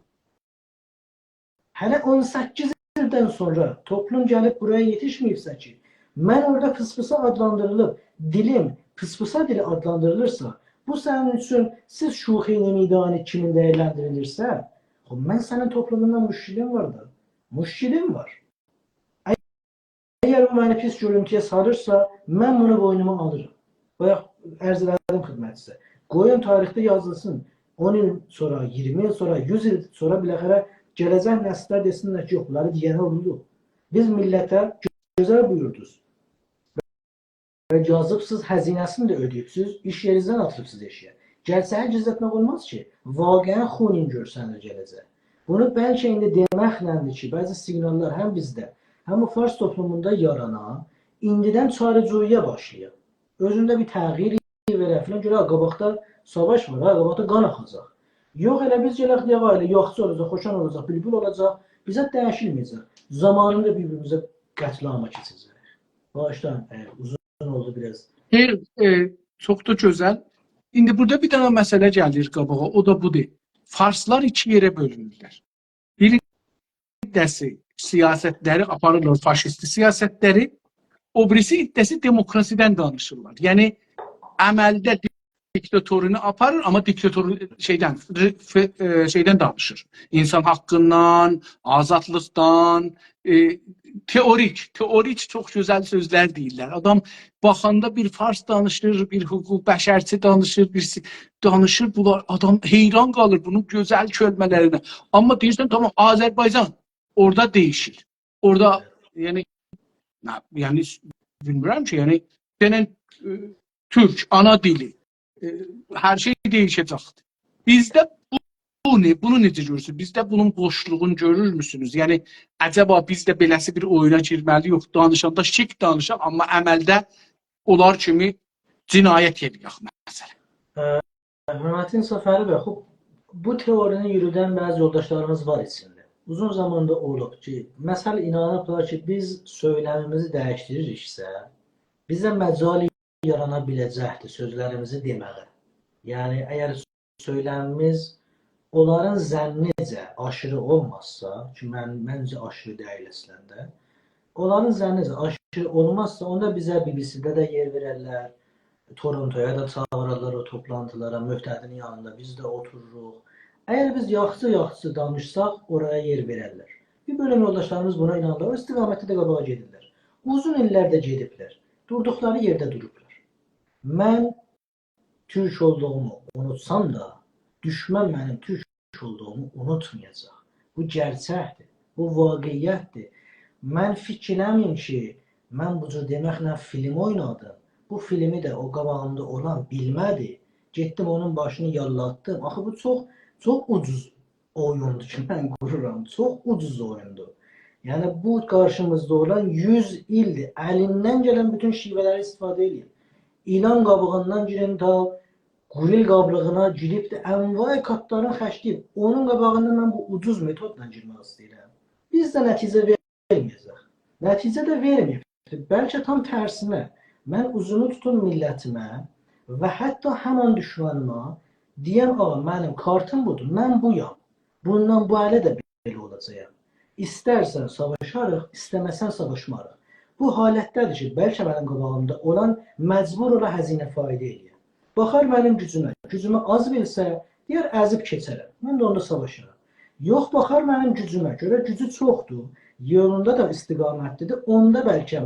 Hələ 18 ildən sonra toplum gəlib buraya yetişməyibsə ki, mən orada pıspısa adlandırılıb, dilim pıspısa dili adlandırılırsa, bu sənin üçün siz şuxi-i midani kimin dəyərləndirilirsə, mən sənin toplumundan müşkilim var da. Müşkilim var. Əgər o məni pis görüntüyə salırsa, mən bunu boynuma alırım. Bayaq ərz elədim xidmətçisə. Qoyun tarixdə yazılsın. 10 il sonra, 20 il sonra, 100 il sonra biləxərə gələcək nəslər desinlər ki, yox, bunları deyənə oldu. Biz millətə gözəl buyurdunuz. Və yazıbsız, həzinəsini də ödəyibsiz, iş yerinizdən atılıbsız eşiyə. Gəlsəyə gizlətmək olmaz ki, vaqiən xunin görsənir gələcək. Bunu bəlkə indi deməklədir ki, bəzi siqnallar həm bizdə, həm o Fars toplumunda yaranan, indidən çarıcuyuya başlayır. Özündə bir təğyir verə filan görə, qabaqda savaş var, qabaqda qan axacaq. Yox, elə biz gələk deyək, elə yaxşı olacaq, xoşan olacaq, bülbül olacaq, bizə dəyişilməyəcək. Zamanında bir-birimizə qətləma keçəcək. Başdan uzun oldu biraz. Çox da gözəl. İndi burada bir dənə məsələ gəlir qabağa, o da budur. Farslar iki yerə bölünürlər. Bir iddəsi siyasətləri aparırlar, faşisti siyasətləri, o birisi iddəsi demokrasidən danışırlar. Yəni, əməldə diktatorunu aparır, amma diktatoru şeydən danışır. İnsan haqqından, azadlıqdan, teorik çox gözəl sözlər deyirlər. Adam baxanda bir fars danışır, bir hüquq bəşərçi danışır, bir danışır, bunlar adam heyran qalır bunun gözəl kəlmələrinə. Amma deyirsən tamam Azərbaycan orada değişir. Orada yəni bilmirəm ki, yəni denen Türk ana dili hər şey değişəcəkdir. Bizdə bu ne? Bunu necə görürsünüz? Bizdə bunun boşluğunu görür müsünüz? Yəni, əcəba bizdə beləsi bir oyuna girməli, yox, danışanda şik danışaq, amma əməldə onlar kimi cinayət edək, məsələn. Hürmətin Səfəri bəy, bu teorini yürüdən bəzi yoldaşlarımız var içində. Uzun zamanda olub ki, məsəl inanıblar ki, biz söyləmimizi dəyişdiririksə, bizə məcal yarana biləcəkdir sözlərimizi deməyə. Yəni, əgər söyləmimiz onların zənnicə aşırı olmazsa, ki, məncə aşırı deyil əslində, onların zənnicə aşırı olmazsa, onda bizə BBC-də də yer verərlər, Torontoya da çağırırlar o toplantılara, Möhtədinin yanında biz də otururuq. Əgər biz yaxşı danışsaq, oraya yer verərlər. Bir bölüm yoldaşlarımız buna inanırlar, o istiqamətdə də qabağa gedirlər. Uzun illər də gediblər, durduqları yerdə durublar. Mən Türk olduğumu unutsam da, düşmən mənim Türk olduğumu unutmayacaq. Bu gerçəkdir, bu vaqiyyətdir. Mən fikirləmiyim ki, mən bu cür deməklə film oynadım. Bu filmi də o qabağımda olan bilmədi. Getdim onun başını yallatdım. Axı bu çox ucuz oyundur ki, mən qururam. Çox ucuz oyundur. Yəni bu qarşımızda olan 100 ildir. Əlindən gələn bütün şivələri istifadə edin. İlan qabığından girin ta quril qablığına girib də ənvay katların xərcləyib, onun qabağında mən bu ucuz metodla girmək istəyirəm. Biz də nəticə verməyəcək. Nəticə də verməyib. Bəlkə tam tərsinə, mən uzunu tutun millətimə və hətta həman düşmanıma deyəm, ağa, mənim kartım budur, mən buyam. Bundan bu ələ də belə olacaq. İstərsən savaşarıq, istəməsən savaşmarıq. Bu halətdədir ki, bəlkə mənim qabağımda olan məcbur ola həzinə faidə eləyər. Baxar mənim gücümə. Gücümə az bilsə, deyər əzib keçərəm. Mən də onda savaşaram. Yox, baxar mənim gücümə. Görə gücü çoxdur. Yolunda da istiqamətlidir. Onda bəlkə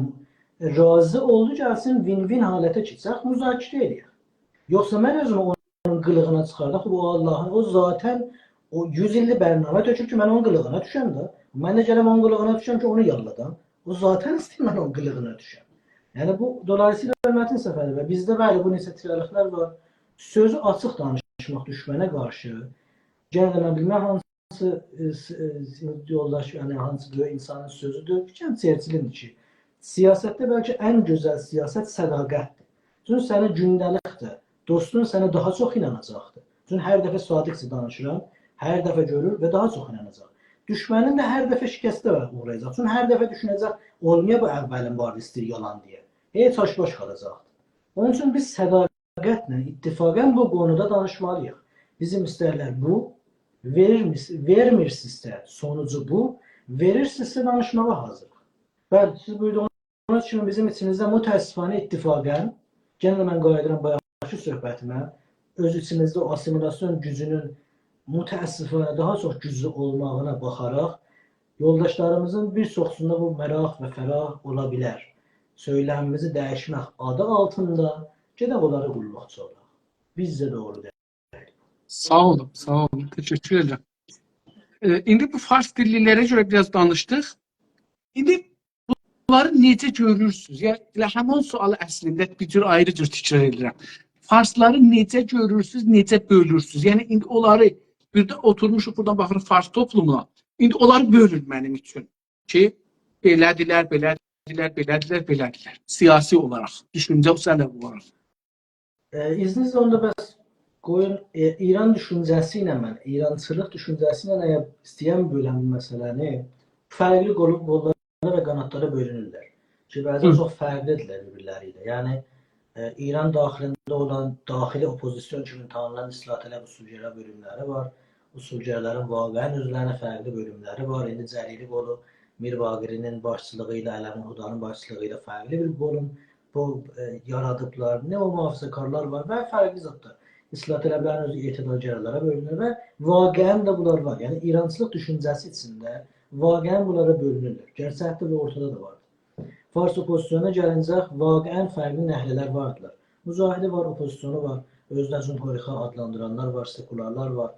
razı oldu gəlsin, win-win halətə keçək, müzakirə eləyək. Yoxsa mən özümü onun qılığına çıxardaq, bu Allahın, o zaten o 100 illik bərnamə tökür ki, mən onun qılığına düşəm də. Mən də gələm onun qılığına düşəm ki, onu yalladam. O zaten istəyir mən onun qılığına düşəm. Yəni bu dolayısıyla hörmətin səfəri və bizdə bəli bu neçə triyalıqlar var. Sözü açıq danışmaq düşmənə qarşı. Gənə də mən bilməm hansı yoldaş, yəni hansı böyük insanın sözüdür. Fikrim Churchillindir ki, siyasətdə bəlkə ən gözəl siyasət sədaqətdir. Çünki sənə gündəlikdir. Dostun sənə daha çox inanacaqdır. Çünki hər dəfə sadiqcə danışıram, hər dəfə görür və daha çox inanacaq. Düşmənin də hər dəfə şikəstə uğrayacaq. Çünki hər dəfə düşünəcək, olmaya bu əvvəlin vardı, istəyir yalan deyə. Heç aşbaş qalacaqdır. Onun üçün biz sədaqətlə, ittifaqən bu qonuda danışmalıyıq. Bizim istərlər bu, vermirsinizsə sonucu bu, verirsinizsə danışmağa hazırıq. Bəli, siz buyurduğunuz kimi bizim içimizdə mütəəssifanə ittifaqən, gənə də mən qayıdıram bayaqki söhbətimə, öz içimizdə o assimilasyon gücünün mütəəssifənə daha çox güclü olmağına baxaraq, yoldaşlarımızın bir çoxsunda bu məraq və fərah ola bilər. Söyləmimizi dəyişmək adı altında gedək onları qulluqçu olaq. Bizcə doğru deyil. Sağ olun, sağ olun. Teşekkür ederim. İndi bu fars dillilərə görə biraz danışdıq. İndi bunları necə görürsünüz? Yəni həmin sualı əslində bir cür ayrı cür təkrar edirəm. Farsları necə görürsünüz, necə bölürsünüz? Yəni indi onları bir də oturmuşuq buradan baxırıq fars toplumuna. İndi onları bölün mənim üçün ki, belədilər, belədilər, belədilər, belədilər. Siyasi olaraq, düşüncə sənəd olaraq. İzninizlə onda bəs qoyun, İran düşüncəsi ilə mən, İrançılıq düşüncəsi ilə əgər istəyən bölən bu məsələni, fərqli qollara və qanatlara bölünürlər. Ki, bəzən çox fərqlidirlər bir-birləri ilə. Yəni, İran daxilində olan daxili opozisyon kimi tanınan İslah tələb usulgərə bölümləri var. Usulgərlərin vaqəən özlərinə fərqli bölümləri var. İndi Cəlili qolu Mir Baqirinin başçılığı ilə, Ələmin Hudanın başçılığı ilə fərqli bir bölüm yaradıblar. Nə o mühafizəkarlar var və fərqli zətlər. İslah tələblərin özü etidalgərlərə bölünür və vaqəən də bunlar var. Yəni, İrançılıq düşüncəsi içində vaqəən bunlara bölünürlər. Gerçəkdə və ortada da var. Fars opozisyona gəlincək, vaqəən fərqli nəhlələr vardılar. Müzahidi var, opozisyonu var, özünə cümhuriyyə adlandıranlar var, sekularlar var.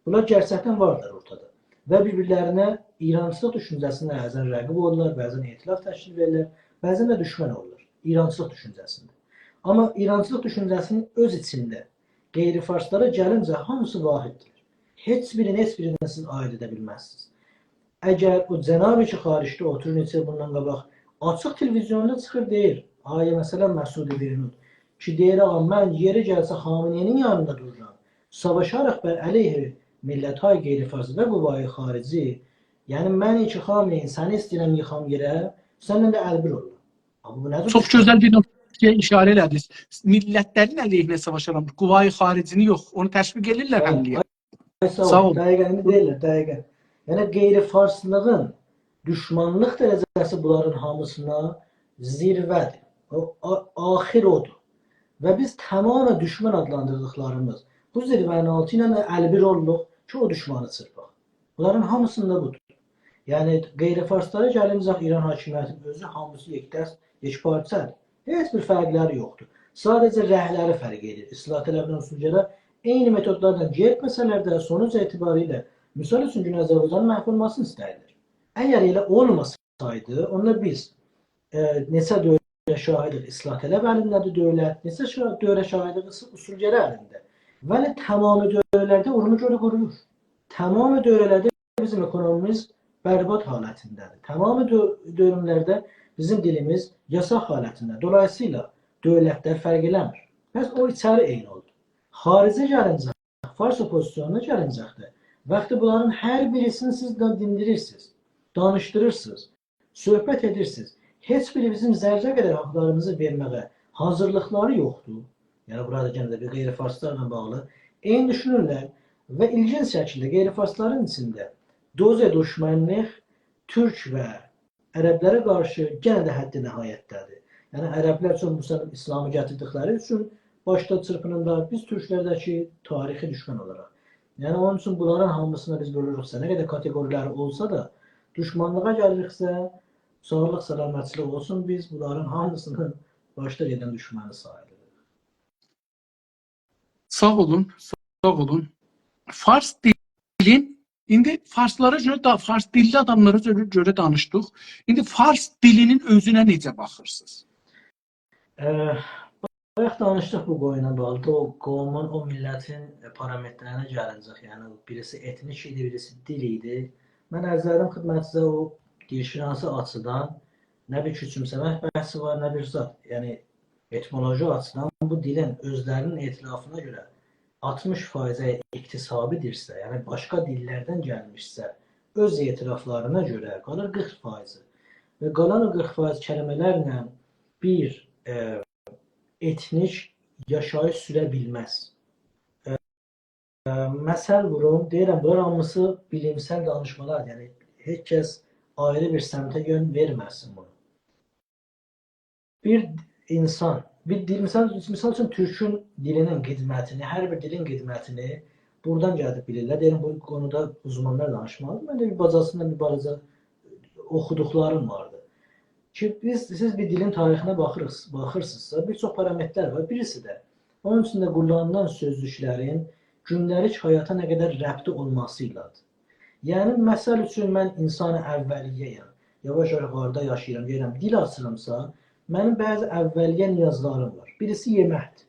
Bunlar gerçəkdən vardır ortada. Və bir-birlərinə İrançılıq düşüncəsində bəzən rəqib olurlar, bəzən etilaf təşkil verirlər, bəzən də düşmən olurlar. İrançılıq düşüncəsində. Amma İrançılıq düşüncəsinin öz içində qeyri-farslara gəlincə hamısı vahiddir. Heç birini siz aid edə bilməzsiniz. Əgər o cənab-ı ki, xaricdə oturur, neçə bundan qabaq, açıq televizyonda çıxır deyir, ayə məsələn Məsudi Birnud ki, deyir, ağa, mən yeri gəlsə Xameneinin yanında dururam, savaşaraq bər əleyhi millət hay qeyri-farsı və bu vayı xarici, yəni mən ki, Xameneyin səni istəyirəm yıxam yerə, səndən də əlbir olur. Çox gözəl bir nöqtəyə işarə elədiniz. Millətlərin əleyhinə savaşaram, quvayı xaricini yox, onu təşviq edirlər həmliyə. Sağ ol. Dəqiqəni deyirlər, dəqiqən. Yəni qeyri-farslığın düşmanlıq dərəcəsi bunların hamısına zirvədir. Axir odur. Və biz tamamən düşmən adlandırdıqlarımız bu zirvənin altı ilə əlbir olduq ki, o düşmanı çırpaq. Bunların hamısında budur. Yəni qeyri-farslara gəlincək İran hakimiyyətinin özü hamısı yekparçədir. Heç bir fərqləri yoxdur. Sadəcə rəhləri fərq edir. İslah tələbinin usulgərə eyni metodlardan getməsələr də sonuc etibarilə misal üçün Güney Azərbaycanın məhv olmasını istəyirlər. Əgər elə olmasaydı, onda biz neçə dövrə şahidik İslah tələb əlindədir dövlət, neçə dövrə şahidik usulgərə əlində. Vəli tamamı dövrələrdə urunu görə qurulur. Tamamı dövrələrdə bizim ekonomimiz bərbad halətindədir. Tamamı dövrlərdə bizim dilimiz yasaq halətindədir. Dolayısıyla dövlətlər fərq eləmir. Bəs o içəri eyni oldu. Xaricə gəlincək, Fars opozisiyonuna gəlincəkdə, vaxtı bunların hər birisini siz dindirirsiniz, danışdırırsınız, söhbət edirsiniz. Heç biri bizim zərrə qədər haqlarımızı verməyə hazırlıqları yoxdur. Yəni, burada yenə də bir qeyri-farslarla bağlı. Eyni düşünürlər və ilginç şəkildə qeyri-farsların içində doze düşmənlik Türk və ərəblərə qarşı yenə də həddi nihayətdədir. Yəni, ərəblər üçün bu İslamı gətirdikləri üçün başda çırpınırlar, biz Türklərdəki tarixi düşmən olaraq. Yəni, onun üçün bunların hamısına biz bölürüksə, nə qədər kateqoriləri olsa da, düşmanlığa gəliriksə, sağlıq, səlamətçilik olsun, biz bunların hamısını başda gedən düşməni sayılır. Sağ olun, sağ olun. Fars dilin, indi farslara görə, fars dilli adamlara görə danışdıq. İndi fars dilinin özünə necə baxırsınız? Bayaq danışdıq bu qoyuna bağlı. O qovumun, o millətin parametrlərinə gəlincək. Yəni, birisi etnik idi, birisi dil idi. Mən ərzlərim xidmətinizə o dilşünası açıdan nə bir küçümsəmək bəhsi var, nə bir zat. Yəni, etimoloji açıdan bu dilin özlərinin etilafına görə 60% iktisabidirsə, yəni başqa dillərdən gəlmişsə, öz etiraflarına görə qalır 40%. Və qalan o 40% kəlmələrlə bir etnik yaşayış sürə bilməz. Məsəl vurum, deyirəm, bunlar hamısı bilimsel danışmalar, yəni heç kəs ayrı bir səmtə yön verməsin bunu. Bir insan, bir dil, misal üçün Türkün dilinin qidmətini, hər bir dilin qidmətini buradan gəlib bilirlər. Deyirəm, bu konuda uzmanlar danışmalıdır. Mən də bir bacasından bir balaca oxuduqlarım vardı. Ki, siz bir dilin tarixinə baxırsınızsa, bir çox parametrlər var. Birisi də, onun içində kullanılan sözlüklərin gündəlik həyata nə qədər rəbti olması ilədir. Yəni, məsəl üçün, mən insan-ı əvvəliyyəyəm, yavaş-yavaş qarda yaşayıram, deyirəm, dil açıramsa, mənim bəzi əvvəliyyə niyazlarım var. Birisi yeməkdir.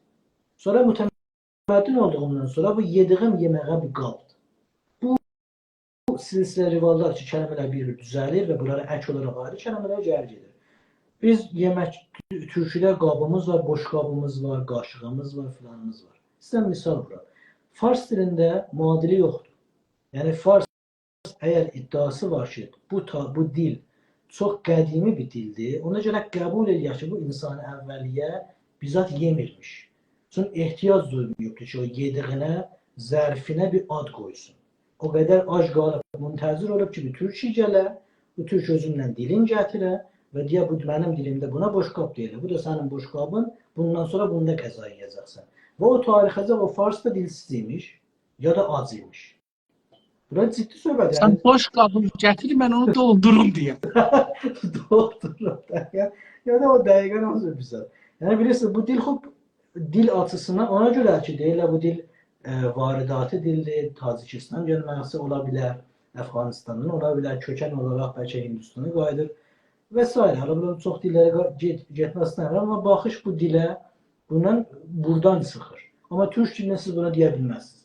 Sonra mütəməddin olduğumdan sonra bu yediyim yeməğə bir qabdır. Bu silsilə rivallar ki, kəlmələr bir düzəlir və bunlara ək olaraq ayrı kəlmələr gəlir gedir. Biz yemək, türküdə qabımız var, boş qabımız var, qaşığımız var, filanımız var. Sizdən misal vuram. Fars dilində muadili yoxdur. Yəni, Fars əgər iddiası var ki, bu dil çox qədimi bir dildir, ona görə qəbul eləyək ki, bu insanı əvvəliyyə bizzat yemirmiş. Çünki ehtiyac duymuyordur ki, o yediyinə, zərfinə bir ad qoysun. O qədər ac qalıb, müntəzir olub ki, bir türk gələ, bu türk özündən dilin gətirə və deyə, bu mənim dilimdə buna boşqab deyilir. Bu da sənin boşqabın, bundan sonra bunda qəza yiyəcəksən. Və o tarixəcək o Fars da dilsiz imiş, ya da ac imiş. Burada ciddi söhbət. Sən boşqabı gətir, mən onu doldurum deyə. Doldurum dəqiqən. Ya da o dəqiqən olsun bizə. Yəni, bilirsiniz, bu dil dil açısından ona görə ki, deyirlər, bu dil varidatı dildir, Tacikistan gəlməsi ola bilər, Əfqanistandan ola bilər, kökən olaraq bəlkə Hindistana qayıdır və s. Hala çox dillərə getməsinə var, amma baxış bu dilə buradan çıxır. Amma türk dilinə siz buna deyə bilməzsiniz.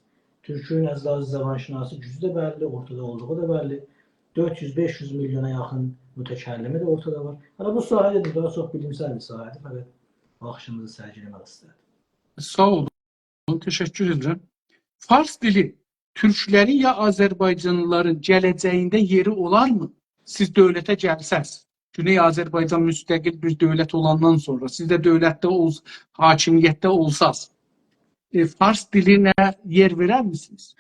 Türkün əzlazı zəvanşinası gücü də bəlli, ortada olduğu da bəlli. 400-500 milyona yaxın mütəkəllimi də ortada var. Hala bu sahədə daha çox bilimsel bir sahədir, fəqət baxışımızı sərgiləmək istədim. Sağ olun, təşəkkür edirəm. Fars dili türklərin ya Azərbaycanlıların gələcəyində yeri olarmı? Siz dövlətə gəlsəz, Güney Azərbaycan müstəqil bir dövlət olandan sonra, siz də dövlətdə hakimiyyətdə olsaz, Fars dilinə yer verər misiniz?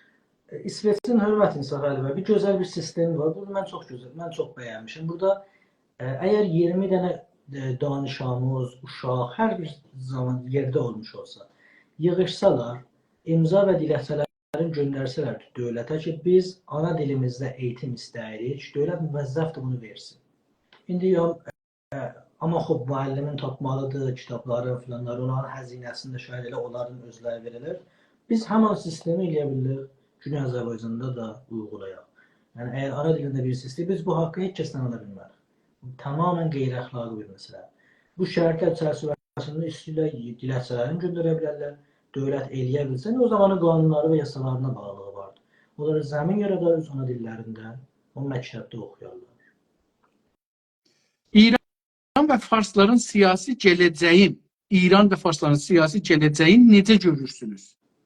İsveçin hörmət insaf əlbə bir gözəl bir sistemi var. Bunu mən çox bəyənmişim. Burada əgər 20 dənə danışanımız, uşaq hər bir zaman yerdə olmuş olsa, yığışsalar, imza və diləkçələrin göndərsələr dövlətə ki, biz ana dilimizdə eğitim istəyirik, dövlət müvəzzəfdir bunu versin. İndi amma xub müəllimin tapmalıdır, kitabları filanlar, onların həzinəsində şəhər elə onların özləri verilir. Biz həmin sistemi eləyə bilirik, Güney Azərbaycanda da uyğulayaq. Yəni, əgər ana dilində birisi istəyir, biz bu haqqı heç kəsdən ala bilmərik. Tamamən qeyri-əxlaqi bir məsələ. Bu şərtlər çərçivəsində istəyirlər, diləkçələrini göndərə bilərlər, dövlət eləyə bilsən, o zamanın qanunları və yasalarına bağlılığı vardır. Onları zəmin yaradar öz ana dillərində, o məktəbdə oxuyarlar. İran və Farsların siyasi gələcəyin necə görürsünüz?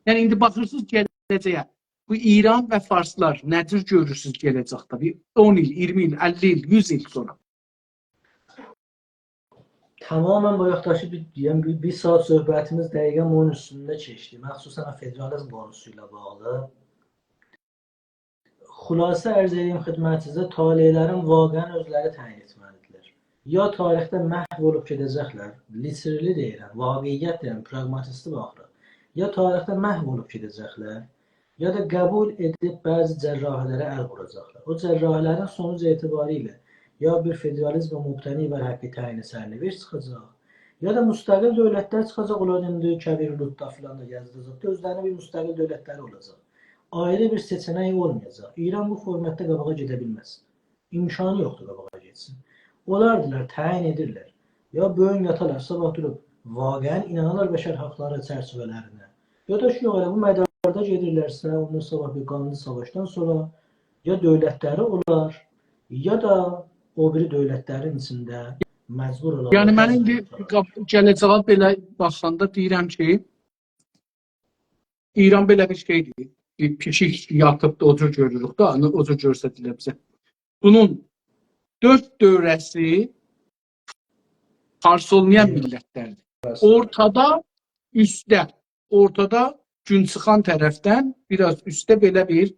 Yəni indi baxırsınız gələcəyə. Bu İran və farslar necə görürsünüz gələcəkdə? Bir 10 il, 20 il, 50 il, 100 il sonra. Tamamen bayaqdakı bir saat söhbətimiz dəqiqən bunun üstündə keçdi. Məxsusən federalizm qonusuyla bağlı. Xülasə ərz edeyim xidmətinizə, taleylərin vaqəən özləri təyin etməlidirlər. Ya tarixdə məhv olub gedəcəklər, literally deyirəm, vaqiiyyət deyirəm, pragmatisti baxırıq. Ya tarixdə məhv olub gedəcəklər, ya da qəbul edib bəzi cərrahilərə əl vuracaqlar. O cərrahilərin sonuc etibarilə ya bir federalizmə mübtəni və həqqi təyini sərnivir çıxacaq, ya da müstəqil dövlətlər çıxacaq, onların indi Kəbir Lutda filan da yazdıracaq, özlərinin bir müstəqil dövlətləri olacaq. Ayrı bir seçeneği olmayacaq. İran bu formatda qabağa gedə bilməz. İmkanı yoxdur qabağa getsin. Onlardılar, təyin edirlər. Ya böyün yatalar, sabah durub, vaqəən inanırlar bəşər haqları çərçivələrinə. Ya da yox, elə bu mədarda gedirlərsə, ondan sabah bir qanlı savaşdan sonra ya dövlətləri olar, ya da o biri dövlətlərin içində məcbur olarlar. Yəni mən indi gələcəyə belə baxanda deyirəm ki, İran belə bir şeydir. Bir pişik yatıp da o cür görürük da, o cür görsədilir bizə. Bunun 4 dövrəsi fars olmayan millətlərdir. Ortada gün çıxan tərəfdən biraz üstdə belə bir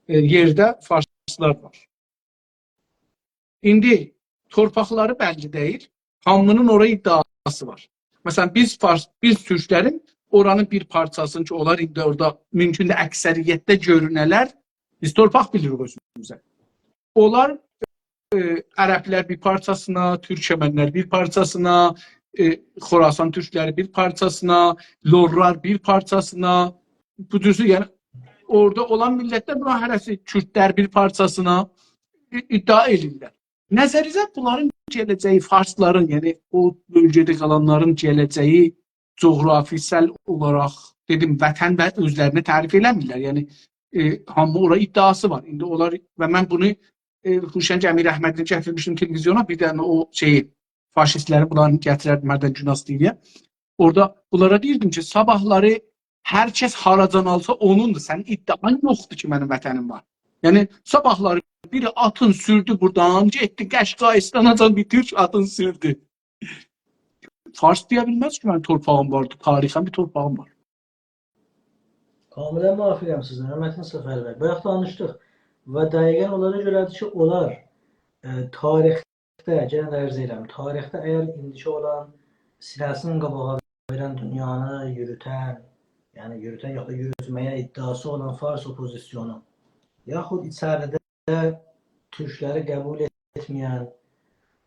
yerdə farslar var. İndi torpaqları bəlli deyil, hamının oraya iddiası var. Məsələn, biz türklərin oranın bir parçasını ki, onlar indi orada mümkün də əksəriyyətdə görünələr, biz torpaq bilirik özümüzə. Onlar ərəblər bir parçasına, türkmənlər bir parçasına, Xorasan türkləri bir parçasına, lorlar bir parçasına, bu düzü, yəni orada olan millətlər buna hərəsi Kürdlər bir parçasına iddia edirlər. Nəzərizə bunların gələcəyi, farsların, yəni o bölgədə qalanların gələcəyi coğrafisel olaraq, dedim, vətən və özlərini tərif eləmirlər. Yəni, hamı ora iddiası var. İndi onlar, və mən bunu Huşənc Əmir Əhmədini gətirmişdim televizyona, bir dənə o şeyi, faşistləri bunların gətirərdim, hərdən Cünasliyə. Orada bunlara deyirdim ki, sabahları hər kəs haracan alsa onundur. Sənin iddian yoxdur ki, mənim vətənim var. Yəni, sabahları biri atın sürdü buradan, getdi Qəşqayıstanacan bir türk atın sürdü. Fars deyə bilməz ki, mənim torpağım vardı, tarixən bir torpağım var. Kamilən müvafiqəm sizdən, Hörmətli Səfər bəy. Bayaq danışdıq və dəqiqən onlara görədir ki, onlar tarixdə, gələn ərz edirəm, tarixdə əgər indiki olan sinəsinin qabağa verən dünyanı yürütən, yəni yürütən yox da yürütməyə iddiası olan fars opozisyonu, yaxud içəridə türkləri qəbul etməyən,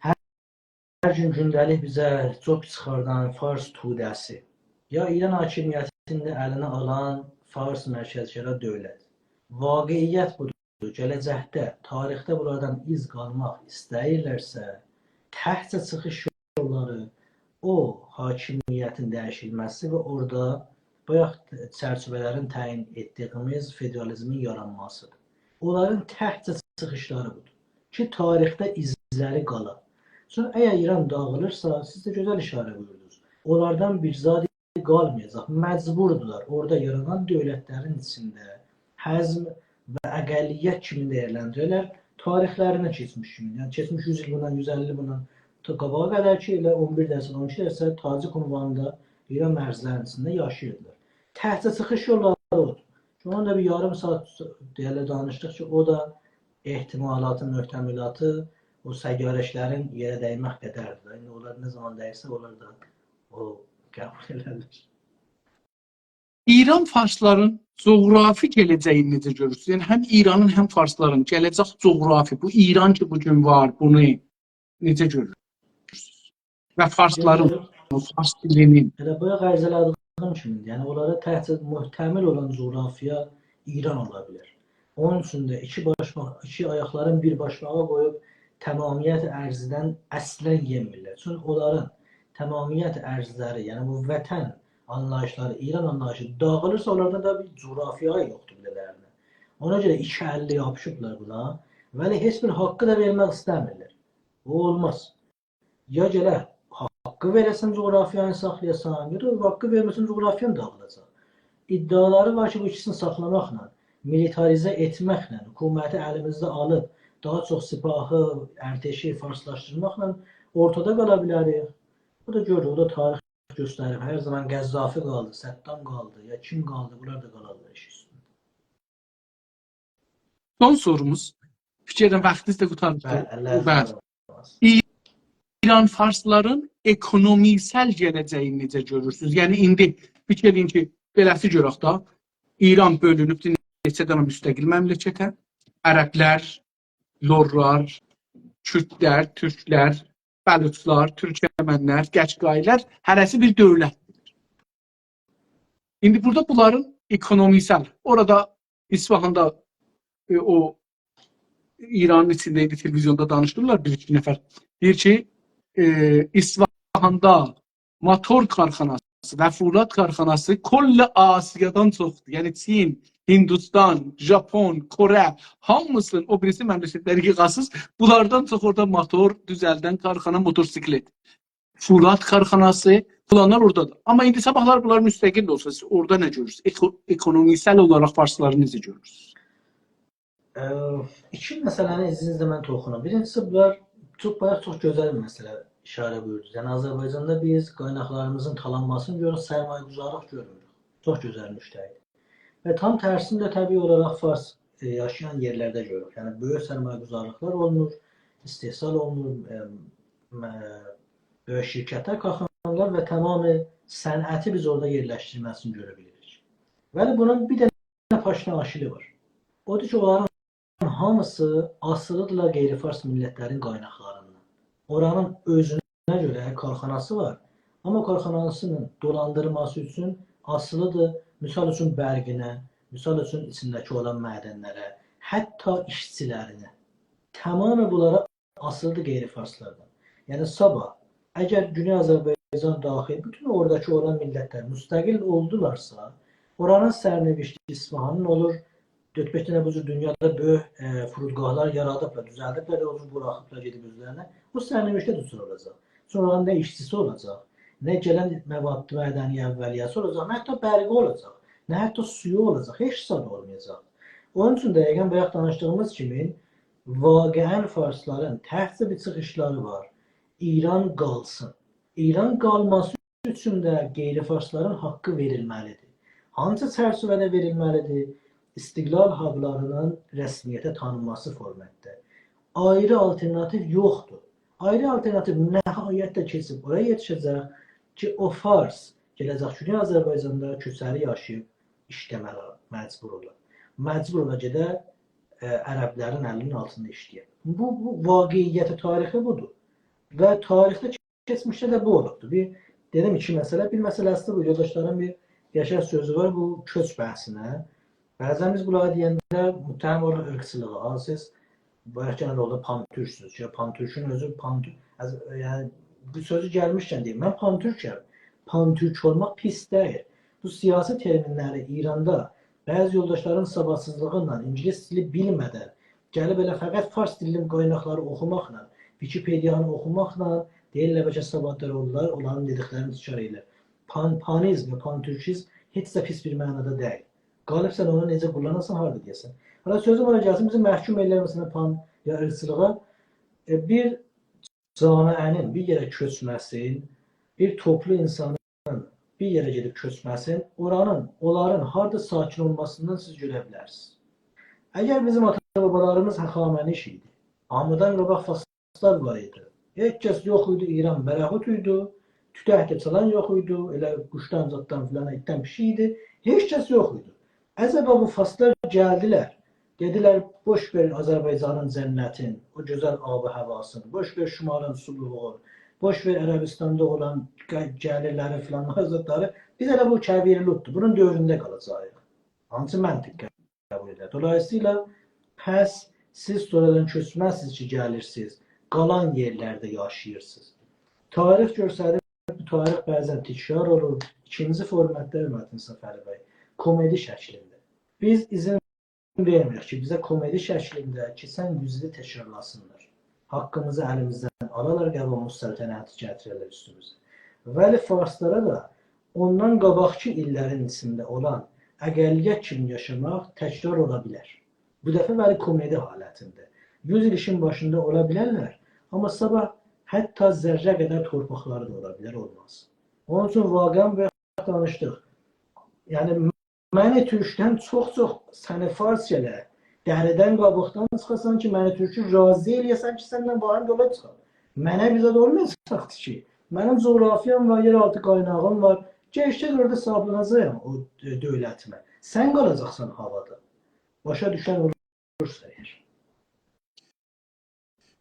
hər gün gündəlik bizə çox çıxardan fars tudəsi, ya İran hakimiyyətində əlinə alan fars mərkəzkara dövlət. Vaqiiyyət budur. Gələcəkdə, tarixdə buradan iz qalmaq istəyirlərsə, təhdsə çıxış yolları o hakimiyyətin dəyişilməsi və orada bayaq çərçivələrin təyin etdiyimiz federalizmin yaranmasıdır. Onların təhdsə çıxışları budur ki, tarixdə izləri qala. Sonra əgər İran dağılırsa, siz də gözəl işarə buyurdunuz. Onlardan bir zadi qalmayacaq, məcburdular. Orada yaranan dövlətlərin içində həzm və əqəlliyyət kimi dəyərləndirirlər, tarixlərinə keçmiş kimi. Yəni, keçmiş 100 il bundan, 150 bundan qabağa qədər ki, elə 11%, 12% Tacik ünvanında İran mərzlərinin içində yaşayırdılar. Təhdsə çıxış yolları odur. Onun da bir yarım saat deyələ danışdıq ki, o da ehtimalatı, möhtəmilatı o səyyarəşlərin yerə dəymək qədərdir. İndi onlar nə zaman dəyirsə, onlar da o qəbul edilir. İran farsların coğrafi gələcəyini necə görürsünüz? Yəni, həm İranın, həm farsların gələcək coğrafi, bu İran ki, bugün var, bunu necə görürsünüz? Və farsların, fars dilinin. Elə bayaq ərzələdiyim kimi, yəni onlara təhdid möhtəmil olan coğrafiya İran ola bilər. Onun üçün də iki ayaqların bir başmağa qoyub təmamiyyət ərzidən əslən yemirlər. Çünki onların təmamiyyət ərzləri, yəni bu vətən anlayışları, İran anlayışı dağılırsa onlarda da bir coğrafiya yoxdur bilələrində. Ona görə iki əlli yapışıblar buna və heç bir haqqı da vermək istəmirlər. O olmaz. Ya gələ haqqı verəsən coğrafiyanı saxlayasan, ya da haqqı verməsən coğrafiyan dağılacaq. iddiaları var ki, bu ikisini saxlamaqla, militarizə etməklə, hökuməti əlimizdə alıb, daha çox sipahı, ərteşi farslaşdırmaqla ortada qala bilərik. Bu da görür, o da tarix göstərib. Hər zaman Qəzzafi qaldı, Səddam qaldı, ya kim qaldı, bunlar da qalarlar iş üstündə. Son sorumuz. Fikirdən vaxtınız da qutarmışdı. Bəli, Allah İran farsların ekonomisel gələcəyini necə görürsünüz? Yəni indi fikir edin ki, beləsi görək da, İran bölünüb neçə dənə müstəqil məmləkətə, ərəblər, lorlar, kürdlər, türklər, bəluçlar, türkmənlər, qəçqailər hərəsi bir dövlətdir. İndi burada bunların ekonomisel, orada İsfahanda o İranın içindeydi, televizyonda danışdırırlar bir-iki nəfər. Deyir ki, İsfahanda motor karxanası və Fulat karxanası kollə Asiyadan çoxdur. Yəni Çin, Hindistan, Japon, Kore hamısının o birisi məmləkətləri yığasız. Bunlardan çox orada motor düzəldən karxana, motosiklet. Fulat karxanası planlar oradadır. Amma indi sabahlar bunlar müstəqil olsa siz orada nə görürsünüz? Ekonomisel olaraq farsları necə görürsünüz? İki məsələni izninizlə mən toxunum. Birincisi, bunlar çox gözəl bir məsələ işarə buyurdu. Yəni Azərbaycanda biz qaynaqlarımızın talanmasını görürük, sərmayəgüzarlıq görmürük. Çox gözəl müştəridir. Və tam tərsini də təbii olaraq fars yaşayan yerlərdə görürük. Yəni böyük sərmayəgüzarlıqlar olunur, istehsal olunur, böyük şirkətlər qalxanlar və tamamı sənəti biz orada yerləşdirməsini görə bilirik. Və bunun bir dənə paşına aşili var. Odur ki, onların hamısı asılıdırlar qeyri-fars millətlərin qaynaqlarından. Oranın özünə görə karxanası var. Amma karxanasının dolandırması üçün asılıdır. Misal üçün bərqinə, misal üçün içindəki olan mədənlərə, hətta işçilərinə. Tamamı bunlara asılıdır qeyri-farslardan. Yəni sabah, əgər Güney Azərbaycan daxil, bütün oradakı olan millətlər müstəqil oldularsa, oranın sərnişdi İsfahanın olur, 4-5 dənə bu cür dünyada böyük furudgahlar yaradıblar, düzəldiblər və o cür buraxıblar gedib özlərinə. Bu sərnişdə düzür olacaq. Sonra oranın nə işçisi olacaq, nə gələn məvaddı mədəni əvvəliyyəsi olacaq, nə hətta bərqi olacaq, nə hətta suyu olacaq, heç sadə olmayacaq. Onun üçün də yəqin bayaq danışdığımız kimi vaqiən farsların təhdid bir çıxışları var. İran qalsın. İran qalması üçün də qeyri-farsların haqqı verilməlidir. Hansı çərçivədə verilməlidir? İstiqlal haqlarının rəsmiyyətə tanınması formatda. Ayrı alternativ yoxdur. Ayrı alternativ nəhayətdə keçib oraya yetişəcək ki, o fars gələcək Güney Azərbaycanda köçəri yaşayıb işləməli məcbur olar. Məcbur olar gedə ərəblərin əlinin altında işləyər. Bu vaqiiyyəti, tarixi budur. Və tarixdə keçmişdə də bu olubdur. Dedim iki məsələ. Bir məsələsi bu, yoldaşların bir yaşar sözü var bu köç bəhsinə. Bəzən biz bunlara deyəndə müttəhəm olan ırqçılığa, siz bayaqcan oldu pantürksünüz. Pantürkün özü yəni bu sözü gəlmişkən deyim, mən pantürkəm. Pantürk olmaq pis deyil. Bu siyasi terminləri İranda bəzi yoldaşların savadsızlığıyla, ingilis dili bilmədən, gəlib elə fəqət fars dilli qaynaqları oxumaqla, Wikipediyanı oxumaqla deyirlər bəlkə savadlar oldular, onların dediklərini təkrar edirlər. Panizm və pantürkizm heç də pis bir mənada deyil. Qalib sən onu necə kullanırsan, harada deyəsən. Hala sözüm ona gəlsin, bizim məhkum eləməsinə pan ya ırqçılığa bir camiənin bir yerə köçməsin, bir toplu insanın bir yerə gedib köçməsin, onların harada sakin olmasından siz görə bilərsiniz. Əgər bizim ata-babalarımız həxaməni idi, hamıdan qabaq faslar var idi, heç kəs yox idi, İran bərəxut idi, tütəhdə çalan yox idi, elə quşdan, zaddan filan, etdən bir şey idi, heç kəs yox idi. Əzəbə bu faslar gəldilər, dedilər, boş ver Azərbaycanın cənnətin, o gözəl abı həvasını, boş ver Şimalın suluğu, boş ver Ərəbistanda olan gəlirləri filan, azadları, biz elə bu kəbirlutdur, bunun dövründə qalacaq. Hansı məntiq qəbul edər? Dolayısıyla, pəs siz sonradan köçməzsiniz ki, gəlirsiniz, qalan yerlərdə yaşayırsınız. Tarix görsədir, bu tarix bəzən təkrar olur, ikinci formatda Hürmətin Səfəri bəy, komedi şəklində. Biz izin vermirik ki, bizə komedi şəklində keçən yüzü təkrarlasınlar. Haqqımızı əlimizdən alalar, qəbulumuz səltənəti gətirirlər üstümüzə. Vəli farslara da ondan qabaqki illərin içində olan əqəlliyyət kimi yaşamaq təkrar ola bilər. Bu dəfə bəli komedi halətində. 100 il işin başında ola bilərlər, amma sabah hətta zərrə qədər torpaqları da ola bilər, olmaz. Onun üçün vaqəən və danışdıq. Yəni məni türkdən çox-çox səni farsçələ dəridən qabıqdan çıxasan ki, məni türkü razı eləyəsən ki, səndən vahim yola çıxar. Mənə bizə də olmayacaqdır ki, mənim coğrafiyam var, yeraltı qaynağım var. Geçdə orada sahiblanacağım o dövlətimə. Sən qalacaqsan havada. Başa düşən olursa eğer.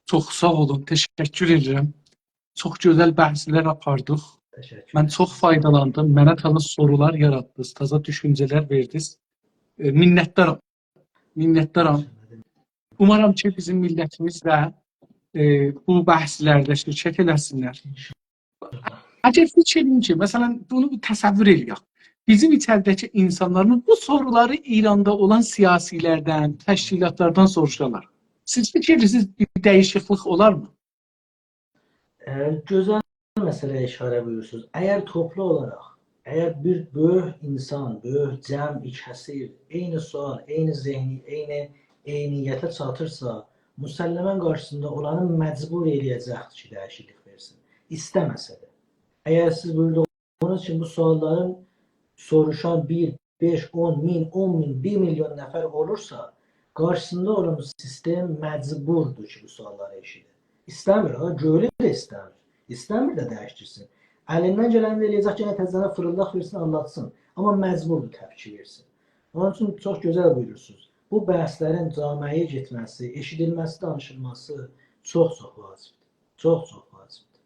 Çox sağ olun, təşəkkür edirəm. Çox gözəl bəhslər apardıq. Təşəkkür. Mən çox faydalandım. Mənə təzə sorular yaratdınız, təzə düşüncələr verdiniz. Minnətdaram. Minnətdaram. Umarım ki, bizim millətimiz də bu bəhslərdə şirkət eləsinlər. Acaba fikir edin ki, məsələn, bunu bir təsəvvür eləyək. Bizim içəridəki insanların bu soruları İranda olan siyasilərdən, təşkilatlardan soruşurlar. Siz fikirlərsiniz bir dəyişiklik olar mı? Gözəl məsələyə işarə buyursunuz. Əgər toplu olaraq, əgər bir böyük insan, böyük cəmi kəsir, eyni sual, eyni zehni, eyniyyətə çatırsa, müsəlləmən qarşısında olanı məcbur eləyəcəkdir ki, dəyişiklik versin. İstəməsə də. Əgər siz buyurduğunuz için bu sualların soruşan 1, 5, 10 min, 10 min, 1 milyon nəfər olursa, qarşısında olan sistem məcburdur ki, bu sualları eşidir. İstəmir, görür də istəmir. İstəmir də dəyişdirsin. Əlindən gələni də eləyəcək ki, təzənə fırıldaq versin, anlatsın. Amma məcburdur təpki versin. Onun üçün çox gözəl buyurursunuz. Bu bəhslərin camiəyə getməsi, eşidilməsi, danışılması çox-çox vacibdir. Çox-çox vacibdir.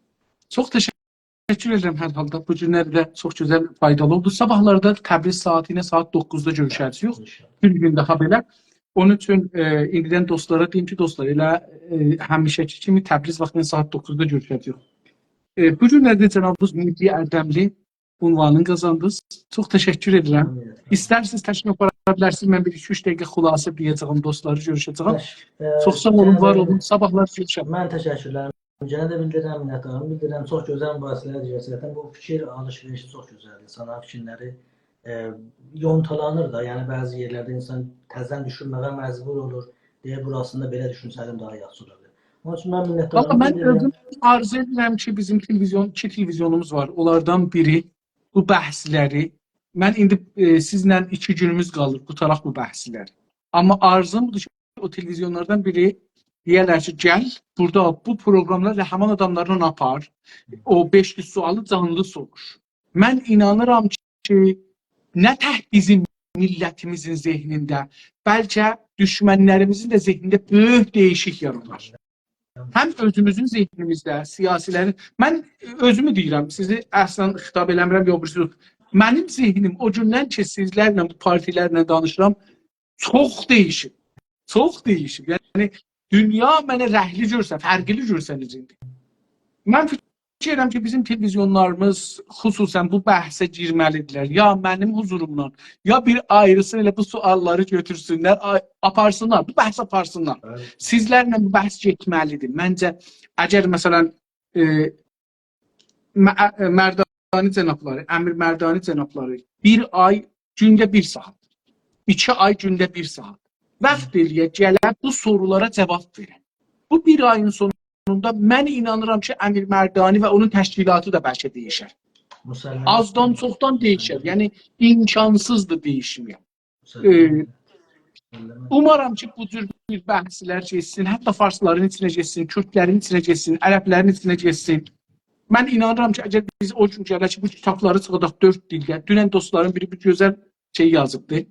Çox təşəkkür edirəm hər halda. Bu günlərdə çox gözəl, faydalı oldu. Sabahlarda Təbriz saati ilə saat 9-da görüşəcəyik. Yox, bir gün daha belə. Onun üçün indidən dostlara deyim ki, dostlar, elə həmişəki kimi Təbriz vaxtında saat 9-da görüşəcəyik. Bu günlərdə cənabımız Mühdi Ərdəmli unvanını qazandınız. Çox təşəkkür edirəm. İstərsiniz təşkil apara bilərsiniz. Mən bir 2-3 dəqiqə xülasə deyəcəyim, dostları görüşəcəyim. Çox sağ olun, var olun. Sabahlar görüşəcəm. Mən təşəkkürlər. Gənə də bildirirəm, minnətdarım. Bildirirəm, çox gözəl mübahisələr digər. Bu fikir alış-verişi çox gözəldir. İnsanların fikirləri yontalanır da. Yəni bəzi yerlərdə insan təzədən düşünməyə məcbur olur. Deyə burasında belə düşünsəydim daha yaxşı olardı. Onun üçün mən minnətdarım. Valla mən özüm arzu edirəm ki, bizim iki televizyonumuz var. Onlardan biri bu bəhsləri, mən indi sizlə 2 günümüz qalır qutaraq bu bəhsləri. Amma arzumdur ki, o televizyonlardan biri deyərlər ki, gəl, burada bu proqramlarla həman adamlarla apar, o 500 sualı canlı soruş. Mən inanıram ki, nə tək bizim millətimizin zehnində, bəlkə düşmənlərimizin də zehnində böyük dəyişik yaranar. Həm özümüzün zehnimizdə, siyasilərin, mən özümü deyirəm, sizi əslən xitab eləmirəm, yox, mənim zehnim o gündən ki, sizlərlə, bu partilərlə danışıram, çox dəyişib. Çox dəyişib. Yəni, dünya mənə rəhli görsə, fərqli görsəniz indi. Mən fikir edirəm ki, bizim televizyonlarımız xüsusən bu bəhsə girməlidirlər. Ya mənim huzurumdan, ya bir ayrısı ilə bu sualları götürsünlər, aparsınlar, bu bəhs aparsınlar. Sizlərlə bu bəhs getməlidir. Məncə, əgər məsələn, Mərdani cənabları, Əmir Mərdani cənabları bir ay gündə 1 saat, 2 ay gündə 1 saat vaxt eləyə gələn bu sorulara cavab verən. Bu bir ayın sonunda mən inanıram ki, Əmir Mərdani və onun təşkilatı da bəlkə dəyişər. Azdan çoxdan dəyişər. Yəni, imkansızdır dəyişməyən. Umarım ki, bu cür bir bəhslər geçsin, hətta farsların içinə geçsin, kürdlərin içinə geçsin, ərəblərin içinə geçsin. Mən inanıram ki, əgər biz o gün gələr ki, bu kitabları çıxadaq 4 dildə, dünən dostların biri bir gözəl şey yazıbdır,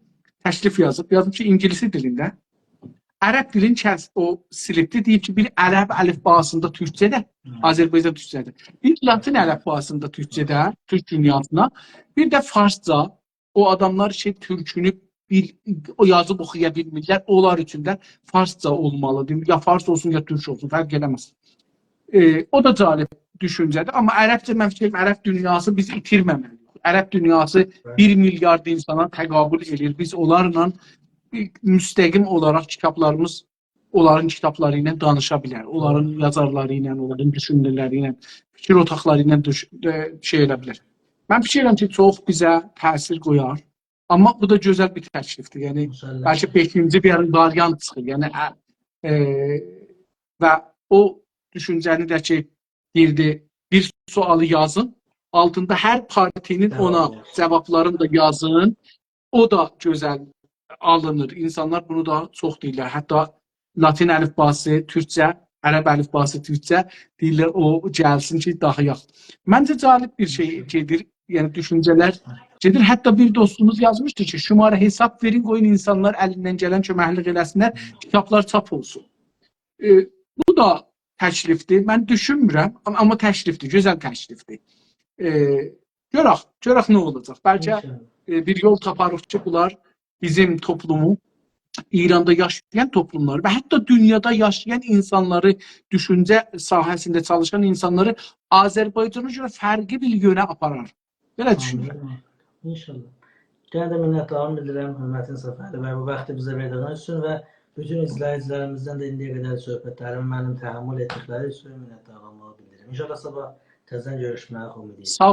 təklif yazıb ki, İngilisi dilində. Ərəb dilin o silibdir, deyib ki, bir ərəb əlifbasında türkcədə, Azərbaycan türkcədə, bir latin əlifbasında türkcədə, türk dünyasına, bir də farsca, o adamlar ki, türkünü o yazıb oxuya bilmirlər, onlar üçün də farsca olmalıdır. Ya fars olsun, ya türk olsun, fərq eləməz. O da cəlib düşüncədir. Amma ərəbcə mən fikirəm, ərəb dünyası biz itirməməliyik. Ərəb dünyası 1 milyard insana təqabül edir. Biz onlarla müstəqim olaraq kitablarımız onların kitabları ilə danışa bilər. Onların yazarları ilə, onların düşünürləri ilə, fikir otaqları ilə şey elə bilər. Mən fikirəm ki, çox bizə təsir qoyar. Amma bu da gözəl bir təklifdir. Yəni Müsəlləş. bəlkə 5-ci bir variant çıxır. Yəni və o düşüncəni də ki, bir sualı yazın, altında hər partinin ona cavablarını da yazın. O da gözəl alınır. İnsanlar bunu da çox deyirlər. Hətta Latin əlifbası türkcə, ərəb əlifbası türkcə deyirlər, o gəlsin ki, daha yaxın. Məncə cəlib bir şey gedir. Yəni düşüncələr gedir. Hətta bir dostumuz yazmışdı ki, şumara hesab verin, qoyun insanlar əlindən gələn köməklik eləsinlər, kitablar çap olsun. Bu da təklifdir. Mən düşünmürəm, amma təklifdir, gözəl təklifdir. Görək nə olacaq. Bəlkə bir yol taparıq ki, bunlar bizim toplumu, İranda yaşayan toplumları və hətta dünyada yaşayan insanları, düşüncə sahəsində çalışan insanları Azərbaycana görə fərqli bir yönə aparar. Belə düşünürəm. İnşallah. Yenə də minnətdarlığımı bildirirəm hörmətin Səfəri bəy, bu vaxtı bizə verdiyiniz üçün və bütün izləyicilərimizdən də indiyə qədər söhbətlərimi mənim təhammül etdikləri üçün minnətdarlığımı bildirirəm. İnşallah sabah təzədən görüşməyə ümid edirəm. Sağ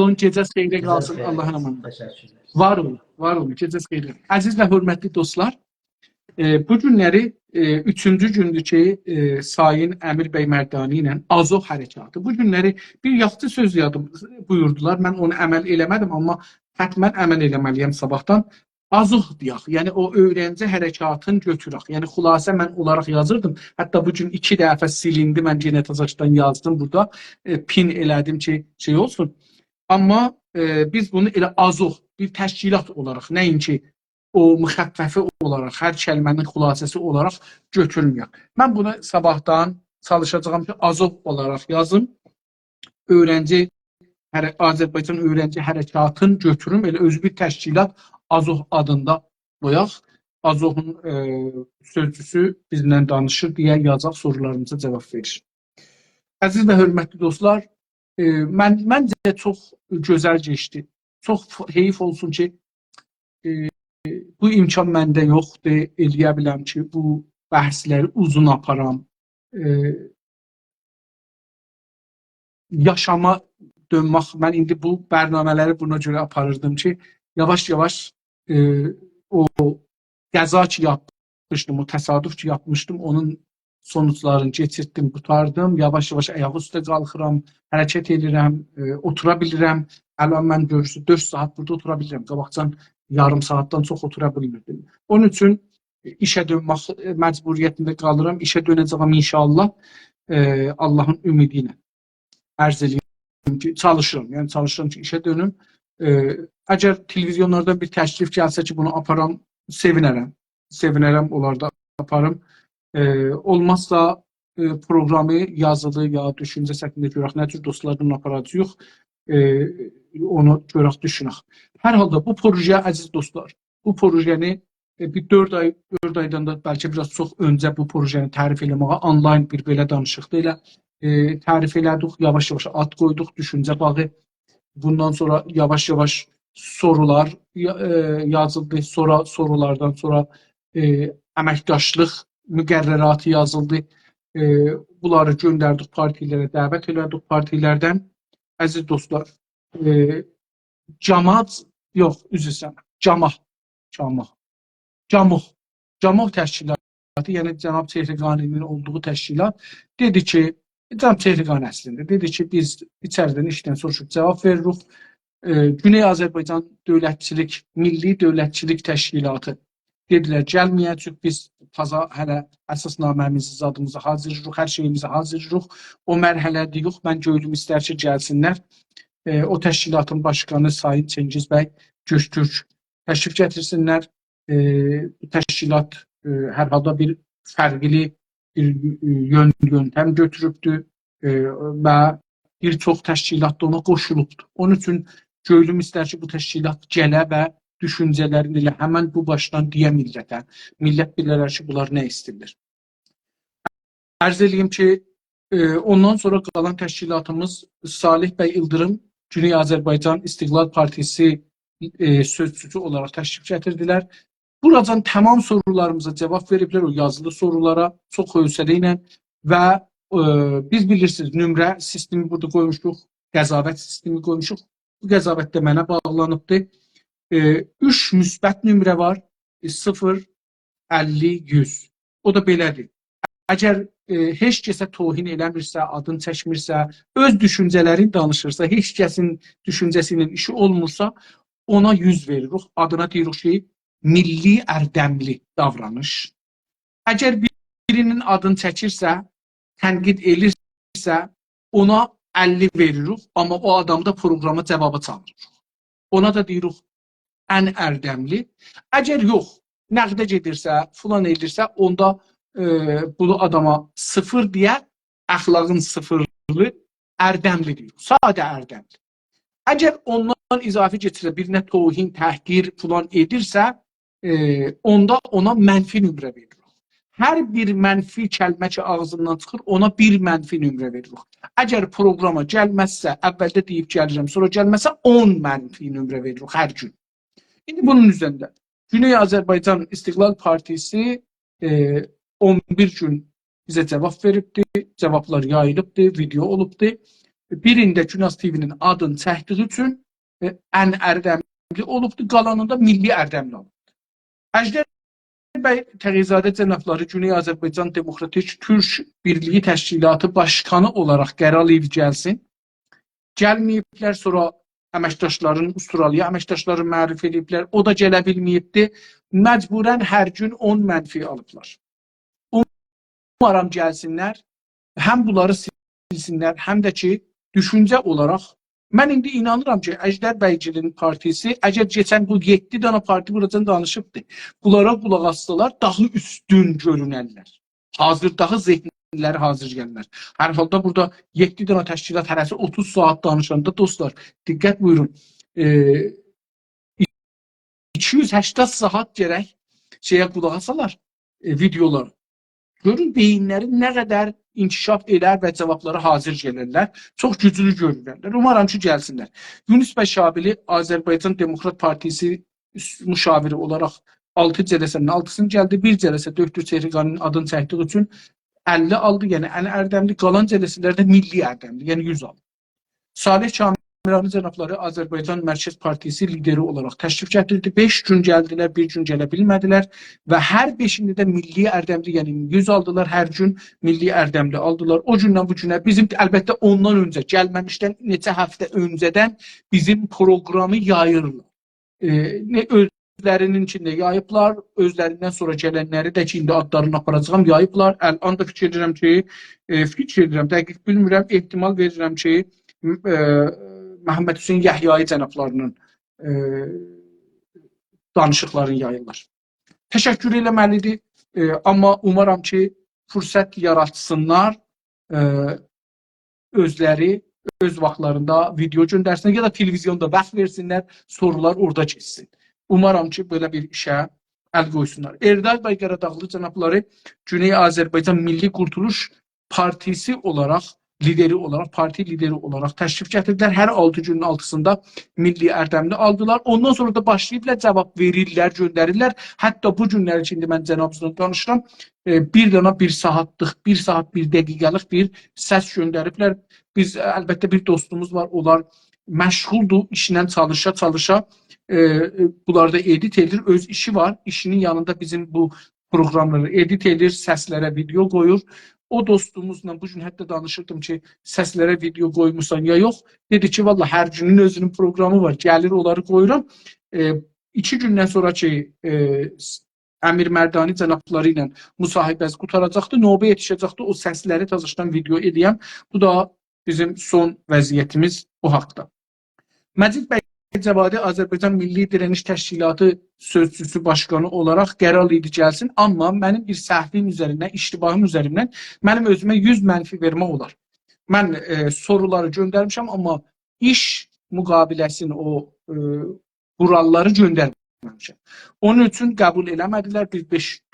olun, gecəniz xeyrə qalsın. Allah'a emanet. Təşəkkürlər. Var olun, gecəniz xeyrə. Əziz və hörmətli dostlar, bu günləri 3-cü gündür ki, Sayın Əmir bəy Mərdani ilə Azov hərəkatı. Bu günləri bir yaxşı söz buyurdular. Mən onu əməl eləmədim, amma hətmən əməl eləməliyəm sabahdan. Azov deyək, yəni o öyrənci hərəkatını götürək. Yəni xülasə mən olaraq yazırdım. Hətta bu gün 2 dəfə silindi, mən yenə təzədən yazdım burada. Pin elədim ki, şey olsun. Amma biz bunu elə Azov bir təşkilat olaraq, nəinki o müxəffəfi olaraq, hər kəlmənin xülasəsi olaraq götürməyək. Mən bunu sabahdan çalışacağım ki, Azov olaraq yazım. Azərbaycan öyrənci hərəkatını götürüm, elə özü bir təşkilat Azov adında qoyaq. Azovun sözcüsü bizlə danışır deyə yazaq, sorularımıza cavab verir. Əziz və hörmətli dostlar, məncə çox gözəl keçdi. Çox heyif olsun ki, bu imkan məndə yoxdur, eləyə biləm ki, bu bəhsləri uzun aparam. Yaşama dönmək, mən indi bu bərnamələri buna görə aparırdım ki, yavaş-yavaş o qəza ki yapmışdım, o təsadüf ki yapmışdım, onun sonuçlarını keçirtdim, qutardım, yavaş-yavaş ayaq üstə qalxıram, hərəkət edirəm, otura bilirəm. Ələn mən görürsün, 4 saat burada otura bilirəm, qabaqcan yarım saatdan çox otura bilmirdim. Onun üçün işə dönmək məcburiyyətində qalıram, işə dönəcəyəm inşallah, Allahın ümidi ilə. Ərz edeyim ki, çalışıram ki, işə dönüm. Əgər televizyonlardan bir təklif gəlsə ki, bunu aparam, sevinərəm, onlarda aparım. Olmazsa proqramı yazılı ya düşüncə şəklində görək, nə tür dostlardan aparacaq, onu görək, düşünək. Hər halda bu proje, əziz dostlar, bu projəni bir 4 aydan da bəlkə biraz çox öncə bu projəni tərif eləməyə onlayn bir belə danışıqda elə tərif elədik, yavaş-yavaş ad qoyduq, düşüncə bağı. Bundan sonra yavaş-yavaş sorular yazıldı, sonra sorulardan sonra əməkdaşlıq müqərrəratı yazıldı. Bunları göndərdik partilərə, dəvət elədik partilərdən. Əziz dostlar, Camoh təşkilatı, yəni Cənab Çehriqaninin olduğu təşkilat dedi ki, Cənab Çehriqani əslində dedi ki, biz içəridən işdən soruşub cavab veririk. Güney Azərbaycan Dövlətçilik, Milli Dövlətçilik Təşkilatı dedilər, gəlməyəcək, biz taza hələ əsasnaməmizi, zadımızı hazırlayırıq, hər şeyimizi hazırlayırıq. O mərhələdə yox, mən gördüm, istər ki, gəlsinlər. O təşkilatın başqanı Sayın Çengiz bəy Göktürk təşrif gətirsinlər. Bu təşkilat hər halda bir fərqli bir yöntəm götürübdür və bir çox təşkilat da ona qoşulubdur. Onun üçün gördüm, istər ki, bu təşkilat gələ və düşüncələrini ilə həmən bu başdan deyə millətə. Millət bilərlər ki, bunlar nə istəyirlər. Ərz edeyim ki, ondan sonra qalan təşkilatımız Salih bəy İldırım, Güney Azərbaycan İstiqlal Partisi sözcüsü olaraq təşrif gətirdilər. Buradan tamam sorularımıza cavab veriblər, o yazılı sorulara çox hövsələ ilə və biz bilirsiniz, nömrə sistemi burada qoymuşduq, qəzavət sistemi qoymuşuq. Bu qəzavət də mənə bağlanıbdır. 3 müsbət nömrə var. 0, 50, 100. O da belədir. Əgər heç kəsə tohin eləmirsə, adını çəkmirsə, öz düşüncələrini danışırsa, heç kəsin düşüncəsi ilə işi olmursa, ona 100 veririk. Adına deyirik ki, milli ərdəmli davranış. Əgər birinin adını çəkirsə, tənqid elirsə, ona 50 veririk, amma o adamda programa cavabı çağırırıq. Ona da deyirik ən ərdəmli. Əgər yox, nəqdə gedirsə, filan edirsə, onda bu adama 0 deyə, əxlaqın 0-lı ərdəmli deyirik. Sadə ərdəmli. Əgər ondan izafi getirsə, birinə tohin, təhqir filan edirsə, onda ona mənfi nömrə veririk. Hər bir mənfi kəlmə ki ağzından çıxır, ona bir mənfi nömrə veririk. Əgər proqrama gəlməzsə, əvvəldə deyib gəlirəm, sonra gəlməzsə 10 mənfi nömrə veririk hər gün. İndi bunun üzərində Güney Azərbaycan İstiqlal Partisi 11 gün bizə cavab veribdir, cavablar yayılıbdır, video olubdur. Birində Günas TV-nin adını çəkdiyi üçün ən ərdəmli olubdur, qalanında milli ərdəmli olubdur. Əjdər bəy Təğizadə cənabları Güney Azərbaycan Demokratik Türk Birliyi Təşkilatı Başkanı olaraq qərar edib gəlsin. Gəlməyiblər, sonra əməkdaşların, Ustraliya əməkdaşları mərif ediblər, o da gələ bilməyibdir. Məcburən hər gün 10 mənfi alıblar. Umarım gəlsinlər, həm bunları silsinlər, həm də ki, düşüncə olaraq, mən indi inanıram ki, Əjdər Bəycilin partisi, əgər keçən bu 7 dana parti buradan danışıbdır, bunlara qulaq assalar, daha üstün görünərlər. Hazırdağı zehnləri hazır gəlirlər. Hər halda burada 7 dana təşkilat hərəsi 30 saat danışanda, dostlar, diqqət buyurun, 280 saat gərək şeyə qulaq assalar, videolar. Görün beyinləri nə qədər inkişaf elər və cavabları hazır gəlirlər. Çox güclü görürlər. Umarım ki, gəlsinlər. Yunus bəy Şabili Azərbaycan Demokrat Partisi müşaviri olaraq 6 cəlsənin 6-sını gəldi. Bir cəlsə Döktür Çehriqanın adını çəkdiyi üçün 50 aldı. Yəni ən ərdəmli, qalan cəlsələrdə milli ərdəmli, yəni 100 aldı. Salih Kamirani cənabları Azərbaycan Mərkəz Partisi lideri olaraq təşrif gətirdi. 5 gün gəldilər, bir gün gələ bilmədilər və hər 5-ində də milli ərdəmli, yəni 100 aldılar, hər gün milli ərdəmli aldılar. O gündən bu günə bizim əlbəttə ondan öncə, gəlməmişdən neçə həftə öncədən bizim proqramı yayırlar. Özlərinin içində yayıblar, özlərindən sonra gələnləri də ki, indi adlarını aparacağım, yayıblar. Əlanda fikir edirəm, dəqiq bilmirəm, ehtimal verirəm ki, Məhəmməd Hüseyin Yəhyai cənablarının danışıqlarını yayırlar. Təşəkkür eləməlidir, amma umaram ki, fürsət yaratsınlar, özləri öz vaxtlarında video göndərsinlər ya da televiziyonda vaxt versinlər, sorular orada keçsin. Umaram ki, belə bir işə əl qoysunlar. Erdal bəy Qaradağlı cənabları Güney Azərbaycan Milli Qurtuluş Partisi olaraq, lideri olaraq, parti lideri olaraq təşrif gətirdilər. Hər 6 günün 6-sında milli ərdəmli aldılar. Ondan sonra da başlayıblar, cavab verirlər, göndərirlər. Hətta bu günlər içində mən cənabınızla danışıram, bir dana 1 saatlıq, 1 saat 1 dəqiqəlik bir səs göndəriblər. Biz, əlbəttə bir dostumuz var, onlar məşğuldur, işlə çalışa, bunlarda edit edir, öz işi var, işinin yanında bizim bu proqramları edit edir, səslərə video qoyur. O dostumuzla bu gün hətta danışırdım ki, səslərə video qoymuşsan ya yox. Dedi ki, valla hər günün özünün proqramı var, gəlir onları qoyuram. 2 gündən sonra ki, Əmir Mərdani cənabları ilə müsahibəsi qutaracaqdı, növbə yetişəcəkdi, o səsləri təzədən video edəyəm. Bu da bizim son vəziyyətimiz bu haqda. Məcid bəy Cəvadi Azərbaycan Milli Direniş Təşkilatı sözcüsü başqanı olaraq qərar idi gəlsin, amma mənim bir səhvim üzərindən, iştibahım üzərindən mənim özümə 100 mənfi vermək olar. Mən soruları göndərmişəm, amma iş müqabiləsini, o quralları göndərməmişəm. Onun üçün qəbul eləmədilər. Bir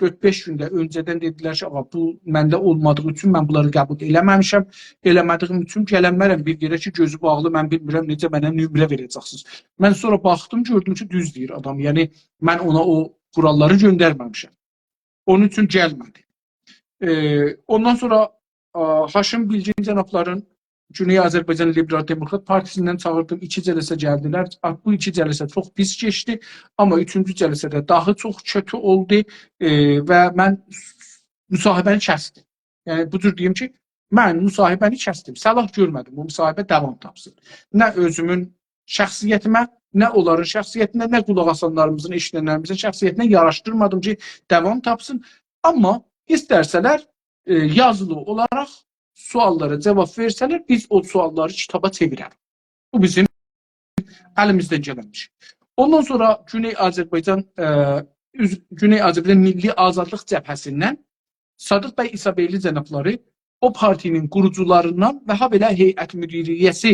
4-5 gündə öncədən dedilər ki, bu məndə olmadığı üçün mən bunları qəbul eləməmişəm. Eləmədiyim üçün gələnmərəm bir yerə ki, gözü bağlı, mən bilmirəm necə mənə nömrə verəcəksiniz. Mən sonra baxdım, gördüm ki, düz deyir adam. Yəni, mən ona o quralları göndərməmişəm. Onun üçün gəlmədi. Ondan sonra Haşim Bilgin cənabların Güney Azərbaycan Liberal Demokrat Partisindən çağırdım. 2 cələsə gəldilər. Bu 2 cələsə çox pis keçdi. Amma 3-cü cələsədə daha çox kötü oldu və mən müsahibəni kəsdim. Yəni bu cür deyim ki, mən müsahibəni kəsdim. Səlah görmədim. Bu müsahibə davam tapsın. Nə özümün şəxsiyyətimə, nə onların şəxsiyyətinə, nə qulaq asanlarımızın, eşidənlərimizin şəxsiyyətinə yaraşdırmadım ki, davam tapsın. Amma istərsələr yazılı olaraq suallara cavab versələr, biz o sualları kitaba çevirərik. Bu bizim əlimizdən gəlmiş. Ondan sonra Güney Azərbaycan Milli Azadlıq Cəbhəsindən Sadıq bəy İsabeyli cənabları o partinin qurucularından və habelə heyət müdiriyyəsi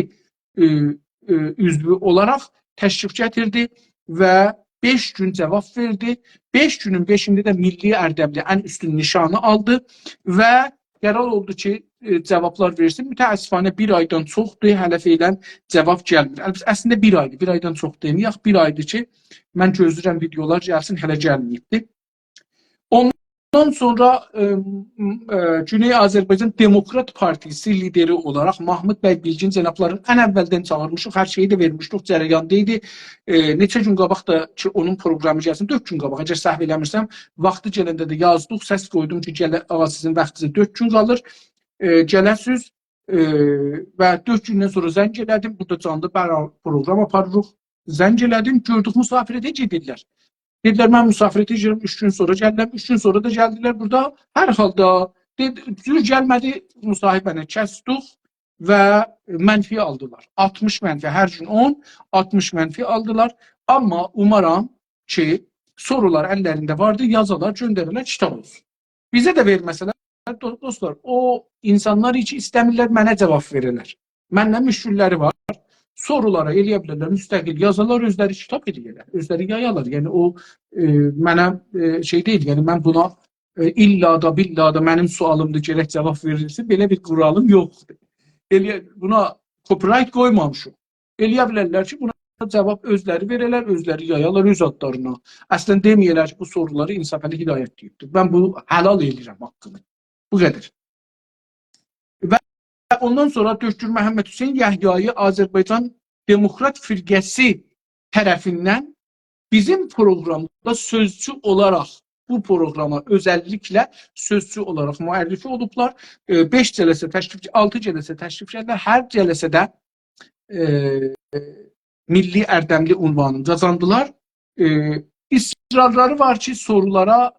üzvü olaraq təşrif gətirdi və 5 gün cavab verdi. 5 günün 5-ində də Milli Ərdəbli ən üstün nişanı aldı və qərar oldu ki, cavablar versin. Mütəəssifanə 1 aydan çoxdur, hələ feylən cavab gəlmir. Əslində 1 aydır, 1 aydan çox deməyək, 1 aydır ki, mən gözləyirəm videolar gəlsin, hələ gəlməyibdir. Ondan sonra Güney Azərbaycan Demokrat Partisi lideri olaraq Mahmud bəy Bilgin cənabların ən əvvəldən çağırmışıq, hər şeyi də vermişdik, cərəyanda idi. Neçə gün qabaq da ki, onun proqramı gəlsin, 4 gün qabaq, əgər səhv eləmirsəm, vaxtı gələndə də yazdıq, səs qoydum ki, sizin vaxtınızda 4 gün qalır, gələsiz və 4 gündən sonra zəng elədim, burada canlı proqram aparırıq, zəng elədim, gördük müsafirətə gedirlər. Dedilər, mən müsafirətə girim, 3 gün sonra gəldim, 3 gün sonra da gəldilər burada. Hər halda düz gəlmədi, müsahibəni kəsdik və mənfi aldılar. 60 mənfi, hər gün 10, 60 mənfi aldılar. Amma umaram ki, sorular əllərində vardı, yazalar, göndərirlər, kitab olsun. Bizə də verməsələr, dostlar, o insanlar heç istəmirlər, mənə cavab verirlər. Məndən müşkülləri var. Sorulara eləyə bilərlər, müstəqil yazalar, özləri kitab edirlər, özləri yayalar. Yəni o mənə şey deyil, yəni mən buna illa da billa da mənim sualımdır, gərək cavab verilsin, belə bir quralım yoxdur. Buna copyright qoymamışıq. Eləyə bilərlər ki, buna cavab özləri verərlər, özləri yayalar öz adlarına. Əslən deməyərlər ki, bu soruları İnsafəli Hidayət deyibdir. Mən bu halal edirəm haqqını. Bu qədər. Ondan sonra Döktür Məhəmməd Hüseyn Yahyayı Azərbaycan Demokrat Firqəsi tərəfindən bizim proqramda sözcü olaraq bu proqrama özəlliklə sözcü olaraq müəllifi olublar. 5 cələsə təşrif, 6 cələsə təşrif edirlər. Hər cələsədə Milli Ərdəmli unvanını qazandılar. İsrarları var ki, sorulara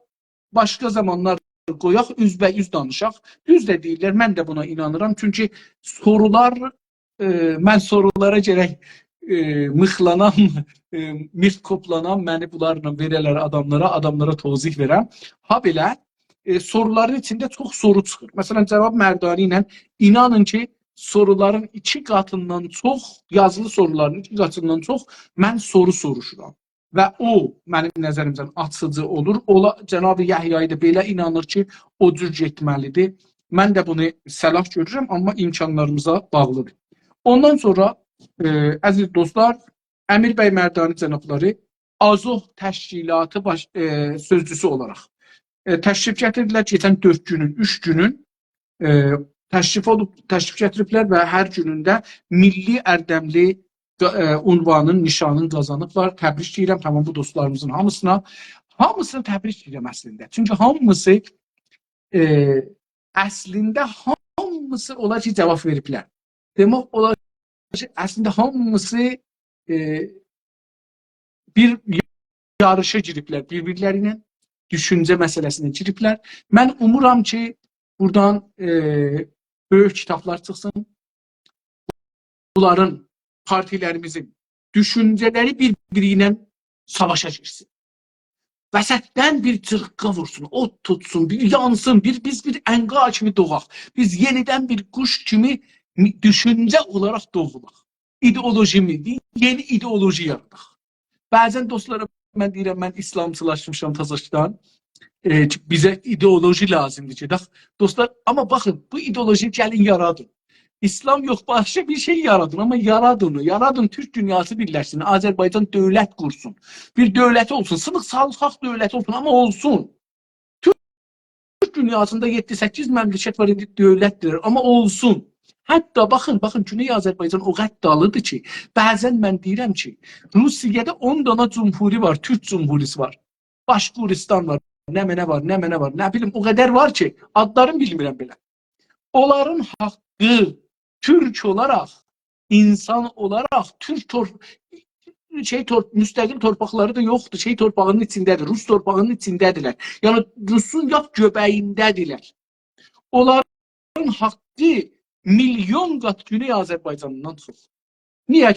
başqa zamanlar qoyaq, üzbəyüz danışaq. Düz də deyirlər, mən də buna inanıram. Çünki sorular, mən sorulara gərək mıxlanan, mirkoplanan, məni bunlarla verələr adamlara tozih verəm. Ha belə, soruların içində çox soru çıxır. Məsələn, cavab mərdani ilə inanın ki, soruların 2 qatından çox, yazılı soruların 2 qatından çox mən soru soruşuram. Və o, mənim nəzərimdən açıcı olur. Ola, Cənab-ı Yahyayı da belə inanır ki, o cür getməlidir. Mən də bunu səlah görürəm, amma imkanlarımıza bağlıdır. Ondan sonra, əziz dostlar, Əmir bəy Mərdani cənabları Azov təşkilatı sözcüsü olaraq təşrif gətirdilər. Keçən 4 günün, 3 günün təşrif gətiriblər və hər günündə Milli Ərdəmli unvanın, nişanın qazanıblar. Təbrik edirəm tamam bu dostlarımızın hamısına. Hamısını təbrik edirəm əslində. Çünki hamısı əslində hamısı olar ki, cavab veriblər. Demək olar ki, əslində hamısı bir yarışa giriblər, bir-birləri ilə düşüncə məsələsinə giriblər. Mən umuram ki, buradan böyük kitablar çıxsın. Bunların, partilərimizin düşüncələri bir-biri ilə savaşa girsin. Vəsətdən bir cırıqqa vursun, od tutsun, bir yansın, biz bir ənqa kimi doğaq. Biz yenidən bir quş kimi düşüncə olaraq doğulaq. İdeolojimi, yeni ideoloji yaradaq. Bəzən dostlara mən deyirəm, mən İslamçılaşmışam Tazaşdan. Bizə ideoloji lazımdır ki, dostlar, amma baxın, bu ideoloji gəlin yaradın. İslam yox, başqa bir şey yaradın, amma yaradın, Türk dünyası birləşsin, Azərbaycan dövlət qursun, bir dövlət olsun, sınıq xalq dövləti olsun, amma olsun. Türk dünyasında 7-8 məmləkət var, indi dövlətdir, amma olsun. Hətta baxın Güney Azərbaycan o qəddalıdır ki, bəzən mən deyirəm ki, Rusiyada 10 dana cumhuri var, Türk cumhurisi var. Başquristan var, nə mənə var, nə mənə var, nə bilim o qədər var ki, adlarını bilmirəm belə. Onların haqqı Türk olaraq, insan olaraq müstəqil torpaqları da yoxdur. Torpağının içindədir, Rus torpağının içindədirlər. Yəni Rusun yap göbəyindədirlər. Onların haqqı milyon qat Güney Azərbaycanından çox. Niyə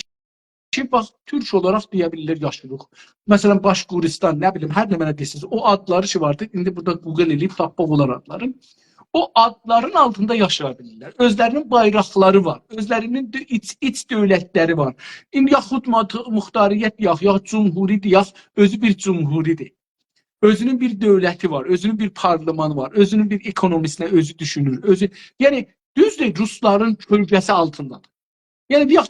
ki, bax, Türk olaraq deyə bilirlər yaşayırıq. Məsələn, Başquristan, nə bilim, hər nə mənə desiniz, o adları ki vardı, indi burada Google eləyib tapmaq olar adları. O adların altında yaşaya bilirlər. Özlərinin bayraqları var, özlərinin iç dövlətləri var. İndi yaxud muxtariyyət deyək, ya cumhuri deyək, özü bir cumhuridir. Özünün bir dövləti var, özünün bir parlamanı var, özünün bir ekonomisinə özü düşünür. Yəni, düzdür, Rusların kölgəsi altındadır. Yəni, deyək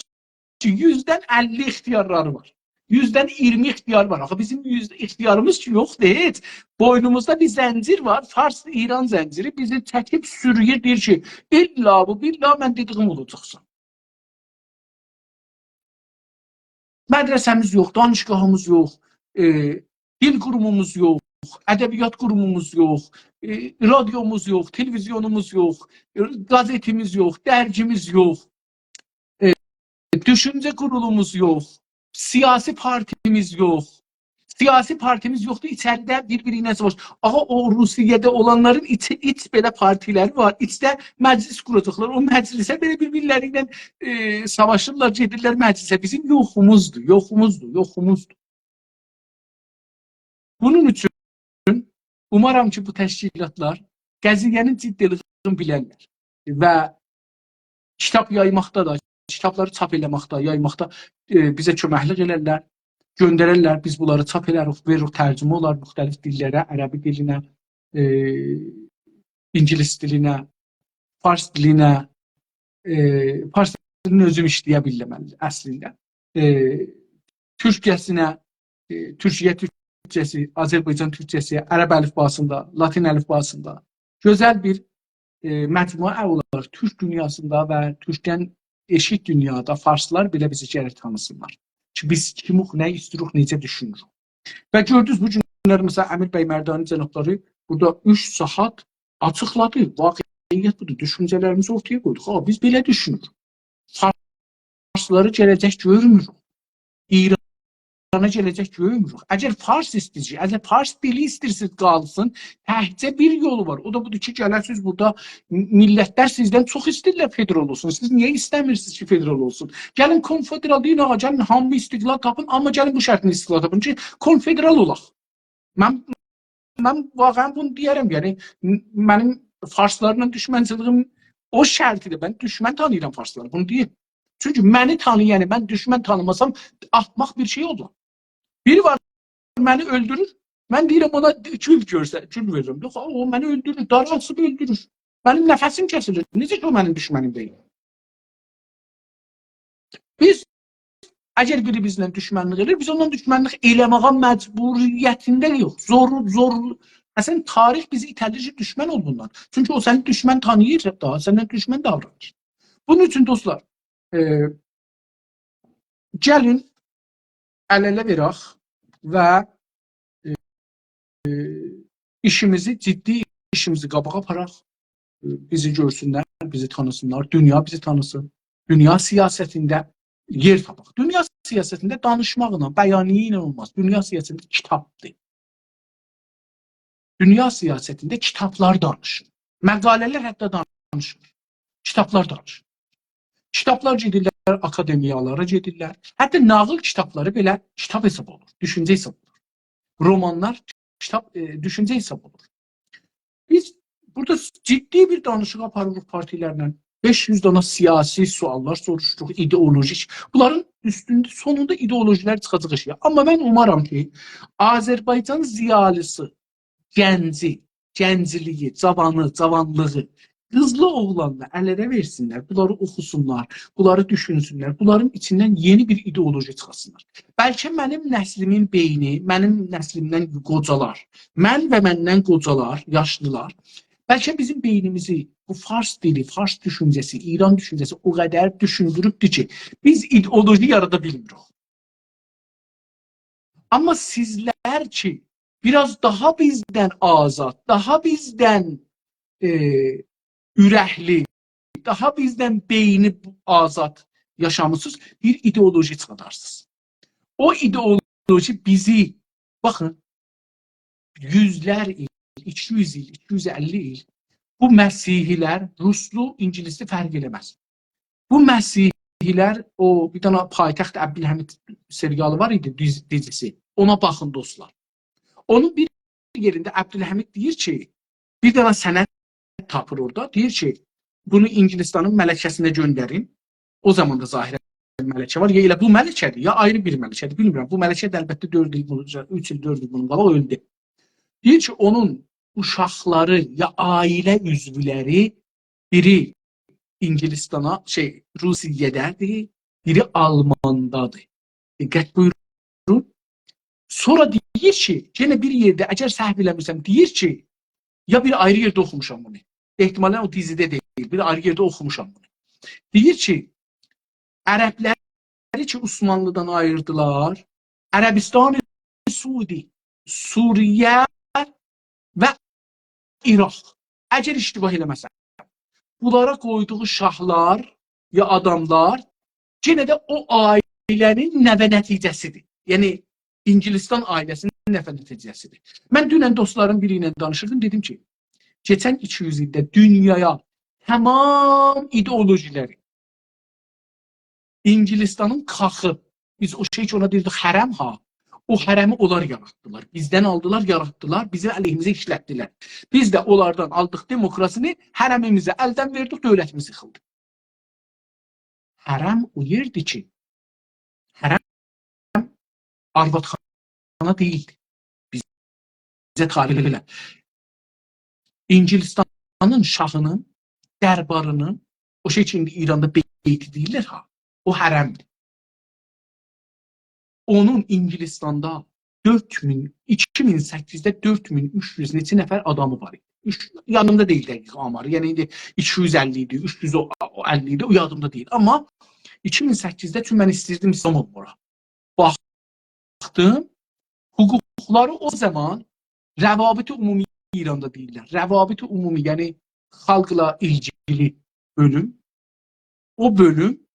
ki, 100-dən 50 ixtiyarları var. 100-dən 20 ixtiyar var. Axı bizim ixtiyarımız ki, yoxdur heç. Boynumuzda bir zəncir var, Fars-İran zənciri bizi çəkib sürüyür, deyir ki, illa mən dediyim olacaqsan. Mədrəsəmiz yox, danışqahımız yox, dil qurumumuz yox, ədəbiyyat qurumumuz yox, radyomuz yox, televizyonumuz yox, qazetimiz yox, dərgimiz yox, düşüncə qurulumuz yox, siyasi partimiz yox. Siyasi partimiz yoxdur, içəridə bir-birinə savaş. Aha, o Rusiyada olanların iç belə partiləri var, içdə məclis quracaqlar. O məclisə belə bir-birləri ilə savaşırlar, gedirlər məclisə. Bizim yoxumuzdur. Bunun üçün umaram ki, bu təşkilatlar qəziyyənin ciddiliyini bilərlər və kitab yaymaqda da, kitabları çap eləməkdə, yaymaqda bizə köməklik elərlər, göndərərlər, biz bunları çap elərik, veririk, tərcümə olar müxtəlif dillərə, ərəbi dilinə, ingilis dilinə, fars dilinə, fars dilini özüm işləyə bilməm əslində. Türkçəsinə, Türkiyə türkçəsi, Azərbaycan türkçəsi, ərəb əlifbasında, latin əlifbasında gözəl bir məcmuə olaraq Türk dünyasında və Türkdən eşit dünyada farslar belə bizi gərək tanısınlar. Ki biz kimuq, nə istiruq, necə düşünürük. Və gördünüz bu günlər, məsələn, Əmir bəy Mərdani cənabları burada 3 saat açıqladı. Vaqiyyət budur, düşüncələrimizi ortaya qoyduq. Biz belə düşünürük. Farsları gələcək görmürük. İrana gələcək görmürük. Əgər fars istəyəcək, əgər fars dili istəyirsiniz qalsın, təhcə bir yolu var. O da budur ki, gələsiniz burada millətlər sizdən çox istəyirlər federal olsun. Siz niyə istəmirsiniz ki, federal olsun? Gəlin konfederal deyin, gəlin hamı istiqlal tapın, amma gəlin bu şərtini istiqlal tapın ki, konfederal olaq. Mən vaqəən bunu deyərəm, yəni mənim farslarla düşmənçiliyim o şərtidir. Mən düşmən tanıyıram farsları, bunu deyim. Çünki məni tanıyan, yəni mən düşmən tanımasam atmaq bir şey olur. Biri var, məni öldürür, mən deyirəm ona gül verirəm. Yox, o məni öldürür, daralsıb öldürür. Mənim nəfəsim kəsilir. Necə ki, o mənim düşmənim deyil? Biz, əgər biri bizlə düşmənlik edir, biz ondan düşmənlik eləməyə məcburiyyətində yox. Zorlu. Əslən, tarix bizi itəlir ki, düşmən ol bundan. Çünki o səni düşmən tanıyır, daha səndən düşmən davranır. Bunun üçün, dostlar, gəlin əl-ələ verək və ciddi işimizi qabağa aparaq, bizi görsünlər, bizi tanısınlar, dünya bizi tanısın, dünya siyasətində yer tapaq. Dünya siyasətində danışmaqla, bəyaniyə ilə olmaz. Dünya siyasətində kitabdır. Dünya siyasətində kitablar danışır. Məqalələr hətta danışmır. Kitablar danışır. Kitablar gedirlər, akademiyalara gedirlər. Hətta nağıl kitabları belə kitab hesab olur, düşüncə hesab olur. Romanlar düşüncə hesab olur. Biz burada ciddi bir danışıq aparırıq partilərlə. 500 dana siyasi suallar soruşduruq, ideolojik. Bunların üstündə sonunda ideolojilər çıxacaq işə. Amma mən umaram ki, Azərbaycan ziyalısı, gənciliyi, cavanlığı, qızlı oğlanla əl-ələ versinlər, bunları oxusunlar, bunları düşünsünlər, bunların içindən yeni bir ideoloji çıxasınlar. Bəlkə mənim nəslimin beyni, mənim nəslimdən qocalar, mən və məndən qocalar, yaşlılar, Bəlkə bizim beynimizi bu Fars dili, Fars düşüncəsi, İran düşüncəsi o qədər düşündürübdür ki, biz ideoloji yarada bilmirik. Amma sizlər ki, biraz daha bizdən azad, daha bizdən ürəkli, daha bizdən beyni azad yaşamısınız, bir ideoloji çıxadarsınız. O ideoloji bizi, baxın, yüzlər il, 200 il, 250 il bu məsihilər ruslu, ingilisli fərq eləməz. Bu məsihilər, o bir dənə Paytaxt Əbdülhəmid serialı var idi, dizisi. Ona baxın dostlar. Onun bir yerində Əbdülhəmid deyir ki, bir dənə sənət tapır orada, deyir ki, bunu İngilistanın mələkəsinə göndərin. O zaman da zahirən mələkə var. Ya elə bu mələkədir, ya ayrı bir mələkədir, bilmirəm. Bu mələkə də əlbəttə 4 il, 3 il, 4 il bunun qabaq öldü. Deyir ki, onun uşaqları ya ailə üzvləri biri İngilistana, Rusiyədədir, biri Almandadır. Diqqət buyurun. Sonra deyir ki, yenə bir yerdə, əgər səhv eləmirsəm, deyir ki, ya bir ayrı yerdə oxumuşam bunu. Ehtimalən o dizidə deyil, bir ayrı yerdə oxumuşam bunu. Deyir ki, Ərəbləri ki, Osmanlıdan ayırdılar, Ərəbistan-ı Suudi, Suriyə və İraq. Əgər iştibah eləməsən, bunlara qoyduğu şahlar ya adamlar yenə də o ailənin nəvə nəticəsidir. Yəni, İngilistan ailəsinin nəvə nəticəsidir. Mən dünən dostların biri ilə danışırdım, dedim ki, keçən 200 ildə dünyaya tamam ideolojiləri, İngilistanın kaxı, biz o şey ki ona deyirdik hərəm ha, o hərəmi onlar yaratdılar. Bizdən aldılar, yaratdılar, bizi əleyhimizə işlətdilər. Biz də onlardan aldıq demokrasini, hərəmimizə əldən verdik, dövlətimizi yıxıldı. Hərəm o yerdir ki, hərəm arvadxana deyildi. Bizə talib elə. İngilistanın şahının, dərbarının, o şey ki, İranda beyti deyirlər ha, o hərəmdir. Onun İngilistanda 2008-də 4300 neçə nəfər adamı var idi. Yanımda deyil dəqiq amarı. Yəni indi 250 idi, 350 idi, o yadımda deyil. Amma 2008-də çünki mən istəyirdim İslam olmura. Baxdım, hüquqları o zaman Rəvabit-i Umumi İranda deyirlər. Rəvabit-i Umumi, yəni xalqla ilgili bölüm. O bölüm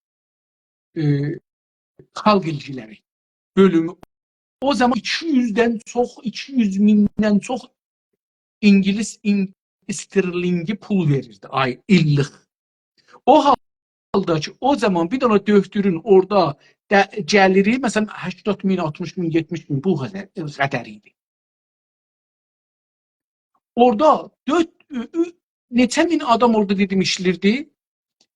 xalq ilgiləri bölümü. O zaman 200'dən çox, 200 mindən çox İngiliz sterlingi pul verirdi ay illik. O halda ki, o zaman bir dənə döftürün orada gəliri, məsələn 80 min, 60 min, 70 min bu qədər idi. Orada neçə min adam orada dedim işlirdi.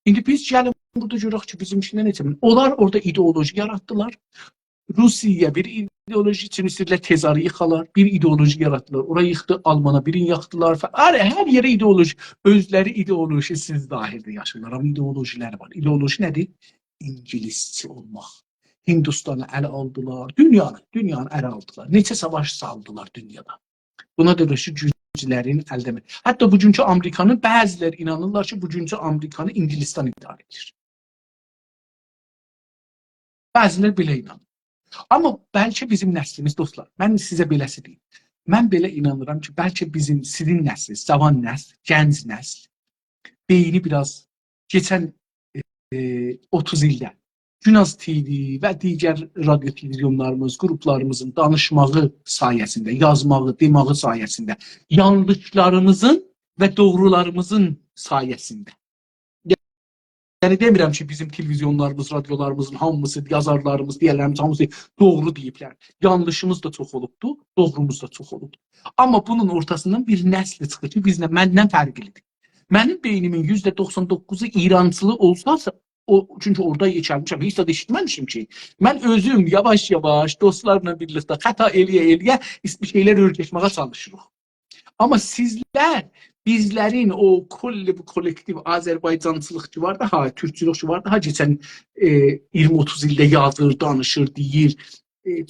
İndi biz gəlin burada görək ki, bizim işində neçə min. Onlar orada ideoloji yarattılar. Rusiya bir ideoloji için istədilər tezarı yıxalar, bir ideoloji yarattılar. Oraya yıxdı, Almana birini yaxdılar. Hər yerə ideoloji, özləri ideolojisiz dahildə yaşırlar. Amma ideolojiləri var. İdeoloji nədir? İngilisçi olmaq. Hindistanı ələ aldılar, dünyanı ələ aldılar. Neçə savaş saldılar dünyada. Buna görə ki, güclərin əldə. Hətta bugünkü Amerikanın bəziləri inanırlar ki, bugünkü Amerikanı İngilistan idarə edir. Bəziləri belə inanır. Amma bəlkə bizim nəslimiz, dostlar, mən sizə beləsi deyim. Mən belə inanıram ki, bəlkə bizim, sizin nəsl, cavan nəsl, gənc nəsl, beyni biraz keçən 30 ildə Günaz TV və digər radyo televizyonlarımız, qruplarımızın danışmağı sayəsində, yazmağı, demağı sayəsində, yanlışlarımızın və doğrularımızın sayəsində. Yəni demirəm ki, bizim televizyonlarımız, radyolarımızın hamısı, yazarlarımız, deyərlərimiz hamısı doğru deyiblər. Yanlışımız da çox olubdu, doğrumuz da çox olubdu. Amma bunun ortasından bir nəsli çıxır ki, bizlə, məndən fərqlidir. Mənim beynimin %99'u İrancılı olsa, çünki orada yekəlmişəm, heç də işitməmişim ki, mən özüm yavaş-yavaş dostlarla birlikdə xəta eləyə-eləyə bir şeylər öyrətməyə çalışırıq. Amma sizlər, bizlərin o kollektiv Azərbaycançılıqçı var da, Türkçülükçü var da, keçən 20-30 ildə yazır, danışır, deyir,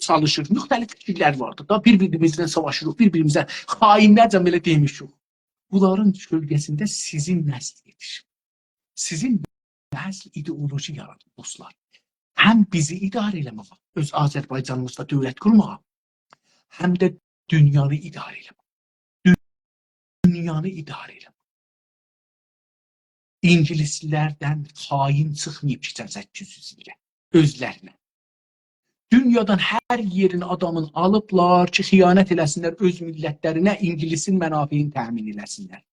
çalışır. Müxtəlif fikirlər vardır da, bir-birimizlə savaşırıq, bir-birimizə xainlərcə belə demişik. Bunların kölgəsində sizin nəsl yetişir. Sizin nəsl ideoloji yaradır dostlar. Həm bizi idarə eləməyə, öz Azərbaycanımızda dövlət qurmağa, həm də dünyanı idarə eləməyə. Dünyanı idarə eləməyə. İngilislərdən xain çıxmayıb ki, 800 ilə özlərinə. Dünyadan hər yerin adamın alıblar ki, xiyanət eləsinlər öz millətlərinə, İngilisin mənafeyini təmin eləsinlər.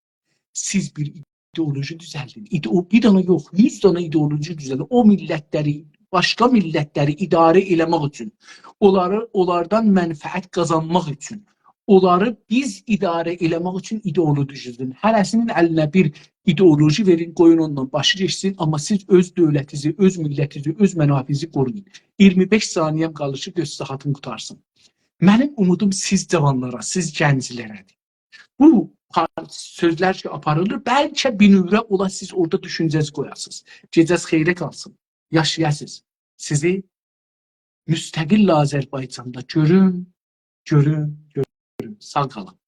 Siz bir ideoloji düzəldin. Bir dana yox, 100 dana ideoloji düzəldin. O millətləri, başqa millətləri idarə eləmək üçün, onlardan mənfəət qazanmaq üçün, onları biz idarə eləmək üçün ideoloji düzəldin. Hərəsinin əlinə bir ideoloji verin, qoyun ondan başı geçsin, amma siz öz dövlətinizi, öz millətinizi, öz mənafinizi qoruyun. 25 saniyəm qalır ki, göz saatım qutarsın. Mənim umudum siz cavanlara, siz gənclərədir. Bu sözlər ki, aparılır, bəlkə binövrə ola siz orada düşüncəz qoyasınız. Gecəz xeyrə qalsın, yaşayasınız. Sizi müstəqil Azərbaycanda görün. Sağ qalın.